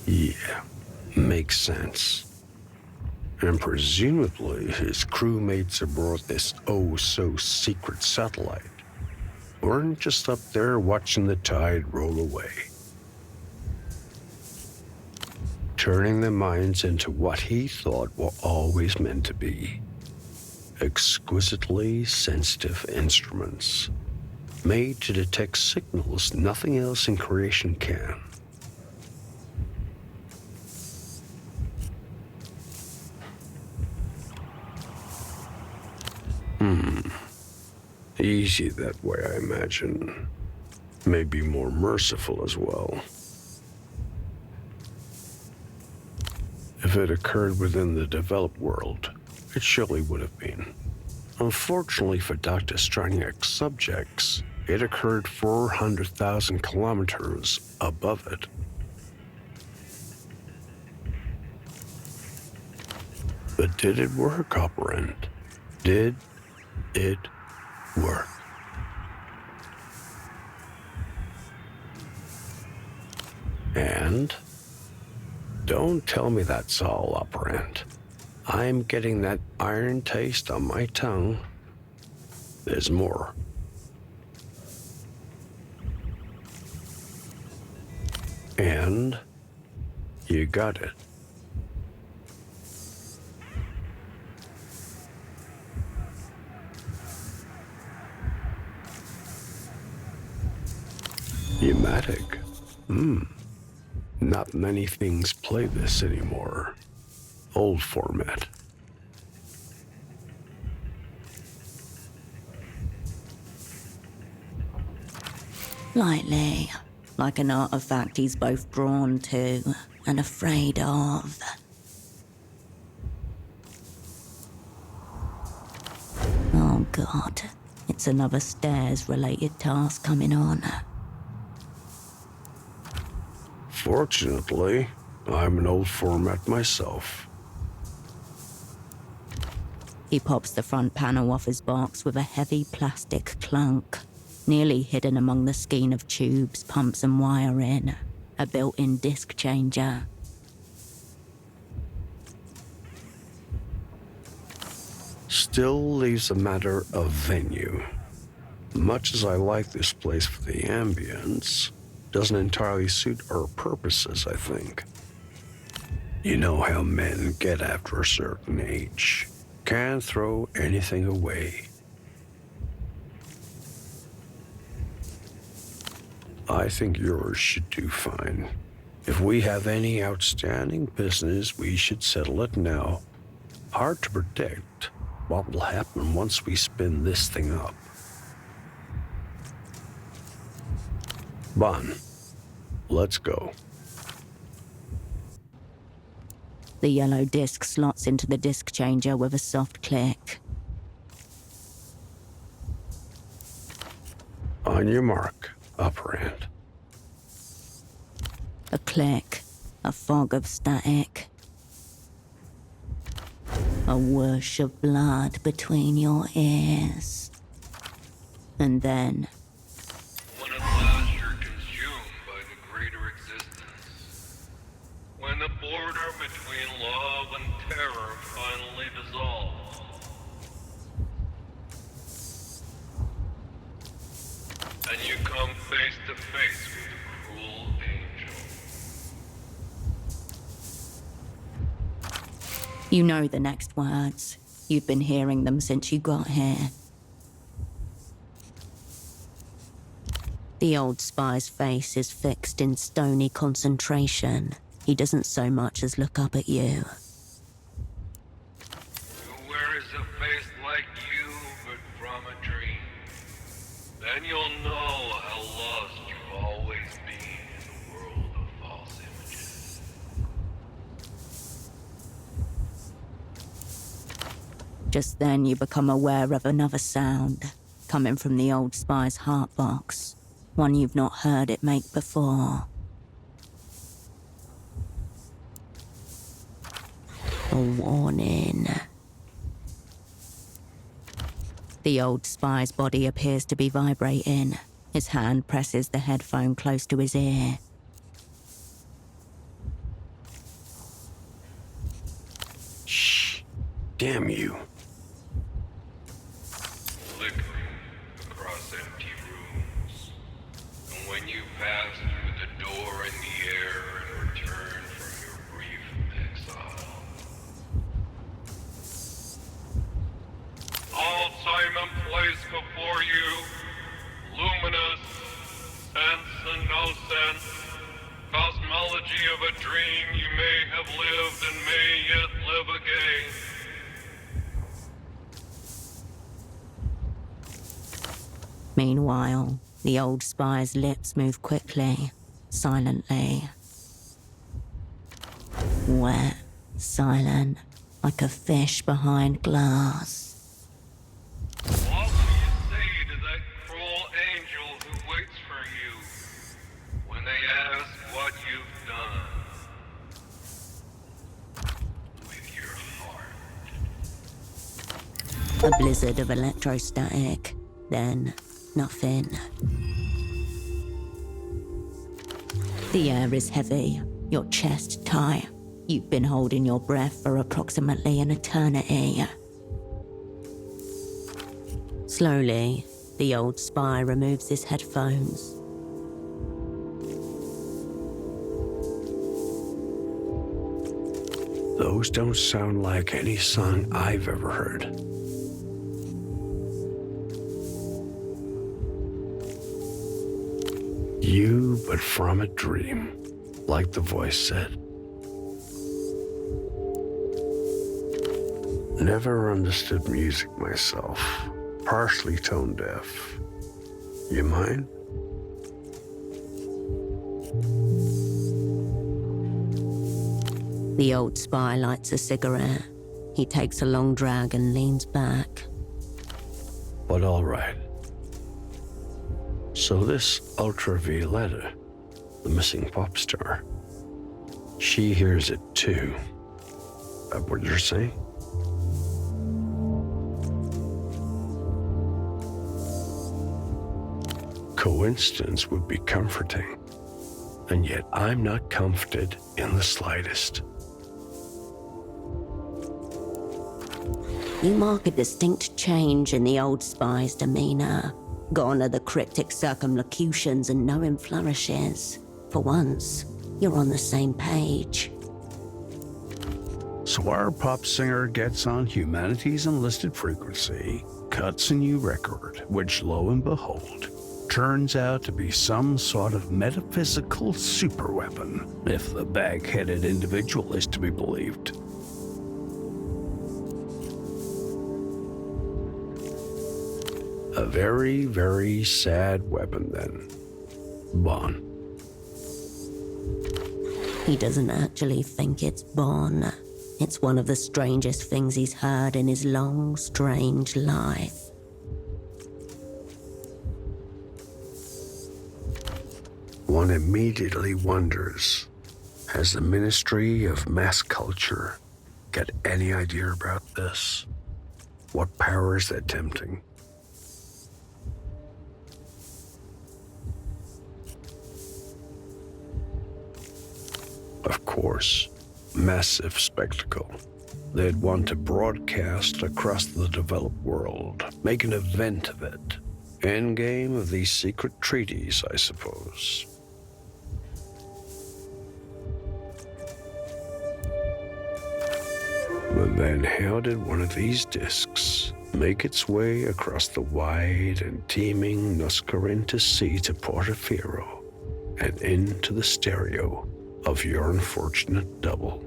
[SPEAKER 15] Yeah. Makes sense. And presumably his crewmates aboard this oh-so-secret satellite weren't just up there watching the tide roll away. Turning their minds into what he thought were always meant to be. Exquisitely sensitive instruments, made to detect signals nothing else in creation can. Easy that way, I imagine. Maybe more merciful as well. If it occurred within the developed world, it surely would have been. Unfortunately for Dr. Straniak's subjects, it occurred 400,000 kilometers above it. But did it work, operand? Did it work? And don't tell me that's all, operand. I'm getting that iron taste on my tongue. There's more. And you got it. Pneumatic. Not many things play this anymore. Old format.
[SPEAKER 2] Lightly, like an artifact he's both drawn to and afraid of. Oh God, it's another stairs-related task coming on.
[SPEAKER 15] Fortunately, I'm an old format myself.
[SPEAKER 2] He pops the front panel off his box with a heavy plastic clunk, nearly hidden among the skein of tubes, pumps and wiring. A built-in disc changer.
[SPEAKER 15] Still leaves a matter of venue. Much as I like this place for the ambience, doesn't entirely suit our purposes, I think. You know how men get after a certain age. Can't throw anything away. I think yours should do fine. If we have any outstanding business, we should settle it now. Hard to predict what will happen once we spin this thing up. Bon, let's go.
[SPEAKER 2] The yellow disc slots into the disc changer with a soft click.
[SPEAKER 15] On your mark, upper end.
[SPEAKER 2] A click, a fog of static. A whoosh of blood between your ears. And then...
[SPEAKER 19] When at last you're consumed by the greater existence. When the border between love and terror finally dissolves. And you come face to face with the cruel angel.
[SPEAKER 2] You know the next words. You've been hearing them since you got here. The old spy's face is fixed in stony concentration. He doesn't so much as look up at you.
[SPEAKER 19] Who wears a face like you but from a dream? Then you'll know how lost you've always been in the world of false images.
[SPEAKER 2] Just then you become aware of another sound, coming from the old spy's heart box. One you've not heard it make before. A warning. The old spy's body appears to be vibrating. His hand presses the headphone close to his ear.
[SPEAKER 15] Shh. Damn you.
[SPEAKER 19] Flickering across empty rooms. And when you pass through the door in the air and return from your brief exile. All time and place before you, luminous, sense and no sense, cosmology of a dream you may have lived and may yet live again.
[SPEAKER 2] Meanwhile, the old spy's lips move quickly, silently. Wet, silent, like a fish behind glass.
[SPEAKER 19] What will you say to that cruel angel who waits for you when they ask what you've done with your heart?
[SPEAKER 2] A blizzard of electrostatic, then nothing. The air is heavy, your chest tight. You've been holding your breath for approximately an eternity. Slowly, the old spy removes his headphones.
[SPEAKER 15] Those don't sound like any song I've ever heard. You, but from a dream, like the voice said. Never understood music myself. Partially tone deaf. You mind?
[SPEAKER 2] The old spy lights a cigarette. He takes a long drag and leans back.
[SPEAKER 15] But all right. So this Ultra Violeta, the missing pop star, she hears it too. That what you're saying? Coincidence would be comforting, and yet I'm not comforted in the slightest.
[SPEAKER 2] You mark a distinct change in the old spy's demeanor. Gone are the cryptic circumlocutions and knowing flourishes. For once, you're on the same page.
[SPEAKER 13] So our pop singer gets on humanity's enlisted frequency, cuts a new record, which lo and behold, turns out to be some sort of metaphysical superweapon, if the bag-headed individual is to be believed.
[SPEAKER 15] A very, very sad weapon then. Bon.
[SPEAKER 2] He doesn't actually think it's Bon. It's one of the strangest things he's heard in his long, strange life.
[SPEAKER 15] One immediately wonders, has the Ministry of Mass Culture got any idea about this? What powers they're tempting? Of course, massive spectacle. They'd want to broadcast across the developed world, make an event of it. Endgame of these secret treaties, I suppose. But then how did one of these discs make its way across the wide and teeming Nuscarinta Sea to Portofino and into the stereo of your unfortunate double?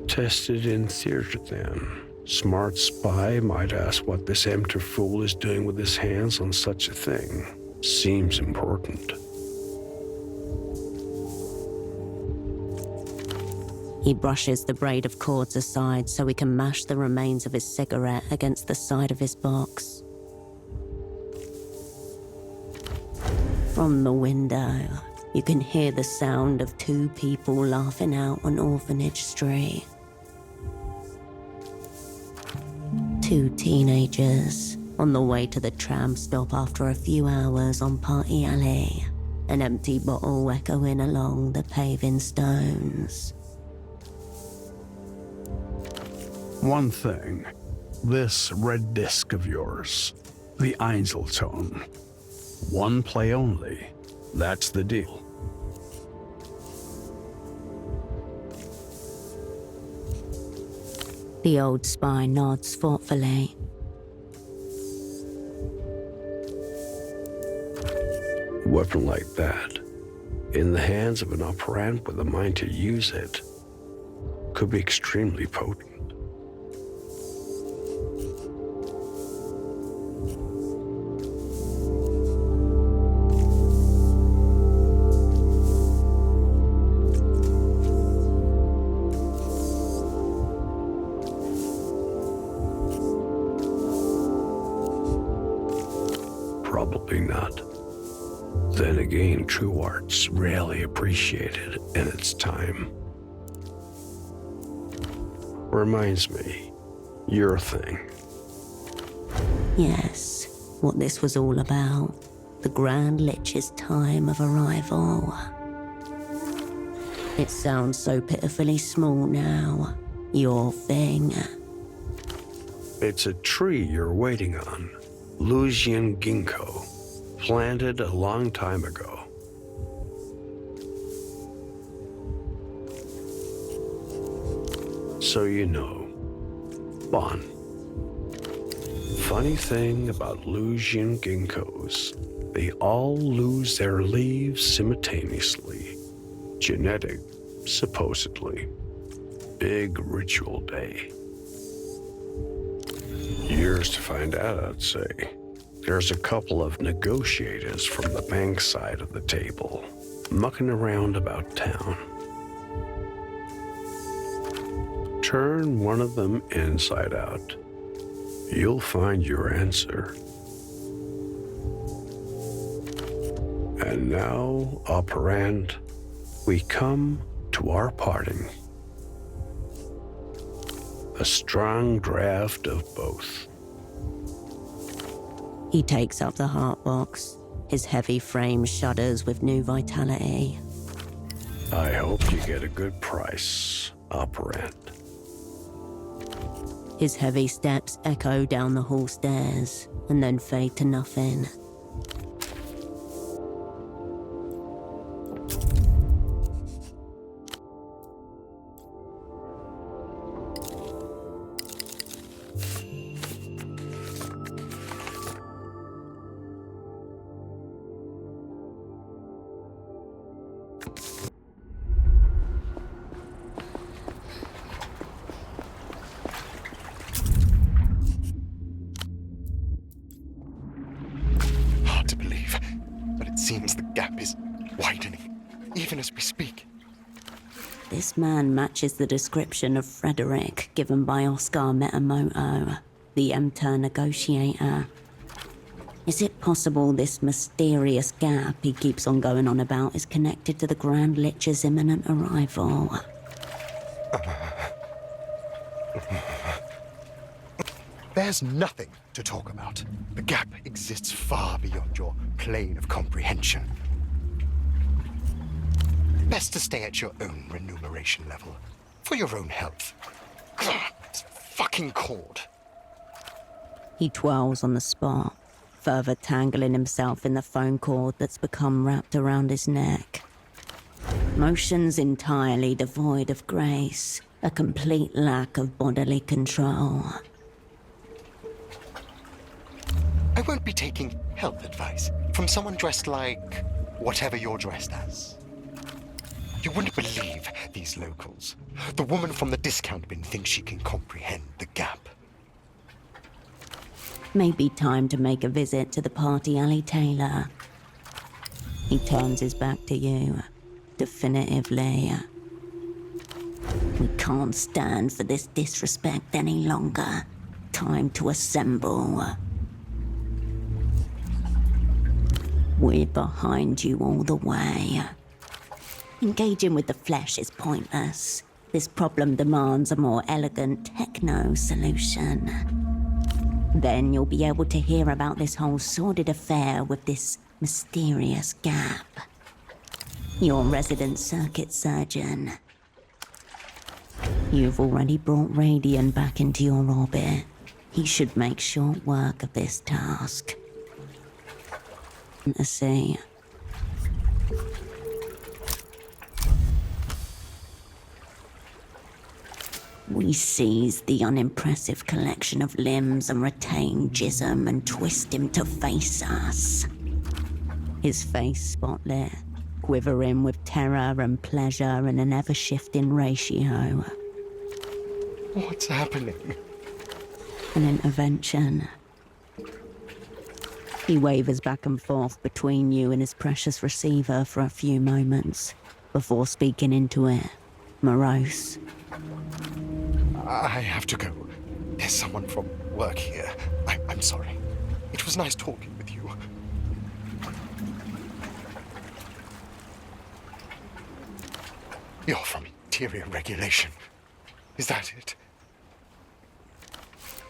[SPEAKER 15] Tested in theater then. Smart spy might ask what this amateur fool is doing with his hands on such a thing. Seems important.
[SPEAKER 2] He brushes the braid of cords aside so he can mash the remains of his cigarette against the side of his box. From the window, you can hear the sound of two people laughing out on Orphanage Street. Two teenagers on the way to the tram stop after a few hours on Party Alley, an empty bottle echoing along the paving stones.
[SPEAKER 13] One thing, this red disc of yours, the Einzelton. One play only, that's the deal.
[SPEAKER 2] The old spy nods thoughtfully.
[SPEAKER 15] A weapon like that, in the hands of an operant with a mind to use it, could be extremely potent. Probably not. Then again, true art's rarely appreciated in its time. Reminds me, your thing.
[SPEAKER 2] Yes, what this was all about. The Grand Lich's time of arrival. It sounds so pitifully small now. Your thing.
[SPEAKER 15] It's a tree you're waiting on. Lusian ginkgo, planted a long time ago. So you know, spawn. Funny thing about Lusian ginkgos, they all lose their leaves simultaneously. Genetic, supposedly. Big ritual day. Years to find out, I'd say. There's a couple of negotiators from the bank side of the table, mucking around about town. Turn one of them inside out. You'll find your answer. And now, operand, we come to our parting. A strong draft of both.
[SPEAKER 2] He takes up the heart box. His heavy frame shudders with new vitality.
[SPEAKER 15] I hope you get a good price, operand.
[SPEAKER 2] His heavy steps echo down the hall stairs and then fade to nothing. This man matches the description of Frederick given by Oscar Metamoto, the Emter negotiator. Is it possible this mysterious gap he keeps on going on about is connected to the Grand Lich's imminent arrival?
[SPEAKER 20] There's nothing to talk about. The gap exists far beyond your plane of comprehension. Best to stay at your own remuneration level. For your own health. It's fucking cord.
[SPEAKER 2] He twirls on the spot, further tangling himself in the phone cord that's become wrapped around his neck. Motions entirely devoid of grace, a complete lack of bodily control.
[SPEAKER 20] I won't be taking health advice from someone dressed like whatever you're dressed as. You wouldn't believe these locals. The woman from the discount bin thinks she can comprehend the gap.
[SPEAKER 2] Maybe time to make a visit to the party alley tailor. He turns his back to you, definitively. We can't stand for this disrespect any longer. Time to assemble. We're behind you all the way. Engaging with the flesh is pointless. This problem demands a more elegant techno solution. Then you'll be able to hear about this whole sordid affair with this mysterious gap. Your resident circuit surgeon. You've already brought Radian back into your orbit. He should make short work of this task. Let's see. We seize the unimpressive collection of limbs and retain Jism and twist him to face us. His face spotlit, quivering with terror and pleasure in an ever-shifting ratio.
[SPEAKER 20] What's happening?
[SPEAKER 2] An intervention. He wavers back and forth between you and his precious receiver for a few moments, before speaking into it, morose.
[SPEAKER 20] I have to go. There's someone from work here. I'm sorry. It was nice talking with you. You're from Interior Regulation. Is that it?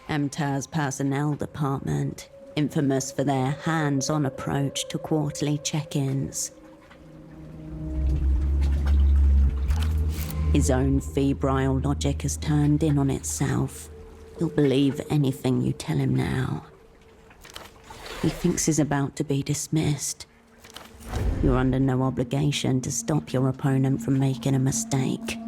[SPEAKER 2] Emter's personnel department, infamous for their hands-on approach to quarterly check-ins. His own febrile logic has turned in on itself. He'll believe anything you tell him now. He thinks he's about to be dismissed. You're under no obligation to stop your opponent from making a mistake.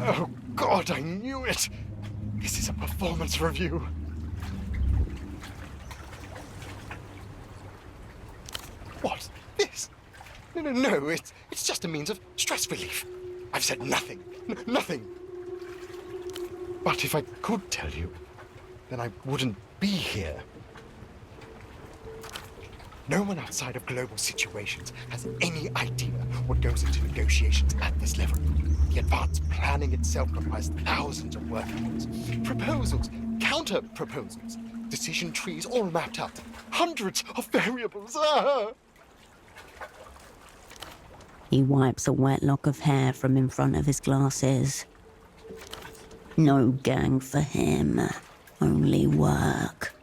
[SPEAKER 20] Oh, God, I knew it! This is a performance review. What? This? No, it's just a means of stress relief. I've said nothing. Nothing. But if I could tell you, then I wouldn't be here. No one outside of global situations has any idea what goes into negotiations at this level. The advanced planning itself comprised thousands of workings, proposals, counter-proposals, decision trees all mapped out, hundreds of variables.
[SPEAKER 2] He wipes a wet lock of hair from in front of his glasses. No gang for him, only work.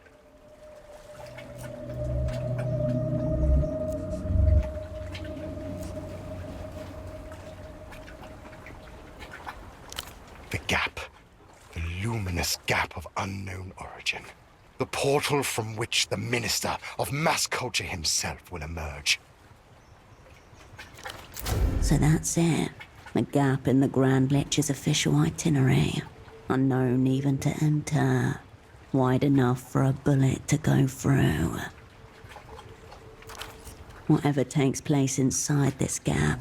[SPEAKER 20] The gap. The luminous gap of unknown origin. The portal from which the minister of mass culture himself will emerge.
[SPEAKER 2] So that's it. A gap in the Grand Lich's official itinerary. Unknown even to enter. Wide enough for a bullet to go through. Whatever takes place inside this gap,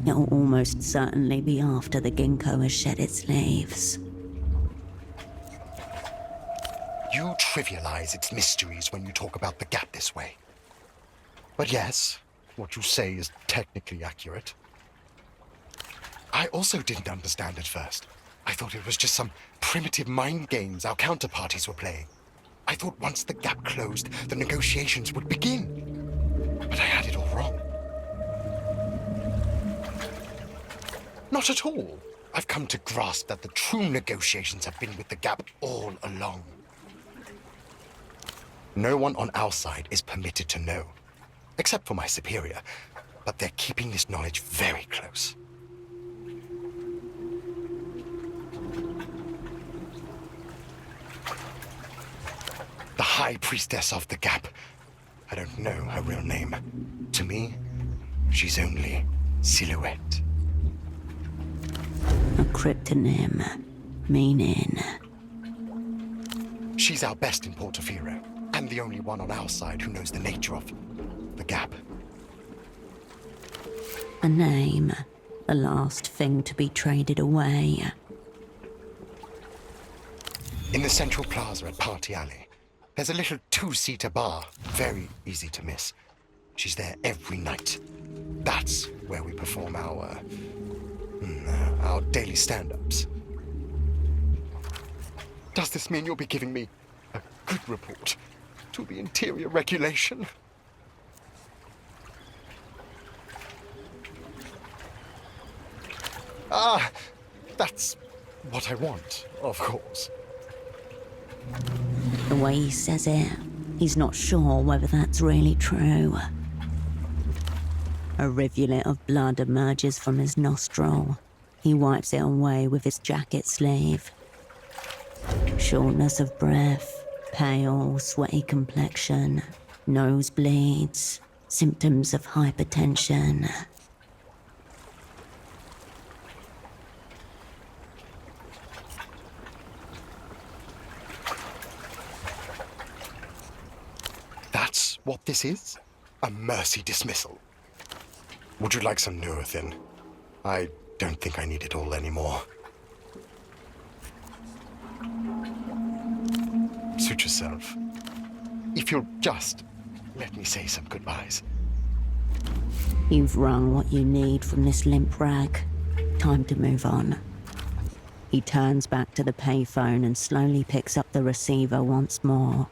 [SPEAKER 2] it'll almost certainly be after the ginkgo has shed its leaves.
[SPEAKER 20] You trivialize its mysteries when you talk about the gap this way. But yes, what you say is technically accurate. I also didn't understand at first. I thought it was just some primitive mind games our counterparties were playing. I thought once the gap closed, the negotiations would begin. But I had it all wrong. Not at all. I've come to grasp that the true negotiations have been with the gap all along. No one on our side is permitted to know, except for my superior, but they're keeping this knowledge very close. The High Priestess of the Gap. I don't know her real name. To me, she's only Silhouette.
[SPEAKER 2] A cryptonym, meaning...
[SPEAKER 20] She's our best in Portofino, and the only one on our side who knows the nature of the gap.
[SPEAKER 2] A name, the last thing to be traded away.
[SPEAKER 20] In the central plaza at Party Alley, there's a little two-seater bar, very easy to miss. She's there every night. That's where we perform our daily stand-ups. Does this mean you'll be giving me a good report to the interior regulation? Ah, that's what I want, of course.
[SPEAKER 2] The way he says it, he's not sure whether that's really true. A rivulet of blood emerges from his nostril. He wipes it away with his jacket sleeve. Shortness of breath, pale, sweaty complexion, nosebleeds, symptoms of hypertension.
[SPEAKER 20] That's what this is? A mercy dismissal. Would you like some Nurofen? I don't think I need it all anymore. Suit yourself. If you'll just let me say some goodbyes.
[SPEAKER 2] You've wrung what you need from this limp rag. Time to move on. He turns back to the payphone and slowly picks up the receiver once more.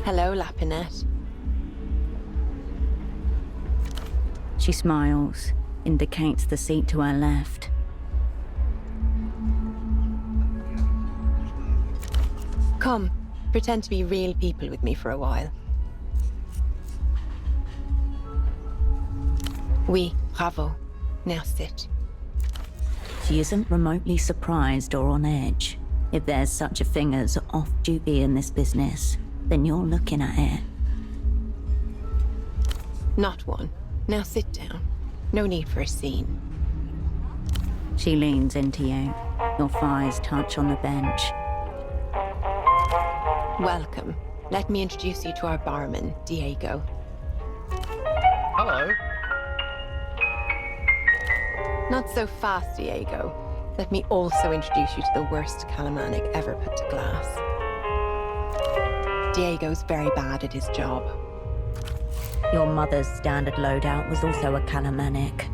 [SPEAKER 21] Hello, Lapinette.
[SPEAKER 2] She smiles, indicates the seat to her left.
[SPEAKER 21] Come, pretend to be real people with me for a while. Oui, bravo. Now sit.
[SPEAKER 2] She isn't remotely surprised or on edge. If there's such a thing as off-duty in this business, then you're looking at it.
[SPEAKER 21] Not one. Now sit down. No need for a scene.
[SPEAKER 2] She leans into you. Your thighs touch on the bench.
[SPEAKER 21] Welcome. Let me introduce you to our barman, Diego.
[SPEAKER 3] Hello.
[SPEAKER 21] Not so fast, Diego. Let me also introduce you to the worst Calamanic ever put to glass. Diego's very bad at his job.
[SPEAKER 2] Your mother's standard loadout was also a Calamanic.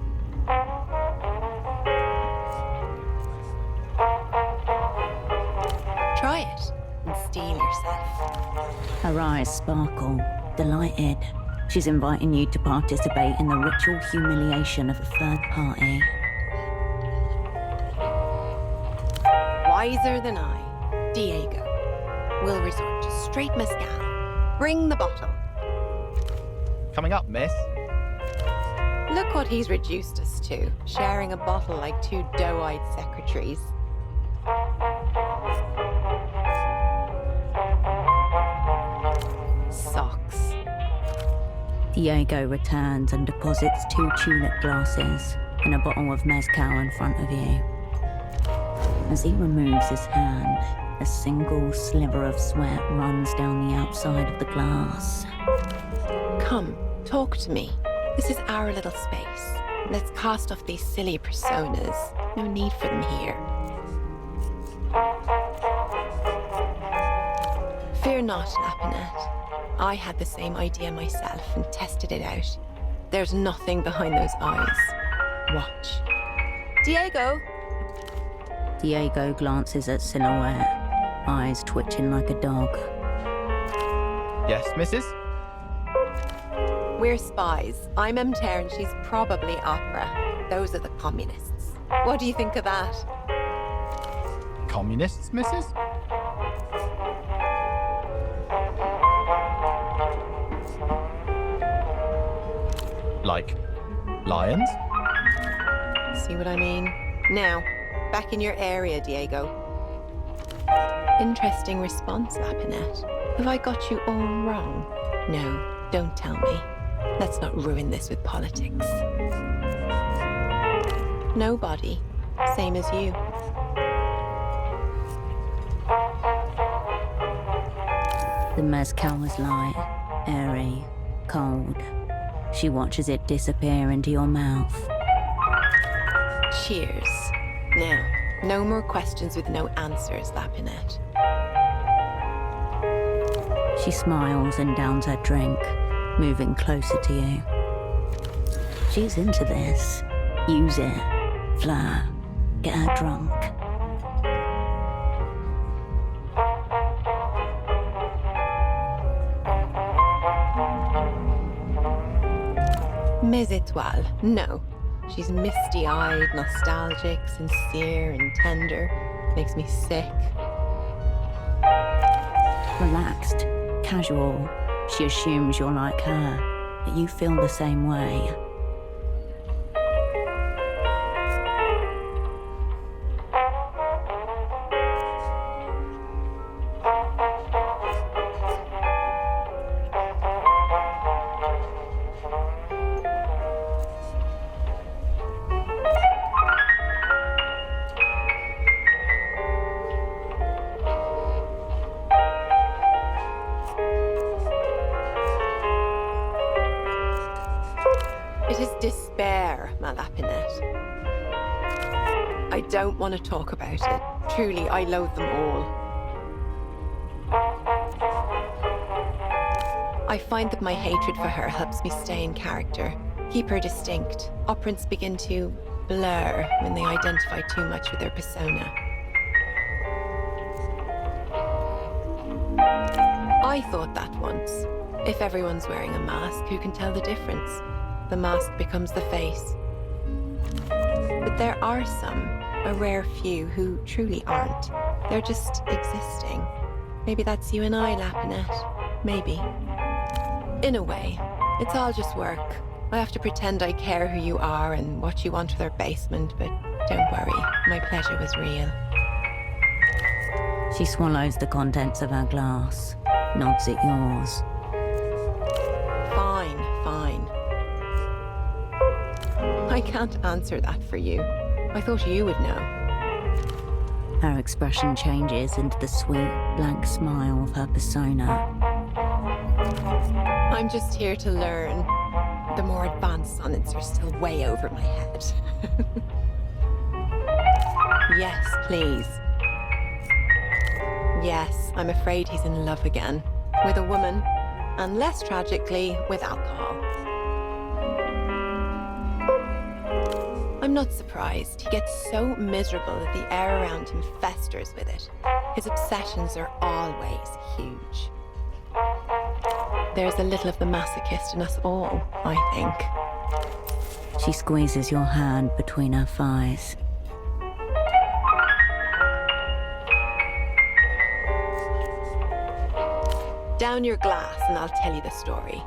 [SPEAKER 21] Try it and steel yourself.
[SPEAKER 2] Her eyes sparkle, delighted. She's inviting you to participate in the ritual humiliation of a third party.
[SPEAKER 21] Wiser than I, Diego will resort to straight mezcal. Bring the bottle.
[SPEAKER 3] Coming up, miss.
[SPEAKER 21] Look what he's reduced us to, sharing a bottle like two doe-eyed secretaries. Socks.
[SPEAKER 2] Diego returns and deposits 2 tulip glasses and a bottle of mezcal in front of you. As he removes his hand, a single sliver of sweat runs down the outside of the glass.
[SPEAKER 21] Come, talk to me. This is our little space. Let's cast off these silly personas. No need for them here. Fear not, Lapinette. I had the same idea myself and tested it out. There's nothing behind those eyes. Watch. Diego!
[SPEAKER 2] Diego glances at Silhouette, eyes twitching like a dog.
[SPEAKER 3] Yes, missus?
[SPEAKER 21] We're spies. I'm Emter and she's probably Opera. Those are the communists. What do you think of that?
[SPEAKER 3] Communists, missus? Like lions?
[SPEAKER 21] See what I mean? Now, back in your area, Diego. Interesting response, Lapinette. Have I got you all wrong? No, don't tell me. Let's not ruin this with politics. Nobody. Same as you.
[SPEAKER 2] The mezcal is light, airy, cold. She watches it disappear into your mouth.
[SPEAKER 21] Cheers. Now, no more questions with no answers, Lapinette.
[SPEAKER 2] She smiles and downs her drink, moving closer to you. She's into this. Use it. Flirt. Get her drunk.
[SPEAKER 21] Mes étoiles. No. She's misty-eyed, nostalgic, sincere, and tender. Makes me sick.
[SPEAKER 2] Relaxed. Casual. She assumes you're like her, that you feel the same way.
[SPEAKER 21] It is despair, ma Lapinette. I don't want to talk about it. Truly, I loathe them all. I find that my hatred for her helps me stay in character, keep her distinct. Operants begin to blur when they identify too much with their persona. I thought that once. If everyone's wearing a mask, who can tell the difference? The mask becomes the face. But there are some, a rare few, who truly aren't. They're just existing. Maybe that's you and I, Lapinette. Maybe. In a way, it's all just work. I have to pretend I care who you are and what you want with our basement, but don't worry, my pleasure was real.
[SPEAKER 2] She swallows the contents of her glass, nods at yours.
[SPEAKER 21] Fine, fine. I can't answer that for you. I thought you would know.
[SPEAKER 2] Her expression changes into the sweet, blank smile of her persona.
[SPEAKER 21] I'm just here to learn. The more advanced sonnets are still way over my head. Yes, please. Yes, I'm afraid he's in love again. With a woman. And less tragically, with alcohol. I'm not surprised. He gets so miserable that the air around him festers with it. His obsessions are always huge. There's a little of the masochist in us all, I think.
[SPEAKER 2] She squeezes your hand between her thighs.
[SPEAKER 21] Down your glass and I'll tell you the story.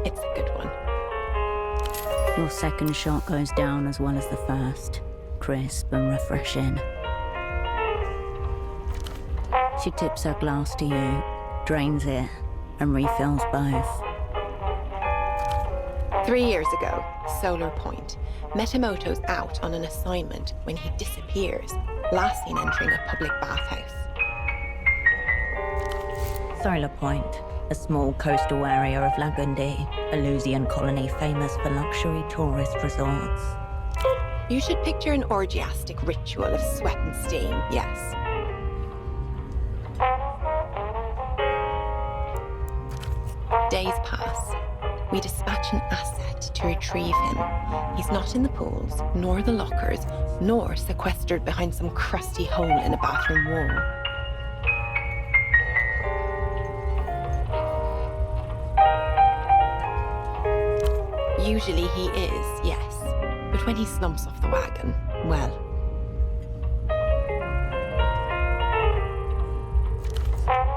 [SPEAKER 21] It's a good one.
[SPEAKER 2] Your second shot goes down as well as the first, crisp and refreshing. She tips her glass to you, drains it, and refills both.
[SPEAKER 21] 3 years ago, Solar Point. Metimoto's out on an assignment when he disappears, last seen entering a public bathhouse.
[SPEAKER 2] Solar Point, a small coastal area of Lagundi, a Lusian colony famous for luxury tourist resorts.
[SPEAKER 21] You should picture an orgiastic ritual of sweat and steam, yes. Days pass. We dispatch an asset to retrieve him. He's not in the pools, nor the lockers, nor sequestered behind some crusty hole in a bathroom wall. Usually he is, yes. But when he slumps off the wagon, well.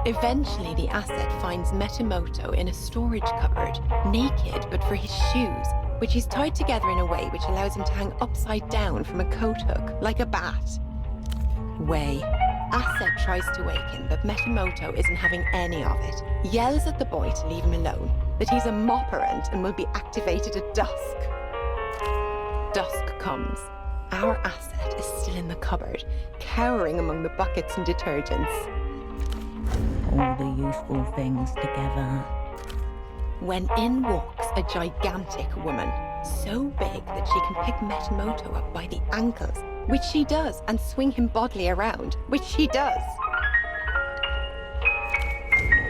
[SPEAKER 21] Eventually, the asset finds Metimoto in a storage cupboard, naked but for his shoes, which he's tied together in a way which allows him to hang upside down from a coat hook, like a bat. Asset tries to wake him, but Metimoto isn't having any of it. Yells at the boy to leave him alone, that he's a moperant and will be activated at dusk. Dusk comes. Our asset is still in the cupboard, cowering among the buckets and detergents.
[SPEAKER 2] All the useful things together.
[SPEAKER 21] When in walks a gigantic woman, so big that she can pick Metimoto up by the ankles, which she does, and swing him bodily around, which she does.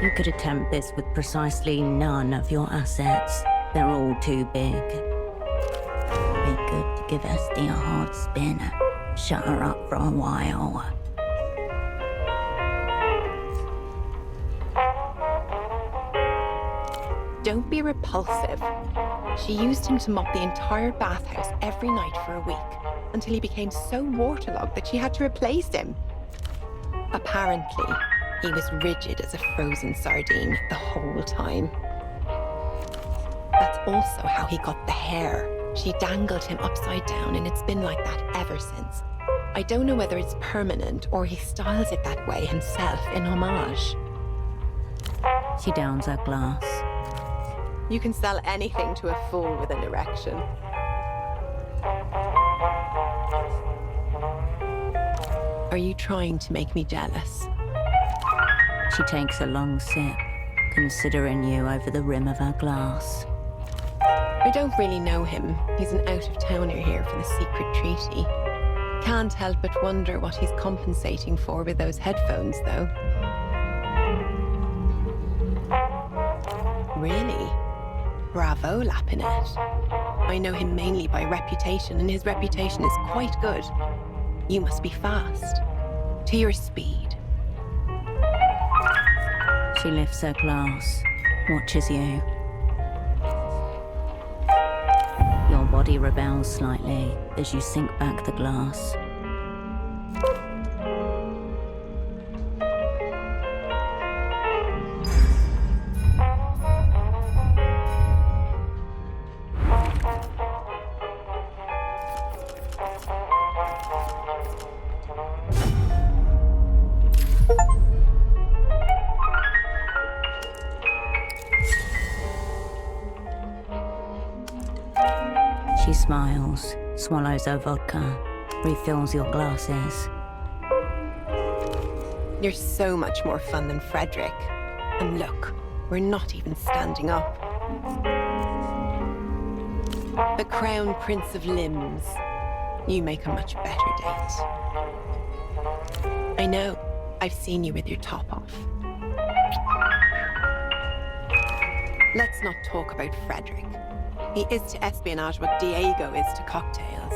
[SPEAKER 2] You could attempt this with precisely none of your assets. They're all too big. Be good to give Esty a hard spin. Shut her up for a while.
[SPEAKER 21] Don't be repulsive. She used him to mop the entire bathhouse every night for a week, until he became so waterlogged that she had to replace him. Apparently, he was rigid as a frozen sardine the whole time. That's also how he got the hair. She dangled him upside down, and it's been like that ever since. I don't know whether it's permanent or he styles it that way himself in homage.
[SPEAKER 2] She downs her glass.
[SPEAKER 21] You can sell anything to a fool with an erection. Are you trying to make me jealous?
[SPEAKER 2] She takes a long sip, considering you over the rim of her glass.
[SPEAKER 21] I don't really know him. He's an out-of-towner here for the secret treaty. Can't help but wonder what he's compensating for with those headphones, though. Really? Bravo, Lapinette. I know him mainly by reputation, and his reputation is quite good. You must be fast. To your speed.
[SPEAKER 2] She lifts her glass, watches you. Your body rebels slightly as you sink back the glass. She smiles, swallows her vodka, refills your glasses.
[SPEAKER 21] You're so much more fun than Frederick. And look, we're not even standing up. The Crown Prince of Limbs. You make a much better date. I know. I've seen you with your top off. Let's not talk about Frederick. He is to espionage what Diego is to cocktails.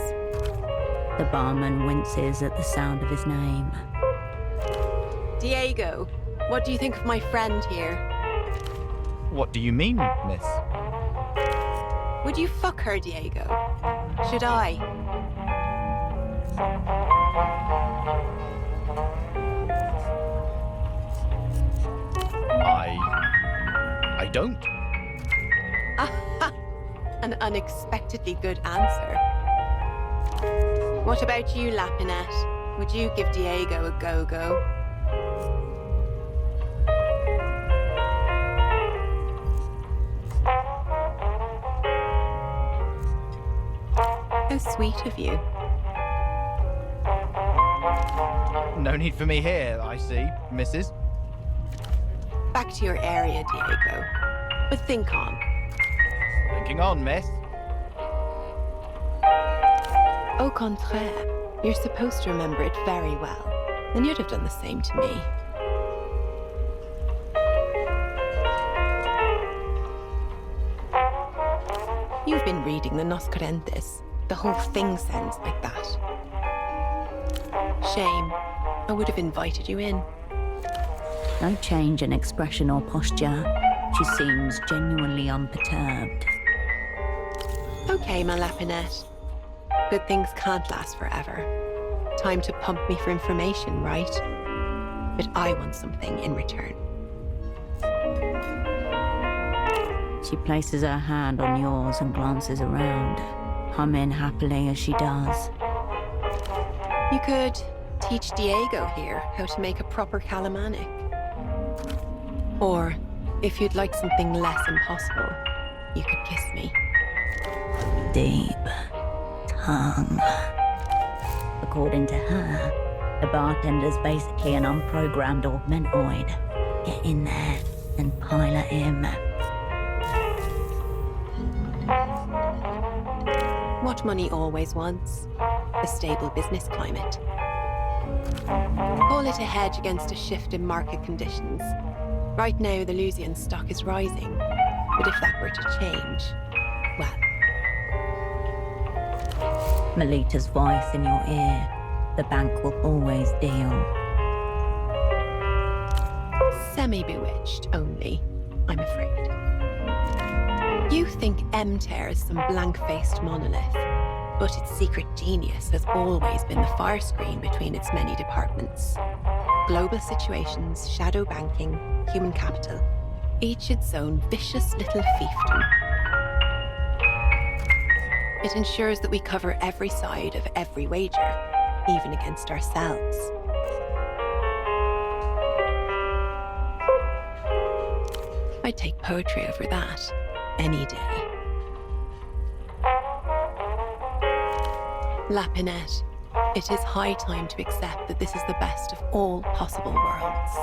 [SPEAKER 2] The barman winces at the sound of his name.
[SPEAKER 21] Diego, what do you think of my friend here?
[SPEAKER 3] What do you mean, miss?
[SPEAKER 21] Would you fuck her, Diego? Should I?
[SPEAKER 3] I don't.
[SPEAKER 21] An unexpectedly good answer. What about you, Lapinette? Would you give Diego a go-go? How sweet of you.
[SPEAKER 3] No need for me here, I see, missus.
[SPEAKER 21] Back to your area, Diego. But think on.
[SPEAKER 3] Thinking on, miss.
[SPEAKER 21] Au contraire, you're supposed to remember it very well. Then you'd have done the same to me. You've been reading the Nos Correntes. The whole thing sounds like that. Shame. I would have invited you in.
[SPEAKER 2] No change in expression or posture. She seems genuinely unperturbed.
[SPEAKER 21] Okay, my Lapinette. Good things can't last forever. Time to pump me for information, right? But I want something in return.
[SPEAKER 2] She places her hand on yours and glances around, humming happily as she does.
[SPEAKER 21] You could teach Diego here how to make a proper calamanic. Or, if you'd like something less impossible, you could kiss me.
[SPEAKER 2] Deep tongue. According to her, the bartender's basically an unprogrammed augmentoid. Get in there and pilot him.
[SPEAKER 21] What money always wants. A stable business climate. Call it a hedge against a shift in market conditions. Right now, the Lusian stock is rising. But if that were to change, well...
[SPEAKER 2] Melita's voice in your ear. The bank will always deal.
[SPEAKER 21] Semi-bewitched only, I'm afraid. You think Emter is some blank-faced monolith, but its secret genius has always been the fire screen between its many departments. Global situations, shadow banking, human capital, each its own vicious little fiefdom. It ensures that we cover every side of every wager, even against ourselves. I'd take poetry over that, any day. Lapinette, it is high time to accept that this is the best of all possible worlds.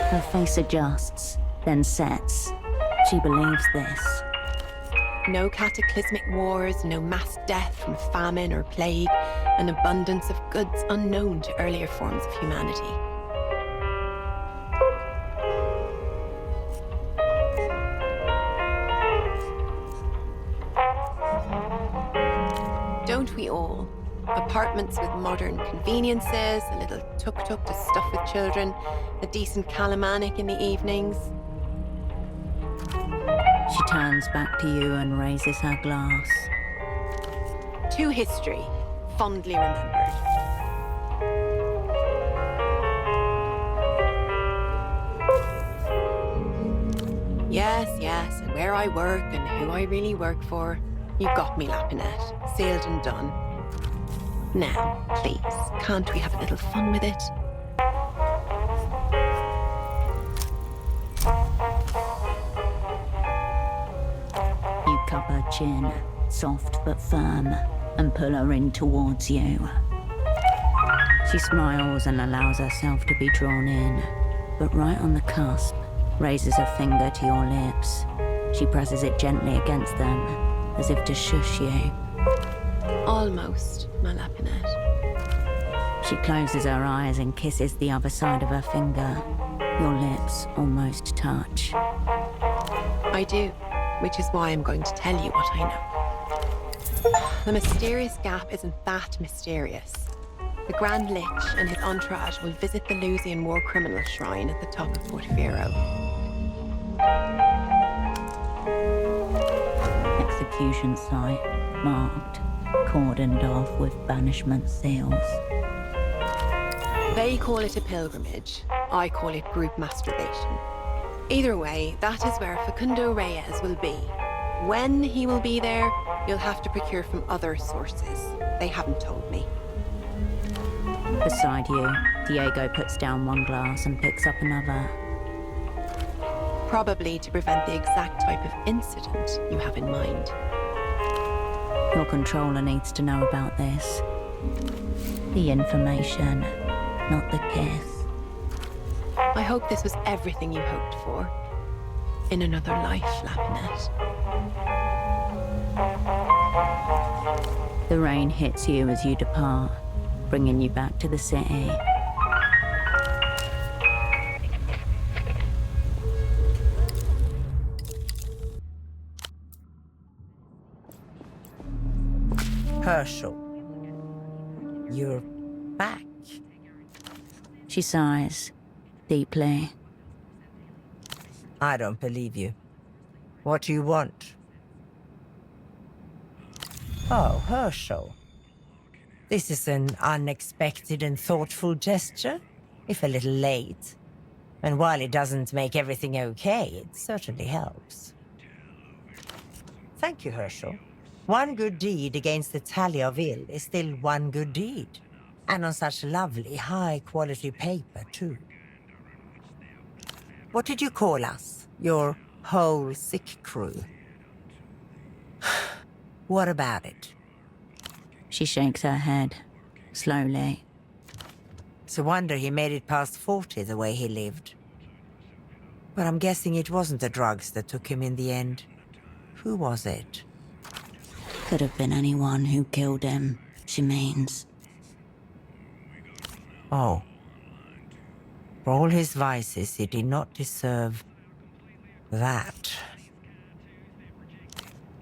[SPEAKER 2] Her face adjusts, then sets. She believes this.
[SPEAKER 21] No cataclysmic wars, no mass death from famine or plague, an abundance of goods unknown to earlier forms of humanity. Don't we all? Apartments with modern conveniences, a little tuk-tuk to stuff with children, a decent calamanic in the evenings.
[SPEAKER 2] She turns back to you and raises her glass.
[SPEAKER 21] To history, fondly remembered. Yes, and where I work and who I really work for. You got me, Lapinette. Sealed and done. Now, please, can't we have a little fun with it?
[SPEAKER 2] You pick up her chin, soft but firm, and pull her in towards you. She smiles and allows herself to be drawn in, but right on the cusp, raises her finger to your lips. She presses it gently against them, as if to shush you.
[SPEAKER 21] Almost, my Lapinette.
[SPEAKER 2] She closes her eyes and kisses the other side of her finger. Your lips almost touch.
[SPEAKER 21] I do, which is why I'm going to tell you what I know. The mysterious gap isn't that mysterious. The Grand Lich and his entourage will visit the Lusian war criminal shrine at the top of Portofiro.
[SPEAKER 2] Execution site, marked, cordoned off with banishment seals.
[SPEAKER 21] They call it a pilgrimage. I call it group masturbation. Either way, that is where Facundo Reyes will be. When he will be there, you'll have to procure from other sources. They haven't told me.
[SPEAKER 2] Beside you, Diego puts down one glass and picks up another.
[SPEAKER 21] Probably to prevent the exact type of incident you have in mind.
[SPEAKER 2] Your controller needs to know about this. The information, not the kiss.
[SPEAKER 21] I hope this was everything you hoped for. In another life, Lapinette.
[SPEAKER 2] The rain hits you as you depart, bringing you back to the city.
[SPEAKER 14] Herschel, you're back.
[SPEAKER 2] She sighs, deeply.
[SPEAKER 14] I don't believe you. What do you want? Oh, Herschel. This is an unexpected and thoughtful gesture, if a little late. And while it doesn't make everything okay, it certainly helps. Thank you, Herschel. One good deed against the tally of ill is still one good deed. And on such lovely, high-quality paper, too. What did you call us? Your whole sick crew? What about it?
[SPEAKER 2] She shakes her head, slowly.
[SPEAKER 14] It's a wonder he made it past 40 the way he lived. But I'm guessing it wasn't the drugs that took him in the end. Who was it?
[SPEAKER 2] Could have been anyone who killed him, she means.
[SPEAKER 14] Oh. For all his vices, he did not deserve that.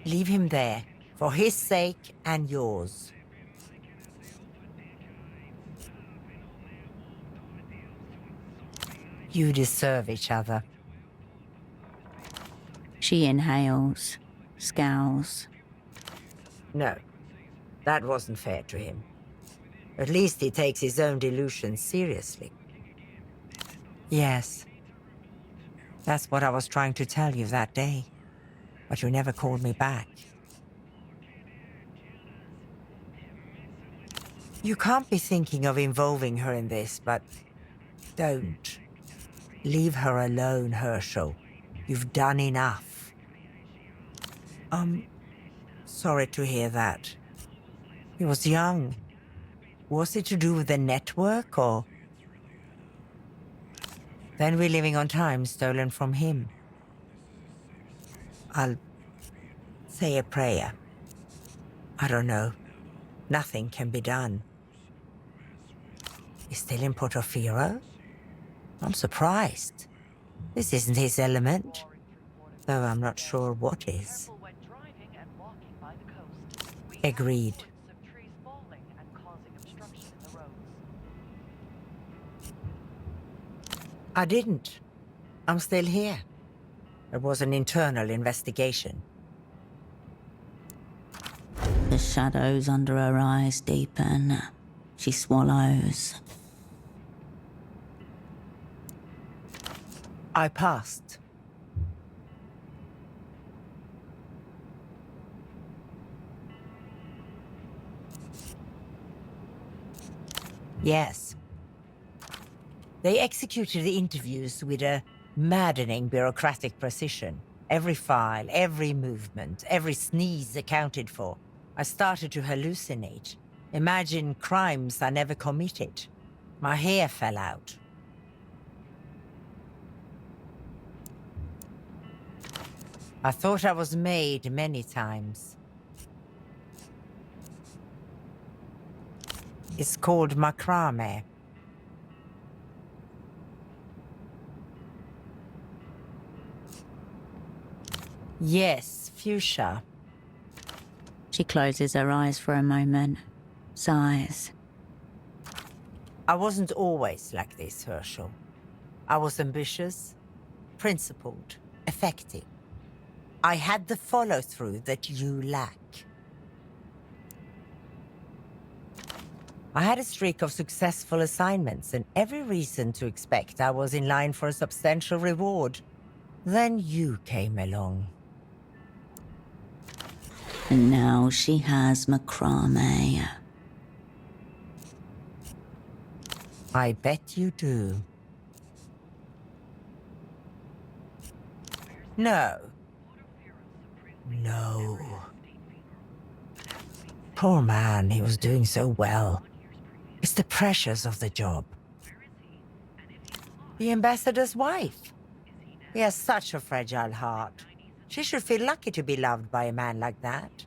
[SPEAKER 14] Leave him there, for his sake and yours. You deserve each other.
[SPEAKER 2] She inhales, scowls.
[SPEAKER 14] No, that wasn't fair to him. At least he takes his own delusions seriously. Yes. That's what I was trying to tell you that day. But you never called me back. You can't be thinking of involving her in this, but don't. Leave her alone, Herschel. You've done enough. I'm sorry to hear that. He was young. Was it to do with the network, or...? Then we're living on time stolen from him. I'll say a prayer. I don't know. Nothing can be done. He's still in Portofiro? I'm surprised. This isn't his element. Though I'm not sure what is. Agreed. I didn't. I'm still here. It was an internal investigation.
[SPEAKER 2] The shadows under her eyes deepen. She swallows.
[SPEAKER 14] I passed. Yes. They executed the interviews with a maddening bureaucratic precision. Every file, every movement, every sneeze accounted for. I started to hallucinate. Imagine crimes I never committed. My hair fell out. I thought I was made many times. It's called macrame. Yes, fuchsia.
[SPEAKER 2] She closes her eyes for a moment, sighs.
[SPEAKER 14] I wasn't always like this, Herschel. I was ambitious, principled, effective. I had the follow-through that you lack. I had a streak of successful assignments and every reason to expect I was in line for a substantial reward. Then you came along.
[SPEAKER 2] And now she has macrame.
[SPEAKER 14] I bet you do. No. No. Poor man, he was doing so well. It's the pressures of the job. The ambassador's wife. He has such a fragile heart. She should feel lucky to be loved by a man like that.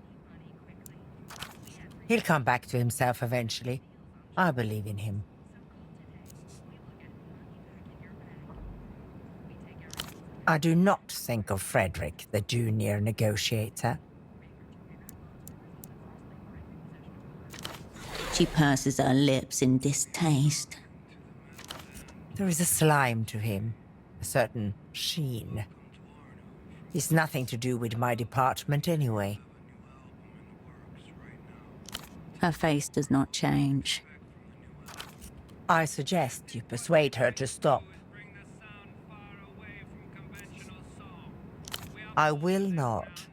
[SPEAKER 14] He'll come back to himself eventually. I believe in him. I do not think of Frederick, the junior negotiator.
[SPEAKER 2] She purses her lips in distaste.
[SPEAKER 14] There is a slime to him, a certain sheen. It's nothing to do with my department anyway.
[SPEAKER 2] Her face does not change.
[SPEAKER 14] I suggest you persuade her to stop. I will not.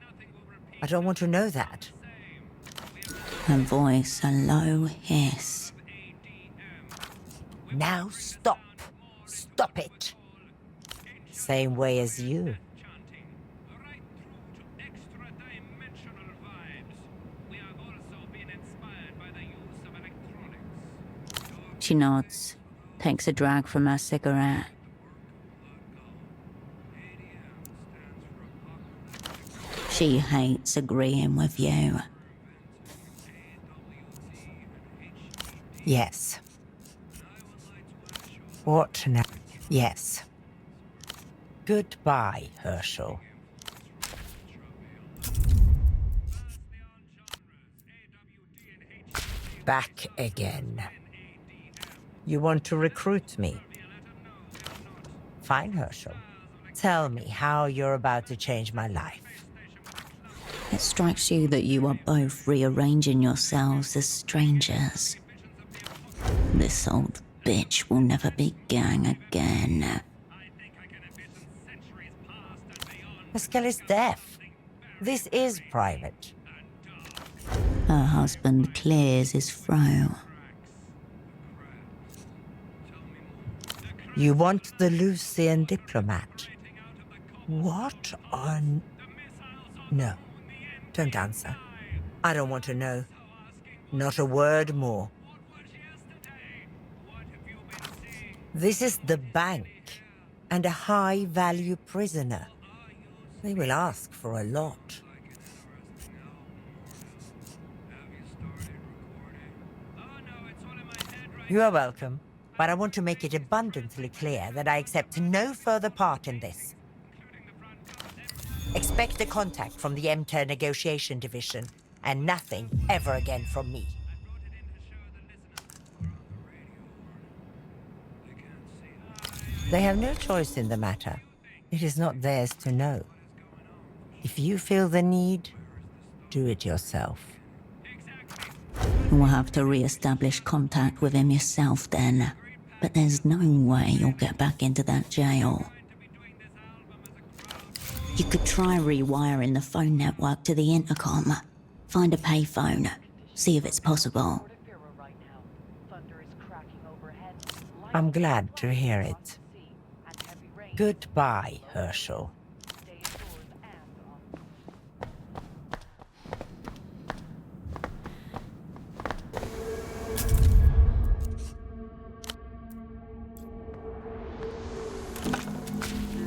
[SPEAKER 14] I don't want to know that.
[SPEAKER 2] Her voice a low hiss.
[SPEAKER 14] Now stop. Stop it. Same way as you.
[SPEAKER 2] She nods, takes a drag from her cigarette. She hates agreeing with you.
[SPEAKER 14] Yes. What now? Yes. Goodbye, Herschel. Back again. You want to recruit me? Fine, Herschel. Tell me how you're about to change my life.
[SPEAKER 2] It strikes you that you are both rearranging yourselves as strangers. This old bitch will never be gang again.
[SPEAKER 14] Pascal is deaf. This is private.
[SPEAKER 2] Her husband clears his throat.
[SPEAKER 14] You want the Lucian diplomat? What on... No. Don't answer. I don't want to know. Not a word more. This is the bank, and a high-value prisoner. They will ask for a lot. You are welcome, but I want to make it abundantly clear that I accept no further part in this. Expect a contact from the MTER negotiation division, and nothing ever again from me. They have no choice in the matter. It is not theirs to know. If you feel the need, do it yourself.
[SPEAKER 2] You will have to re-establish contact with him yourself then. But there's no way you'll get back into that jail. You could try rewiring the phone network to the intercom. Find a payphone. See if it's possible.
[SPEAKER 14] I'm glad to hear it. Goodbye, Herschel.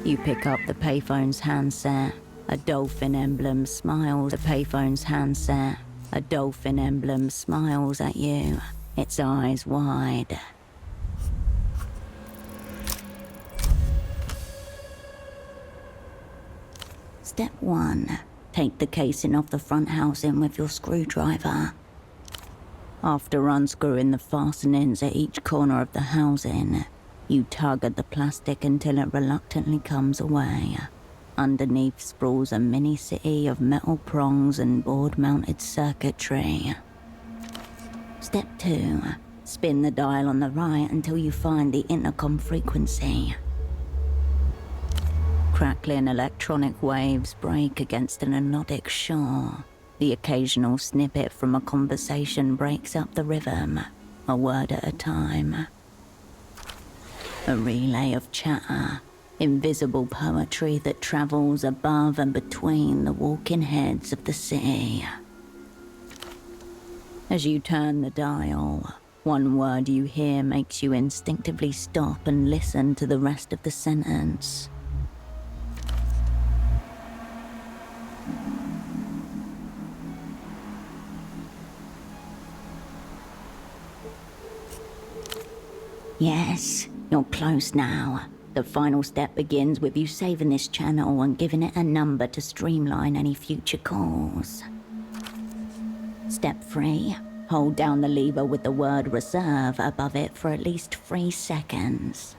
[SPEAKER 2] You pick up the payphone's handset. A dolphin emblem smiles. The payphone's handset. A dolphin emblem smiles at you, its eyes wide. Step 1. Take the casing off the front housing with your screwdriver. After unscrewing the fastenings at each corner of the housing, you tug at the plastic until it reluctantly comes away. Underneath sprawls a mini-city of metal prongs and board-mounted circuitry. Step 2. Spin the dial on the right until you find the intercom frequency. Crackling electronic waves break against an anodic shore. The occasional snippet from a conversation breaks up the rhythm, a word at a time. A relay of chatter, invisible poetry that travels above and between the walking heads of the city. As you turn the dial, one word you hear makes you instinctively stop and listen to the rest of the sentence. Yes, you're close now. The final step begins with you saving this channel and giving it a number to streamline any future calls. Step 3. Hold down the lever with the word reserve above it for at least 3 seconds.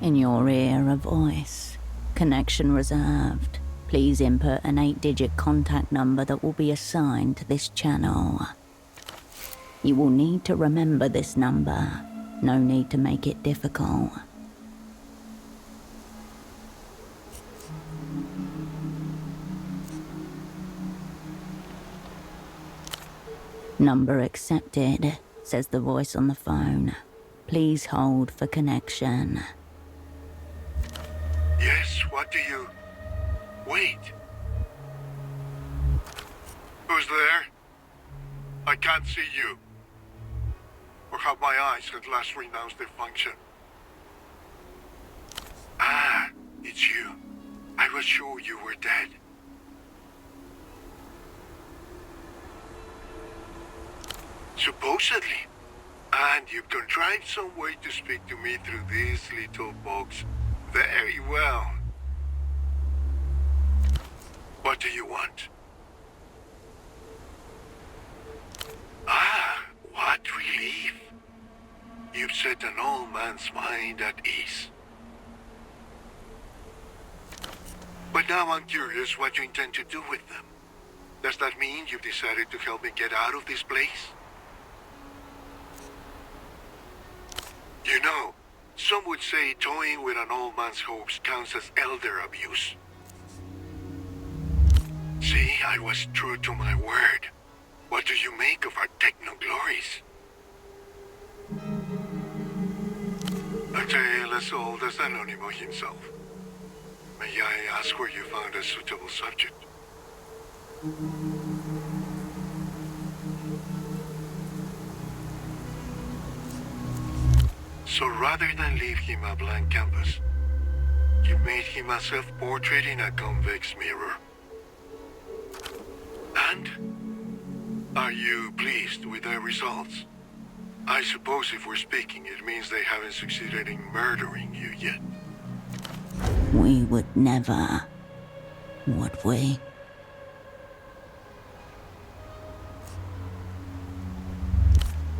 [SPEAKER 2] In your ear, a voice. Connection reserved. Please input an 8-digit contact number that will be assigned to this channel. You will need to remember this number. No need to make it difficult. Number accepted, says the voice on the phone. Please hold for connection.
[SPEAKER 6] Yes, what do you... Wait. Who's there? I can't see you. Or have my eyes at last renounced their function? Ah, it's you. I was sure you were dead. Supposedly. And you've contrived some way to speak to me through this little box. Very well. What do you want? Ah, what relief. You've set an old man's mind at ease. But now I'm curious what you intend to do with them. Does that mean you've decided to help me get out of this place? You know, some would say toying with an old man's hopes counts as elder abuse. See, I was true to my word. What do you make of our techno-glories? A tale as old as Anonimo himself. May I ask where you found a suitable subject? So rather than leave him a blank canvas, you made him a self-portrait in a convex mirror. And? Are you pleased with the results? I suppose if we're speaking, it means they haven't succeeded in murdering you yet.
[SPEAKER 2] We would never, would we?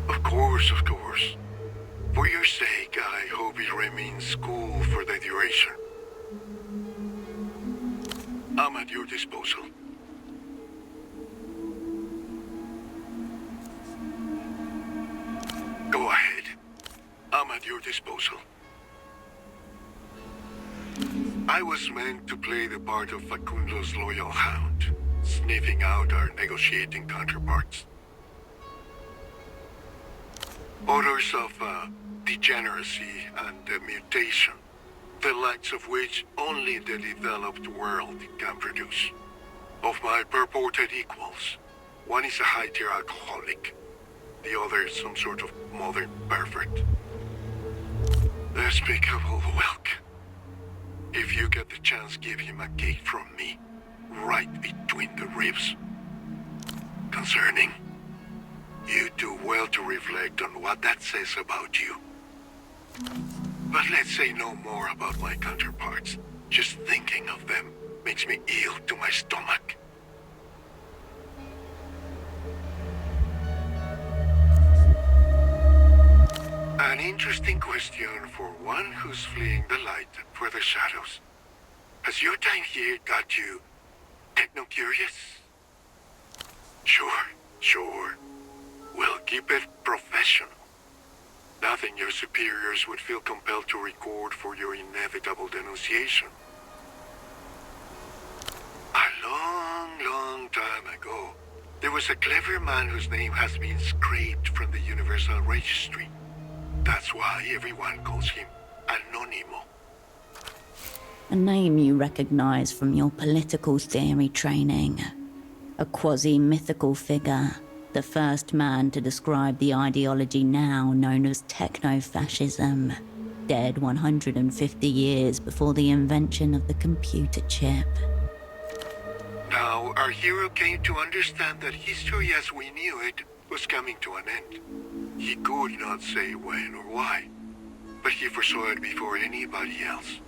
[SPEAKER 6] Of course, of course. For your sake, I hope it remains cool for the duration. I'm at your disposal. Go ahead. I'm at your disposal. I was meant to play the part of Facundo's loyal hound, sniffing out our negotiating counterparts. Odors of degeneracy and mutation, the likes of which only the developed world can produce. Of my purported equals, one is a high-tier alcoholic, the other is some sort of modern pervert. Despicable whelk. If you get the chance, give him a cake from me, right between the ribs. Concerning, you do well to reflect on what that says about you. But let's say no more about my counterparts. Just thinking of them makes me ill to my stomach. An interesting question for one who's fleeing the light for the shadows. Has your time here got you techno-curious? Sure. We'll keep it professional. Nothing your superiors would feel compelled to record for your inevitable denunciation. A long time ago, there was a clever man whose name has been scraped from the Universal Registry. That's why everyone calls him Anonimo.
[SPEAKER 2] A name you recognize from your political theory training. A quasi-mythical figure. The first man to describe the ideology now known as techno-fascism. Dead 150 years before the invention of the computer chip.
[SPEAKER 6] Now, our hero came to understand that history as we knew it was coming to an end. He could not say when or why, but he foresaw it before anybody else.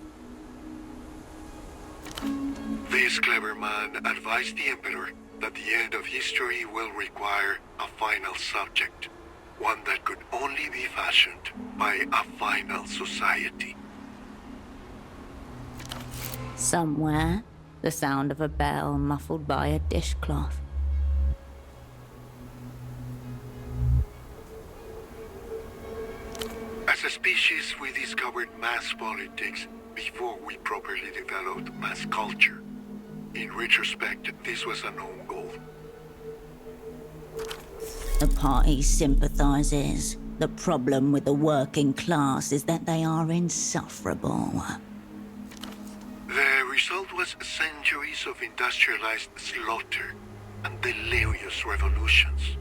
[SPEAKER 6] This clever man advised the Emperor that the end of history will require a final subject, one that could only be fashioned by a final society.
[SPEAKER 2] Somewhere, the sound of a bell muffled by a dishcloth.
[SPEAKER 6] As a species, we discovered mass politics before we properly developed mass culture. In retrospect, this was a known goal.
[SPEAKER 2] The party sympathizes. The problem with the working class is that they are insufferable.
[SPEAKER 6] The result was centuries of industrialized slaughter and delirious revolutions.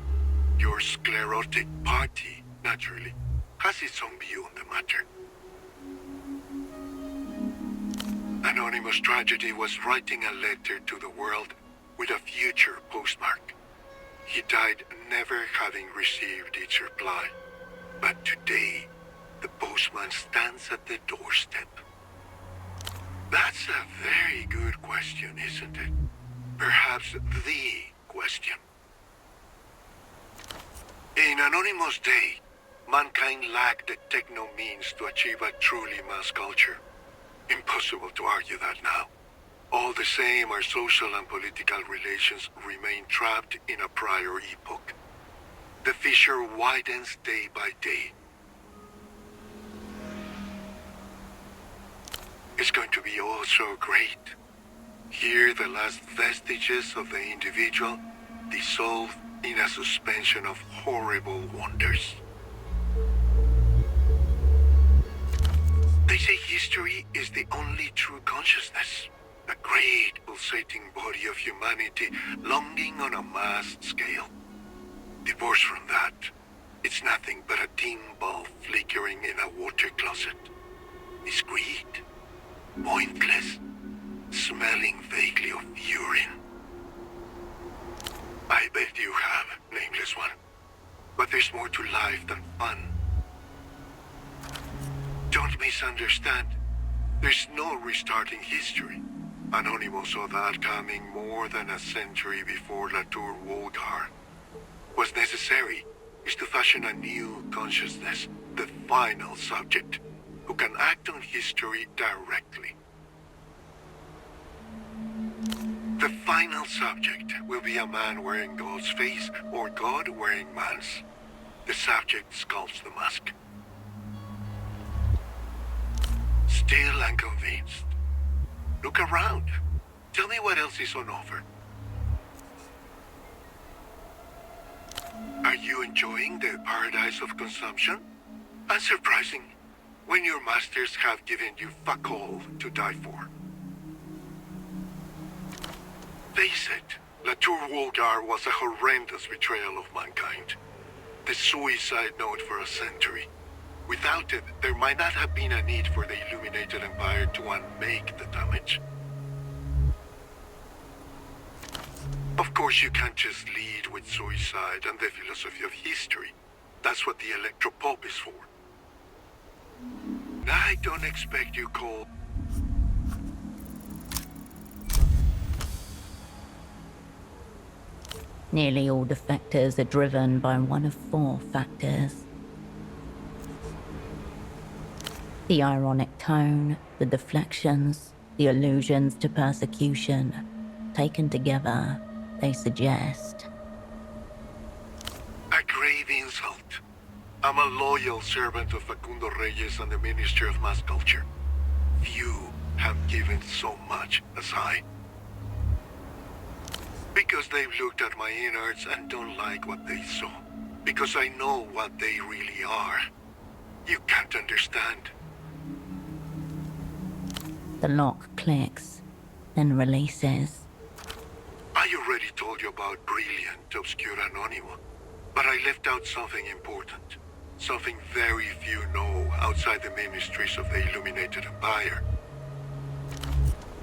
[SPEAKER 6] Your sclerotic party, naturally, has its own view on the matter. Anonymous tragedy was writing a letter to the world with a future postmark. He died never having received its reply. But today, the postman stands at the doorstep. That's a very good question, isn't it? Perhaps the question. In Anonymous' day, mankind lacked the techno means to achieve a truly mass culture. Impossible to argue that now. All the same, our social and political relations remain trapped in a prior epoch. The fissure widens day by day. It's going to be all so great. Here, the last vestiges of the individual dissolve in a suspension of horrible wonders. They say history is the only true consciousness, a great pulsating body of humanity longing on a mass scale. Divorced from that, it's nothing but a dim bulb flickering in a water closet. Discreet, pointless, smelling vaguely of urine. I bet you have, nameless one. But there's more to life than fun. Don't misunderstand. There's no restarting history. Anonymous saw that coming more than a century before Latour Wolgar. What's necessary is to fashion a new consciousness, the final subject, who can act on history directly. The final subject will be a man wearing God's face or God wearing man's. The subject sculpts the mask. Still unconvinced. Look around. Tell me what else is on offer. Are you enjoying the paradise of consumption? Unsurprising, when your masters have given you fuck all to die for. Face it, Latour Wolgar was a horrendous betrayal of mankind. The suicide note for a century. Without it, there might not have been a need for the Illuminated Empire to unmake the damage. Of course, you can't just lead with suicide and the philosophy of history. That's what the Electropop is for. I don't expect you call...
[SPEAKER 2] Nearly all defectors are driven by one of 4 factors. The ironic tone, the deflections, the allusions to persecution. Taken together, they suggest...
[SPEAKER 6] A grave insult. I'm a loyal servant of Facundo Reyes and the Ministry of Mass Culture. Few have given so much as I. Because they've looked at my innards and don't like what they saw. Because I know what they really are. You can't understand.
[SPEAKER 2] The lock clicks, then releases.
[SPEAKER 6] I already told you about Brilliant Obscura Anonimo, but I left out something important. Something very few know outside the ministries of the Illuminated Empire.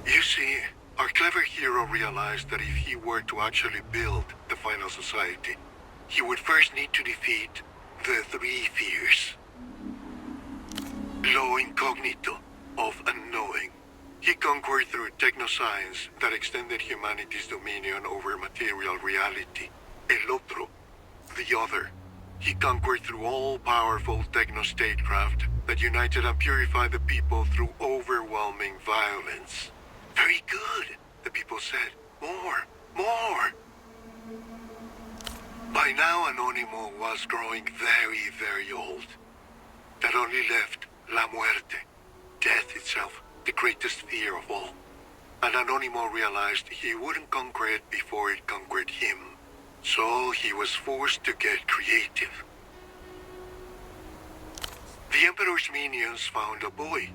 [SPEAKER 6] You see, our clever hero realized that if he were to actually build the final society, he would first need to defeat the 3 fears. Lo incognito of unknowing. He conquered through technoscience that extended humanity's dominion over material reality. El otro, the other. He conquered through all-powerful techno-statecraft that united and purified the people through overwhelming violence. Very good, the people said. More, more. By now, Anonimo was growing very, very old. That only left La Muerte, death itself, the greatest fear of all. And Anonimo realized he wouldn't conquer it before it conquered him. So he was forced to get creative. The Emperor's minions found a boy,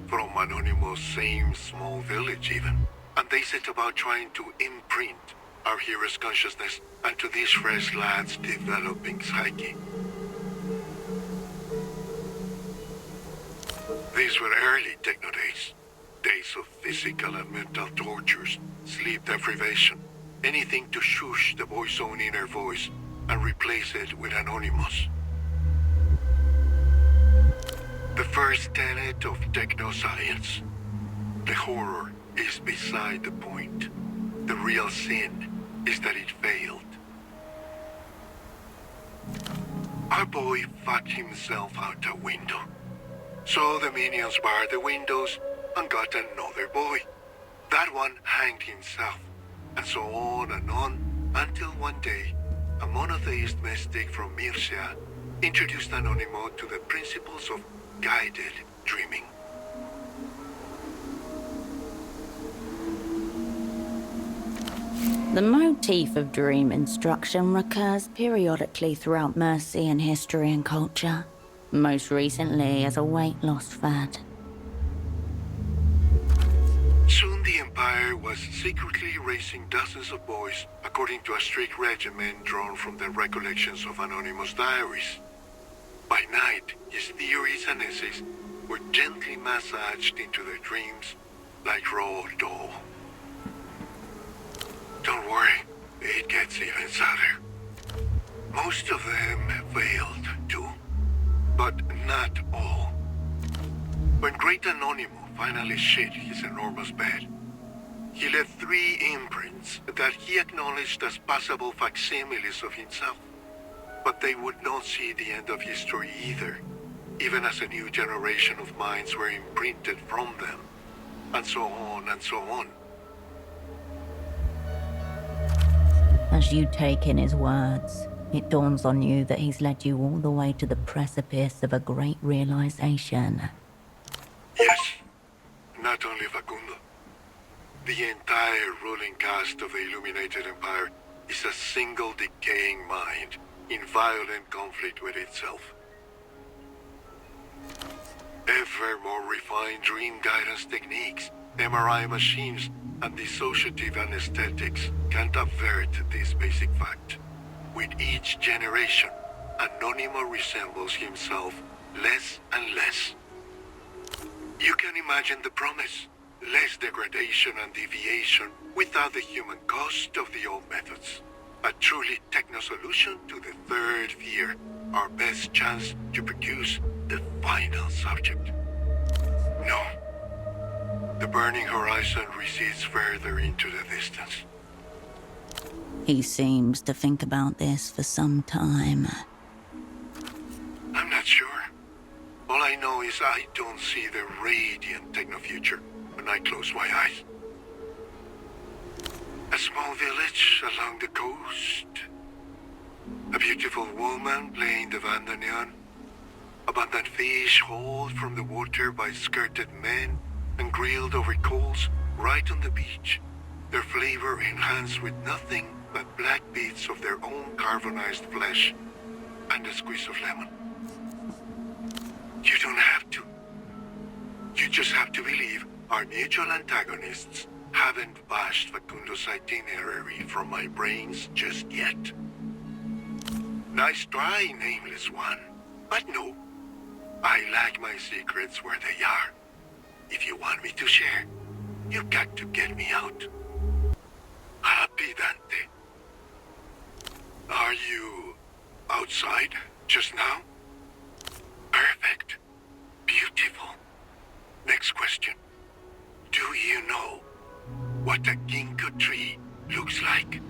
[SPEAKER 6] from Anonimo's same small village even, and they set about trying to imprint our hero's consciousness onto this fresh lad's developing psyche. These were early techno days. Days of physical and mental tortures, sleep deprivation, anything to shush the boy's own inner voice and replace it with Anonymous. The first tenet of technoscience. The horror is beside the point. The real sin is that it failed. Our boy fucked himself out a window. So the minions barred the windows and got another boy. That one hanged himself. And so on and on, until one day, a monotheist mystic from Myrcia introduced Anonimo to the principles of guided dreaming.
[SPEAKER 2] The motif of dream instruction recurs periodically throughout Mercian history and culture, most recently as a weight loss fad.
[SPEAKER 6] Soon the Empire was secretly raising dozens of boys according to a strict regimen drawn from the recollections of Anonymous diaries. By night, his theories and essays were gently massaged into their dreams like raw dough. Don't worry, it gets even sadder. Most of them failed too, but not all. When Great Anonymous finally shit his enormous bed, he left 3 imprints that he acknowledged as possible facsimiles of himself. But they would not see the end of history either, even as a new generation of minds were imprinted from them, and so on and so on.
[SPEAKER 2] As you take in his words, it dawns on you that he's led you all the way to the precipice of a great realization.
[SPEAKER 6] Yes, not only Facundo. The entire ruling caste of the Illuminated Empire is a single decaying mind in violent conflict with itself. Ever more refined dream guidance techniques, MRI machines, and dissociative anesthetics can't avert this basic fact. With each generation, Anonymous resembles himself less and less. You can imagine the promise. Less degradation and deviation without the human cost of the old methods. A truly techno-solution to the third fear. Our best chance to produce the final subject. No. The burning horizon recedes further into the distance.
[SPEAKER 2] He seems to think about this for some time.
[SPEAKER 6] I'm not sure. All I know is I don't see the radiant techno-future when I close my eyes. A small village along the coast. A beautiful woman playing the bandoneon. Abundant fish hauled from the water by skirted men and grilled over coals right on the beach. Their flavor enhanced with nothing but black bits of their own carbonized flesh and a squeeze of lemon. You don't have to. You just have to believe our mutual antagonists haven't bashed Facundo's itinerary from my brains just yet. Nice try, nameless one. But no. I like my secrets where they are. If you want me to share, you got to get me out. Happy Dante. Are you outside just now? Perfect. Beautiful. Next question. Do you know what a ginkgo tree looks like?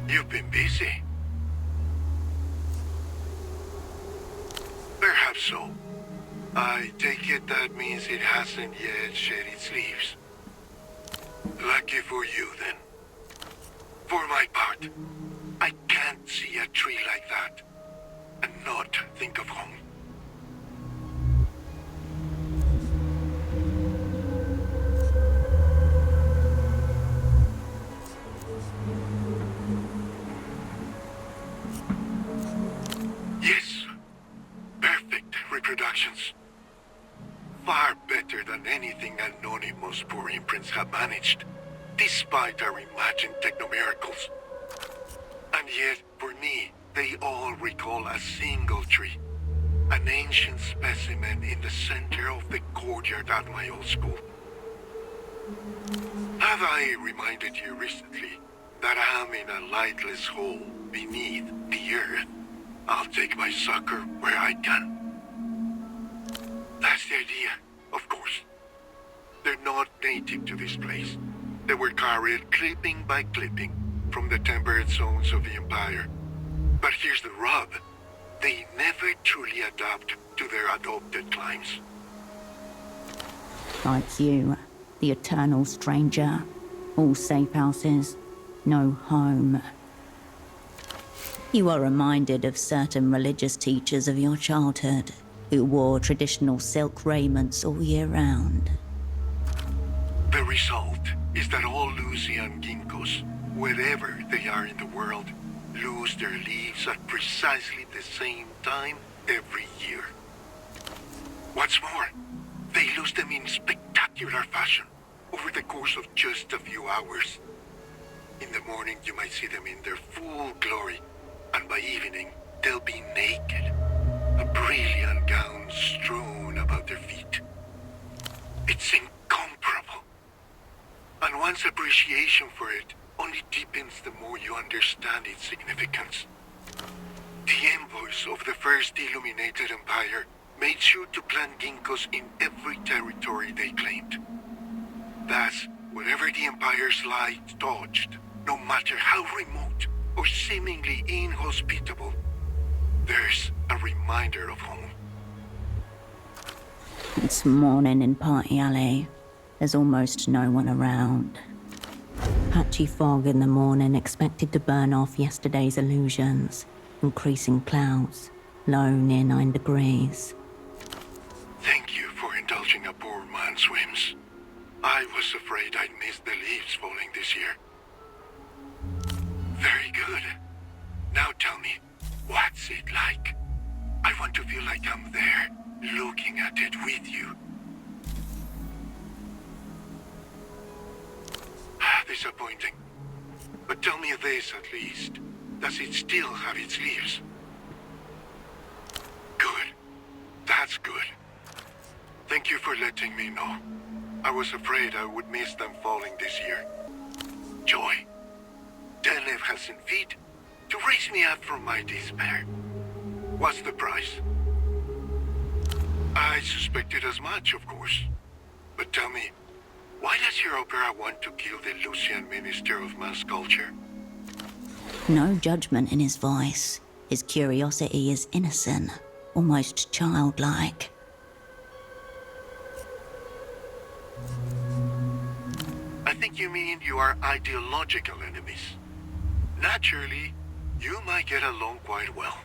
[SPEAKER 6] You've been busy. Perhaps so. I take it that means it hasn't yet shed its leaves. Lucky for you, then. For my part, I can't see a tree like that and not think of home. Yes. Perfect reproductions. Far better than anything Anonymous poor imprints have managed, despite our imagined techno-miracles. And yet, for me, they all recall a single tree. An ancient specimen in the center of the courtyard at my old school. Have I reminded you recently that I'm in a lightless hole beneath the earth? I'll take my sucker where I can. That's the idea, of course. They're not native to this place. They were carried clipping by clipping from the temperate zones of the Empire. But here's the rub. They never truly adapt to their adopted climes.
[SPEAKER 2] Like you, the eternal stranger. All safe houses, no home. You are reminded of certain religious teachers of your childhood who wore traditional silk raiments all year round.
[SPEAKER 6] The result is that all Lucian ginkgos, wherever they are in the world, lose their leaves at precisely the same time every year. What's more, they lose them in spectacular fashion over the course of just a few hours. In the morning you might see them in their full glory, and by evening they'll be naked, a brilliant gown strewn about their feet. It's incomparable. And one's appreciation for it only deepens the more you understand its significance. The envoys of the first illuminated empire made sure to plant ginkgos in every territory they claimed. Thus, wherever the empire's light touched, no matter how remote or seemingly inhospitable, there's a reminder of home.
[SPEAKER 2] It's morning in Party Alley. There's almost no one around. Patchy fog in the morning expected to burn off yesterday's illusions. Increasing clouds, low near 9 degrees.
[SPEAKER 6] Thank you for indulging a poor man's whims. I was afraid I'd miss the leaves falling this year. Very good. Now tell me, what's it like? I want to feel like I'm there, looking at it with you. Disappointing. But tell me this at least. Does it still have its leaves? Good. for letting me know. I was afraid I would miss them falling this year. Joy. Denlev has seen fit to raise me up from my despair. What's the price? I suspected as much, of course. But tell me, why does your opera want to kill the Lucian Minister of Mass Culture?
[SPEAKER 2] No judgment in his voice. His curiosity is innocent, almost childlike.
[SPEAKER 6] I think you mean you are ideological enemies. Naturally, you might get along quite well.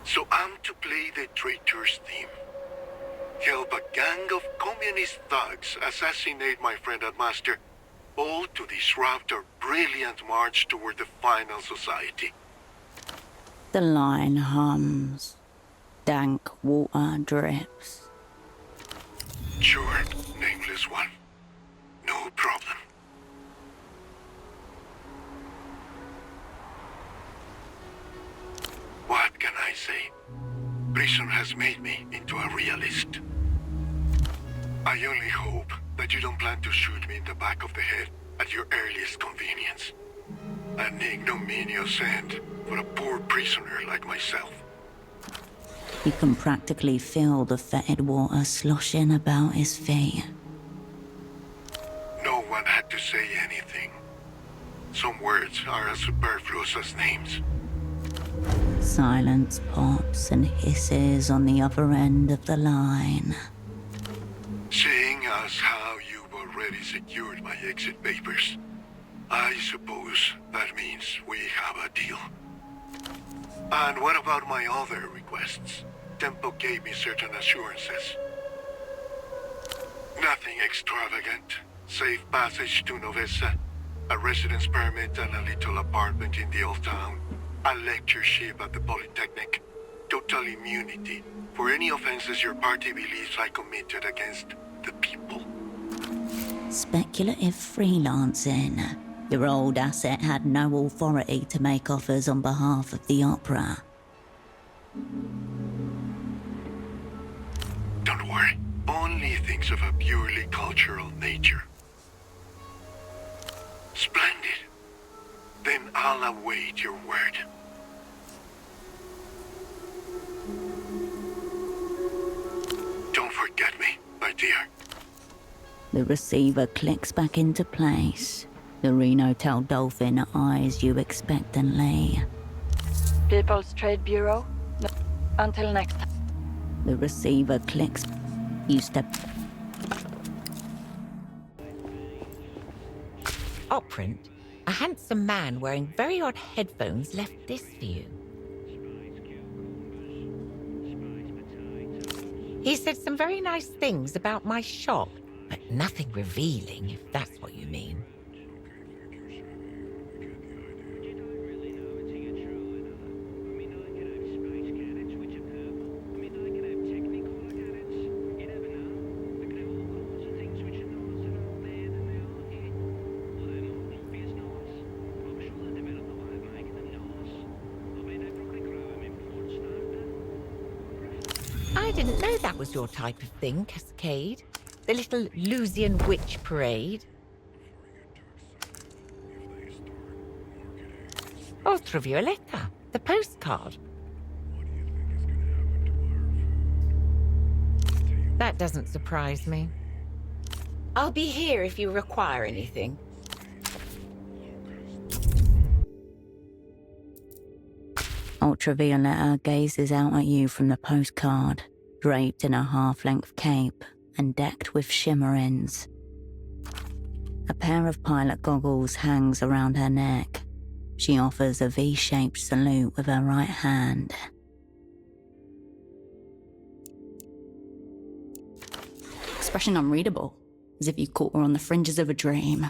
[SPEAKER 6] So I'm to play the traitor's theme. Help a gang of communist thugs assassinate my friend and master, all to disrupt our brilliant march toward the final society.
[SPEAKER 2] The line hums. Dank water drips.
[SPEAKER 6] Sure, nameless one. No problem. What can I say? Prison has made me into a realist. I only hope that you don't plan to shoot me in the back of the head at your earliest convenience. An ignominious end for a poor prisoner like myself.
[SPEAKER 2] You can practically feel the fetid water sloshing about his feet.
[SPEAKER 6] No one had to say anything. Some words are as superfluous as names.
[SPEAKER 2] Silence pops and hisses on the other end of the line.
[SPEAKER 6] Seeing as how you've already secured my exit papers, I suppose that means we have a deal. And what about my other requests? Tempo gave me certain assurances. Nothing extravagant. Safe passage to Novessa, a residence permit and a little apartment in the old town, a lectureship at the Polytechnic, total immunity for any offenses your party believes I committed against the people.
[SPEAKER 2] Speculative freelancing. Your old asset had no authority to make offers on behalf of the opera.
[SPEAKER 6] Don't worry. Only things of a purely cultural nature. Splendid. Then I'll await your word. Don't forget me, my dear.
[SPEAKER 2] The receiver clicks back into place. The Reno-Tel Dolphin eyes you expectantly.
[SPEAKER 16] People's Trade Bureau? No. Until next time.
[SPEAKER 2] The receiver clicks. You step.
[SPEAKER 8] Operant, a handsome man wearing very odd headphones left this for you. He said some very nice things about my shop, but nothing revealing, if that's what you mean. I didn't know that was your type of thing, Cascade. The little Lusian witch parade. Ultra Violeta, the postcard. That doesn't surprise me. I'll be here if you require anything.
[SPEAKER 2] Ultravioletta gazes out at you from the postcard, draped in a half-length cape and decked with shimmerings. A pair of pilot goggles hangs around her neck. She offers a V-shaped salute with her right hand. Expression unreadable, as if you caught her on the fringes of a dream.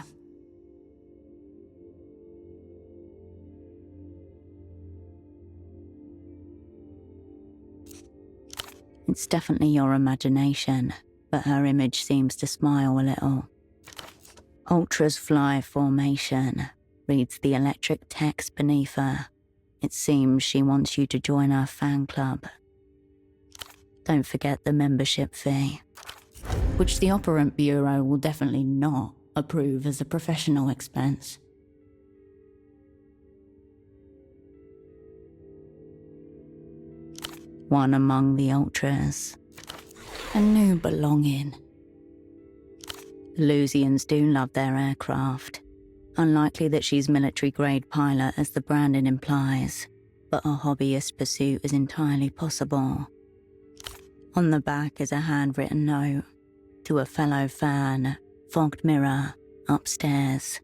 [SPEAKER 2] It's definitely your imagination, but her image seems to smile a little. Ultra's fly formation, reads the electric text beneath her. It seems she wants you to join her fan club. Don't forget the membership fee, which the Operant Bureau will definitely not approve as a professional expense. One among the Ultras. A new belonging. The Lusians do love their aircraft. Unlikely that she's military-grade pilot as the branding implies, but a hobbyist pursuit is entirely possible. On the back is a handwritten note to a fellow fan, fogged mirror, upstairs.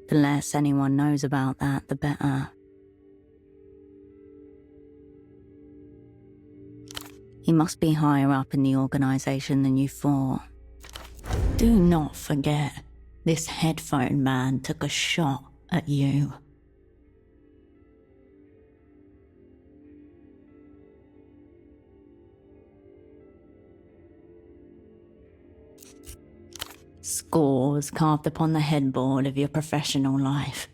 [SPEAKER 2] The less anyone knows about that, the better. He must be higher up in the organization than you thought. Do not forget, this headphone man took a shot at you. Scores carved upon the headboard of your professional life.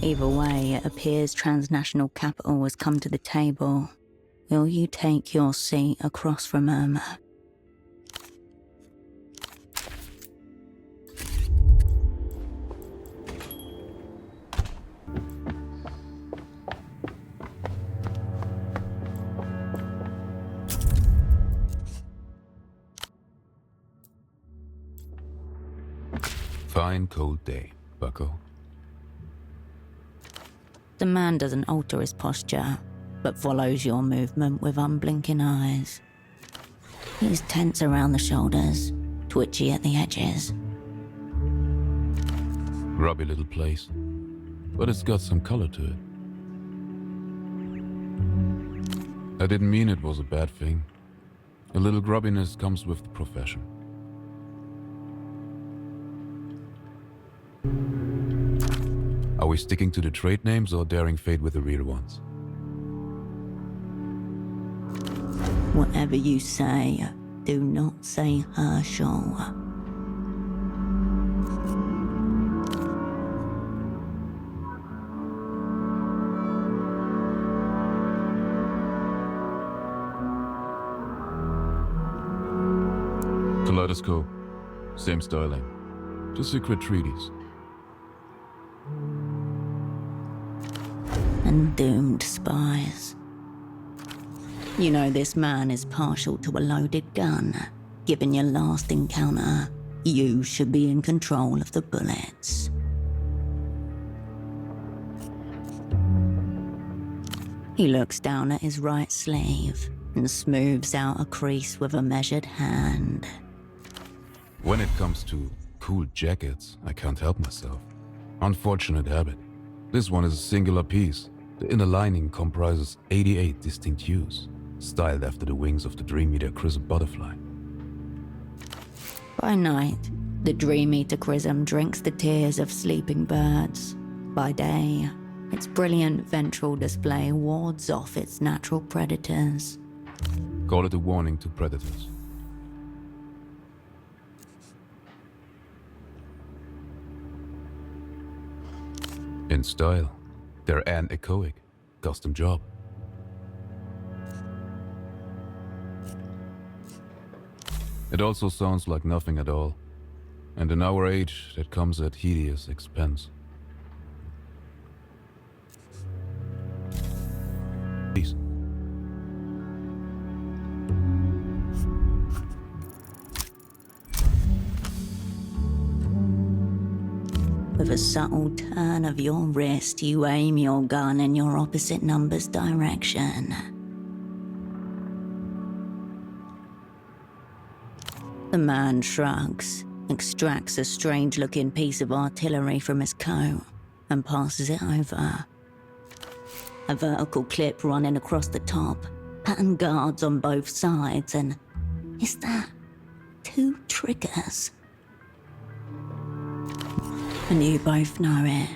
[SPEAKER 2] Either way, it appears transnational capital has come to the table. Will you take your seat across from him?
[SPEAKER 5] Fine cold day, bucko.
[SPEAKER 2] The man doesn't alter his posture, but follows your movement with unblinking eyes. He's tense around the shoulders, twitchy at the edges.
[SPEAKER 5] Grubby little place, but it's got some color to it. I didn't mean it was a bad thing. A little grubbiness comes with the profession. Are we sticking to the trade names or daring fate with the real ones?
[SPEAKER 2] Whatever you say, do not say Herschel.
[SPEAKER 5] Kaleidoscope. Same styling. Just secret treaties.
[SPEAKER 2] And doomed spies. You know this man is partial to a loaded gun. Given your last encounter, you should be in control of the bullets. He looks down at his right sleeve and smooths out a crease with a measured hand.
[SPEAKER 5] When it comes to cool jackets, I can't help myself. Unfortunate habit. This one is a singular piece. The inner lining comprises 88 distinct hues, styled after the wings of the Dream Eater Chrism butterfly.
[SPEAKER 2] By night, the Dream Eater Chrism drinks the tears of sleeping birds. By day, its brilliant ventral display wards off its natural predators.
[SPEAKER 5] Call it a warning to predators. In style, they're anechoic, custom job. It also sounds like nothing at all, and in our age, that comes at hideous expense. Peace.
[SPEAKER 2] With a subtle turn of your wrist, you aim your gun in your opposite number's direction. The man shrugs, extracts a strange-looking piece of artillery from his coat, and passes it over. A vertical clip running across the top, patterned guards on both sides, and is that 2 triggers? And you both know it.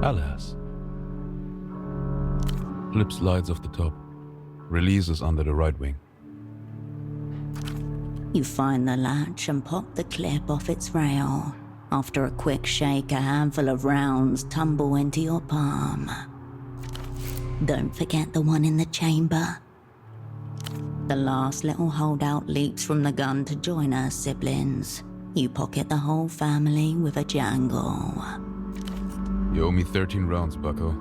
[SPEAKER 5] Alas. Clip slides off the top. Releases under the right wing.
[SPEAKER 2] You find the latch and pop the clip off its rail. After a quick shake, a handful of rounds tumble into your palm. Don't forget the one in the chamber. The last little holdout leaps from the gun to join her siblings. You pocket the whole family with a jangle.
[SPEAKER 5] You owe me 13 rounds, bucko.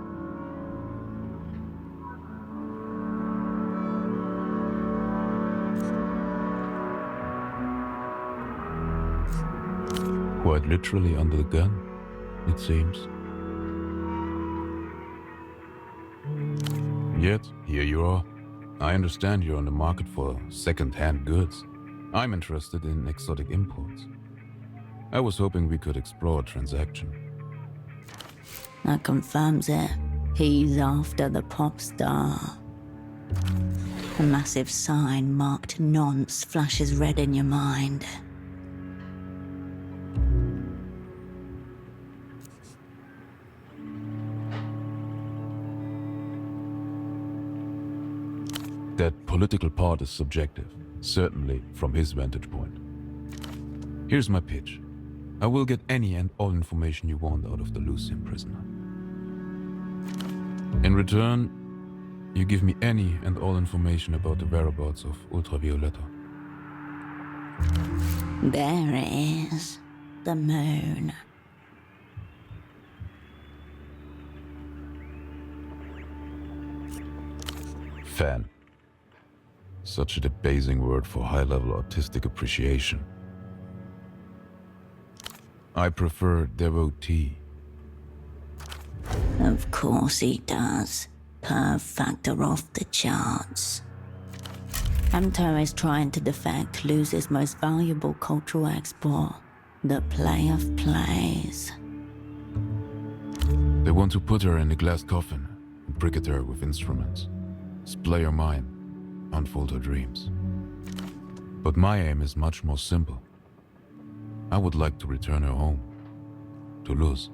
[SPEAKER 5] Quite literally under the gun, it seems. Yet, here you are. I understand you're on the market for second-hand goods. I'm interested in exotic imports. I was hoping we could explore a transaction.
[SPEAKER 2] That confirms it. He's after the pop star. A massive sign marked nonce flashes red in your mind.
[SPEAKER 5] That political part is subjective, certainly from his vantage point. Here's my pitch. I will get any and all information you want out of the Holocene prisoner. In return, you give me any and all information about the whereabouts of Violeta.
[SPEAKER 2] There it is. The moon.
[SPEAKER 5] Fan. Such a debasing word for high-level artistic appreciation. I prefer devotee.
[SPEAKER 2] Of course he does. Per factor off the charts. Baytuh is trying to defect Luz's most valuable cultural export, the play of plays.
[SPEAKER 5] They want to put her in a glass coffin and briquette her with instruments. Splay her mind, unfold her dreams. But my aim is much more simple. I would like to return her home, to Luz.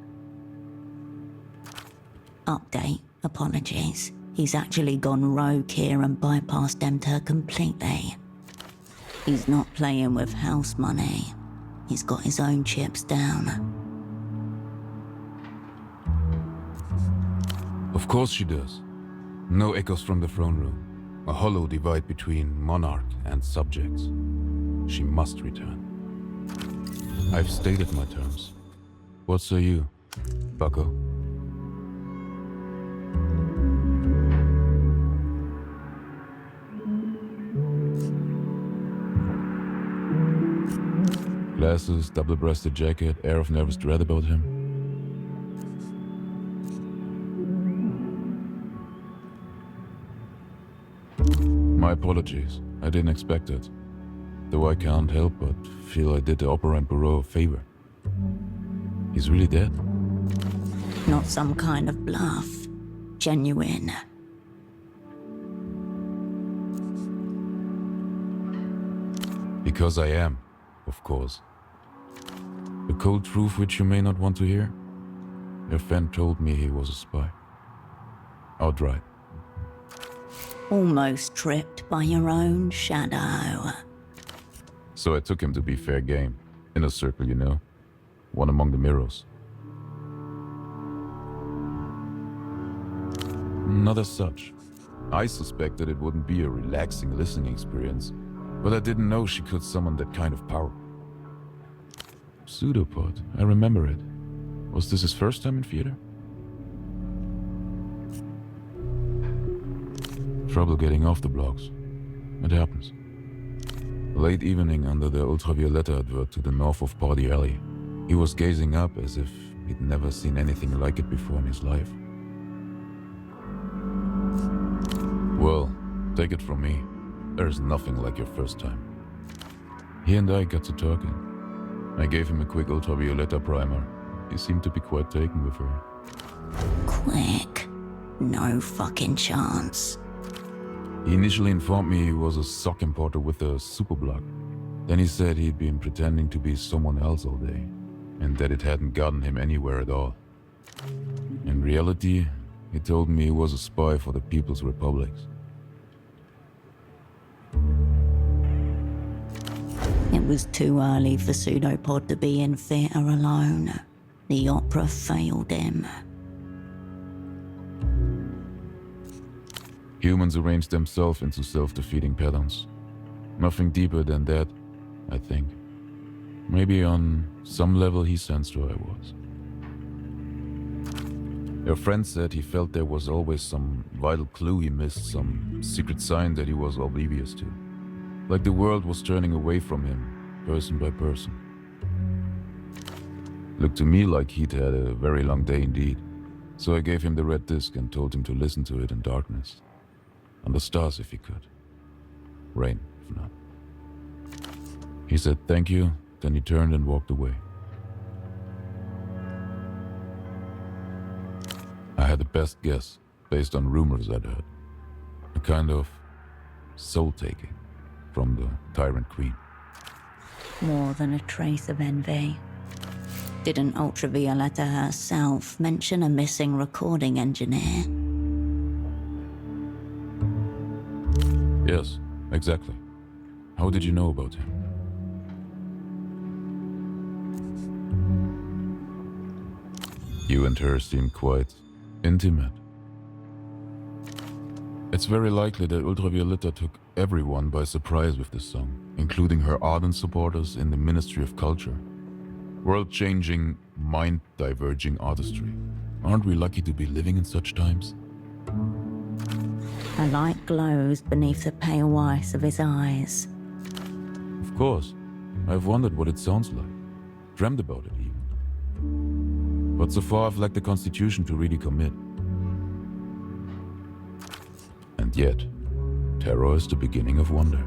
[SPEAKER 2] Update, apologies. He's actually gone rogue here and bypassed Baytuh completely. He's not playing with house money. He's got his own chips down.
[SPEAKER 5] Of course she does. No echoes from the throne room. A hollow divide between monarch and subjects. She must return. I've stated my terms. What say you, bucko? Glasses, double-breasted jacket, air of nervous dread about him. My apologies. I didn't expect it. Though I can't help but feel I did the Operant Bureau a favor. He's really dead?
[SPEAKER 2] Not some kind of bluff. Genuine.
[SPEAKER 5] Because I am, of course. The cold truth which you may not want to hear? Your friend told me he was a spy. Outright.
[SPEAKER 2] Almost tripped by your own shadow.
[SPEAKER 5] So I took him to be fair game. In a circle, you know. One among the mirrors. Not as such. I suspected it wouldn't be a relaxing listening experience, but I didn't know she could summon that kind of power. Pseudopod, I remember it. Was this his first time in theater? Trouble getting off the blocks. It happens. Late evening under the Violeta advert to the north of Party Alley, he was gazing up as if he'd never seen anything like it before in his life. Well, take it from me, there's nothing like your first time. He and I got to talking. I gave him a quick Violeta primer. He seemed to be quite taken with her.
[SPEAKER 2] Quick. No fucking chance.
[SPEAKER 5] He initially informed me he was a sock importer with a superblock. Then he said he'd been pretending to be someone else all day, and that it hadn't gotten him anywhere at all. In reality, he told me he was a spy for the People's Republics.
[SPEAKER 2] It was too early for Pseudopod to be in theatre alone. The opera failed him.
[SPEAKER 5] Humans arrange themselves into self-defeating patterns. Nothing deeper than that, I think. Maybe on some level he sensed who I was. Your friend said he felt there was always some vital clue he missed, some secret sign that he was oblivious to. Like the world was turning away from him, person by person. Looked to me like he'd had a very long day indeed, so I gave him the red disc and told him to listen to it in darkness. Under stars if he could. Rain, if not. He said thank you, then he turned and walked away. I had the best guess, based on rumors I'd heard. A kind of soul-taking from the Tyrant Queen.
[SPEAKER 2] More than a trace of envy. Didn't Ultra Violeta herself mention a missing recording engineer?
[SPEAKER 5] Yes, exactly. How did you know about him? You and her seem quite intimate. It's very likely that Ultra Violeta took everyone by surprise with this song, including her ardent supporters in the Ministry of Culture. World-changing, mind-diverging artistry. Aren't we lucky to be living in such times?
[SPEAKER 2] A light glows beneath the pale whites of his eyes.
[SPEAKER 5] Of course. I've wondered what it sounds like. Dreamed about it even. But so far I've lacked the constitution to really commit. And yet, terror is the beginning of wonder.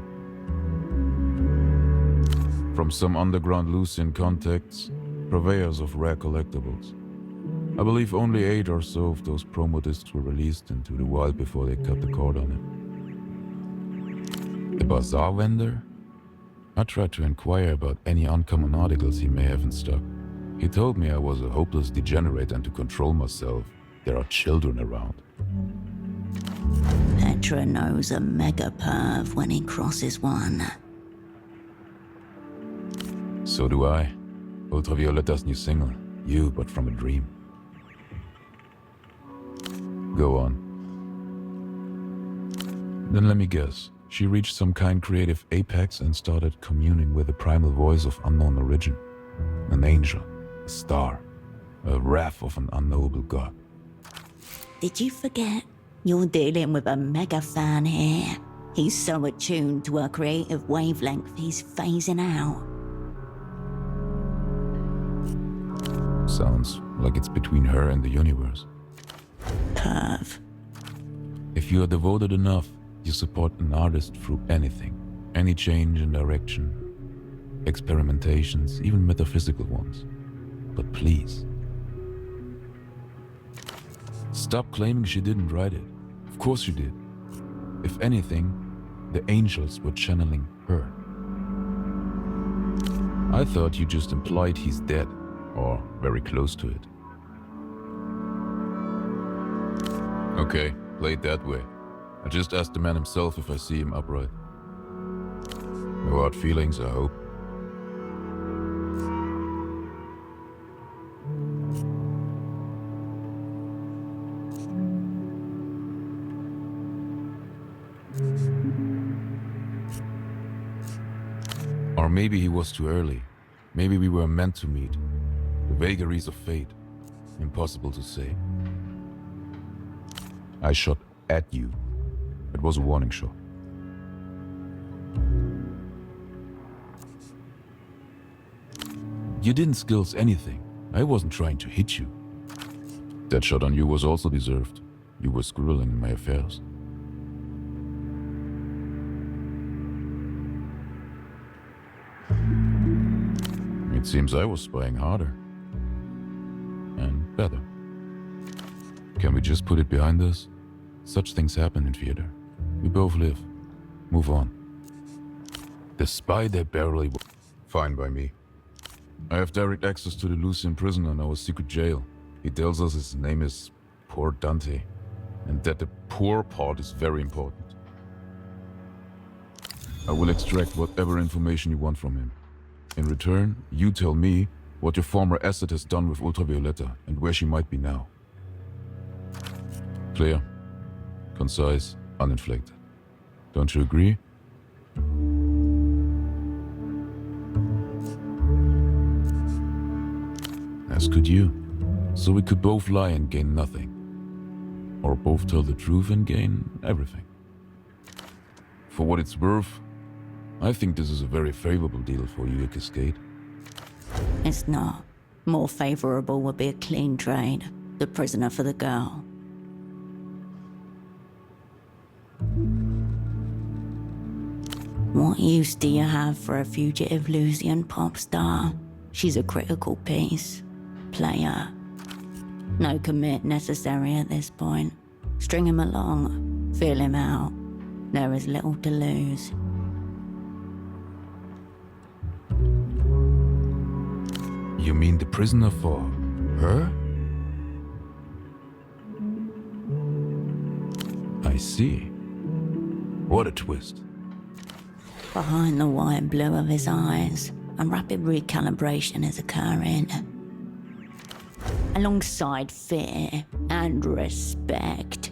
[SPEAKER 5] From some underground Lucian contacts, purveyors of rare collectibles. I believe only 8 or so of those promo discs were released into the wild before they cut the cord on it. The bazaar vendor? I tried to inquire about any uncommon articles he may have in stock. He told me I was a hopeless degenerate and to control myself, there are children around.
[SPEAKER 2] Petra knows a mega perv when he crosses one.
[SPEAKER 5] So do I. Ultra Violeta's new single, You But From a Dream. Go on. Then let me guess. She reached some kind creative apex and started communing with the primal voice of unknown origin. An angel, a star, a wrath of an unknowable god.
[SPEAKER 2] Did you forget? You're dealing with a mega fan here. He's so attuned to her creative wavelength, he's phasing out.
[SPEAKER 5] Sounds like it's between her and the universe.
[SPEAKER 2] Perv.
[SPEAKER 5] If you are devoted enough, you support an artist through anything. Any change in direction. Experimentations, even metaphysical ones. But please. Stop claiming she didn't write it. Of course she did. If anything, the angels were channeling her. I thought you just implied he's dead, or very close to it. Okay, play it that way. I just asked the man himself if I see him upright. No hard feelings, I hope. Or maybe he was too early. Maybe we were meant to meet. The vagaries of fate. Impossible to say. I shot at you. It was a warning shot. You didn't skills anything. I wasn't trying to hit you. That shot on you was also deserved. You were squirreling in my affairs. It seems I was spying harder. And better. Can we just put it behind us? Such things happen in theater. We both live. Move on. The spy that barely... Fine by me. I have direct access to the Lucian prisoner in our secret jail. He tells us his name is Poor Dante, and that the poor part is very important. I will extract whatever information you want from him. In return, you tell me what your former asset has done with Violeta and where she might be now. Clear, concise, uninflected. Don't you agree? As could you. So we could both lie and gain nothing. Or both tell the truth and gain everything. For what it's worth, I think this is a very favorable deal for you, Cascade.
[SPEAKER 2] It's not. More favorable would be a clean trade. The prisoner for the girl. What use do you have for a fugitive Lucian pop star? She's a critical piece. Player. No commit necessary at this point. String him along. Feel him out. There is little to lose.
[SPEAKER 5] You mean the prisoner for her? I see. What a twist.
[SPEAKER 2] Behind the white blue of his eyes, a rapid recalibration is occurring. Alongside fear and respect.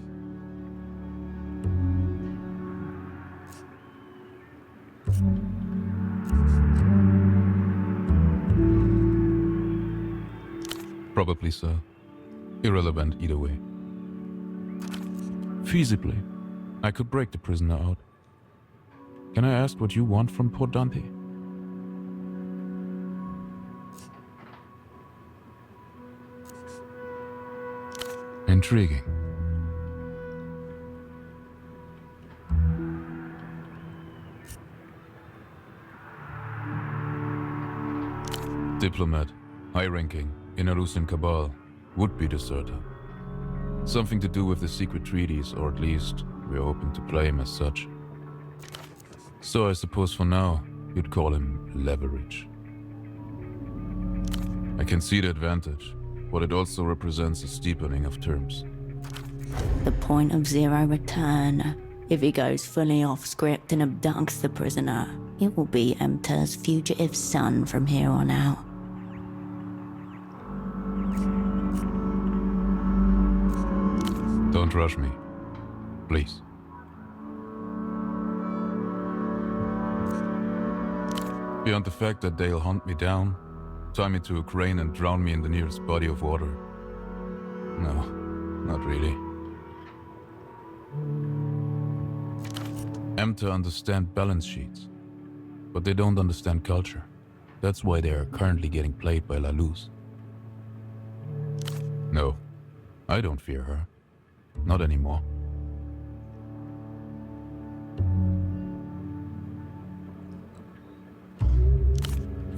[SPEAKER 5] Probably so. Irrelevant either way. Feasibly, I could break the prisoner out. Can I ask what you want from poor Dante? Intriguing. Diplomat, high-ranking, in a Holocene cabal, would-be deserter. Something to do with the secret treaties, or at least we're hoping to play him as such. So I suppose for now, you'd call him leverage. I can see the advantage, but it also represents a steepening of terms.
[SPEAKER 2] The point of zero return. If he goes fully off script and abducts the prisoner, it will be Emter's fugitive son from here on out.
[SPEAKER 5] Don't rush me, please. Beyond the fact that they'll hunt me down, tie me to a crane and drown me in the nearest body of water. No, not really. Emter understand balance sheets, but they don't understand culture. That's why they are currently getting played by La Luz. No, I don't fear her. Not anymore.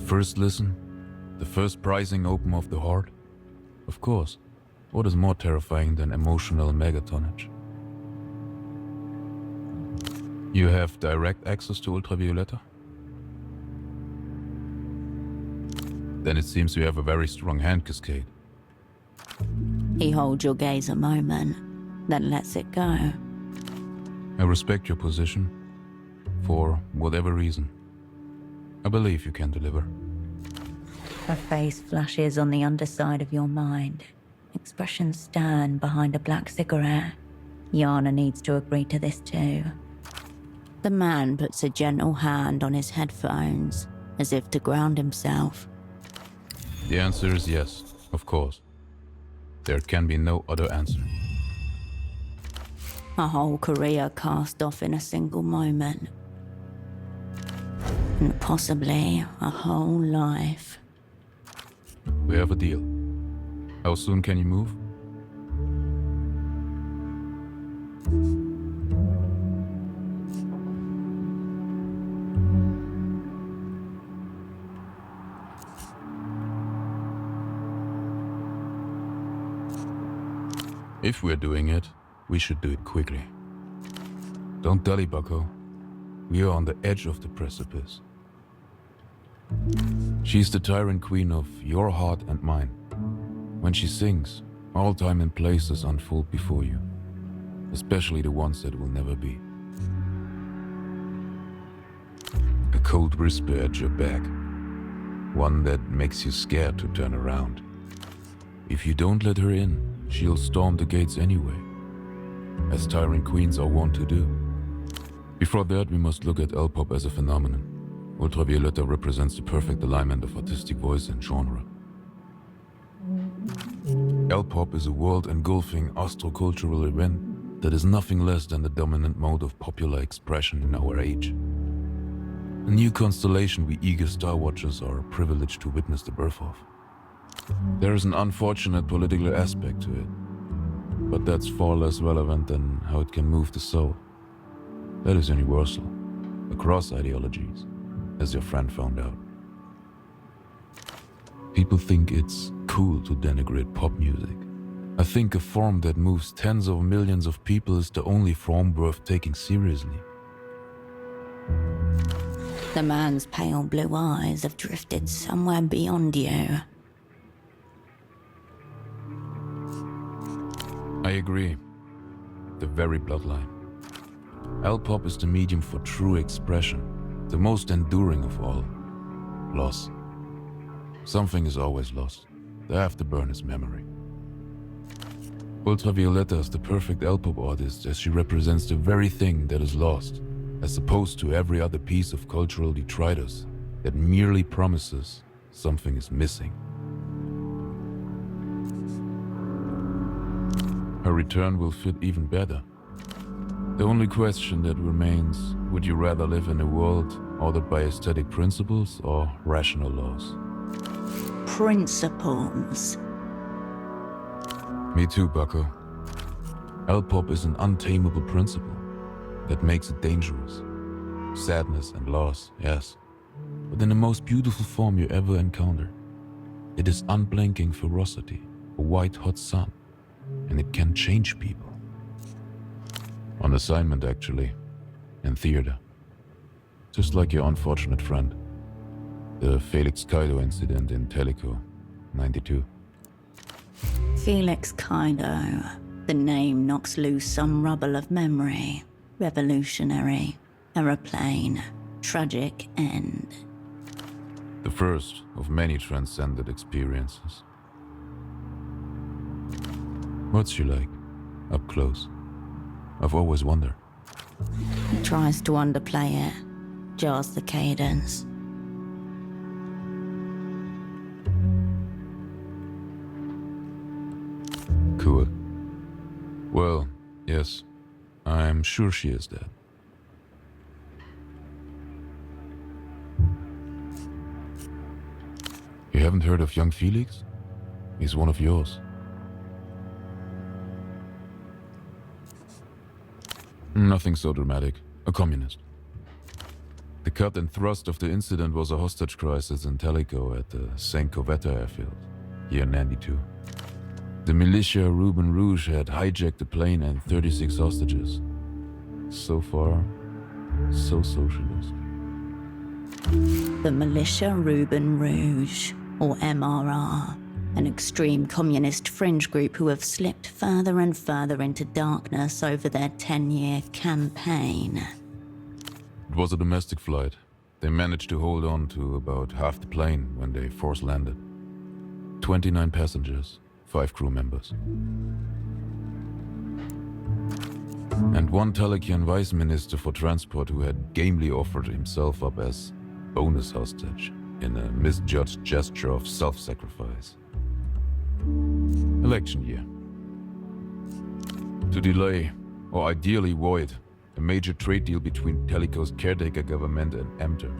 [SPEAKER 5] First listen, the first prizing open of the heart. Of course, what is more terrifying than emotional megatonnage? You have direct access to Violeta? Then it seems you have a very strong hand, Cascade.
[SPEAKER 2] He holds your gaze a moment, then lets it go.
[SPEAKER 5] I respect your position, for whatever reason. I believe you can deliver.
[SPEAKER 2] Her face flashes on the underside of your mind. Expression stern behind a black cigarette. Yana needs to agree to this too. The man puts a gentle hand on his headphones, as if to ground himself.
[SPEAKER 5] The answer is yes, of course. There can be no other answer.
[SPEAKER 2] A whole career cast off in a single moment. And possibly a whole life.
[SPEAKER 5] We have a deal. How soon can you move? If we're doing it, we should do it quickly. Don't dally, bucko. We are on the edge of the precipice. She's the tyrant queen of your heart and mine. When she sings, all time and places unfold before you. Especially the ones that will never be. A cold whisper at your back. One that makes you scared to turn around. If you don't let her in, she'll storm the gates anyway, as tyrant queens are wont to do. Before that, we must look at L-pop as a phenomenon. Ultravioleta represents the perfect alignment of artistic voice and genre. L-pop is a world-engulfing astrocultural event that is nothing less than the dominant mode of popular expression in our age. A new constellation we eager Star Watchers are privileged to witness the birth of. There is an unfortunate political aspect to it, but that's far less relevant than how it can move the soul. That is universal, across ideologies, as your friend found out. People think it's cool to denigrate pop music. I think a form that moves tens of millions of people is the only form worth taking seriously.
[SPEAKER 2] The man's pale blue eyes have drifted somewhere beyond you.
[SPEAKER 5] I agree. The very bloodline. L-pop is the medium for true expression, the most enduring of all. Loss. Something is always lost. The afterburn is memory. Ultravioleta is the perfect L-pop artist as she represents the very thing that is lost, as opposed to every other piece of cultural detritus that merely promises something is missing. Her return will fit even better. The only question that remains, would you rather live in a world ordered by aesthetic principles or rational laws?
[SPEAKER 2] Principles.
[SPEAKER 5] Me too, bucko. L-pop is an untamable principle that makes it dangerous. Sadness and loss, yes, but in the most beautiful form you ever encountered. It is unblinking ferocity, a white-hot sun, and it can change people. On assignment, actually, in theater. Just like your unfortunate friend. The Felix Kaido incident in Teleco, 92.
[SPEAKER 2] Felix Kaido. The name knocks loose some rubble of memory. Revolutionary. Aeroplane. Tragic end.
[SPEAKER 5] The first of many transcendent experiences. What's she like? Up close? I've always wondered.
[SPEAKER 2] He tries to underplay it. Jars the cadence.
[SPEAKER 5] Cool. Well, yes. I'm sure she is dead. You haven't heard of young Felix? He's one of yours. Nothing so dramatic. A communist. The cut and thrust of the incident was a hostage crisis in Teleco at the St. Covetta airfield, year 92. The militia Ruben Rouge had hijacked the plane and 36 hostages. So far, so socialist.
[SPEAKER 2] The militia Ruben Rouge, or MRR, an extreme communist fringe group who have slipped further and further into darkness over their 10-year campaign.
[SPEAKER 5] It was a domestic flight. They managed to hold on to about half the plane when they force landed. 29 passengers, 5 crew members. And one Telekian vice minister for transport who had gamely offered himself up as bonus hostage in a misjudged gesture of self-sacrifice. Election year. To delay, or ideally void, a major trade deal between Teleco's caretaker government and Amter.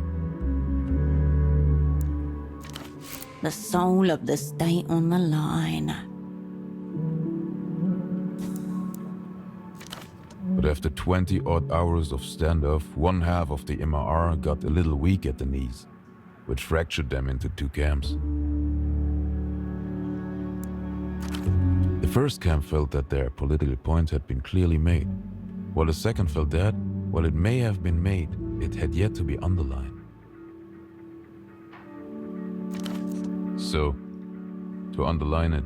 [SPEAKER 2] The soul of the state on the line.
[SPEAKER 5] But after 20-odd hours of standoff, one half of the MRR got a little weak at the knees, which fractured them into 2 camps. The first camp felt that their political point had been clearly made, while the second felt that, while it may have been made, it had yet to be underlined. So, to underline it,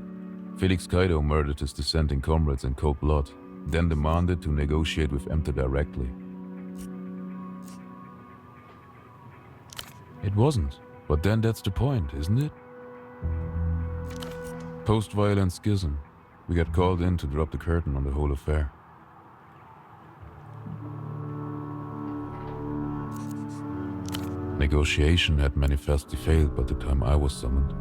[SPEAKER 5] Felix Kaido murdered his dissenting comrades in cold blood, then demanded to negotiate with Amter directly. It wasn't But then that's the point, isn't it? Post-violent schism, we got called in to drop the curtain on the whole affair. Negotiation had manifestly failed by the time I was summoned.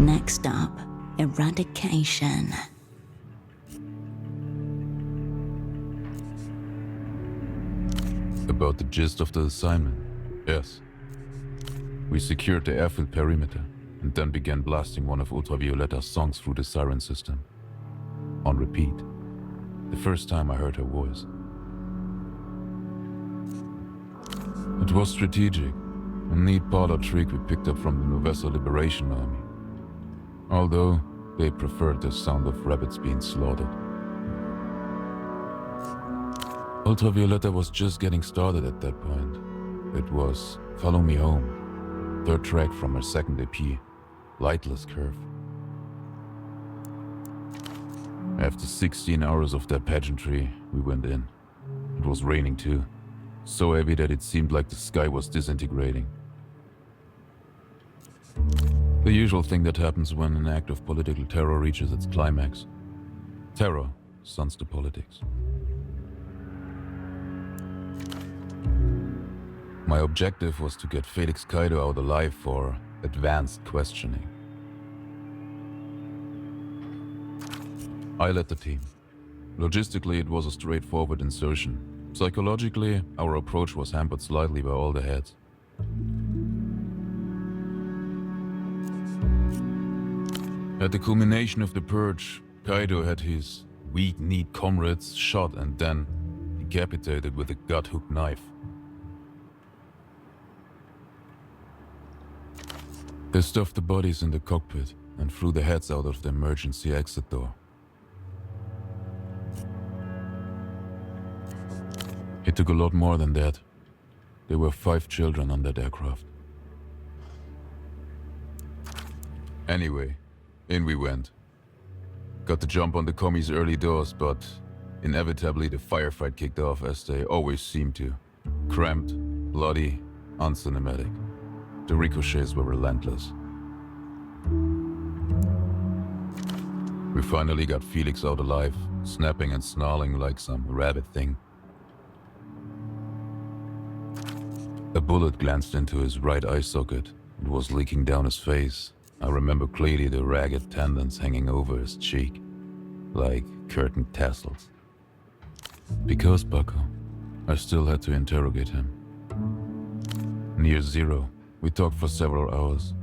[SPEAKER 2] Next up, eradication.
[SPEAKER 5] About the gist of the assignment, yes. We secured the airfield perimeter and then began blasting one of Violeta's songs through the siren system. On repeat. The first time I heard her voice. It was strategic, a neat parlor trick we picked up from the Novessa Liberation Army. Although they preferred the sound of rabbits being slaughtered. Violeta was just getting started at that point. It was Follow Me Home, third track from her second EP, Lightless Curve. After 16 hours of that pageantry, we went in. It was raining too, so heavy that it seemed like the sky was disintegrating. The usual thing that happens when an act of political terror reaches its climax. Terror suns to politics. My objective was to get Felix Kaido out alive for advanced questioning. I led the team. Logistically, it was a straightforward insertion. Psychologically, our approach was hampered slightly by all the heads. At the culmination of the purge, Kaido had his weak-kneed comrades shot and then decapitated with a gut-hook knife. They stuffed the bodies in the cockpit and threw the heads out of the emergency exit door. It took a lot more than that. There were 5 children on that aircraft. Anyway, in we went. Got the jump on the commies early doors, but inevitably the firefight kicked off as they always seem to. Cramped, bloody, uncinematic. The ricochets were relentless. We finally got Felix out alive, snapping and snarling like some rabid thing. A bullet glanced into his right eye socket. It was leaking down his face. I remember clearly the ragged tendons hanging over his cheek, like curtain tassels. Because, Bucko, I still had to interrogate him. Near zero, we talked for several hours.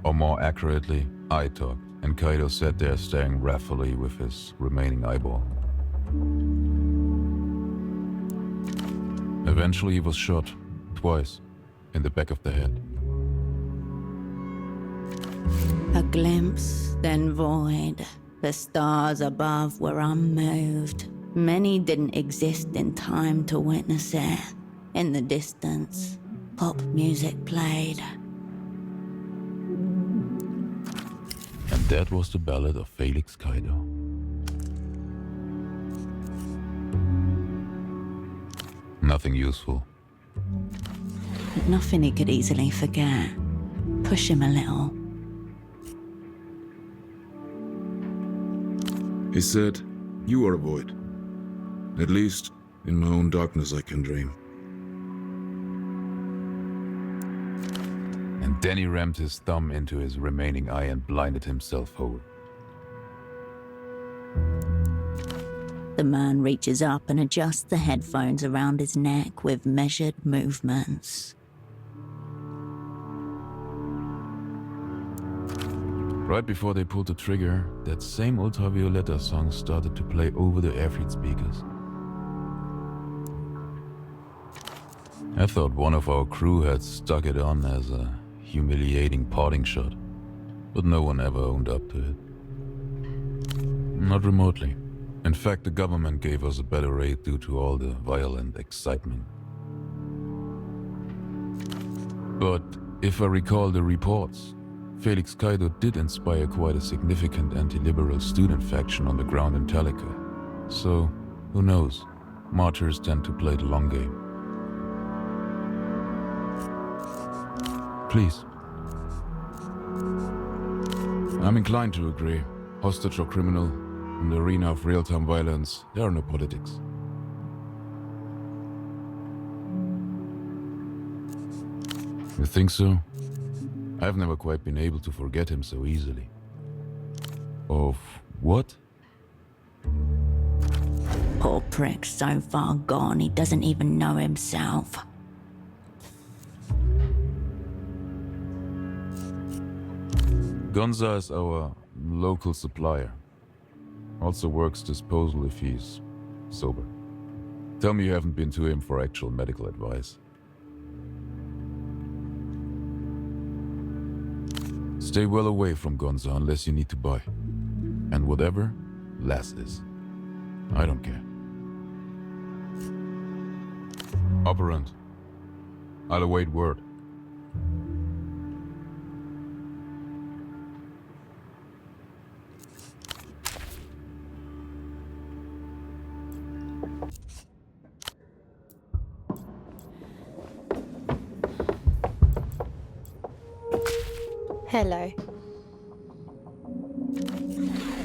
[SPEAKER 5] Or more accurately, I talked, and Kaido sat there staring wrathfully with his remaining eyeball. Eventually he was shot, twice, in the back of the head.
[SPEAKER 2] A glimpse, then void. The stars above were unmoved. Many didn't exist in time to witness it. In the distance, pop music played.
[SPEAKER 5] And that was the ballad of Felix Kaido. Nothing useful.
[SPEAKER 2] But nothing he could easily forget. Push him a little.
[SPEAKER 4] He said, "You are a void. At least, in my own darkness I can dream."
[SPEAKER 5] And then he rammed his thumb into his remaining eye and blinded himself whole.
[SPEAKER 2] The man reaches up and adjusts the headphones around his neck with measured movements.
[SPEAKER 5] Right before they pulled the trigger, that same Violeta song started to play over the airfield speakers. I thought one of our crew had stuck it on as a humiliating parting shot, but no one ever owned up to it. Not remotely. In fact, the government gave us a better rate due to all the violent excitement. But if I recall the reports, Felix Kaido did inspire quite a significant anti-liberal student faction on the ground in Talica. So, who knows? Martyrs tend to play the long game. Please. I'm inclined to agree. Hostage or criminal, in the arena of real-time violence, there are no politics. You think so? I've never quite been able to forget him so easily. Of what?
[SPEAKER 2] Poor prick's so far gone he doesn't even know himself.
[SPEAKER 5] Gonza is our local supplier. Also works disposal if he's sober. Tell me you haven't been to him for actual medical advice. Stay well away from Gonza unless you need to buy. And whatever last is. I don't care. Operant. I'll await word.
[SPEAKER 21] Hello.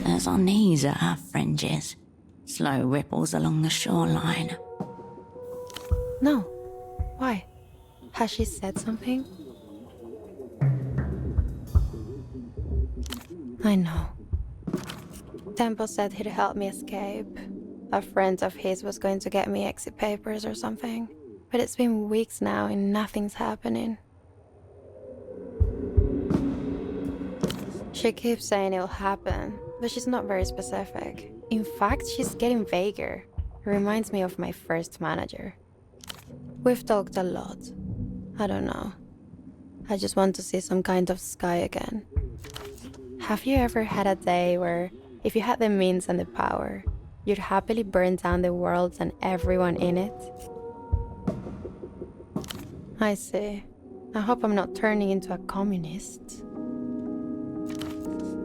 [SPEAKER 2] As our knees at our fringes, slow ripples along the shoreline.
[SPEAKER 21] No. Why? Has she said something? I know. Temple said he'd help me escape. A friend of his was going to get me exit papers or something. But it's been weeks now and nothing's happening. She keeps saying it'll happen, but she's not very specific. In fact, she's getting vaguer. It reminds me of my first manager. We've talked a lot. I don't know. I just want to see some kind of sky again. Have you ever had a day where, if you had the means and the power, you'd happily burn down the world and everyone in it? I see. I hope I'm not turning into a communist.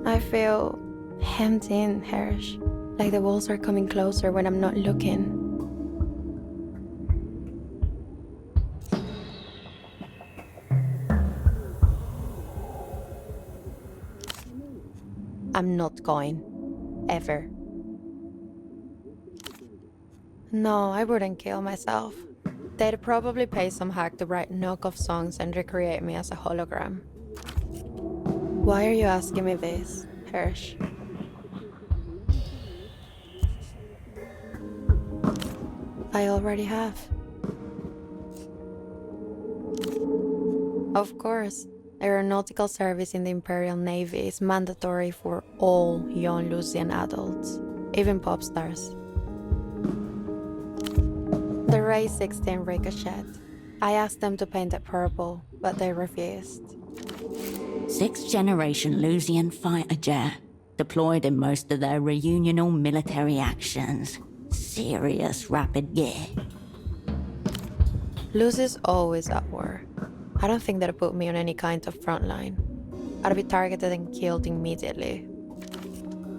[SPEAKER 21] I feel hemmed in, Hersh. Like the walls are coming closer when I'm not looking. I'm not going. Ever. No, I wouldn't kill myself. They'd probably pay some hack to write knockoff songs and recreate me as a hologram. Why are you asking me this, Hersh? I already have. Of course, aeronautical service in the Imperial Navy is mandatory for all young Lucian adults, even pop stars. The Ray 16 Ricochet. I asked them to paint it purple, but they refused.
[SPEAKER 2] 6th generation Lucian fighter jet, deployed in most of their reunional military actions. Serious rapid gear.
[SPEAKER 21] Lucy's always at war. I don't think that'd put me on any kind of front line. I'd be targeted and killed immediately.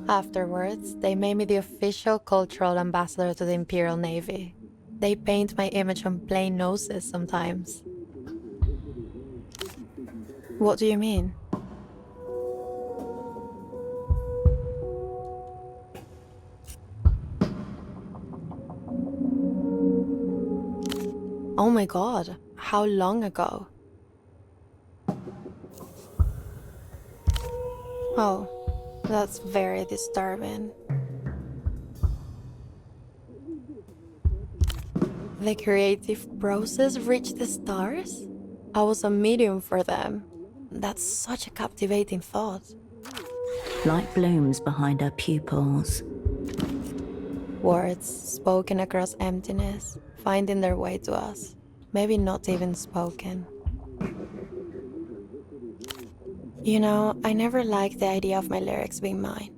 [SPEAKER 21] Afterwards, they made me the official cultural ambassador to the Imperial Navy. They paint my image on plain noses sometimes. What do you mean? Oh my god, how long ago? Oh, that's very disturbing. The creative process reached the stars? I was a medium for them. That's such a captivating thought.
[SPEAKER 2] Light blooms behind her pupils.
[SPEAKER 21] Words spoken across emptiness, finding their way to us. Maybe not even spoken. You know, I never liked the idea of my lyrics being mine.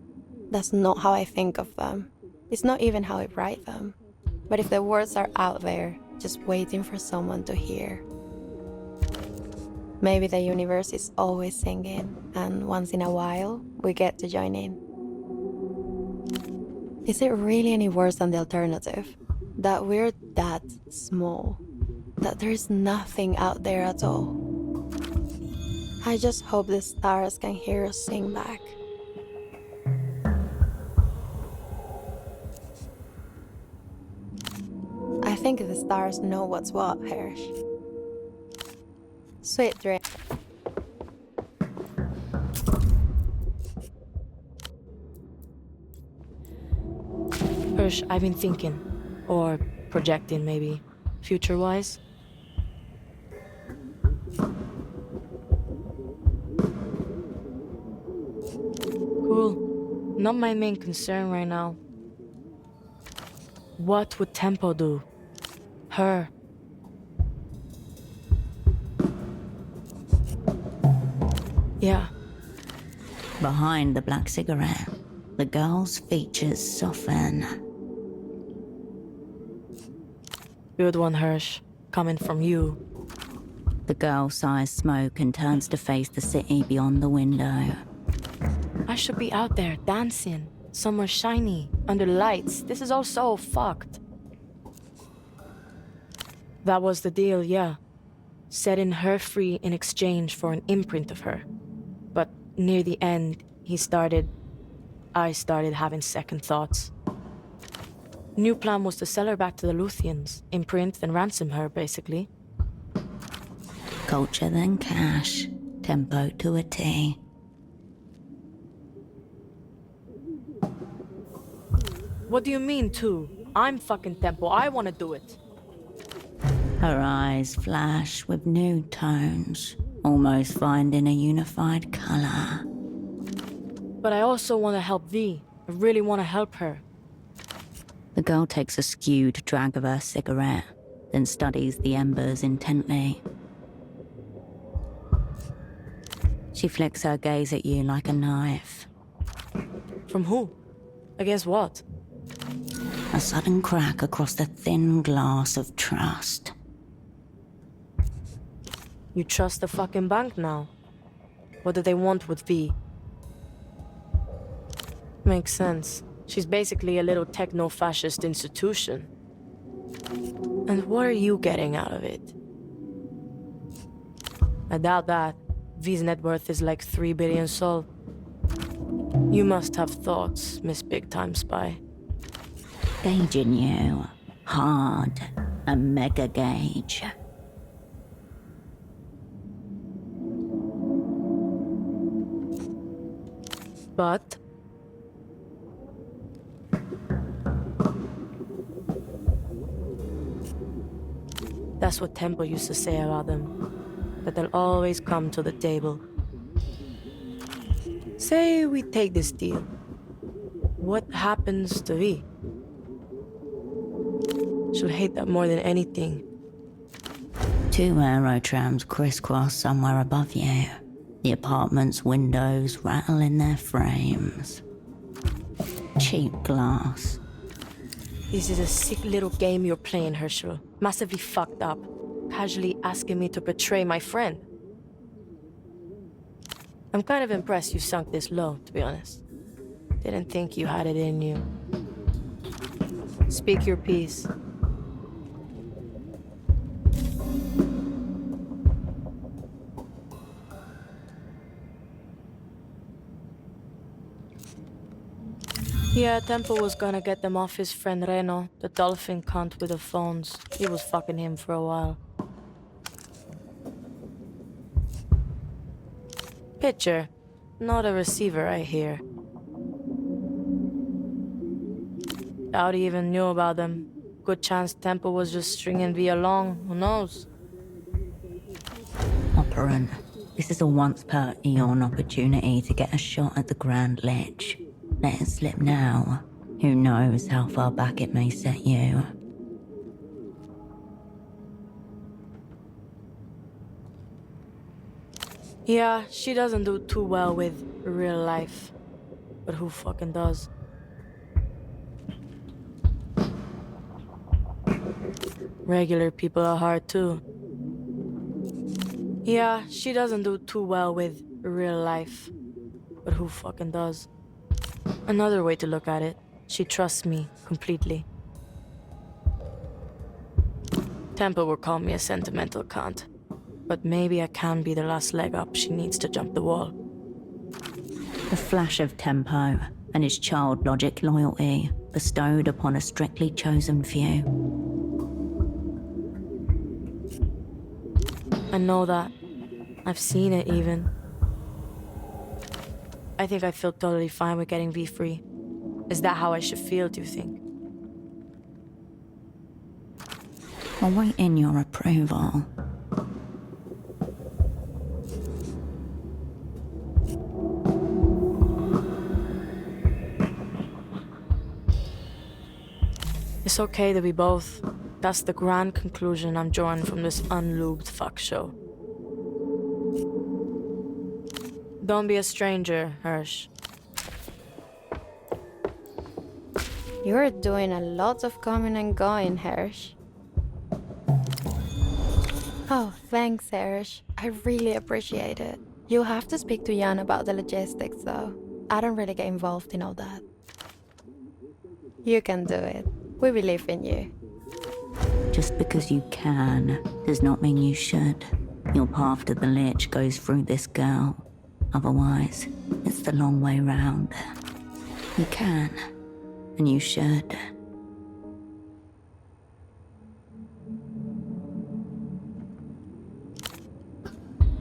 [SPEAKER 21] That's not how I think of them. It's not even how I write them. But if the words are out there, just waiting for someone to hear. Maybe the universe is always singing, and once in a while, we get to join in. Is it really any worse than the alternative? That we're that small, that there's nothing out there at all? I just hope the stars can hear us sing back. I think the stars know what's what, Hirsch. Sweet dream.
[SPEAKER 11] Hirsch, I've been thinking, or projecting maybe, future-wise. Cool. Not my main concern right now. What would Tempo do? Her. Yeah.
[SPEAKER 2] Behind the black cigarette, the girl's features soften.
[SPEAKER 11] Good one, Hirsch. Coming from you.
[SPEAKER 2] The girl sighs smoke and turns to face the city beyond the window.
[SPEAKER 11] I should be out there dancing, somewhere shiny, under lights. This is all so fucked. That was the deal, yeah. Setting her free in exchange for an imprint of her. But near the end, I started having second thoughts. New plan was to sell her back to the Luthians, imprint and ransom her, basically.
[SPEAKER 2] Culture then cash, Tempo to a T.
[SPEAKER 11] What do you mean, too? I'm fucking Tempo. I want to do it.
[SPEAKER 2] Her eyes flash with new tones, almost finding a unified color.
[SPEAKER 11] But I also want to help V. I really want to help her.
[SPEAKER 2] The girl takes a skewed drag of her cigarette, then studies the embers intently. She flicks her gaze at you like a knife.
[SPEAKER 11] From who? Against what?
[SPEAKER 2] A sudden crack across the thin glass of trust.
[SPEAKER 11] You trust the fucking bank now? What do they want with V? Makes sense. She's basically a little techno-fascist institution. And what are you getting out of it? I doubt that. V's net worth is like 3 billion sol. You must have thoughts, Miss Big Time Spy.
[SPEAKER 2] Gauging you. Hard. A mega gauge.
[SPEAKER 11] But that's what Tempo used to say about them. That they'll always come to the table. Say we take this deal. What happens to V? She'll hate that more than anything.
[SPEAKER 2] 2 aerotrams crisscross somewhere above you. The apartment's windows rattle in their frames. Cheap glass.
[SPEAKER 11] This is a sick little game you're playing, Herschel. Massively fucked up. Casually asking me to betray my friend. I'm kind of impressed you sunk this low, to be honest. Didn't think you had it in you. Speak your piece. Yeah, Tempo was gonna get them off his friend Reno, the dolphin cunt with the phones. He was fucking him for a while. Pitcher, not a receiver, I hear. Doubt he even knew about them. Good chance Tempo was just stringing V along, who knows?
[SPEAKER 2] Operant, this is a once-per-eon opportunity to get a shot at the Grand Lich. Let it slip now. Who knows how far back it may set you.
[SPEAKER 11] Yeah, she doesn't do too well with real life. But who fucking does? Regular people are hard too. Yeah, she doesn't do too well with real life. But who fucking does? Another way to look at it, she trusts me completely. Tempo will call me a sentimental cunt. but maybe I can be the last leg up she needs to jump the wall.
[SPEAKER 2] A flash of tempo and his child logic loyalty bestowed upon a strictly chosen few.
[SPEAKER 11] I know that. I've seen it even. I think I feel totally fine with getting V free. Is that how I should feel, do you think?
[SPEAKER 2] Awaiting your approval.
[SPEAKER 11] It's okay to be both. That's the grand conclusion I'm drawing from this unlubed fuck show. Don't be a stranger, Hirsch.
[SPEAKER 7] You're doing a lot of coming and going, Hirsch. Oh, thanks, Hirsch. I really appreciate it. You'll have to speak to Yana about the logistics, though. I don't really get involved in all that. You can do it. We believe in you.
[SPEAKER 2] Just because you can does not mean you should. Your path to the Lich goes through this girl. Otherwise, it's the long way round. You can, and you should.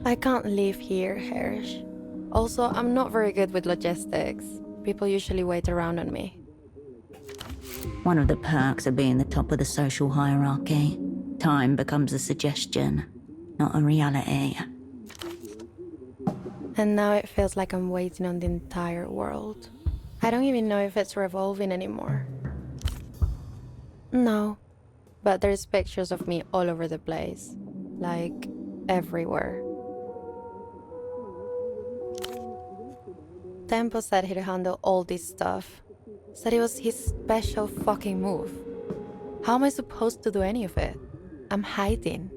[SPEAKER 7] I can't live here, Hirsch. Also, I'm not very good with logistics. People usually wait around on me.
[SPEAKER 2] One of the perks of being the top of the social hierarchy. Time becomes a suggestion, not a reality.
[SPEAKER 7] And now it feels like I'm waiting on the entire world. I don't even know if it's revolving anymore. No, but there's pictures of me all over the place. Like, everywhere. Tempo said he'd handle all this stuff. Said it was his special fucking move. How am I supposed to do any of it? I'm hiding.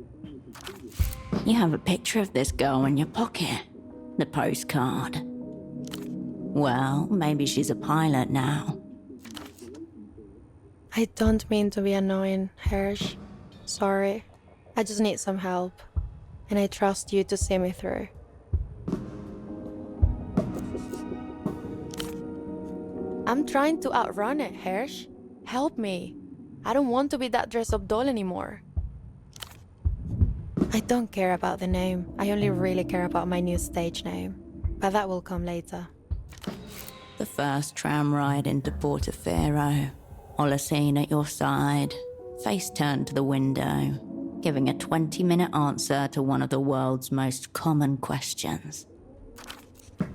[SPEAKER 2] You have a picture of this girl in your pocket. The postcard. Well, maybe she's a pilot now.
[SPEAKER 7] I don't mean to be annoying, Hirsch. Sorry. I just need some help. And I trust you to see me through. I'm trying to outrun it, Hirsch. Help me. I don't want to be that dress-up doll anymore. I don't care about the name. I only really care about my new stage name. But that will come later.
[SPEAKER 2] The first tram ride into Portofino. Holocene at your side. Face turned to the window. Giving a 20-minute answer to one of the world's most common questions.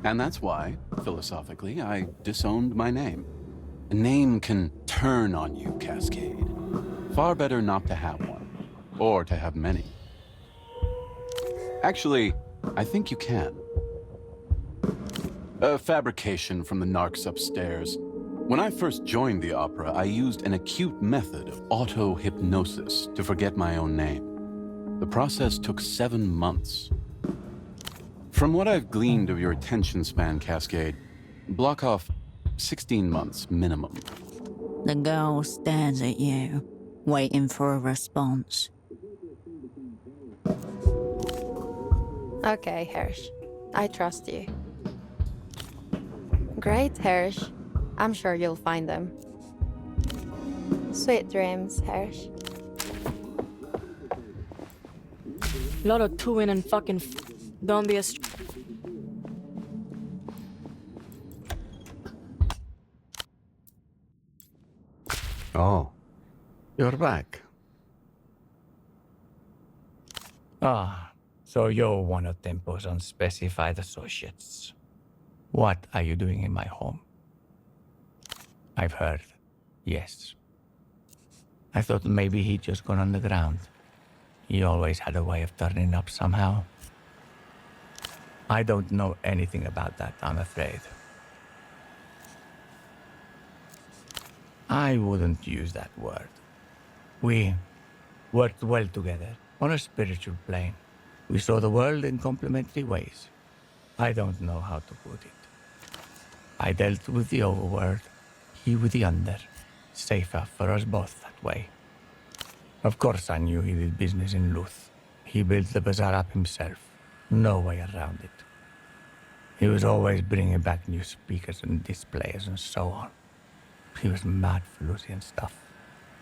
[SPEAKER 12] And that's why, philosophically, I disowned my name. A name can turn on you, Cascade. Far better not to have one. Or to have many. Actually, I think you can. A fabrication from the narcs upstairs. When I first joined the opera, I used an acute method of auto-hypnosis to forget my own name. The process took 7 months. From what I've gleaned of your attention span, Cascade, block off 16 months minimum.
[SPEAKER 2] The girl stares at you, waiting for a response.
[SPEAKER 7] Okay, Hirsch. I trust you. Great, Hirsch. I'm sure you'll find them. Sweet dreams, Hirsch.
[SPEAKER 11] Lot of two-in and fucking don't be a
[SPEAKER 10] Oh, you're back.
[SPEAKER 22] So you're one of Tempo's unspecified associates. What are you doing in my home? I've heard. Yes. I thought maybe he'd just gone underground. He always had a way of turning up somehow. I don't know anything about that, I'm afraid. I wouldn't use that word. We worked well together on a spiritual plane. We saw the world in complementary ways. I don't know how to put it. I dealt with the overworld, he with the under. Safer for us both that way. Of course I knew he did business in Luth. He built the bazaar up himself. No way around it. He was always bringing back new speakers and displays and so on. He was mad for Lucian stuff.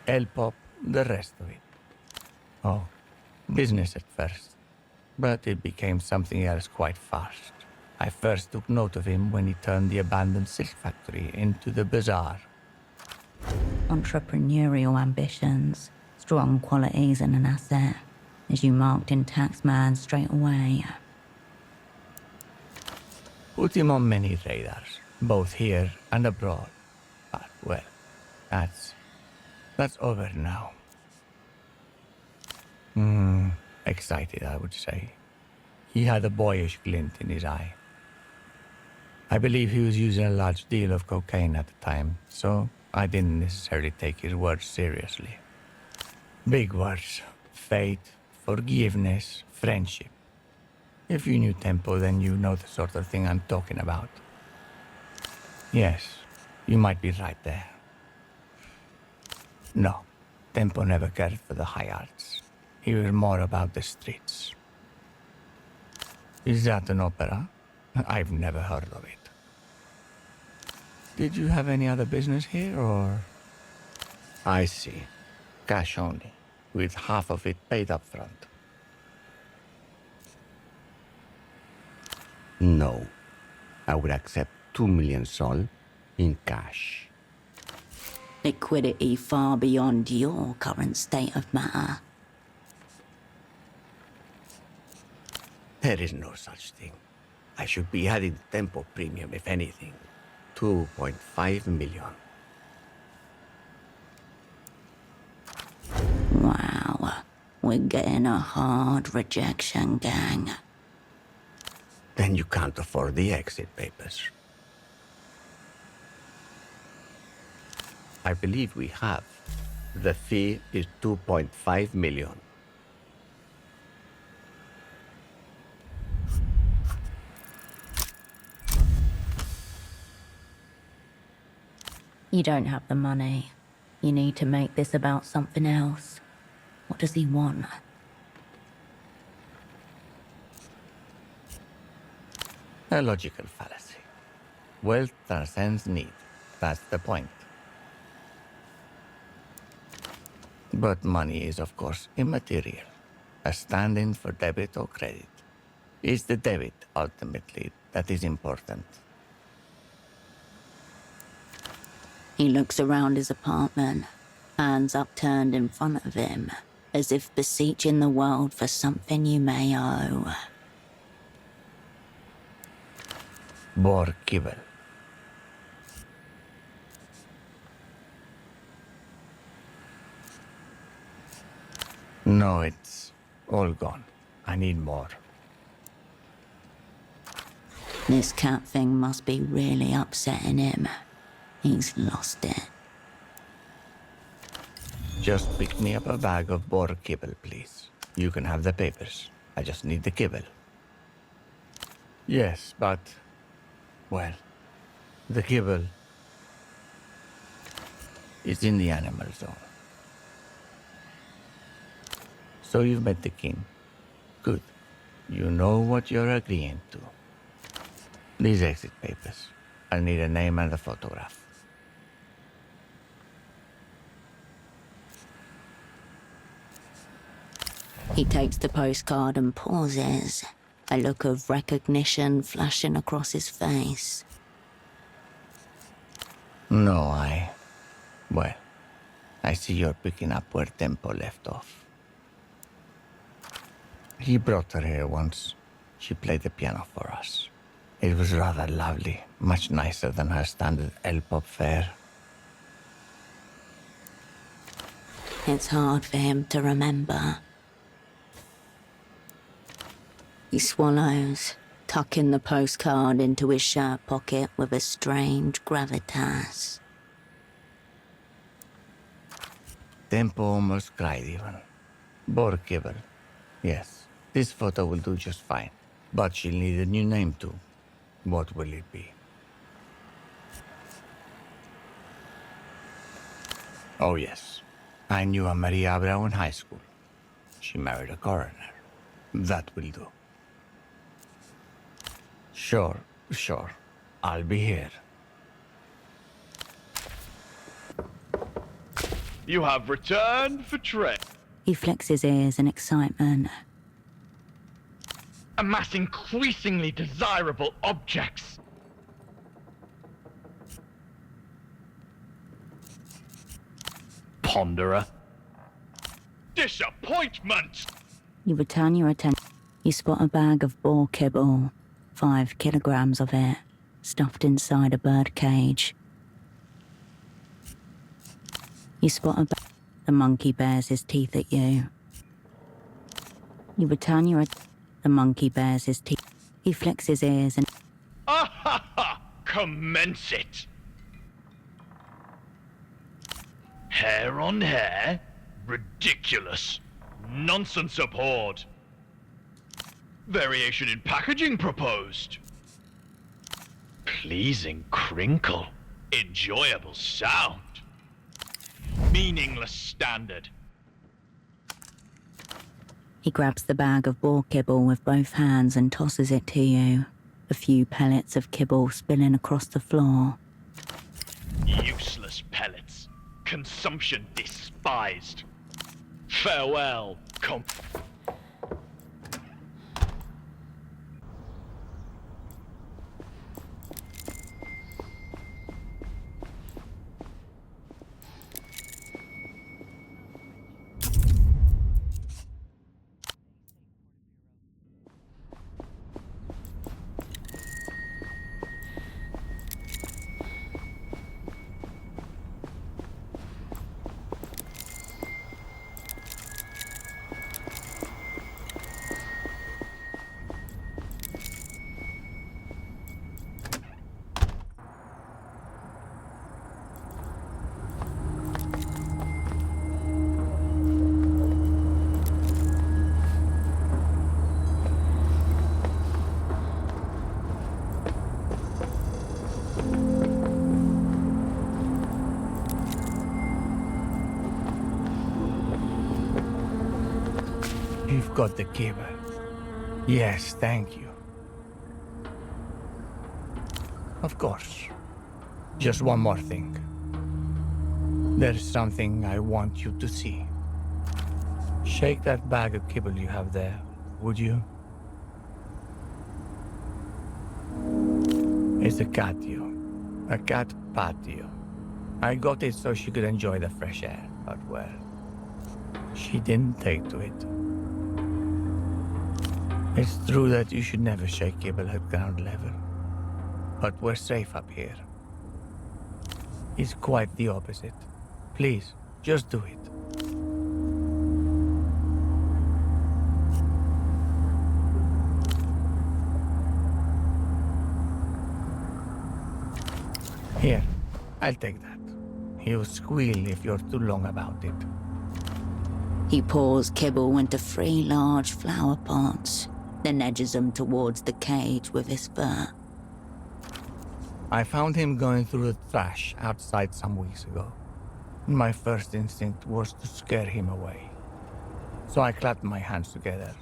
[SPEAKER 22] L-pop, the rest of it. Oh, business at first. But it became something else quite fast. I first took note of him when he turned the abandoned silk factory into the bazaar.
[SPEAKER 2] Entrepreneurial ambitions, strong qualities and an asset, as you marked in Taxman straight away.
[SPEAKER 22] Put him on many radars, both here and abroad. But, well, that's over now. Excited, I would say. He had a boyish glint in his eye. I believe he was using a large deal of cocaine at the time, so I didn't necessarily take his words seriously. Big words. Fate, forgiveness, friendship. If you knew Tempo, then you know the sort of thing I'm talking about. Yes, you might be right there. No, Tempo never cared for the high arts. He was more about the streets. Is that an opera? I've never heard of it. Did you have any other business here, or...? I see. Cash only, with half of it paid up front.
[SPEAKER 1] No. I would accept 2 million sol in cash.
[SPEAKER 2] Liquidity far beyond your current state of matter.
[SPEAKER 1] There is no such thing. I should be adding Tempo premium, if anything. 2.5 million.
[SPEAKER 2] Wow, we're getting a hard rejection, gang.
[SPEAKER 1] Then you can't afford the exit papers. I believe we have. The fee is 2.5 million.
[SPEAKER 2] You don't have the money. You need to make this about something else. What does he want?
[SPEAKER 22] A logical fallacy. Wealth transcends need. That's the point. But money is, of course, immaterial. A stand-in for debit or credit. It's the debit, ultimately, that is important.
[SPEAKER 2] He looks around his apartment, hands upturned in front of him, as if beseeching the world for something you may owe.
[SPEAKER 22] Bor Kibble. No, it's all gone. I need more.
[SPEAKER 2] This cat thing must be really upsetting him. He's lost it.
[SPEAKER 22] Just pick me up a bag of Bor Kibble, please. You can have the papers. I just need the kibble. Yes, but... well, the kibble is in the animal zone. So you've met the king. Good. You know what you're agreeing to. These exit papers. I'll need a name and a photograph.
[SPEAKER 2] He takes the postcard and pauses, a look of recognition flashing across his face.
[SPEAKER 22] No, well, I see you're picking up where Tempo left off. He brought her here once. She played the piano for us. It was rather lovely, much nicer than her standard L-pop fare.
[SPEAKER 2] It's hard for him to remember. He swallows, tucking the postcard into his shirt pocket with a strange gravitas.
[SPEAKER 22] Tempo almost cried even. Bor Kibble. Yes, this photo will do just fine. But she'll need a new name too. What will it be? Oh yes, I knew a Maria Abreu in high school. She married a coroner.
[SPEAKER 1] That will do. Sure. I'll be here.
[SPEAKER 9] You have returned for trade.
[SPEAKER 2] He flicks his ears in excitement.
[SPEAKER 9] Amass increasingly desirable objects. Ponderer. Disappointment!
[SPEAKER 2] You return your attention. You spot a bag of boar kibble, 5 kilograms of it, stuffed inside a bird cage. You spot a the monkey bares his teeth at you. You return your the monkey bares his teeth. He flicks his ears and
[SPEAKER 9] Ah ha ha! Commence it! Hair on hair? Ridiculous. Nonsense abhorred. Variation in packaging proposed. Pleasing crinkle. Enjoyable sound. Meaningless standard.
[SPEAKER 2] he grabs the bag of boar kibble with both hands and tosses it to you. A few pellets of kibble spilling across the floor.
[SPEAKER 9] Useless pellets. Consumption despised. Farewell,
[SPEAKER 22] You've got the kibble. Yes, thank you. Of course. Just one more thing. There's something I want you to see. Shake that bag of kibble you have there, would you? It's a catio. A cat patio. I got it so she could enjoy the fresh air, but well, she didn't take to it. It's true that you should never shake kibble at ground level, but we're safe up here. It's quite the opposite. Please, just do it. Here, I'll take that. He'll squeal if you're too long about it.
[SPEAKER 2] He pours kibble into 3 large flower pots, then edges them towards the cage with his fur.
[SPEAKER 22] I found him going through the trash outside some weeks ago. My first instinct was to scare him away. So I clapped my hands together,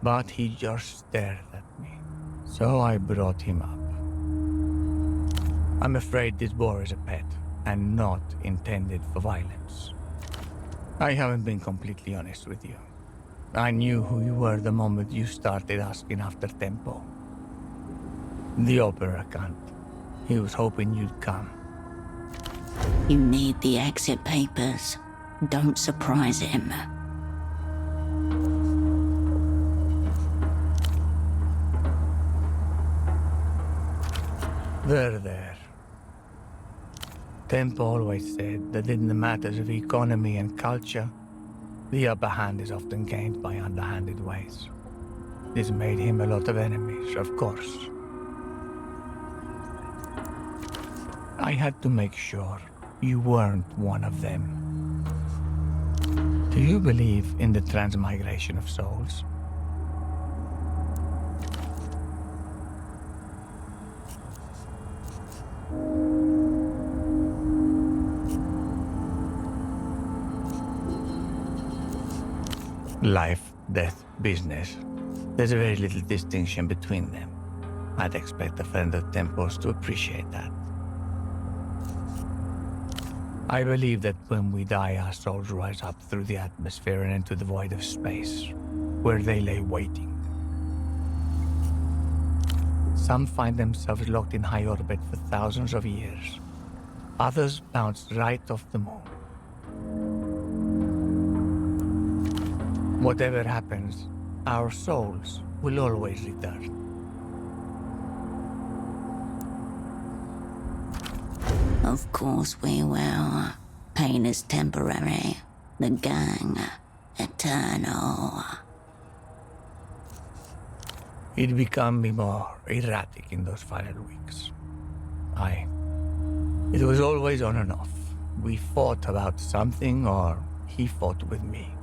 [SPEAKER 22] but he just stared at me. So I brought him up. I'm afraid this boar is a pet, and not intended for violence. I haven't been completely honest with you. I knew who you were the moment you started asking after Tempo. The opera cunt. He was hoping you'd come.
[SPEAKER 2] You need the exit papers. Don't surprise him.
[SPEAKER 22] There. Tempo always said that in the matters of economy and culture, the upper hand is often gained by underhanded ways. This made him a lot of enemies, of course. I had to make sure you weren't one of them. Do you believe in the transmigration of souls?
[SPEAKER 3] life, death, business. There's very little distinction between them. I'd expect a friend of Tempo's to appreciate that. I believe that when we die, our souls rise up through the atmosphere and into the void of space, where they lay waiting. Some find themselves locked in high orbit for thousands of years. Others bounce right off the moon. Whatever happens, our souls will always return.
[SPEAKER 2] Of course we will. Pain is temporary. The gang, eternal.
[SPEAKER 3] He'd become more erratic in those final weeks. It was always on and off. We fought about something or he fought with me.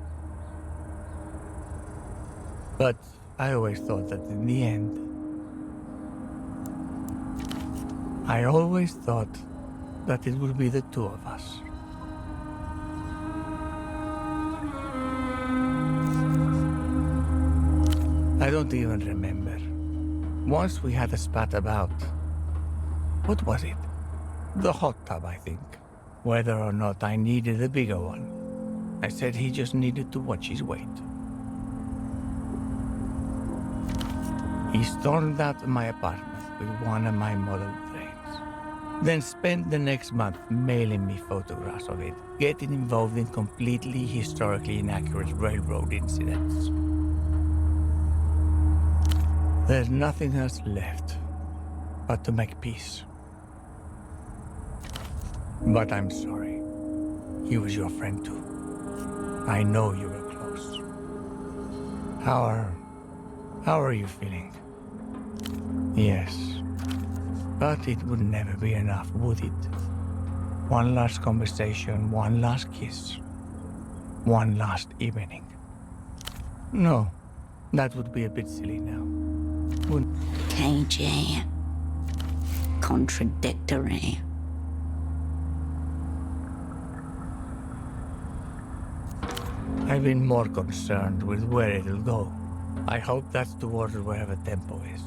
[SPEAKER 3] But I always thought that in the end, I always thought that it would be the two of us. I don't even remember. Once we had a spat about... what was it? The hot tub, I think. Whether or not I needed a bigger one. I said he just needed to watch his weight. He stormed out of my apartment with one of my model trains. Then spent the next month mailing me photographs of it, getting involved in completely historically inaccurate railroad incidents. There's nothing else left but to make peace. But I'm sorry. He was your friend too. I know you were close. How are you feeling? Yes. But it would never be enough, would it? One last conversation, one last kiss, one last evening. No, that would be a bit silly now.
[SPEAKER 2] KG. Contradictory.
[SPEAKER 3] I've been more concerned with where it'll go. I hope that's towards wherever Tempo is.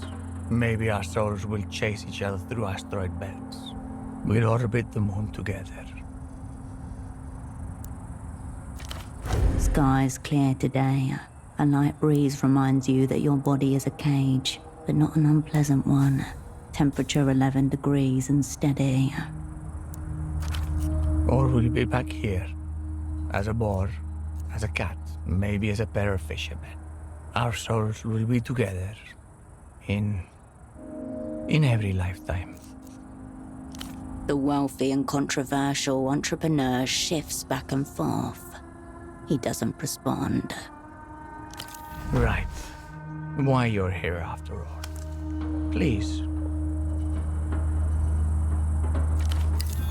[SPEAKER 3] Maybe our souls will chase each other through asteroid belts. We'll orbit the moon together.
[SPEAKER 2] Sky's clear today. A light breeze reminds you that your body is a cage, but not an unpleasant one. Temperature 11 degrees and steady.
[SPEAKER 3] Or we'll be back here. As a boar, as a cat, maybe as a pair of fishermen. Our souls will be together. In every lifetime.
[SPEAKER 2] The wealthy and controversial entrepreneur shifts back and forth. He doesn't respond.
[SPEAKER 3] Right. Why you're here after all. Please.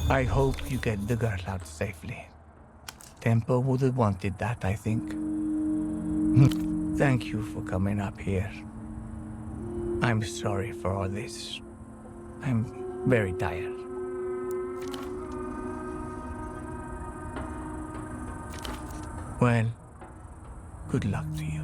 [SPEAKER 3] I hope you get the girl out safely. Tempo would have wanted that, I think. Thank you for coming up here. I'm sorry for all this. I'm very tired. Well, good luck to you.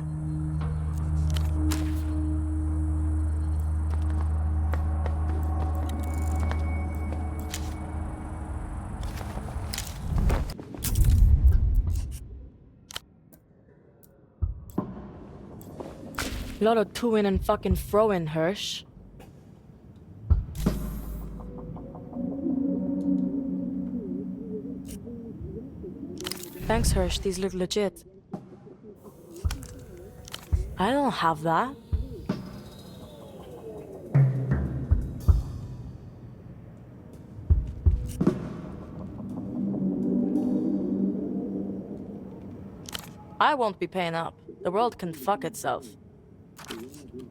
[SPEAKER 11] Lot of to-in and fucking fro-in, Hirsch. Thanks, Hirsch. These look legit. I don't have that. I won't be paying up. The world can fuck itself.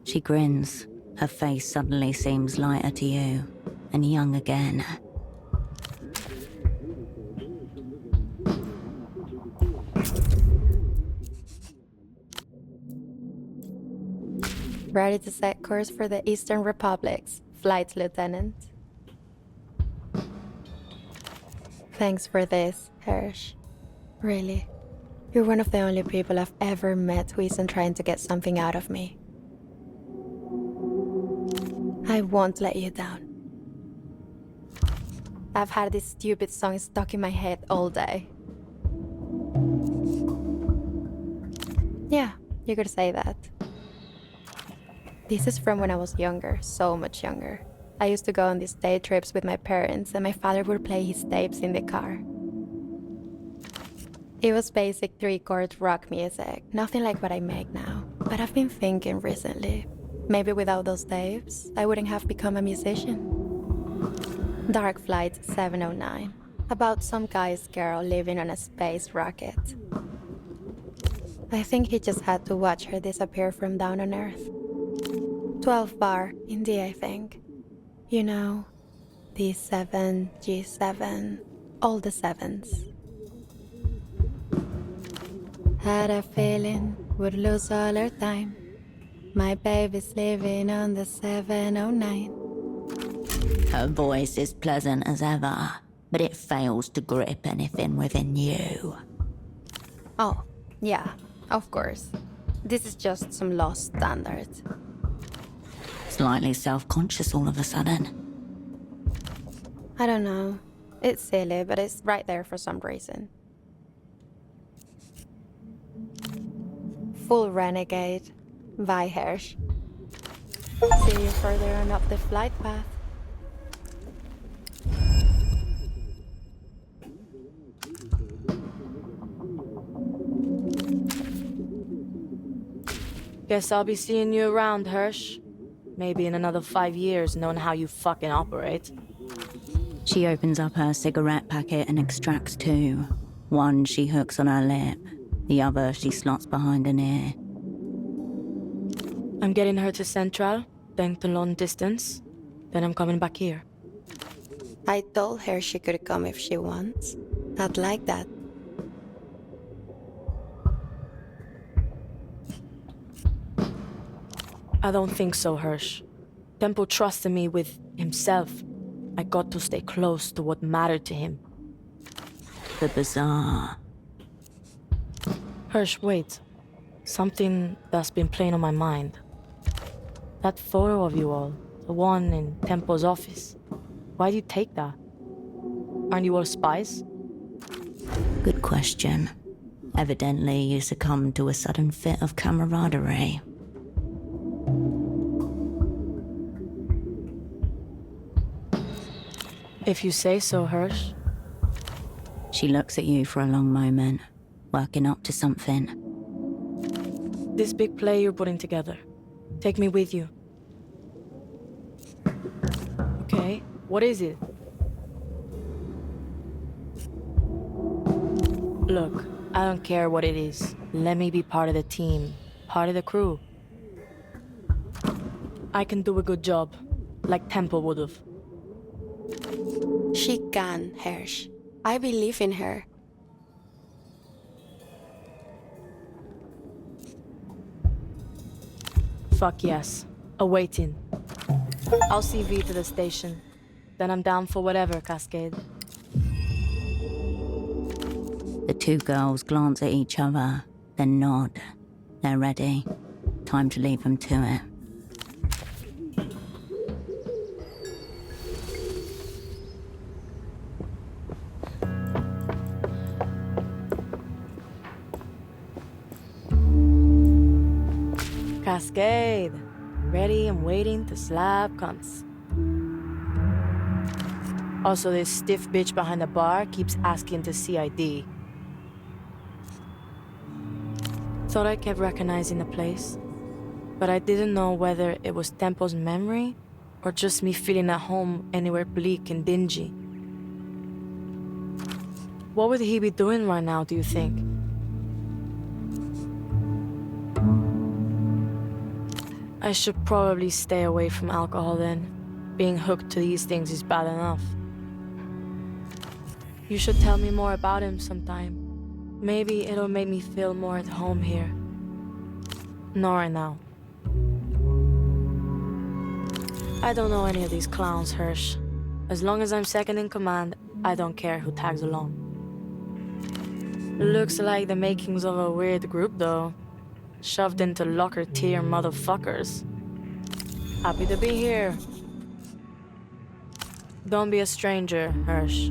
[SPEAKER 2] She grins. Her face suddenly seems lighter to you, and young again.
[SPEAKER 7] Ready to set course for the Eastern Republics, Flight Lieutenant. Thanks for this, Hirsch. Really. You're one of the only people I've ever met who isn't trying to get something out of me. I won't let you down. I've had this stupid song stuck in my head all day. Yeah, you could say that. This is from when I was younger, so much younger. I used to go on these day trips with my parents, and my father would play his tapes in the car. It was basic 3-chord rock music, nothing like what I make now. But I've been thinking recently, maybe without those tapes, I wouldn't have become a musician. Dark Flight 709, about some guy's girl living on a space rocket. I think he just had to watch her disappear from down on Earth. 12 bar in D, I think. You know, D7, G7, all the sevens. Had a feeling would lose all her time. My baby's living on the 709.
[SPEAKER 2] Her voice is pleasant as ever, but it fails to grip anything within you.
[SPEAKER 7] Oh, yeah, of course. This is just some lost standard.
[SPEAKER 2] Slightly self-conscious all of a sudden.
[SPEAKER 7] I don't know. It's silly, but it's right there for some reason. Full renegade. Bye, Hersh. See you further on up the flight path.
[SPEAKER 11] Guess I'll be seeing you around, Hirsch. Maybe in another 5 years, knowing how you fucking operate.
[SPEAKER 2] She opens up her cigarette packet and extracts 2. One she hooks on her lip. The other she slots behind an ear.
[SPEAKER 11] I'm getting her to Central, then to long distance. Then I'm coming back here.
[SPEAKER 7] I told her she could come if she wants. I'd like that.
[SPEAKER 11] I don't think so, Hirsch. Tempo trusted me with himself. I got to stay close to what mattered to him.
[SPEAKER 2] The bazaar.
[SPEAKER 11] Hirsch, wait. Something that's been playing on my mind. That photo of you all, the one in Tempo's office. Why do you take that? Aren't you all spies?
[SPEAKER 2] Good question. Evidently, you succumbed to a sudden fit of camaraderie.
[SPEAKER 11] If you say so, Hirsch.
[SPEAKER 2] She looks at you for a long moment, working up to something.
[SPEAKER 11] This big play you're putting together. Take me with you. Okay, what is it? Look, I don't care what it is. Let me be part of the team, part of the crew. I can do a good job, like Tempo would've.
[SPEAKER 7] She can, Hersh. I believe in her.
[SPEAKER 11] Fuck yes. Awaiting. I'll see V to the station. Then I'm down for whatever, Cascade.
[SPEAKER 2] The 2 girls glance at each other, then nod. They're ready. Time to leave them to it.
[SPEAKER 11] Cascade. Ready and waiting to slap cunts. Also, this stiff bitch behind the bar keeps asking to see ID. Thought I kept recognizing the place, but I didn't know whether it was Tempo's memory or just me feeling at home anywhere bleak and dingy. What would he be doing right now, do you think? I should probably stay away from alcohol then. Being hooked to these things is bad enough. You should tell me more about him sometime. Maybe it'll make me feel more at home here. Not right now. I don't know any of these clowns, Hirsch. As long as I'm second in command, I don't care who tags along. Looks like the makings of a weird group, though. Shoved into locker tier motherfuckers. Happy to be here. Don't be a stranger, Hirsch.